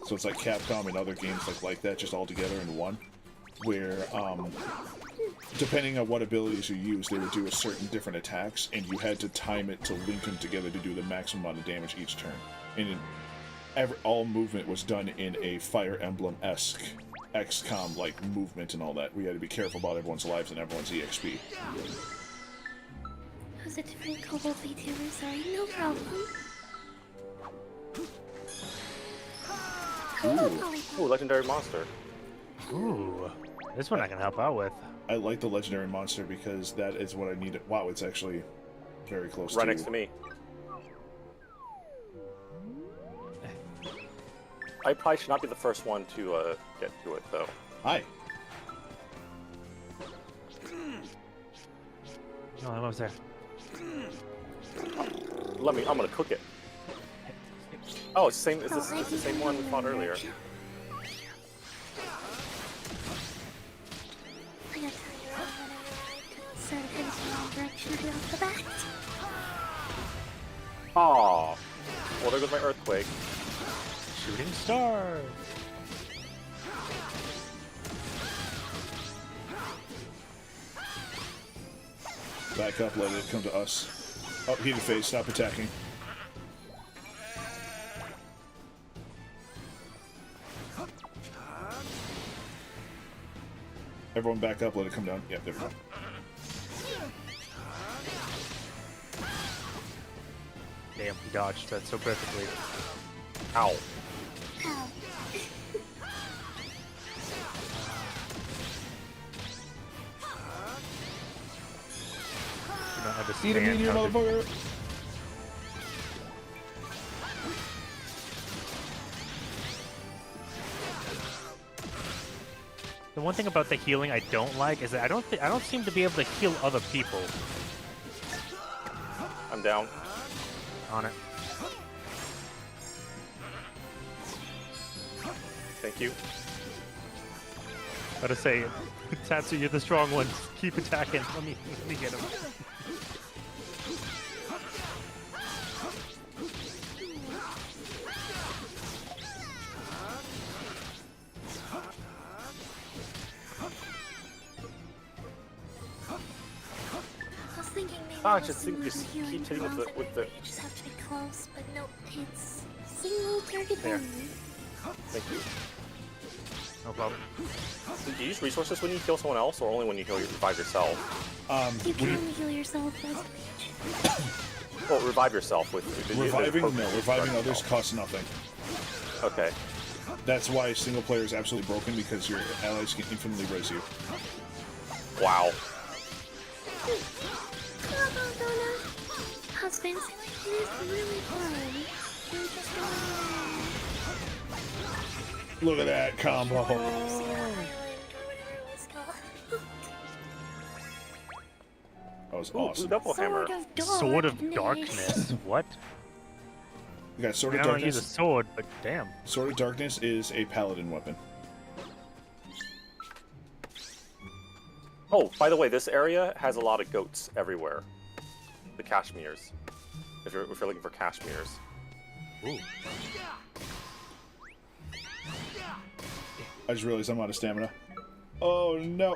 So it's like Capcom and other games like that, just all together in one. Where, depending on what abilities you used, they would do a certain different attacks, and you had to time it to link them together to do the maximum amount of damage each turn. And all movement was done in a Fire Emblem-esque XCOM-like movement and all that. We had to be careful about everyone's lives and everyone's EXP. It was a different Cobalt VTuber, sorry, no problem. Ooh, legendary monster. Ooh, this one I can help out with. I like the legendary monster because that is what I needed. Wow, it's actually very close Right to next to me. I probably should not be the first one to get to it, though. Hi. No, I'm almost there. I'm gonna cook it. Oh, it's the same. It's Oh, the same one we fought earlier. I gotta tell you, when I started heading the wrong direction right off the bat. Aw. Well, there goes my earthquake. Shooting star. Back up, let it come to us. Oh, heated phase, stop attacking. Everyone back up, let it come down. Yep, there we go. Damn, he dodged that so perfectly. Ow. Ow. You don't understand Eat a meteor, how to- motherfucker! The one thing about the healing I don't like is that I don't seem to be able to heal other people I'm down. on it. Thank you. Gotta say, Tatsu, you're the strong one. Keep attacking. Let me get him. I was thinking maybe Ah, it was just similar just to healing keep hitting with the- concept, with the- You just have to be close, but no, it's single target There. only. Thank you. No problem. Do you use resources when you heal someone else, or only when you revive yourself? You can only heal yourself as a mage. Well, revive yourself with Reviving? No, the- reviving others costs nothing. Okay. That's why single player is absolutely broken, because your allies can infinitely raise you. Wow. Husband, it is really fun. You just Look at that combo. go Island or whatever it was called. That was Ooh, awesome. blue double hammer. Sword of Darkness. What? You got I Sword mean, of I don't use a Darkness. sword, but damn. Sword of Darkness is a paladin weapon. Oh, by the way, this area has a lot of goats everywhere. The Kashmirs. If you're looking for Kashmirs. Ooh. I just realized I'm out of stamina. Oh no.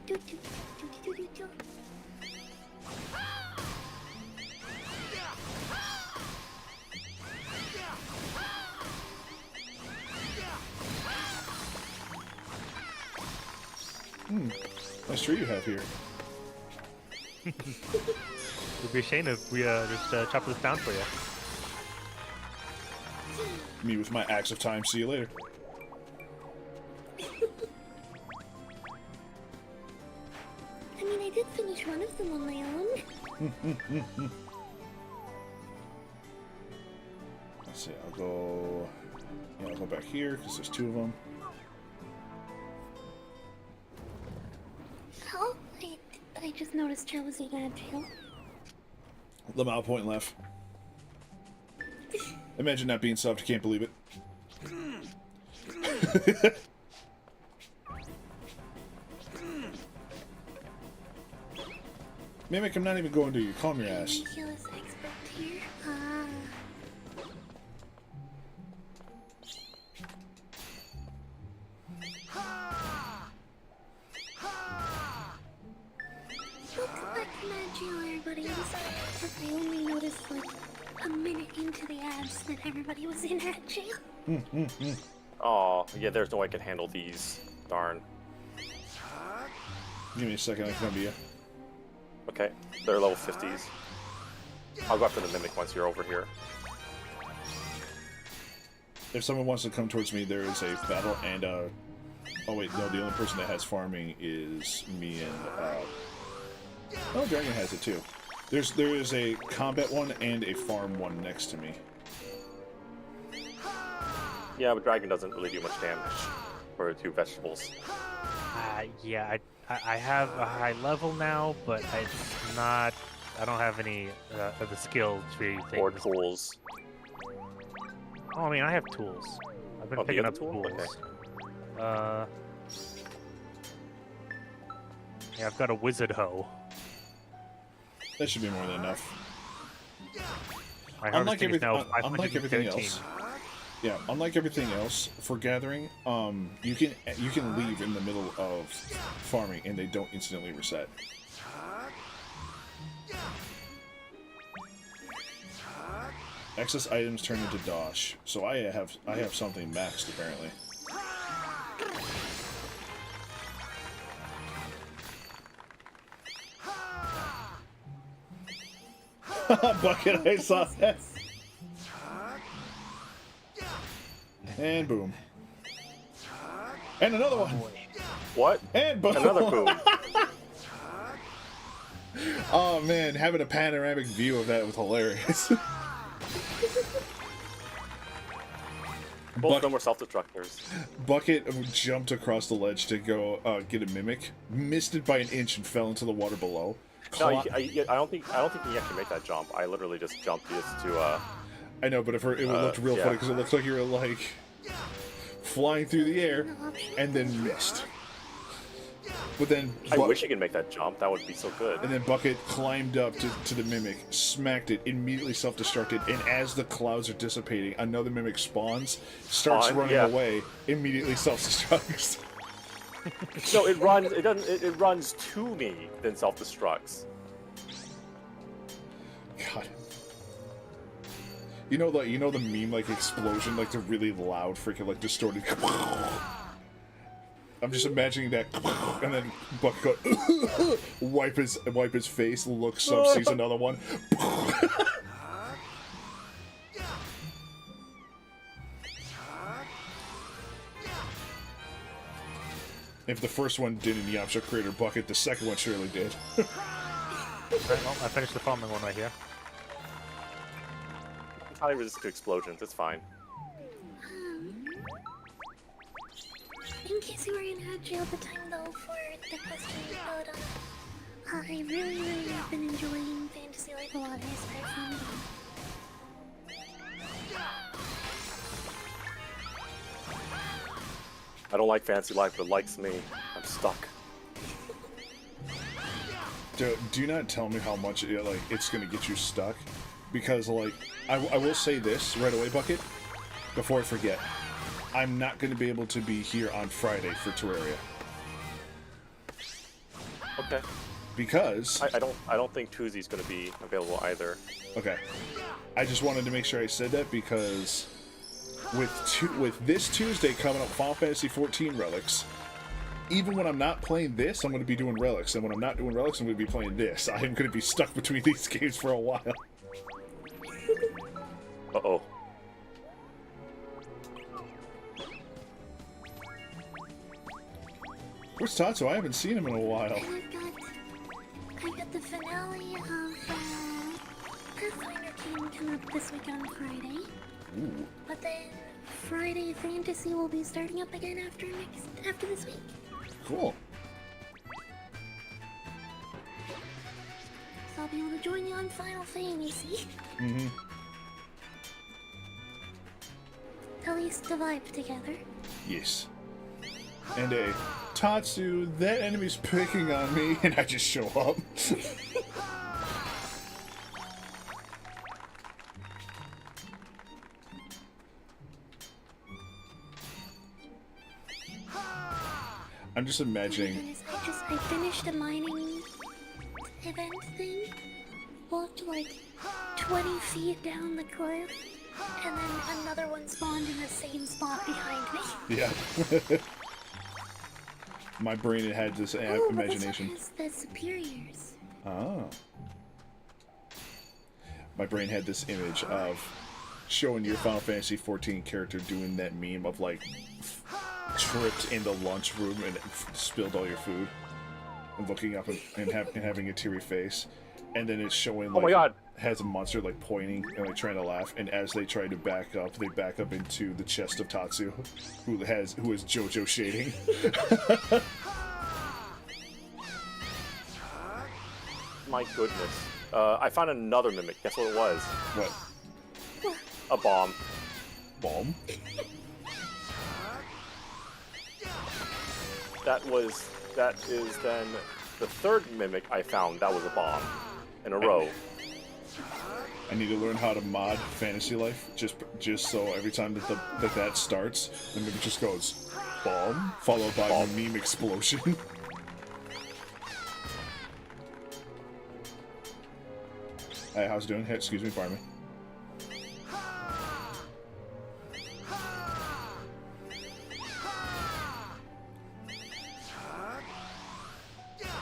Do, do, do, do, do, do. Nice tree you have here. It'd be a shame if we just chop this down for you. Me with my axe of time. See you later. I mean, I did finish one of them on my own. Let's see. I'll go. Yeah, I'll go back here because there's two of them. Oh, I just noticed Chelsea got jail. Lamau point left. Imagine that being subbed. Can't believe it. Mimic, I'm not even going to you. Calm your ass. Ridiculous expert here. Welcome back to Mad Jail, everybody. I only noticed like a minute into the ads that everybody was in Mad Jail. Oh, yeah, there's no way I can handle these. Darn. Give me a second. I can come to you. Okay, they're level 50s. I'll go after the Mimic once you're over here. If someone wants to come towards me, there is a battle and oh wait, no, the only person that has farming is me and oh, Dragon has it too. There is a combat one and a farm one next to me. Yeah, but Dragon doesn't really do much damage for 2 vegetables. Yeah, I have a high level now, but it's not. I don't have any of the skill tree things. Or tools. Oh, I mean, I have tools. I've been Oh, you picking have up tool? tools. Okay. Yeah, I've got a wizard hoe. That should be more than enough. My Unlike, harvesting is now unlike everything 513. else, yeah, unlike everything else for gathering, you can leave in the middle of farming and they don't instantly reset. Excess items turn into dosh, so I have something maxed apparently. Bucket, I saw that. And boom. And another one. What? And boom. Another boom. Oh man, having a panoramic view of that was hilarious. Both of them were self-destructors. Bucket jumped across the ledge to go get a mimic, missed it by an inch and fell into the water below. No, I don't think you actually make that jump. I literally just jumped just to. I know, but it looked real funny because it looked like you were like flying through the air and then missed. But then I wish you could make that jump. That would be so good. And then Bucket climbed up to the mimic, smacked it, immediately self-destructed, and as the clouds are dissipating, another mimic spawns, starts running away, immediately self-destructs. No, it runs. It doesn't. It runs to me, then self-destructs. God. You know the meme like explosion, like the really loud freaking like distorted. I'm just imagining that, and then Bucket go, wipe his face, looks up, sees another one. If the first one did in Yamcha Crater Bucket, the second one surely did. Right, well, I finished the farming one right here. It's highly resistant to explosions. It's fine. In case you were in jail the time though for the question, but I really have been enjoying Fantasy Life a lot. It's very fun. I don't like Fantasy Life, but it likes me. I'm stuck. Dude, do not tell me how much it's gonna get you stuck, because I will say this right away, Bucket, before I forget. I'm not going to be able to be here on Friday for Terraria. Okay. Because I don't think Tuesday's going to be available either. Okay. I just wanted to make sure I said that because with this Tuesday coming up, Final Fantasy XIV Relics. Even when I'm not playing this, I'm going to be doing Relics, and when I'm not doing Relics, I'm going to be playing this. I am going to be stuck between these games for a while. Uh-oh. Where's Tatsu? I haven't seen him in a while. I've got the finale of Pathfinder King coming up this week on Friday. Ooh. But then Friday Fantasy will be starting up again after this week. Cool. So I'll be able to join you on Final Fantasy. Mm-hmm. At least to vibe together. Yes. And Tatsu, that enemy's picking on me, and I just show up. I'm just imagining. I finished a mining event thing. Walked like 20 feet down the cliff, and then another one spawned in the same spot behind me. Yeah. My brain had this imagination. But this one has the superiors. Oh. my brain had this image of showing your Final Fantasy 14 character doing that meme of like tripped in the lunchroom and spilled all your food, and looking up and having a teary face, and then it's showing like Oh my god! has a monster like pointing and like trying to laugh, and as they try to back up, they back up into the chest of Tatsu, who is JoJo shading. My goodness. I found another mimic. Guess what it was? What? A bomb. Bomb? That is then the third mimic I found. That was a bomb in a row. I need to learn how to mod Fantasy Life, just so every time that starts, the mimic just goes bomb, followed by a meme explosion. Hey, how's it doing? Hey, excuse me, pardon me.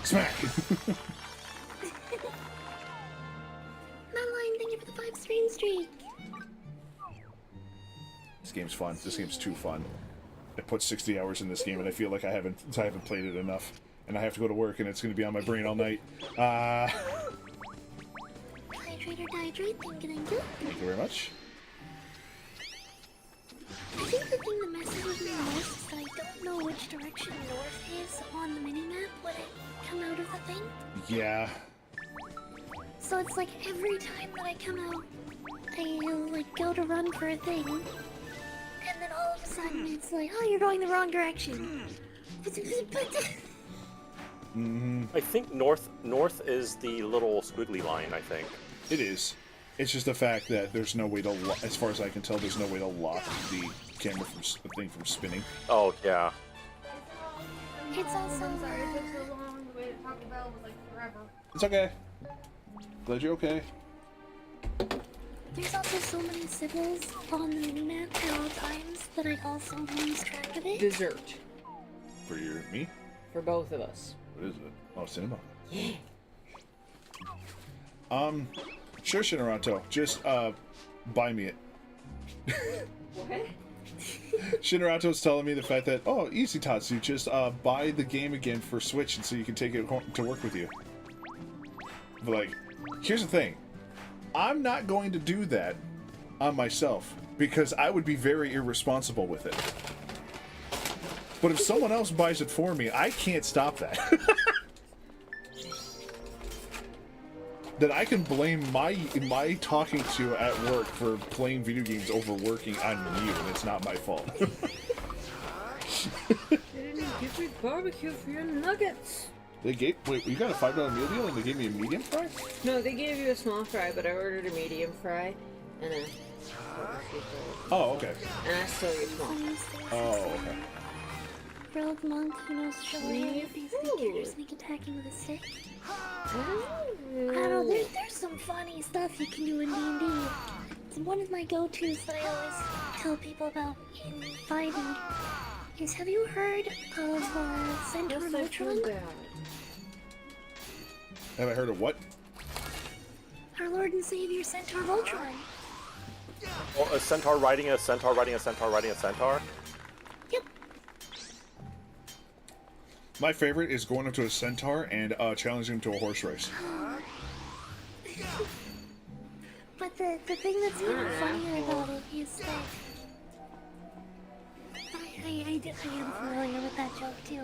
Smack! Madeline, thank you for the 5 stream streak. This game's fun. This game's too fun. I put 60 hours in this game, and I feel like I haven't played it enough. And I have to go to work, and it's going to be on my brain all night. Hydrate or dihydrate, thank you, thank you. Thank you very much. I think the thing that messes with me most is that I don't know which direction north is on the minimap when I come out of the thing. Yeah. So it's like every time that I come out, I like go to run for a thing, and then all of a sudden it's like, oh, you're going the wrong direction. I think north is the little squiggly line, I think. It is. It's just the fact that there's no way to, as far as I can tell, there's no way to lock the camera from the thing from spinning. Oh, yeah. It's also I'm sorry it took so long. The way to Taco Bell was like forever. It's okay. Glad you're okay. there's also so many symbols on the minimap at all times that I also lose track of it. Dessert. For me? For both of us. What is it? Oh, cinema. Yeah. Sure, Shinarato. Just, buy me it. What? Shinarato's telling me the fact that, oh, easy, Tatsu, just, buy the game again for Switch and so you can take it home to work with you. But, like, here's the thing. I'm not going to do that on myself because I would be very irresponsible with it. But if someone else buys it for me, I can't stop that. That I can blame my talking to at work for playing video games over working on you, and it's not my fault. They didn't give me barbecue for your nuggets. Wait, you got a $5 meal deal and they gave me a medium fry? No, they gave you a small fry, but I ordered a medium fry and a barbecue fry. Oh, okay. And I still get small. Oh, okay. Rogue monk who knows showy with these figures sneak attacking with a stick. I don't know, there's some funny stuff you can do in D&D. It's one of my go-tos that I always tell people about in 5e. Is, have you heard of Centaur Voltron? Have I heard of what? Our Lord and Savior Centaur Voltron. Oh, a centaur riding a centaur riding a centaur riding a centaur? Yep. My favorite is going up to a centaur and challenging him to a horse race. But the thing that's even funnier about it is that I am familiar with that joke too.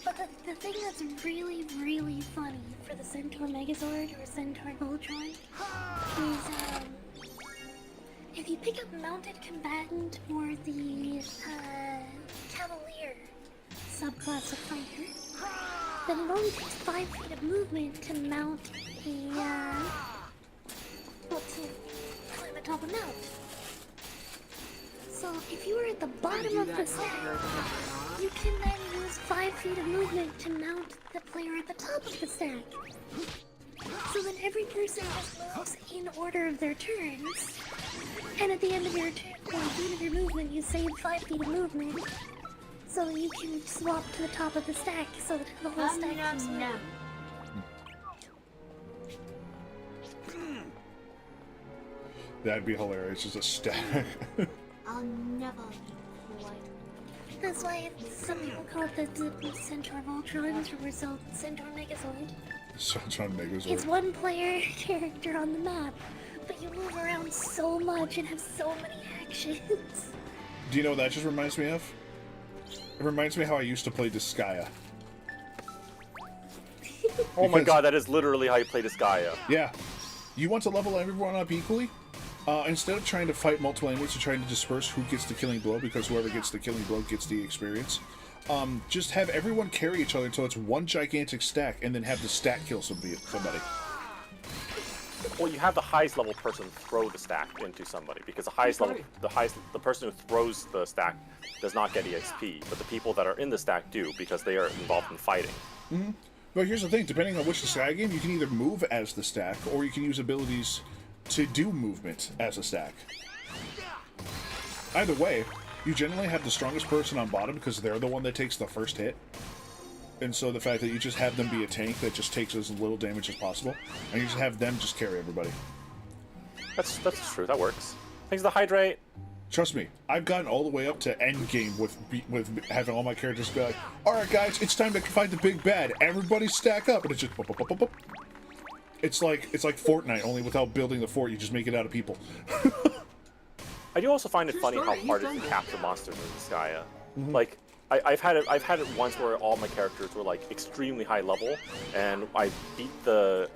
But the thing that's really, really funny for the Centaur Megazord or Centaur Voltron is if you pick up Mounted Combatant or the Cavalier subclass of fighter, then it only takes 5 feet of movement to mount a, to climb atop a mount. So if you are at the bottom of the stack, you can then use 5 feet of movement to mount the player at the top of the stack. So then every person just moves in order of their turns, and at the end of your turn, or at the end of your movement, you save 5 feet of movement, so that you can swap to the top of the stack, so that the whole stack keeps moving. That'd be hilarious. Just a stack. I'll never be quite. That's why some people call it the Centaur Voltrons or Centaur Megazord. Centaur Megazord. It's one player character on the map, but you move around so much and have so many actions. Do you know what that just reminds me of? It reminds me how I used to play Disgaea. Oh my Because- god, that is literally how you play Disgaea. Yeah. You want to level everyone up equally? Instead of trying to fight multiple enemies or trying to disperse who gets the killing blow, because whoever gets the killing blow gets the experience, just have everyone carry each other until it's one gigantic stack, and then have the stack kill somebody. Well, you have the highest level person throw the stack into somebody, because the highest level, the person who throws the stack does not get EXP, but the people that are in the stack do, because they are involved in fighting. Mm-hmm. But here's the thing, depending on which Disgaea game, you can either move as the stack, or you can use abilities to do movement as a stack. Either way, you generally have the strongest person on bottom because they're the one that takes the first hit. And so the fact that you just have them be a tank that just takes as little damage as possible, and you just have them just carry everybody. That's true, that works. Thanks to the hydrate. Trust me, I've gotten all the way up to end game with having all my characters be like, "Alright guys, it's time to fight the big bad. Everybody stack up," and it's just boop, boop, boop, boop, boop. It's like Fortnite, only without building the fort, you just make it out of people. I do also find it funny how hard it is to capture monsters in Disgaea. Like, I've had it once where all my characters were like extremely high level, and I beat the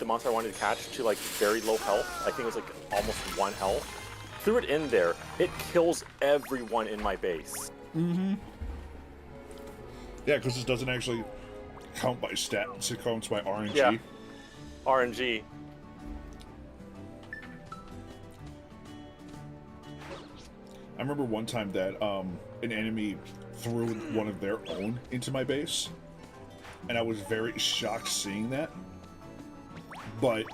monster I wanted to catch to like very low health. I think it was like almost 1 health. Threw it in there, it kills everyone in my base. Mm-hmm. Yeah, because it doesn't actually count by stats, it counts by RNG. Yeah. RNG. I remember one time that an enemy threw one of their own into my base, and I was very shocked seeing that. But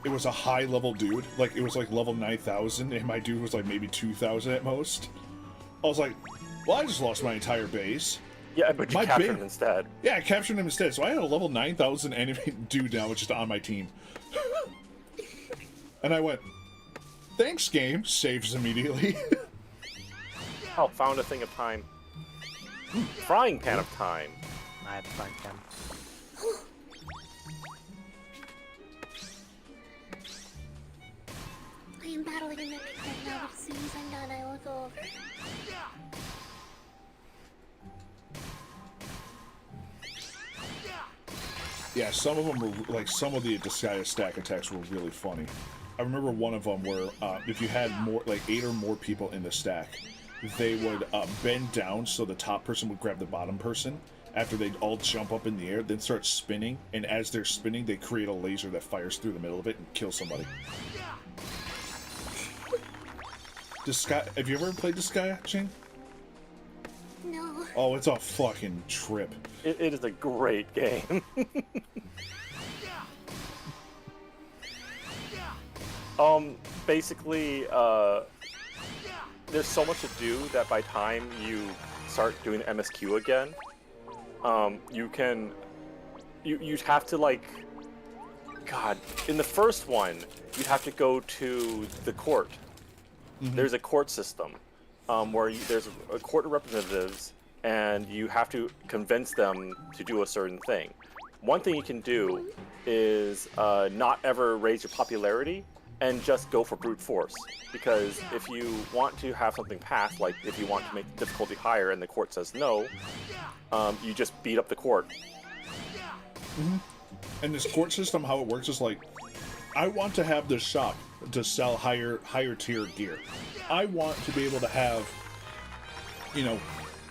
it was a high-level dude, like it was like level 9,000, and my dude was like maybe 2,000 at most. I was like, well, I just lost my entire base. Yeah, but you captured him instead. Yeah, I captured him instead, so I had a level 9,000 enemy dude now just on my team. And I went, thanks game, saves immediately. Oh, found a thing of time. Frying pan of time. I have frying pan. I am battling a mimic right now, but as soon as I'm done, I will go over. Yeah, some of them were, like, some of the Disgaea stack attacks were really funny. I remember one of them where, if you had more, like 8 or more people in the stack, they would bend down so the top person would grab the bottom person after they'd all jump up in the air, then start spinning, and as they're spinning, they create a laser that fires through the middle of it and kills somebody. Have you ever played Disgaea, Jane? No. Oh, it's a fucking trip. It is a great game. Basically, there's so much to do that by time you start doing MSQ again, you'd have to, like, God, in the first one, you'd have to go to the court. There's a court system where there's a court of representatives, and you have to convince them to do a certain thing. One thing you can do is not ever raise your popularity and just go for brute force. Because if you want to have something pass, like if you want to make the difficulty higher and the court says no, you just beat up the court. And this court system, how it works is like, I want to have this shop to sell higher tier gear. I want to be able to have, you know,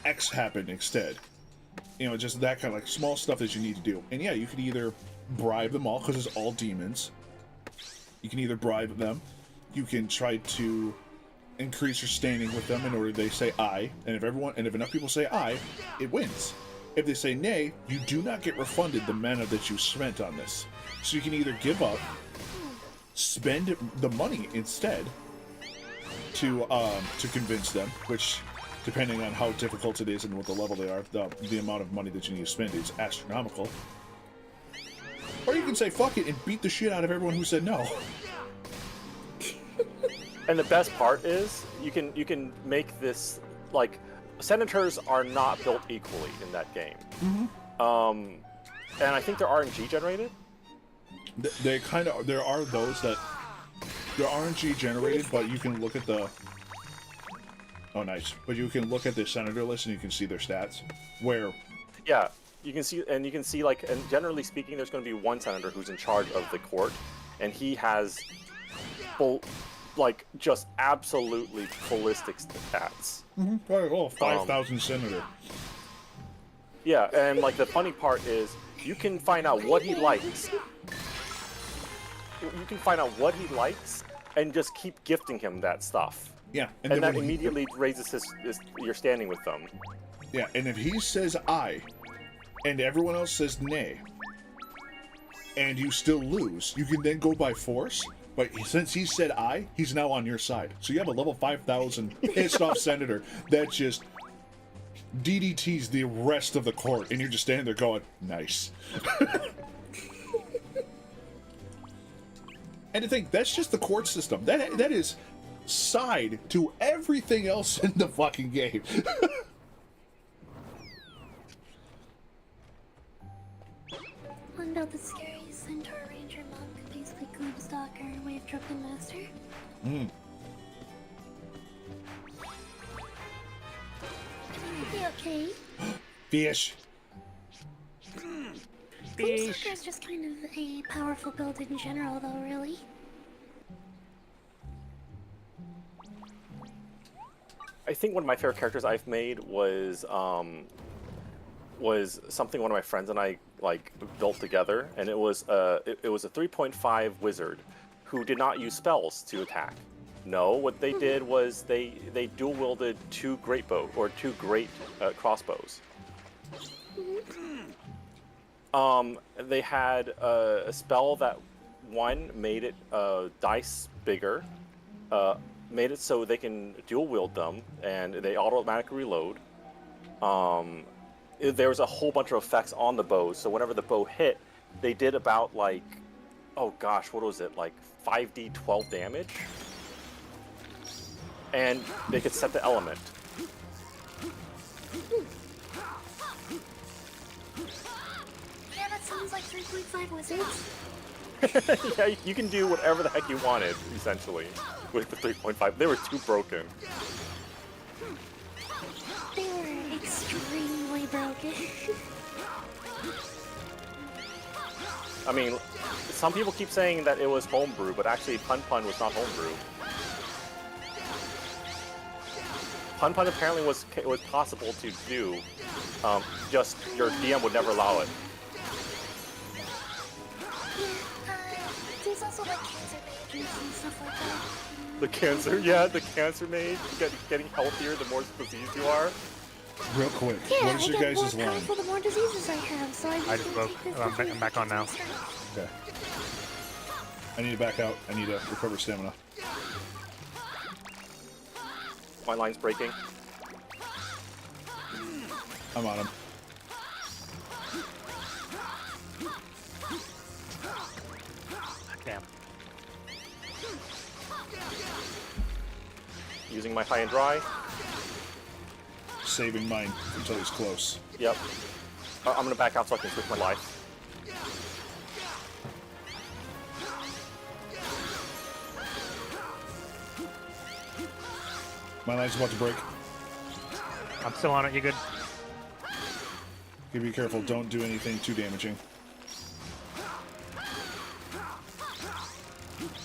X happen instead. You know, just that kind of like small stuff that you need to do. And yeah, you can either bribe them all, because it's all demons. You can either bribe them, you can try to increase your standing with them in order they say aye, and if enough people say aye, it wins. If they say nay, you do not get refunded the mana that you spent on this. So you can either give up, spend the money instead to convince them, which, depending on how difficult it is and what the level they are, the amount of money that you need to spend is astronomical. Or you can say fuck it and beat the shit out of everyone who said no. And the best part is you can make this like senators are not built equally in that game. And I think they're RNG generated. They kind of there are those that they're RNG generated, but you can look at the but you can look at the senator list and you can see their stats. Where Yeah, you can see like, and generally speaking, there's going to be one senator who's in charge of the court, and he has full, like, just absolutely ballistic stats. oh, 5,000 senator. Yeah, and like the funny part is you can find out what he likes. You can find out what he likes and just keep gifting him that stuff. Yeah, And then that when he- immediately raises your standing with them. Yeah, and if he says I, and everyone else says nay, and you still lose, you can then go by force. But since he said I, he's now on your side. So you have a level 5,000 pissed off senator that just DDTs the rest of the court, and you're just standing there going, nice. And to think, that's just the court system. That is side to everything else in the fucking game. What about the scary centaur ranger monk, basically Gloomstalker, Wave Drunken Master? Be okay. Fish. Gloomstalker is just kind of a powerful build in general, though, really. I think one of my favorite characters I've made was something one of my friends and I like built together, and it was a 3.5 wizard who did not use spells to attack. No, what they did was they dual wielded two great crossbows. They had a spell that one made it dice bigger, made it so they can dual wield them and they automatically reload. There was a whole bunch of effects on the bows, so whenever the bow hit, they did about like, oh gosh, what was it, like 5d 12 damage? And they could set the element. Yeah, that sounds like 3.5 wizards. Yeah, you can do whatever the heck you wanted, essentially, with the 3.5. They were too broken. They were extremely broken. I mean, some people keep saying that it was homebrew, but actually Pun Pun was not homebrew. Pun Pun apparently was possible to do, just your DM would never allow it. There's also like cancer mages and stuff like that. The cancer mage, getting healthier the more diseased you are. Real quick, Yeah, what is I your get more guys' line? powerful the more diseases I have, so I just broke. I'm back on now. Okay. I need to back out. I need to recover stamina. My line's breaking. I'm on him. Damn. Using my high and dry. Saving mine until he's close. Yep. I'm gonna back out so I can switch my life. My line's about to break. I'm still on it. You good? Okay, be careful. Don't do anything too damaging.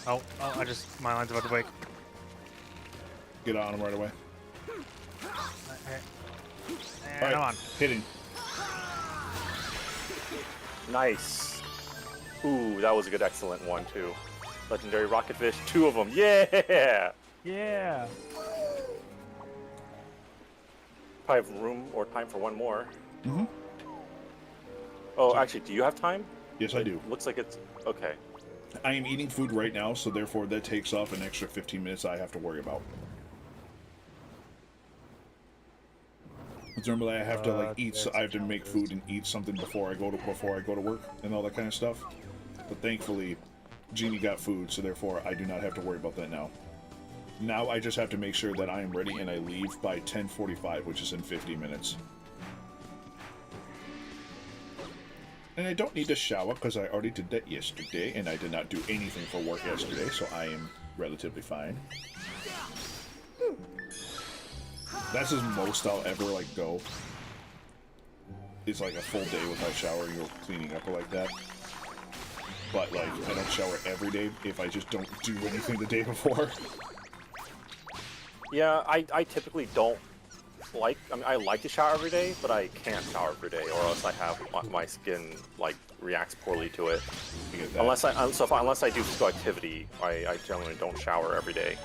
Oh, my line's about to break. Get on him right away. And Alright, I'm on. hitting. Nice. Ooh, that was a good, excellent one too. Legendary Rocketfish, 2 of them. Yeah. Yeah. Probably have room or time for one more. Mm-hmm. Oh, actually, do you have time? Yes, I do. Looks like it's okay. I am eating food right now, so therefore that takes off an extra 15 minutes I have to worry about. Because normally I have to like eat. So I have to make food and eat something before I go to work and all that kind of stuff. But thankfully, Jeannie got food, so therefore I do not have to worry about that now. Now I just have to make sure that I am ready and I leave by 10:45, which is in 50 minutes. And I don't need to shower because I already did that yesterday, and I did not do anything for work yesterday, so I am relatively fine. That's as most I'll ever, like, go. It's like a full day without showering or cleaning up or like that. But, like, I don't shower every day if I just don't do anything the day before. Yeah, I typically don't like, I mean, I like to shower every day, but I can't shower every day, or else I have my skin, like, reacts poorly to it. Unless I do physical activity, I generally don't shower every day.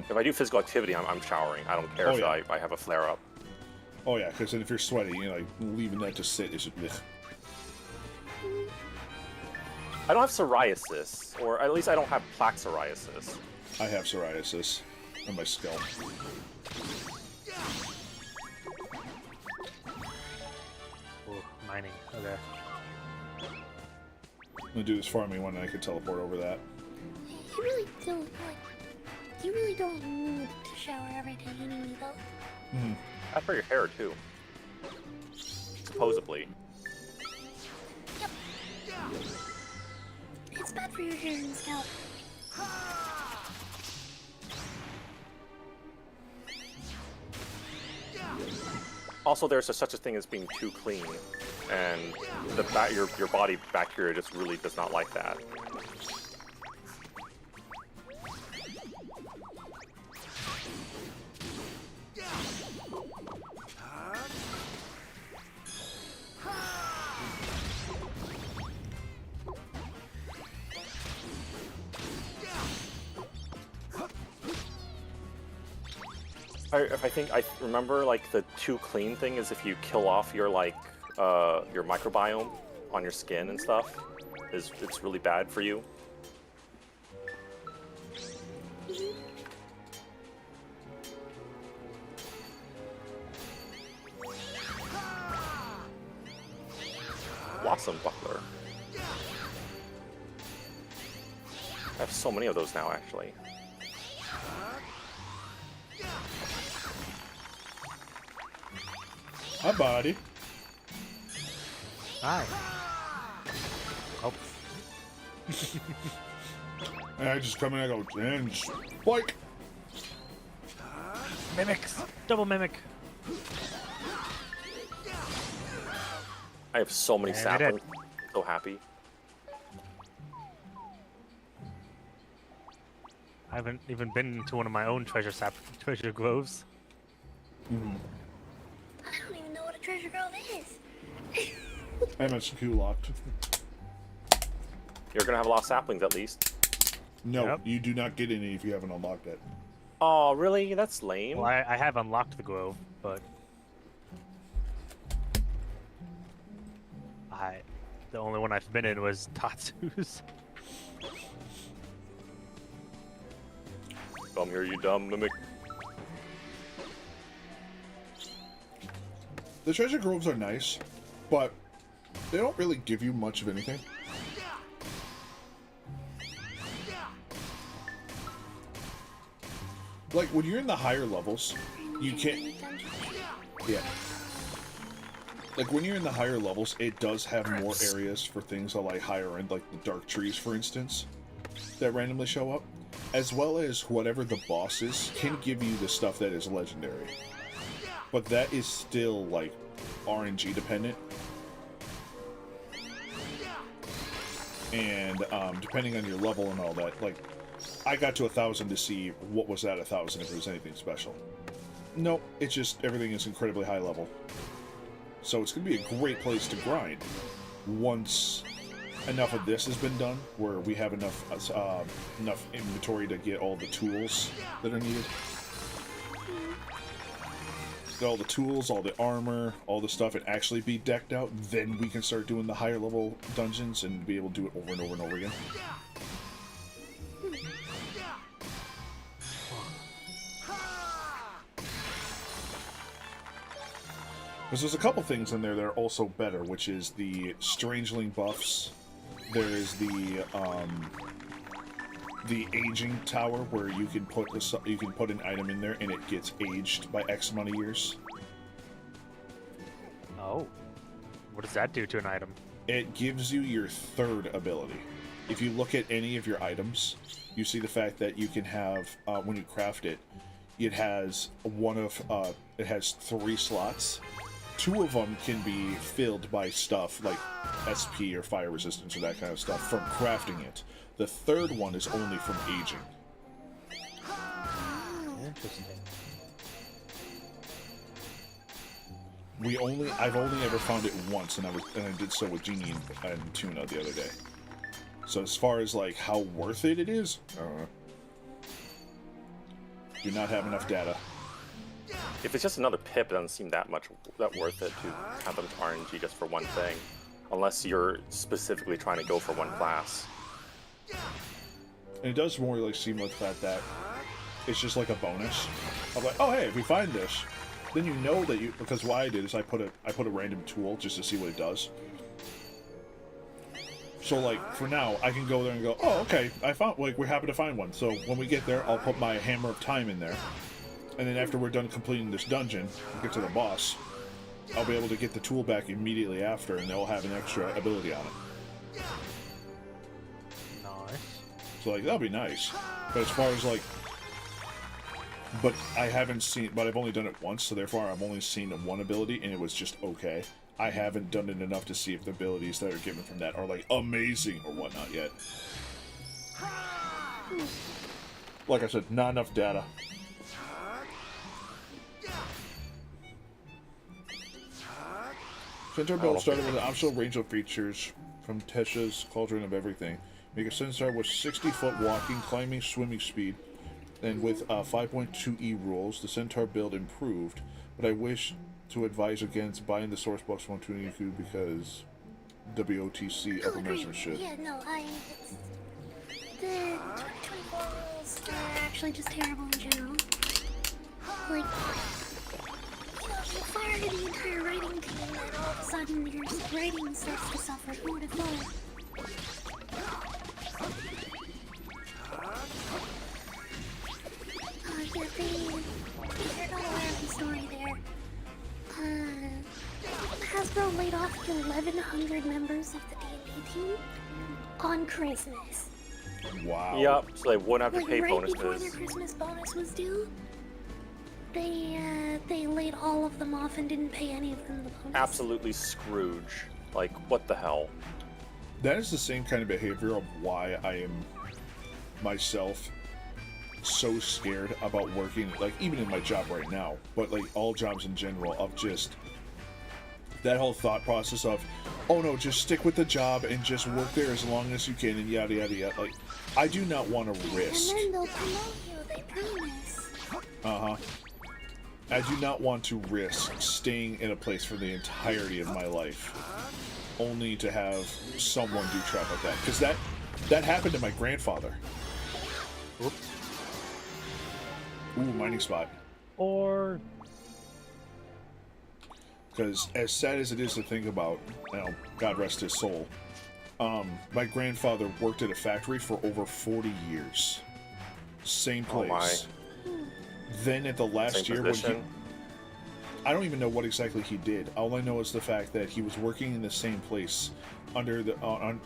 If I do physical activity, I'm showering. I don't care if I have a flare-up. Oh yeah, because then if you're sweaty, you know, like, leaving that to sit is just... Ugh. I don't have psoriasis, or at least I don't have plaque psoriasis. I have psoriasis on my scalp. Ooh, mining. Okay. I'm gonna do this farming one and I can teleport over that. You really don't, like, you really don't need to shower every day anyway, though. That's for your hair, too. Supposedly. Yep. It's bad for your hair and scalp. Also, there's such a thing as being too clean, and your body bacteria just really does not like that. I remember, like, the too clean thing is if you kill off your, like, your microbiome on your skin and stuff, it's really bad for you. Blossom Buckler. I have so many of those now, actually. Hi, buddy. Hi. Oh. And I just come in and I go, and like, Mimics! Double mimic! I have so many And saplings. So happy. I haven't even been to one of my own treasure groves. I don't even know what a treasure grove is. I'm at SQ locked. You're gonna have a lot of saplings at least. No, Yep. you do not get any if you haven't unlocked it. Oh, really? That's lame. Well, I have unlocked the grove, but the only one I've been in was Tatsu's. Come here, you dumb mimic. The treasure groves are nice, but they don't really give you much of anything. Like, when you're in the higher levels, you can't... Yeah. Like, when you're in the higher levels, it does have more areas for things that, like, higher end, like the dark trees, for instance, that randomly show up. As well as whatever the boss is can give you the stuff that is legendary. But that is still, like, RNG dependent. And, depending on your level and all that, like, I got to 1,000 to see what was at 1,000 if there was anything special. Nope, it's just everything is incredibly high level. So it's going to be a great place to grind once enough of this has been done, where we have enough inventory to get all the tools that are needed. Get all the tools, all the armor, all the stuff, and actually be decked out, then we can start doing the higher level dungeons and be able to do it over and over and over again. Because there's a couple things in there that are also better, which is the Strangeling buffs. There is the the aging tower where you can put an item in there and it gets aged by X amount of years. Oh. What does that do to an item? It gives you your third ability. If you look at any of your items, you see the fact that you can have when you craft it, it has it has 3 slots. 2 of them can be filled by stuff like SP or fire resistance or that kind of stuff from crafting it. The third one is only from aging. Interesting. I've only ever found it once, and I did so with Genie and Tuna the other day. So as far as like how worth it is, do not have enough data. If it's just another pip, it doesn't seem that worth it to have them RNG just for one thing, unless you're specifically trying to go for one class. And it does more like seem like that it's just like a bonus. I'm like, oh hey, if we find this, then you know that you, because what I did is I put a random tool just to see what it does. So like for now, I can go there and go, oh okay, we happen to find one. So when we get there, I'll put my Hammer of Time in there, and then after we're done completing this dungeon, and get to the boss, I'll be able to get the tool back immediately after, and they'll have an extra ability on it. Nice. So like that'll be nice. But as far as like, but I've only done it once, so therefore I've only seen one ability, and it was just okay. I haven't done it enough to see if the abilities that are given from that are like amazing or whatnot yet. Like I said, not enough data. Centaur build started with an optional range of features from Tesha's Cauldron of Everything. Make a Centaur with 60-foot walking, climbing, swimming speed, and with 5.2e rules, the Centaur build improved, but I wish to advise against buying the source box from Tuniku because WOTC implements some shit. Yeah, no, the 2024 rules are actually just terrible in general. Like, you fire the entire writing team and all of a sudden your writing starts to suffer. Who would have thought? Yeah, if you're not aware of the story there, Hasbro laid off 1,100 members of the D&D team on Christmas. Wow. Yep, so they wouldn't have to pay right bonuses. before their Christmas bonus was due, they laid all of them off and didn't pay any of them the bonus. Absolutely Scrooge. Like, what the hell? That is the same kind of behavior of why I am myself so scared about working, like even in my job right now, but like all jobs in general, of just that whole thought process of, oh no, just stick with the job and just work there as long as you can and yada yada yada. Like, I do not want to risk. And then they'll promote you, they promise. I do not want to risk staying in a place for the entirety of my life, only to have someone do crap like that. Because that happened to my grandfather. Oops. Ooh, mining spot. Or... Because as sad as it is to think about, God rest his soul, my grandfather worked at a factory for over 40 years. Same place. Oh my. Then at the last Same year, position. I don't even know what exactly he did. All I know is the fact that he was working in the same place under the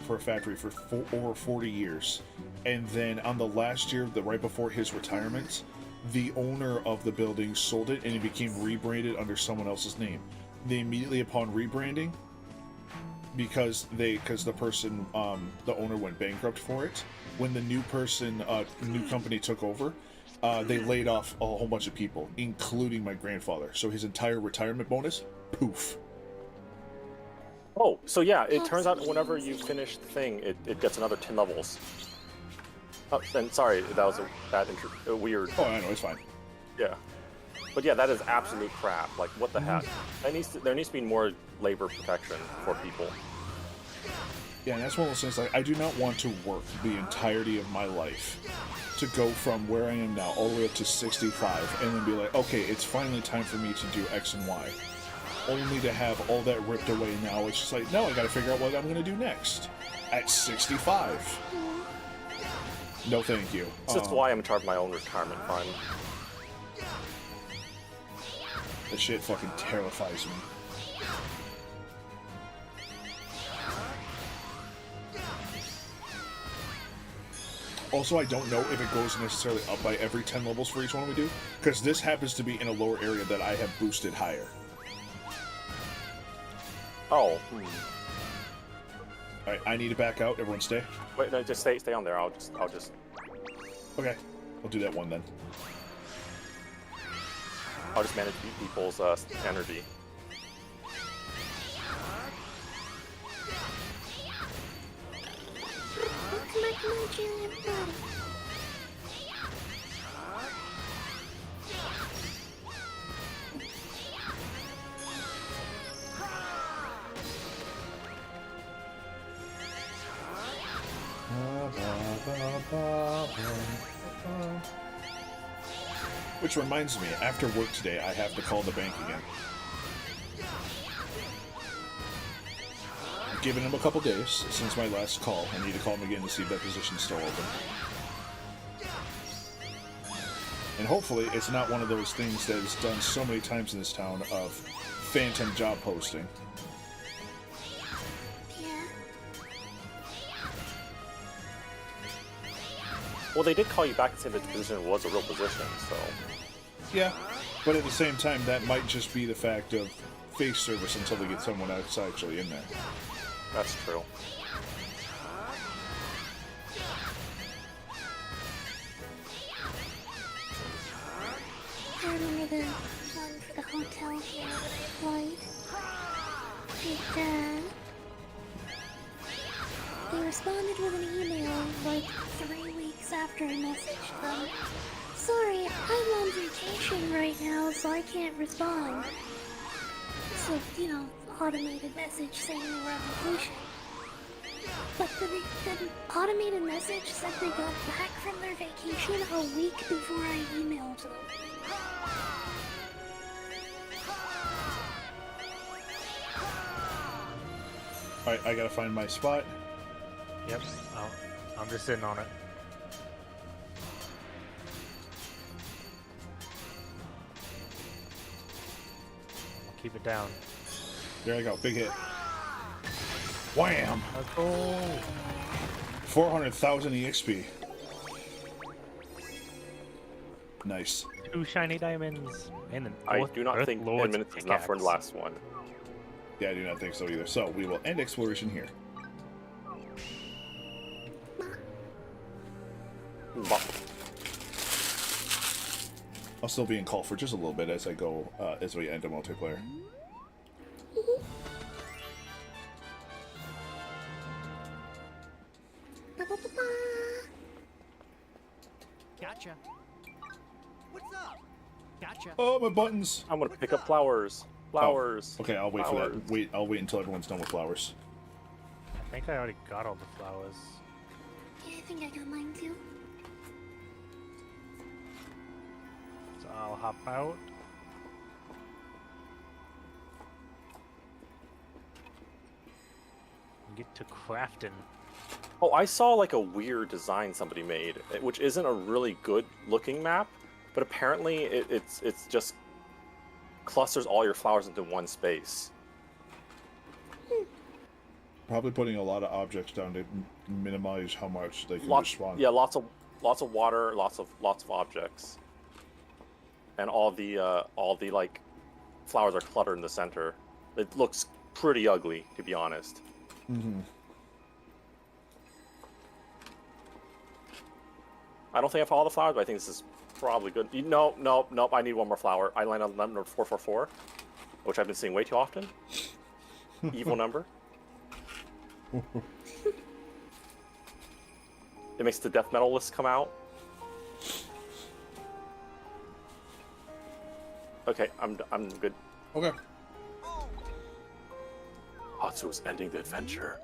for a factory for over 40 years, and then on the last year, right before his retirement, the owner of the building sold it and it became rebranded under someone else's name. They immediately, upon rebranding, because the person, the owner went bankrupt for it. When the new company took over, they laid off a whole bunch of people, including my grandfather. So his entire retirement bonus, poof. Oh, so yeah, it turns out whenever you finish the thing, it gets another 10 levels. Oh, and sorry, that was a weird... Oh, I know, it's fine. Yeah. But yeah, that is absolute crap. Like, what the heck? There needs to be more labor protection for people. Yeah, and that's one of those things, like, I do not want to work the entirety of my life to go from where I am now all the way up to 65 and then be like, okay, it's finally time for me to do X and Y. Only to have all that ripped away now. It's just like, no, I gotta figure out what I'm gonna do next. At 65. No, thank you. This is why I'm in charge of my own retirement fund. That shit fucking terrifies me. Also, I don't know if it goes necessarily up by every 10 levels for each one we do, because this happens to be in a lower area that I have boosted higher. Oh. Alright, I need to back out. Everyone stay. Wait, no, just stay on there. I'll just. Okay, we'll do that one then. I'll just manage people's energy. Welcome back to my channel, everybody. Which reminds me, after work today, I have to call the bank again. I've given them a couple days since my last call. I need to call them again to see if that position's still open. And hopefully, it's not one of those things that is done so many times in this town of phantom job posting. Yeah. Well, they did call you back and say that the position was a real position, so... Yeah, but at the same time, that might just be the fact of face service until they get someone else actually in there. That's true. I remember the one for the hotel here that I applied. They responded with an email like 3 weeks after I messaged them. Sorry, I'm on vacation right now, so I can't respond. So, you know, automated message saying they were on vacation. But the automated message said they got back from their vacation a week before I emailed them. Alright, I gotta find my spot. Yep. I'm just sitting on it. I'll keep it down. There I go, big hit. Wham! Let's go. 400,000 EXP. Nice. 2 shiny diamonds. And an I Earth- do not Earth think 10 Lord's minutes is enough for the pickaxe. last one. Yeah, I do not think so either. So, we will end exploration here. I'll still be in call for just a little bit as I go, as we end the multiplayer. Gotcha. What's up? Gotcha. Oh, my buttons! I'm gonna pick up flowers. Flowers. Okay, I'll wait for Flowers. that. Wait, I'll wait until everyone's done with flowers. I think I already got all the flowers. Yeah, I think I got mine too. So I'll hop out. And get to crafting. Oh, I saw like a weird design somebody made, which isn't a really good looking map, but apparently it's just clusters all your flowers into one space. Probably putting a lot of objects down to minimize how much they can Lots respawn. of water, lots of objects, and all the like flowers are cluttered in the center. It looks pretty ugly, to be honest. Mm-hmm. I don't think I have all the flowers, but I think this is probably good. Nope. I need one more flower. I land on number 444, which I've been seeing way too often. Evil number. It makes the death metal list come out. Okay, I'm good. Okay. Hatsu is ending the adventure.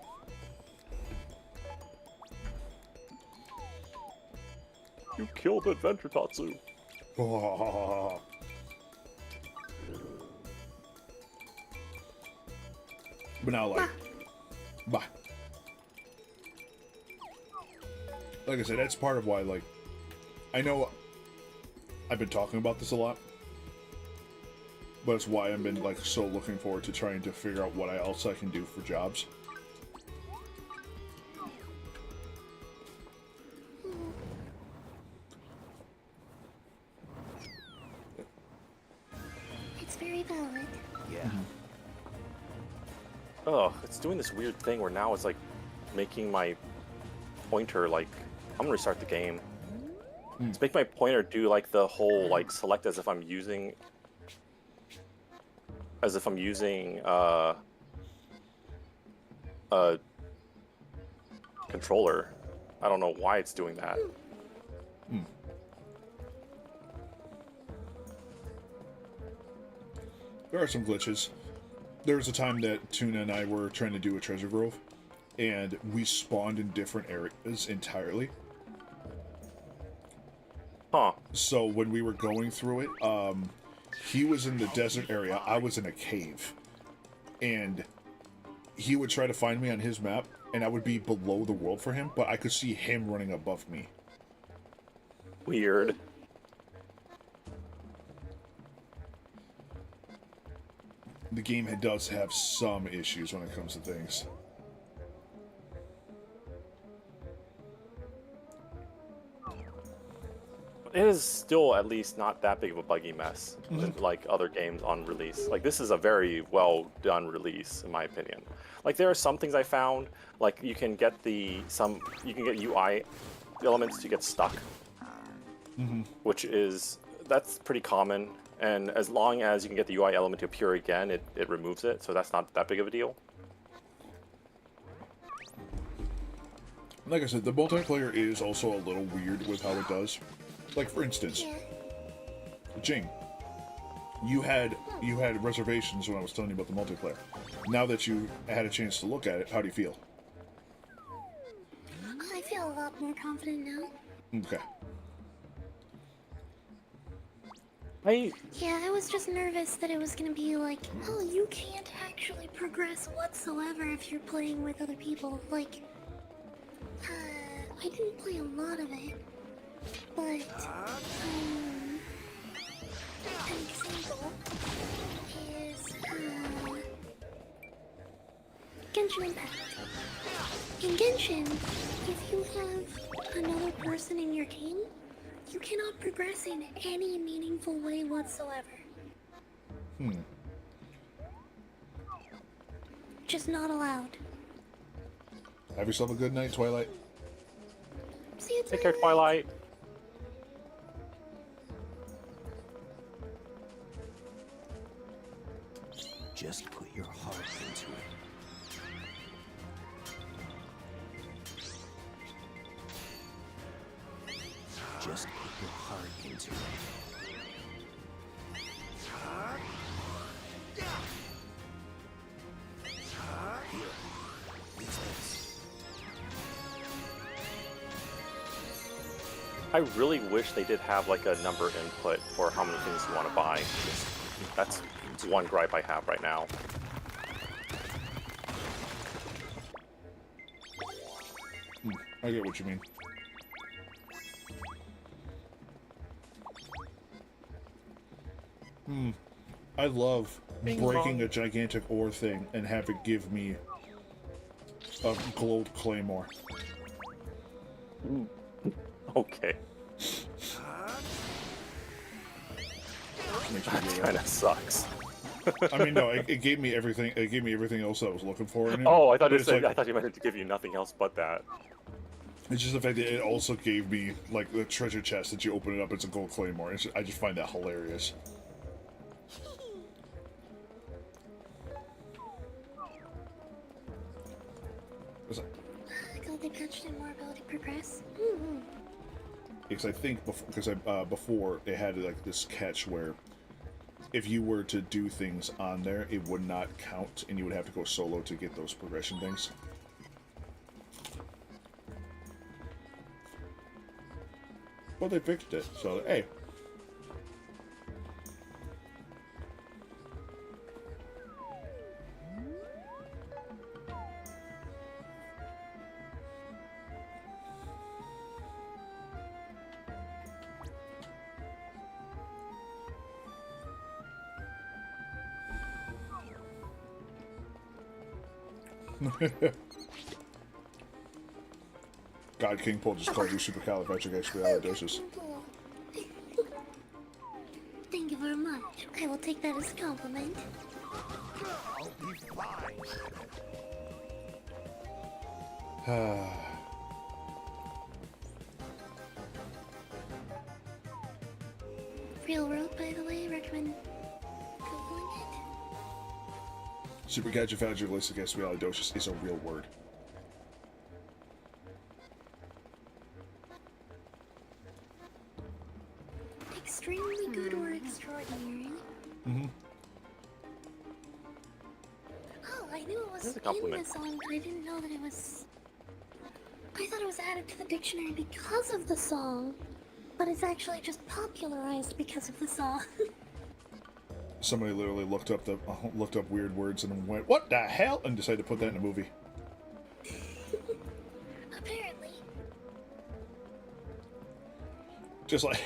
You killed the adventure, Tatsu. But now, like, bye. like I said, that's part of why, like, I know I've been talking about this a lot, but it's why I've been, like, so looking forward to trying to figure out what else I can do for jobs. It's very valid. Yeah. Oh, it's doing this weird thing where now it's like making my pointer like I'm gonna restart the game. It's making my pointer do like the whole like select as if I'm using a controller. I don't know why it's doing that. There are some glitches. There was a time that Tuna and I were trying to do a treasure grove, and we spawned in different areas entirely. Huh. So when we were going through it, he was in the desert area, I was in a cave. And he would try to find me on his map, and I would be below the world for him, but I could see him running above me. Weird. The game does have some issues when it comes to things. It is still at least not that big of a buggy mess like other games on release. Like this is a very well done release in my opinion. Like there are some things I found, like you can get UI elements to get stuck, which that's pretty common. And as long as you can get the UI element to appear again, it removes it. So that's not that big of a deal. Like I said, the multiplayer is also a little weird with how it does. Like for instance, Jing, you had reservations when I was telling you about the multiplayer. Now that you had a chance to look at it, how do you feel? I feel a lot more confident now. Okay. Yeah, I was just nervous that it was gonna be like, oh, you can't actually progress whatsoever if you're playing with other people. Like, I didn't play a lot of it, but, an example is, Genshin Impact. In Genshin, if you have another person in your team, you cannot progress in any meaningful way whatsoever. Just not allowed. Have yourself a good night, Twilight. See you Take care, Twilight. Just put your heart into it. Just put your heart into it. Here, use this. I really wish they did have like a number input for how many things you want to buy. That's one gripe I have right now. I get what you mean. I love breaking a gigantic ore thing and have it give me a gold claymore. Okay. That kind of sucks. I mean, no, it gave me everything. It gave me everything else I was looking for in it. Oh, I thought It's like, I thought you meant it to give you nothing else but that. it's just the fact that it also gave me like the treasure chest that you open it up. It's a gold claymore. I just find that hilarious. What's that? God, they patched in more ability progress. Because I think before it had like this catch where if you were to do things on there, it would not count, and you would have to go solo to get those progression things. Well, they fixed it, so hey. God King Pole just called you supercalifragilisticexpialidocious. Thank you very much. I will take that as a compliment. I'll be fine. Real road, by the way, recommend Googling it. Supercalifragilisticexpialidocious is a real word. Extremely good or extraordinary? Mm-hmm. Oh, I knew it was That's a in compliment. the song, but I didn't know that it was... I thought it was added to the dictionary because of the song, but it's actually just popularized because of the song. Somebody literally looked up weird words and went, "What the hell?" and decided to put that in a movie. Apparently. Just like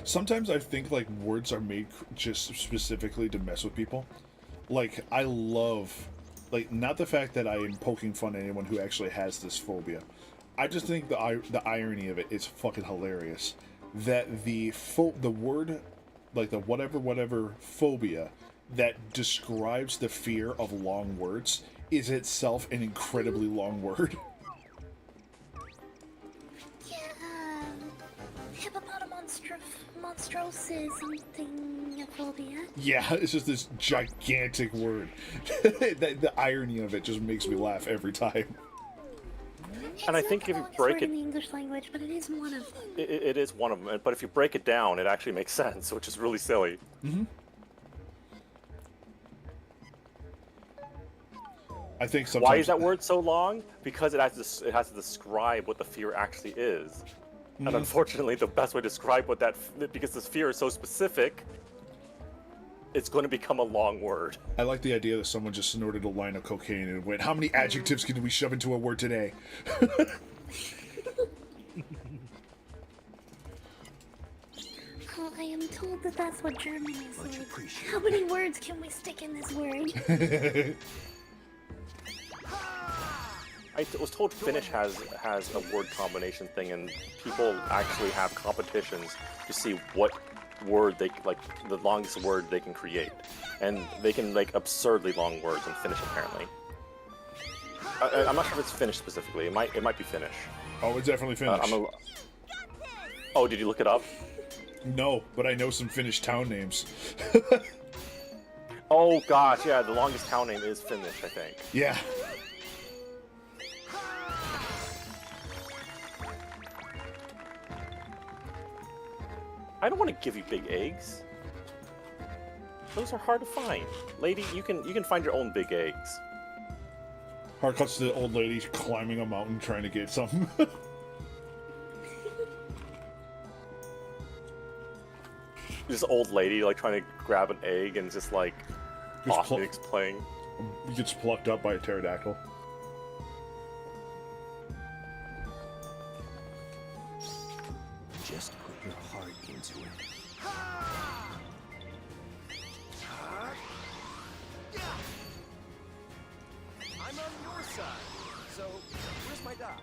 sometimes I think like words are made just specifically to mess with people. Like I love, like not the fact that I am poking fun at anyone who actually has this phobia. I just think the irony of it is fucking hilarious. That the word, like the whatever phobia that describes the fear of long words is itself an incredibly long word. Yeah, hippopotamonstros something phobia. Yeah, it's just this gigantic word. The irony of it just makes me laugh every time. And I It's think not if the you longest break word it, in the English language, but it is one of them. it is one of them. But if you break it down, it actually makes sense, which is really silly. Mm-hmm. I think sometimes. Why is that word so long? Because it has to describe what the fear actually is. And unfortunately, the best way to describe what because this fear is so specific, it's going to become a long word. I like the idea that someone just snorted a line of cocaine and went, "How many adjectives can we shove into a word today?" Oh, I am told that that's what German is like. How many words can we stick in this word? I was told Finnish has a word combination thing, and people actually have competitions to see what word they like, the longest word they can create, and they can make absurdly long words in Finnish apparently. I'm not sure if it's Finnish specifically. It might be Finnish. Oh, it's definitely Finnish. Oh, did you look it up? No, but I know some Finnish town names. Oh gosh, yeah, the longest town name is Finnish, I think. Yeah. I don't want to give you big eggs. Those are hard to find. Lady, you can find your own big eggs. Hard cuts to the old lady climbing a mountain trying to get some. This old lady like trying to grab an egg and just like Just Optics playing. He gets plucked up by a pterodactyl. Just put your heart into it. I'm on your side. So, where's my dash?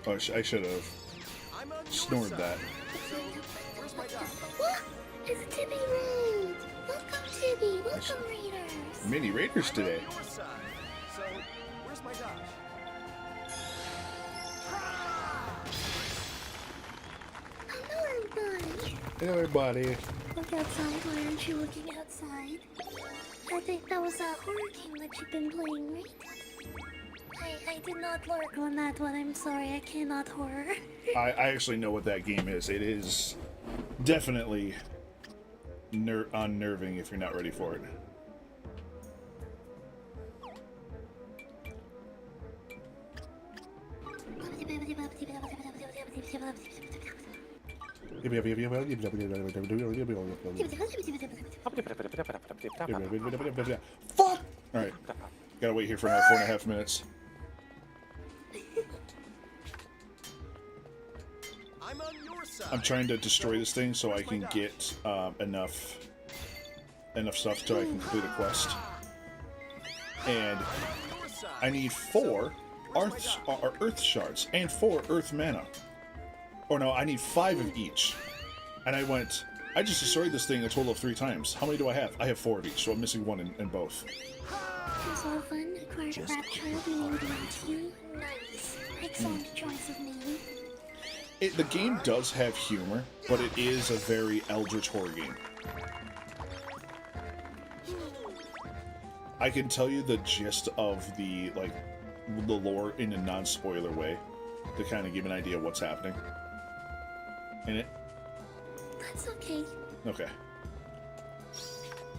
Oh, I should have I'm on your snored side. that. So, where's my dash? What? It's Tibby Raid! Welcome, Tibby! Welcome, Raiders! Mini Raiders today. I'm on your side. So, where's my dash? Hello, everybody! Hey, everybody. Look outside. Why aren't you looking outside? I think that was a horror game that you've been playing, right? I did not lurk on that one. I'm sorry. I cannot horror. I actually know what that game is. It is definitely unnerving if you're not ready for it. Fuck! Alright. Gotta wait here for another 4.5 minutes. I'm on your side. I'm trying to destroy this thing so I can get enough enough stuff so I can complete a quest. And Your side. I need 4 earth shards and 4 earth mana. Or no, I need 5 of each. And I went, I just destroyed this thing a total of 3 times. How many do I have? I have 4 of each, so I'm missing 1 in both. It was all fun. Acquired a rat child we named Matthew. Nice. Excellent choice of name. The game does have humor, but it is a very eldritch horror game. I can tell you the gist of the lore in a non-spoiler way to kind of give an idea of what's happening in it. That's okay. Okay.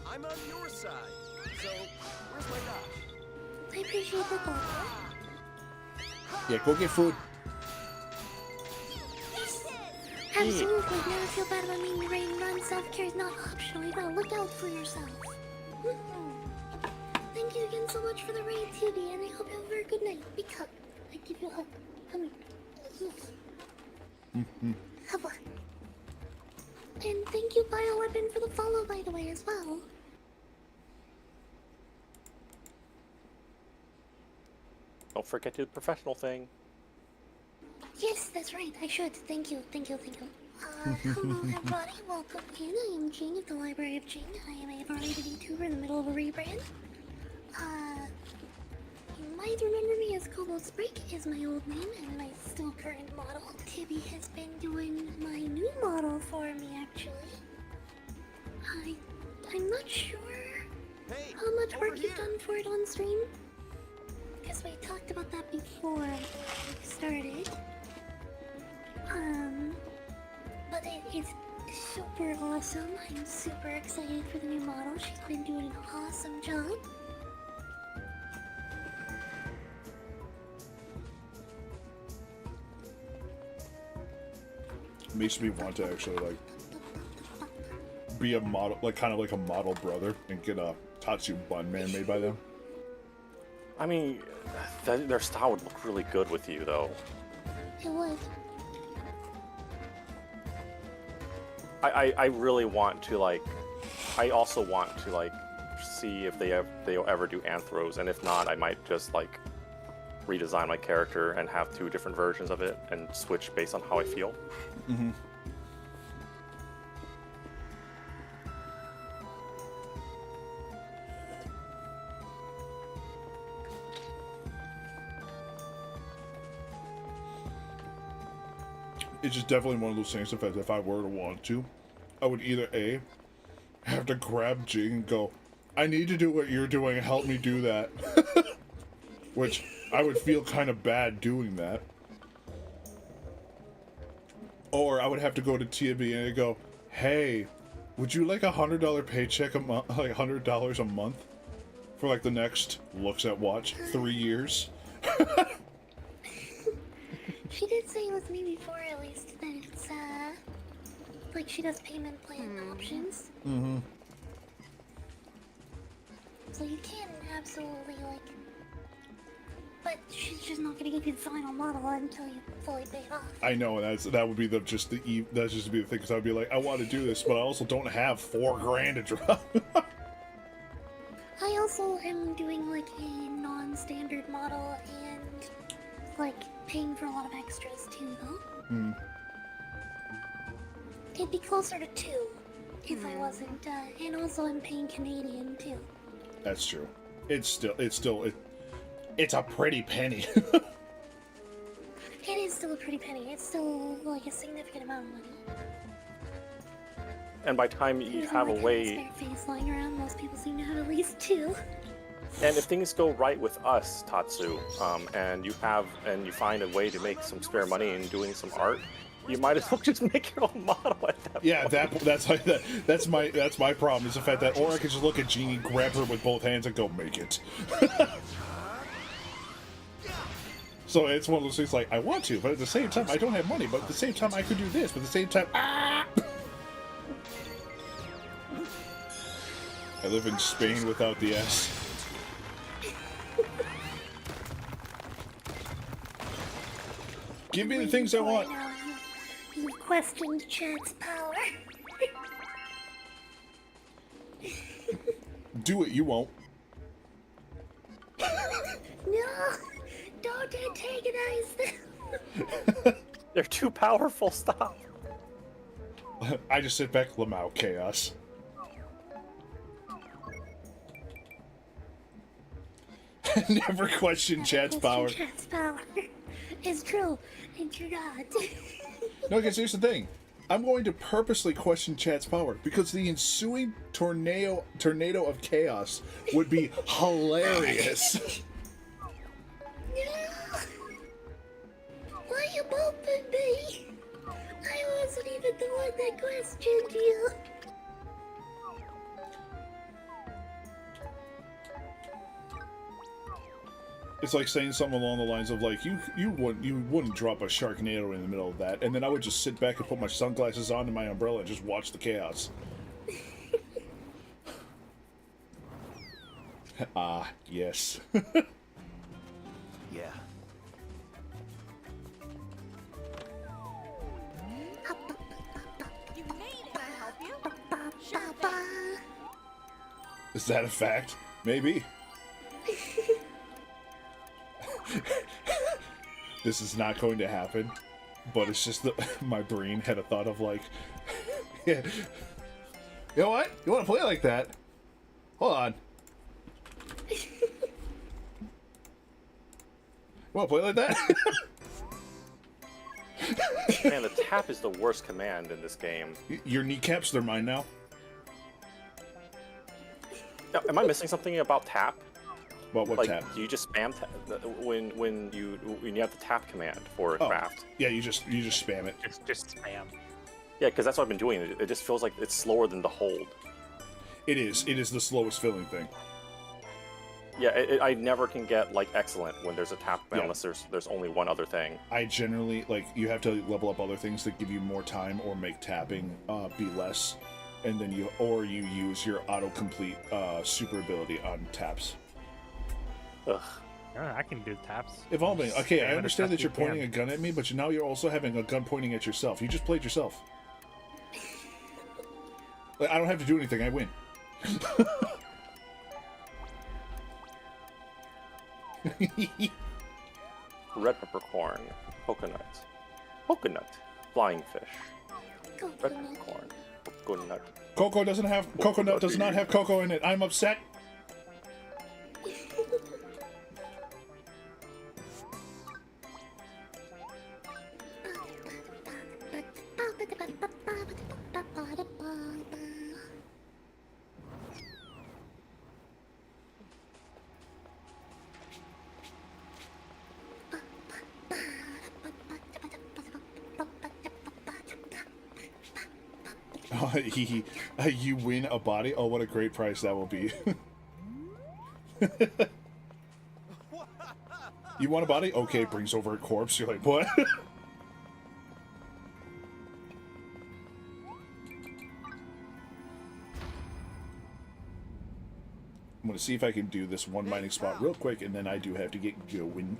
I'm on your side. So, where's my dodge? I appreciate the thought. Yeah, go get food. Absolutely. Never feel bad about meeting the rain. Run. Self-care is not optional. You gotta look out for yourself. Thank you again so much for the raid, TV, and I hope you have a very good night. Big hug. I give you a hug. Come here. Hubba. And thank you, Bioweapon, for the follow, by the way, as well. Don't forget to do the professional thing. Yes, that's right. I should. Thank you. Thank you. Thank you. Hello, everybody. Welcome in. I am Jing of the Library of Jing. I am a variety VTuber in the middle of a rebrand. You might remember me as Kobold Sprake is my old name and my still current model. Tibby has been doing my new model for me, actually. I'm not sure Hey, how much over work you've here. done for it on stream. Because we talked about that before we started. But it is super awesome. I'm super excited for the new model. She's been doing an awesome job. Makes me want to actually be a model, kind of like a model brother, and get a Tatsu bun man made by them. I mean, their style would look really good with you, though. It would. I really want to I also want to see if they'll ever do Anthros, and if not, I might just redesign my character and have 2 different versions of it and switch based on how I feel. Mm-hmm. It's just definitely one of those things. If I were to want to, I would either A, have to grab Jing and go, I need to do what you're doing, help me do that. Which I would feel kind of bad doing that. Or I would have to go to TB and I'd go, hey, would you like $100 paycheck a month, $100 a month for the next looks at watch 3 years? She did say with me before, at least, that it's, she does payment plan options. Mm-hmm. So you can absolutely, but she's just not gonna give you the final model until you fully pay it off. I know, and that would be the thing, because I'd be like, I want to do this, but I also don't have $4,000 to drop. I also am doing, a non-standard model and, paying for a lot of extras, too, though. Hmm. It'd be closer to 2 if I wasn't, and also I'm paying Canadian, too. That's true. It's a pretty penny. It is still a pretty penny. It's still, a significant amount of money. And by the time you There's have a only way, spare face lying around, most people seem to have at least 2. and if things go right with us, Tatsu, and you find a way to make some spare money and doing some art, you might as well just make your own model at that point. That's my problem, is the fact that, or I could just look at Jeannie, grab her with both hands, and go, make it. So it's one of those things I want to, but at the same time I don't have money, but at the same time I could do this, but at the same time, I live in Spain without the S. Give me the things I want. Now you've questioned chat's power. Do it, you won't. No! Don't antagonize them! They're too powerful. Stop. I just sit back, Lamau chaos. Never question chat's power. Chat's power. It's true, and you're not. No, because here's the thing. I'm going to purposely question chat's power because the ensuing tornado of chaos would be hilarious. No! Why you bumping me? I wasn't even the one that questioned you. It's like saying something along the lines of like you wouldn't drop a Sharknado in the middle of that, and then I would just sit back and put my sunglasses on and my umbrella and just watch the chaos. Ah, yes. Yeah. You need it. Can I help you? Sure thing. Is that a fact? Maybe. This is not going to happen, but it's just that my brain had a thought of like, yeah. You know what? You want to play like that? Hold on. You want to play like that? Man, the tap is the worst command in this game. Your kneecaps, they're mine now. Now, am I missing something about tap? What Like, tap? do you just spam when you have the tap command for Oh. craft? Yeah, you just spam it. Just spam. Yeah, because that's what I've been doing. It just feels like it's slower than the hold. It is the slowest filling thing. Yeah, I never can get like excellent when there's a tap command Yeah. unless there's only one other thing. I generally like you have to level up other things that give you more time or make tapping be less, and then you use your autocomplete super ability on taps. Ugh. I can do taps. Evolving. Okay, I Spam it understand as that you're fast as you pointing a gun at me, but now you're also having a gun pointing at yourself. You just played yourself. Like, I don't have to do anything. I win. Red peppercorn, coconut, flying fish, red peppercorn, coconut. Coconut does not have cocoa in it. I'm upset. You win a body? Oh, what a great price that will be. You want a body? Okay, brings over a corpse. You're like, what? I'm gonna see if I can do this one mining spot real quick, and then I do have to get going.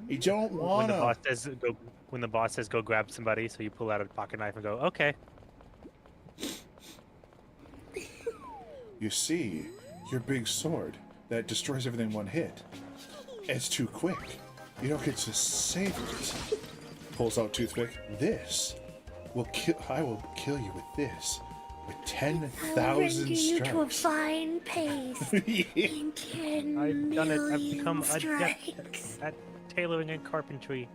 You don't When the wanna. boss says go grab somebody, so you pull out a pocket knife and go, okay. You see, your big sword that destroys everything in one hit. It's too quick. You don't get to save it. Pulls out toothpick. This will kill. I will kill you with this. With I'll 10,000 render you to a strikes. fine paste in 10 I've done it. I've million become adept strikes. at tailoring and carpentry.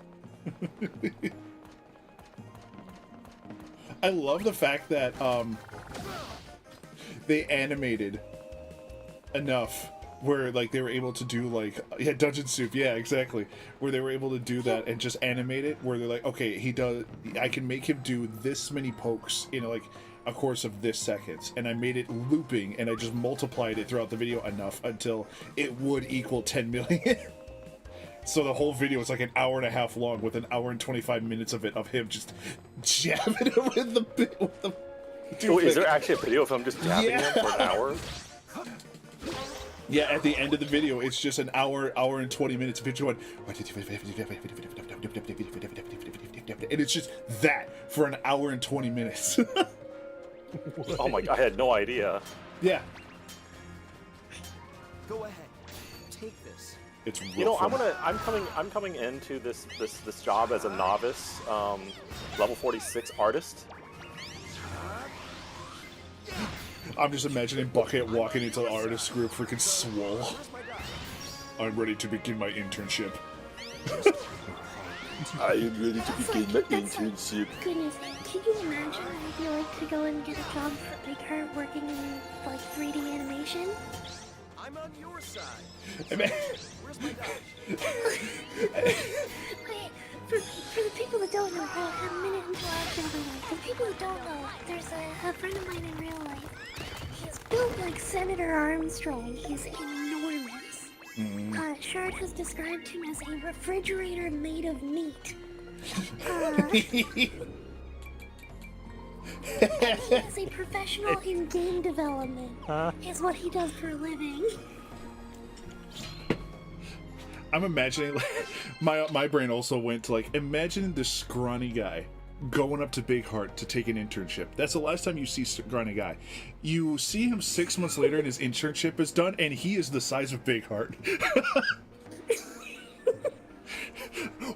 I love the fact that they animated enough where like they were able to do like Dungeon Soup, yeah, exactly, where they were able to do that and just animate it where they're like, okay, I can make him do this many pokes in like a course of this seconds, and I made it looping and I just multiplied it throughout the video enough until it would equal 10 million. So the whole video is like an hour and a half long with an hour and 25 minutes of it of him just jabbing it with the Oh, is there actually a video of him just jabbing him for an hour? Yeah, at the end of the video, it's just an hour and 20 minutes of him going, and it's just that for an hour and 20 minutes. Oh my god, I had no idea. Yeah, Go ahead. Take this. it's real You know, fun. I'm coming into this job as a novice, level 46 artist. I'm just imagining Bucket walking into the artist group freaking swole. Where's my die? I'm ready to begin my internship. I am ready to That's like, goodness, can you imagine how it'd be like to go and get a job for Big Heart working in like 3D animation? I'm on your side. Ima- Where's my die? Wait, for the people that don't know, a minute interaction of my life. For the people that don't know, there's a friend of mine in real life. He's built like Senator Armstrong. He's enormous. Shard has described him as a refrigerator made of meat. He is a professional in game development. Is what he does for a living. I'm imagining, like, my brain also went to, like, imagine this scrawny guy going up to Big Heart to take an internship. That's the last time you see scrawny guy. You see him 6 months later and his internship is done, and he is the size of Big Heart.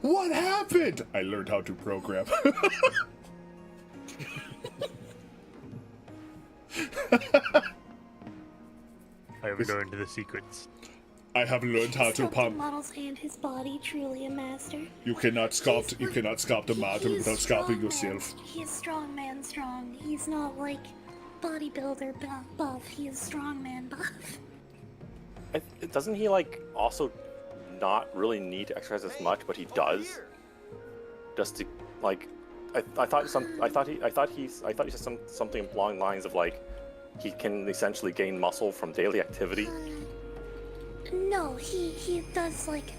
What happened? I learned how to program. I have learned the secrets. I have learned how to Sculpting pump. models and his body, truly a master. You cannot sculpt a model He is without strong sculpting man. yourself. He is strong man strong. He's not like bodybuilder buff. He is strong man buff. Doesn't he like also not really need to exercise as much, but he does, just to like. I thought he said something along the lines of like he can essentially gain muscle from daily activity. No, he does like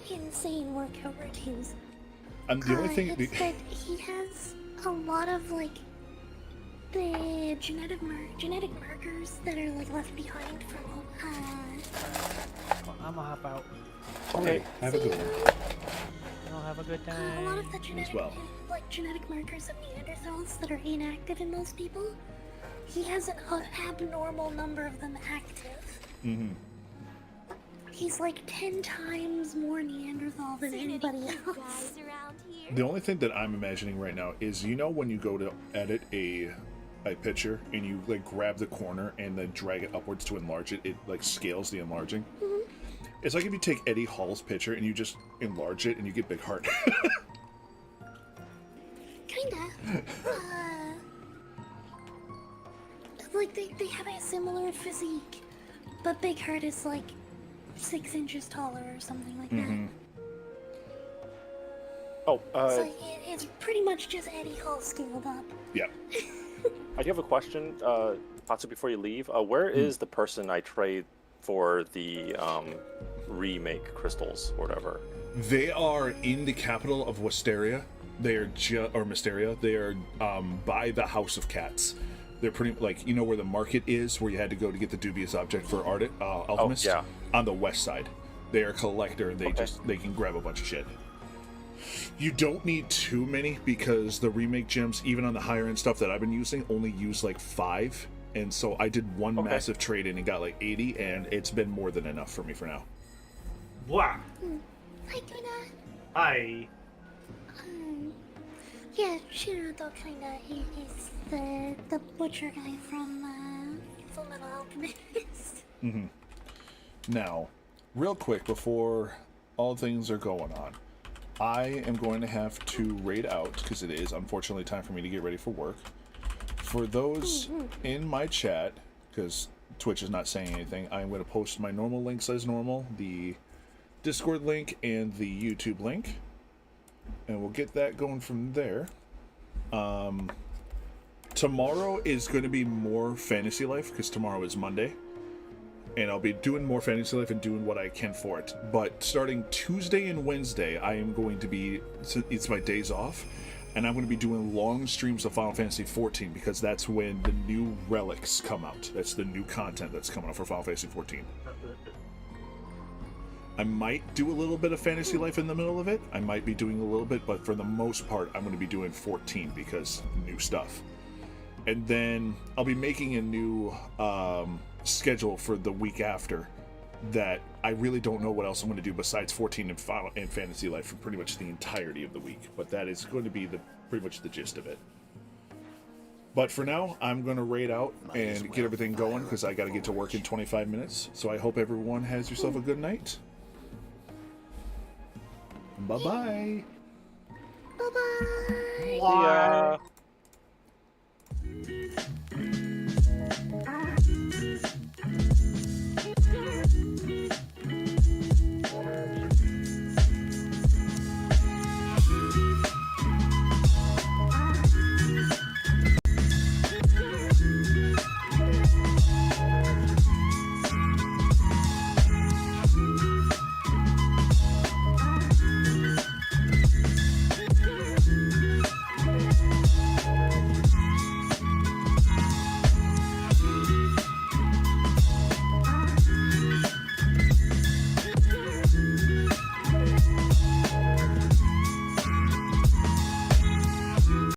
insane workout routines. And the only thing, It's that he has a lot of like the genetic markers that are like left behind from Well, I'm gonna hop out. okay, have a good one. I'll have a good a time. lot of the genetic well. genetic markers of Neanderthals that are inactive in most people. He has an abnormal number of them active. Mm-hmm. He's like 10 times more Neanderthal than anybody else. Guys around here. The only thing that I'm imagining right now is, you know, when you go to edit a picture and you like grab the corner and then drag it upwards to enlarge it, it like scales the enlarging. Mm-hmm. It's like if you take Eddie Hall's picture and you just enlarge it and you get Big Heart. Kinda. Like they have a similar physique, but Big Heart is like 6 inches taller or something like Mm-hmm. that. Oh, So it's pretty much just Eddie Hall scaled up. Yeah. I do have a question, Tatsu, before you leave. Where is the person I trade for the remake crystals or whatever? They are in the capital of Wisteria. They are or Mysteria. They are by the House of Cats. They're pretty like, you know where the market is, where you had to go to get the dubious object for alchemist. yeah. On the west side. They are a collector. And they Okay. they can grab a bunch of shit. You don't need too many because the remake gems, even on the higher end stuff that I've been using, only use like 5. And so I did one Okay. massive trade in and got like 80, and it's been more than enough for me for now. Wow. Hi, Tuna. Hi. Yeah, Shirato kinda. He's the butcher guy from Fullmetal Alchemist. Mm-hmm. Now, real quick before all things are going on, I am going to have to raid out because it is unfortunately time for me to get ready for work. For those in my chat, because Twitch is not saying anything, I'm going to post my normal links as normal, the Discord link and the YouTube link, and we'll get that going from there. Tomorrow is going to be more Fantasy Life because tomorrow is Monday. And I'll be doing more Fantasy Life and doing what I can for it. But starting Tuesday and Wednesday, I am going to be, it's my days off, and I'm going to be doing long streams of Final Fantasy XIV because that's when the new relics come out. That's the new content that's coming out for Final Fantasy XIV. I might do a little bit of Fantasy Life in the middle of it. I might be doing a little bit, but for the most part, I'm going to be doing 14 because new stuff. And then I'll be making a new schedule for the week after that I really don't know what else I'm going to do besides 14 and Fantasy Life for pretty much the entirety of the week. But that is going to be pretty much the gist of it. But for now, I'm going to raid out and get everything going because I got to get to work in 25 minutes. So I hope everyone has yourself a good night. Bye-bye. Bye-bye. Yeah.